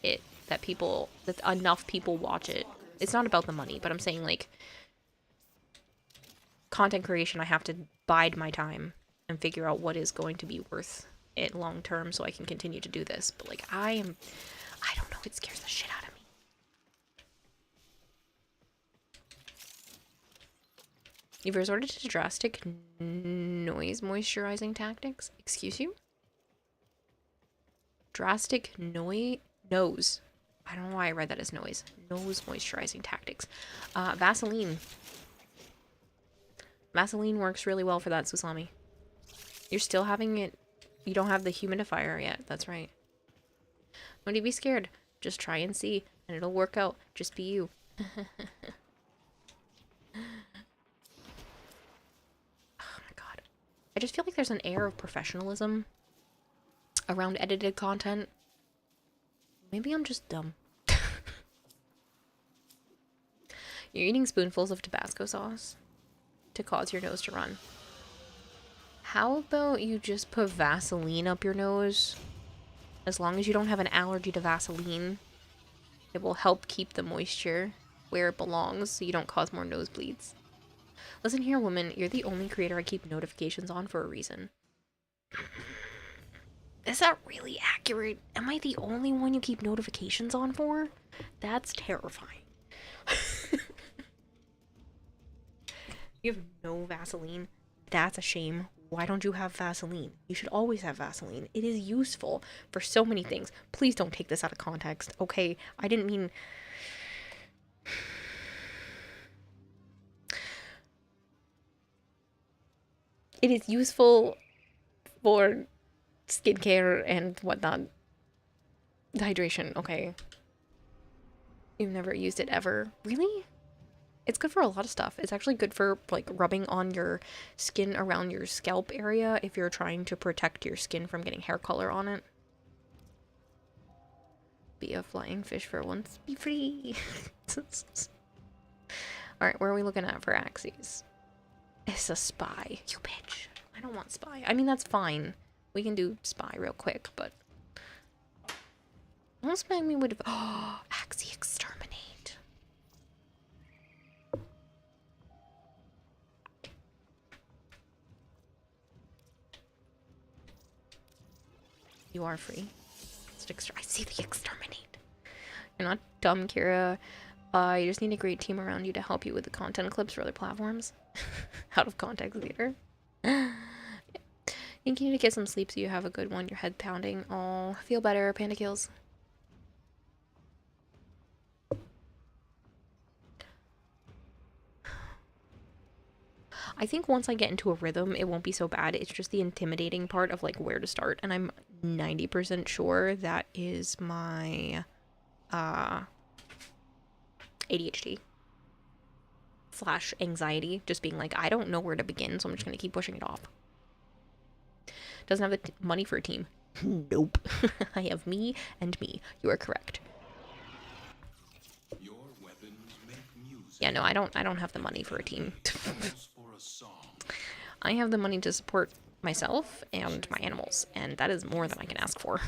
it. That enough people watch it. It's not about the money, but I'm saying like content creation, I have to bide my time and figure out what is going to be worth it long term so I can continue to do this. But like I don't know, it scares the shit out of me. You've resorted to drastic noise moisturizing tactics? Excuse you? Drastic nose. I don't know why I read that as noise. Nose moisturizing tactics. Vaseline. Vaseline works really well for that, Susami. You're still having it. You don't have the humidifier yet. That's right. Don't be scared. Just try and see, and it'll work out. Just be you. I just feel like there's an air of professionalism around edited content. Maybe I'm just dumb. You're eating spoonfuls of Tabasco sauce to cause your nose to run. How about you just put Vaseline up your nose? As long as you don't have an allergy to Vaseline, it will help keep the moisture where it belongs so you don't cause more nosebleeds. Listen here, woman, you're the only creator I keep notifications on for a reason. Is that really accurate? Am I the only one you keep notifications on for? That's terrifying. You have no Vaseline? That's a shame. Why don't you have Vaseline? You should always have Vaseline. It is useful for so many things. Please don't take this out of context, okay? I didn't mean... It is useful for skincare and whatnot. Hydration, okay? You've never used it ever? Really? It's good for a lot of stuff. It's actually good for, like, rubbing on your skin around your scalp area if you're trying to protect your skin from getting hair color on it. Be a flying fish for once. Be free! Alright, where are we looking at for axes? It's a spy. You bitch. I don't want spy. I mean, that's fine. We can do spy real quick, but... Almost made me would have... Oh, Axie Exterminate. You are free. I see the exterminate. You're not dumb, Kira. You just need a great team around you to help you with the content clips for other platforms. Out of context theater. Yeah. You need to get some sleep so you have a good one. Your head pounding. Oh, feel better, Panda Kills. I think once I get into a rhythm, it won't be so bad. It's just the intimidating part of, like, where to start. And I'm 90% sure that is my ADHD / anxiety. Just being like, I don't know where to begin, so I'm just going to keep pushing it off. Doesn't have the money for a team. Nope. I have me and me. You are correct. Your weapons make music. Yeah, no, I don't have the money for a team. I have the money to support myself and my animals, and that is more than I can ask for.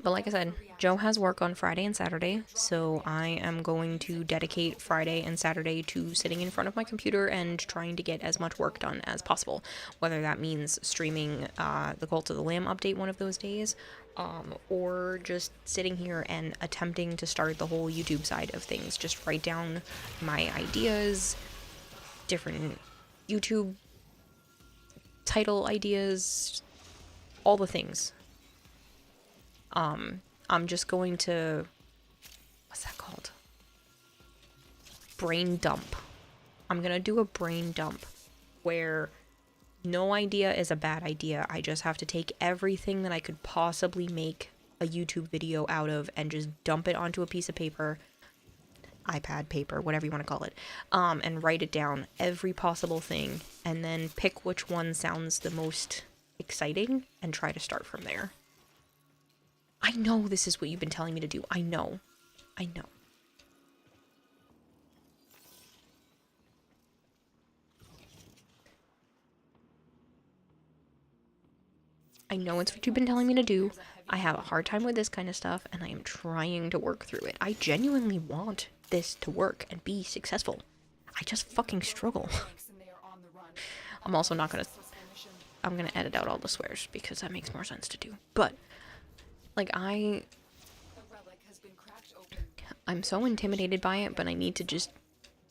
But like I said, Joe has work on Friday and Saturday, so I am going to dedicate Friday and Saturday to sitting in front of my computer and trying to get as much work done as possible. Whether that means streaming the Cult of the Lamb update one of those days, or just sitting here and attempting to start the whole YouTube side of things. Just write down my ideas, different YouTube title ideas, all the things. I'm just going to, what's that called? Brain dump. I'm gonna do a brain dump where no idea is a bad idea. I just have to take everything that I could possibly make a YouTube video out of and just dump it onto a piece of paper, iPad paper, whatever you want to call it, and write it down, every possible thing, and then pick which one sounds the most exciting and try to start from there. I know this is what you've been telling me to do. I know. I know. I know it's what you've been telling me to do. I have a hard time with this kind of stuff, and I am trying to work through it. I genuinely want this to work and be successful. I just fucking struggle. I'm also not gonna... I'm gonna edit out all the swears, because that makes more sense to do. But... like, I'm so intimidated by it, but I need to just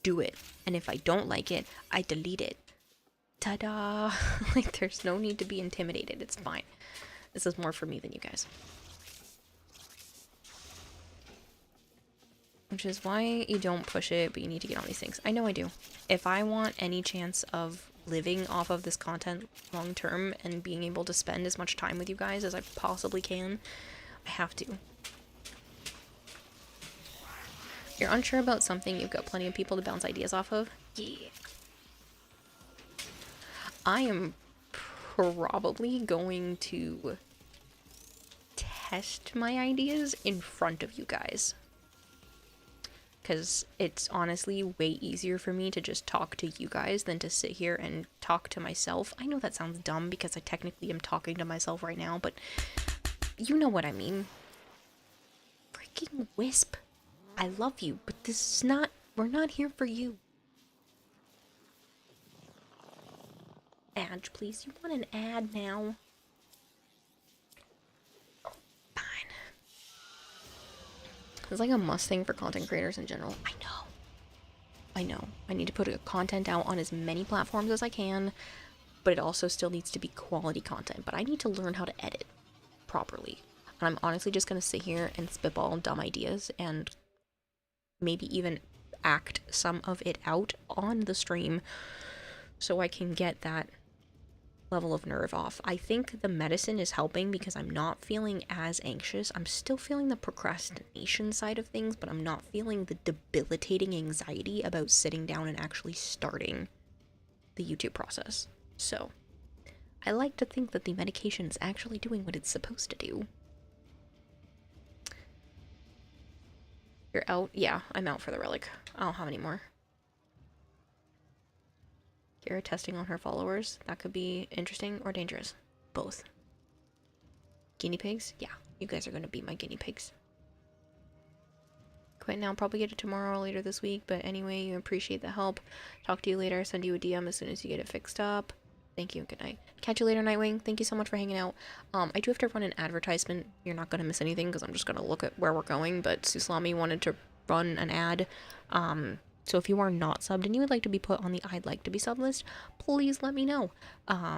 do it. And if I don't like it, I delete it. Ta-da! Like, there's no need to be intimidated. It's fine. This is more for me than you guys. Which is why you don't push it, but you need to get on these things. I know I do. If I want any chance of living off of this content long term and being able to spend as much time with you guys as I possibly can, I have to. You're unsure about something, you've got plenty of people to bounce ideas off of? Yeah. I am probably going to test my ideas in front of you guys. Because it's honestly way easier for me to just talk to you guys than to sit here and talk to myself. I know that sounds dumb because I technically am talking to myself right now, but you know what I mean. Freaking Wisp. I love you, but this is not... We're not here for you. Ad, please. You want an ad now? Fine. It's like a must thing for content creators in general. I know. I know. I need to put content out on as many platforms as I can, but it also still needs to be quality content. But I need to learn how to edit properly. And I'm honestly just going to sit here and spitball dumb ideas and maybe even act some of it out on the stream so I can get that level of nerve off. I think the medicine is helping because I'm not feeling as anxious. I'm still feeling the procrastination side of things, but I'm not feeling the debilitating anxiety about sitting down and actually starting the YouTube process. So, I like to think that the medication is actually doing what it's supposed to do. You're out? Yeah, I'm out for the relic. I don't have any more. Kira testing on her followers. That could be interesting or dangerous. Both. Guinea pigs? Yeah, you guys are going to be my guinea pigs. Quit now. Probably get it tomorrow or later this week. But anyway, you appreciate the help. Talk to you later. Send you a DM as soon as you get it fixed up. Thank you and good night. Catch you later, Nightwing. Thank you so much for hanging out. I do have to run an advertisement. You're not going to miss anything because I'm just going to look at where we're going. But Suslami wanted to run an ad. So if you are not subbed and you would like to be put on the I'd like to be sub list, please let me know.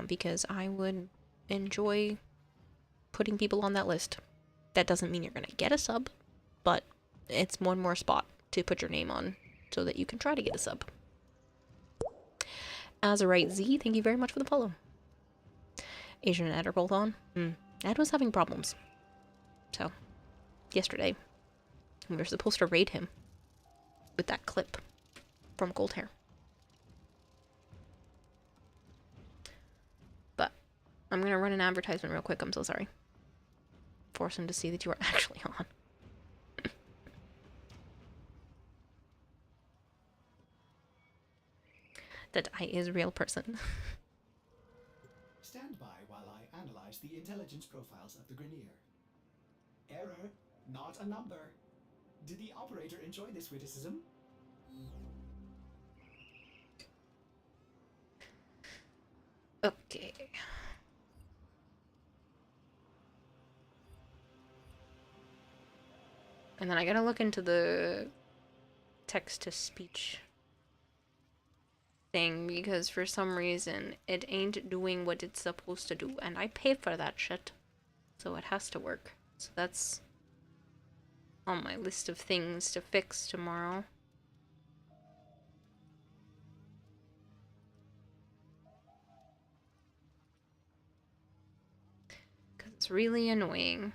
Because I would enjoy putting people on that list. That doesn't mean you're going to get a sub, but it's one more spot to put your name on so that you can try to get a sub. Azurite Z, thank you very much for the follow. Asian and Ed are both on. Ed was having problems. So, yesterday, we were supposed to raid him with that clip from Gold Hair. But I'm gonna run an advertisement real quick. I'm so sorry. Force him to see that you are actually on. That I is a real person. Stand by while I analyze the intelligence profiles of the Grenier. Error, not a number. Did the operator enjoy this witticism? Okay. And then I gotta look into the text-to-speech thing because for some reason it ain't doing what it's supposed to do, and I pay for that shit, so it has to work. So that's on my list of things to fix tomorrow. Because it's really annoying.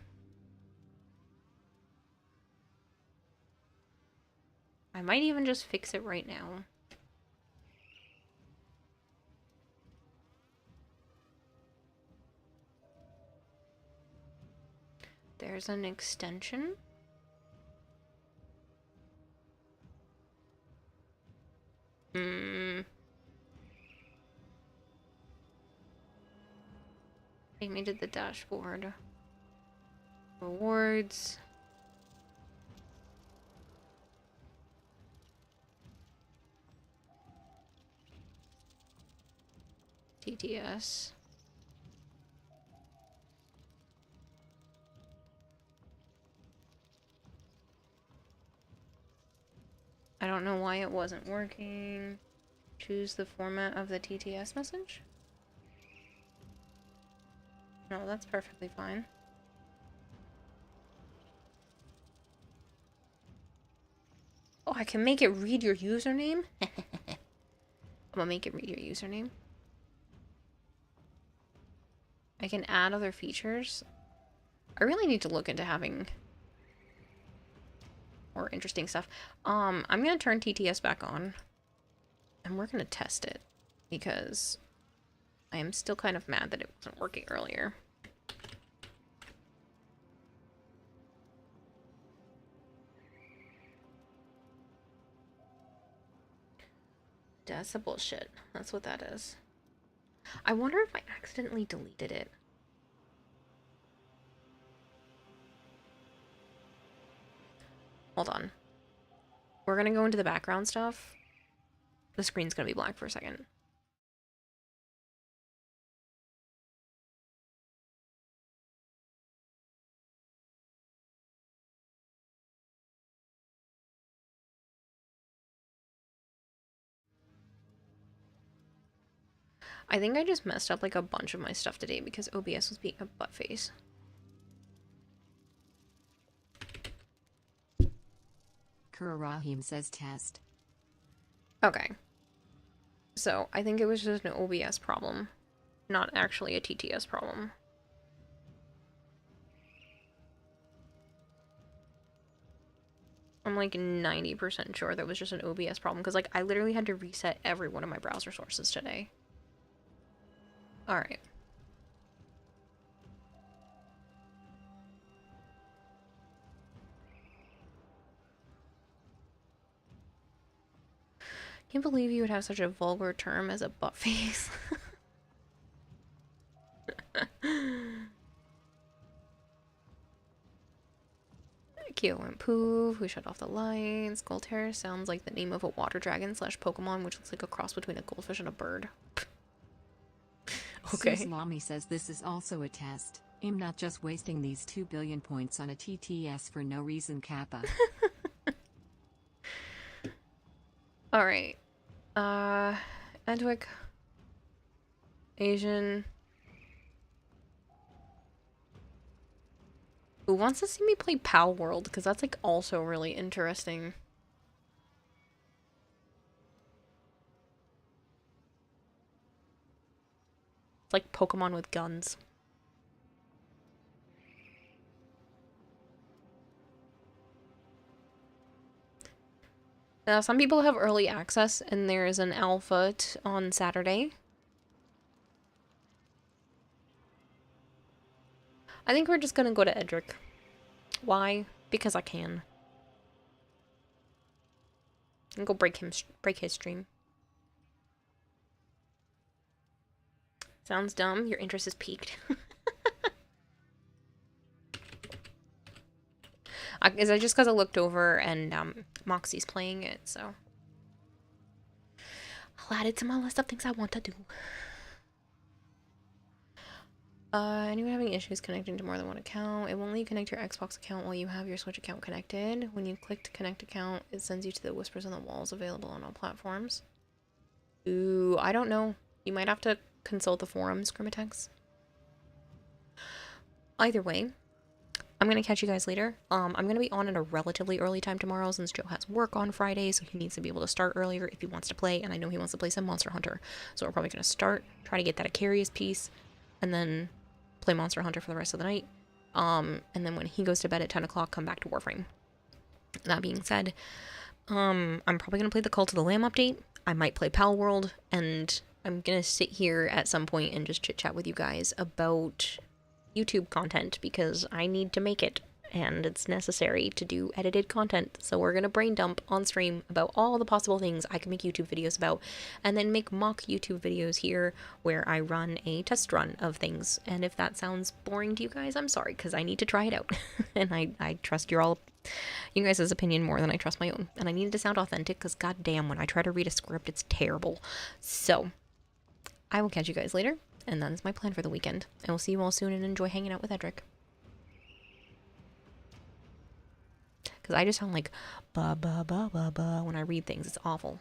I might even just fix it right now. There's an extension. Take me to the dashboard. Rewards. TTS. I don't know why it wasn't working. Choose the format of the TTS message? No, that's perfectly fine. Oh, I can make it read your username? I'm gonna make it read your username. I can add other features. I really need to look into having more interesting stuff. I'm gonna turn TTS back on, and we're gonna test it, because I am still kind of mad that it wasn't working earlier. That's a bullshit. That's what that is. I wonder if I accidentally deleted it. Hold on. We're gonna go into the background stuff. The screen's gonna be black for a second. I think I just messed up like a bunch of my stuff today because OBS was being a butt face. Kurahim says test. Okay. So, I think it was just an OBS problem, not actually a TTS problem. I'm like 90% sure that was just an OBS problem because like I literally had to reset every one of my browser sources today. Alright. Can't believe you would have such a vulgar term as a butt face. Kyo and Pooh, who shut off the lights. Goldhair sounds like the name of a water dragon slash Pokemon, which looks like a cross between a goldfish and a bird. Okay. Lami says this is also a test. I'm not just wasting these 2 billion points on a TTS for no reason, Kappa. Alright. Edwick. Asian. Who wants to see me play Pal World? Because that's like also really interesting. It's like Pokemon with guns. Some people have early access, and there is an alpha on Saturday. I think we're just gonna go to Edric. Why? Because I can. And go break his stream. Sounds dumb. Your interest is piqued. Is that just because I looked over and Moxie's playing it, so I'll add it to my list of things I want to do. Anyone having issues connecting to more than one account? It won't let you connect your Xbox account while you have your Switch account connected. When you click to connect account, it sends you to the Whispers on the Walls available on all platforms. Ooh, I don't know. You might have to consult the forums, Grimitex. Either way, I'm gonna catch you guys later. I'm gonna be on at a relatively early time tomorrow since Joe has work on Friday, so he needs to be able to start earlier if he wants to play, and I know he wants to play some Monster Hunter. So we're probably gonna start, try to get that Acarius piece, and then play Monster Hunter for the rest of the night. And then when he goes to bed at 10 o'clock, come back to Warframe. That being said, I'm probably gonna play the Cult of the Lamb update. I might play Pal World, and I'm gonna sit here at some point and just chit-chat with you guys about YouTube content because I need to make it and it's necessary to do edited content. So we're gonna brain dump on stream about all the possible things I can make YouTube videos about and then make mock YouTube videos here where I run a test run of things. And if that sounds boring to you guys, I'm sorry because I need to try it out. And I trust you guys' opinion more than I trust my own. And I need it to sound authentic because goddamn, when I try to read a script, it's terrible. So I will catch you guys later. And that is my plan for the weekend. And we'll see you all soon and enjoy hanging out with Edric. Because I just sound like ba ba ba ba ba when I read things. It's awful.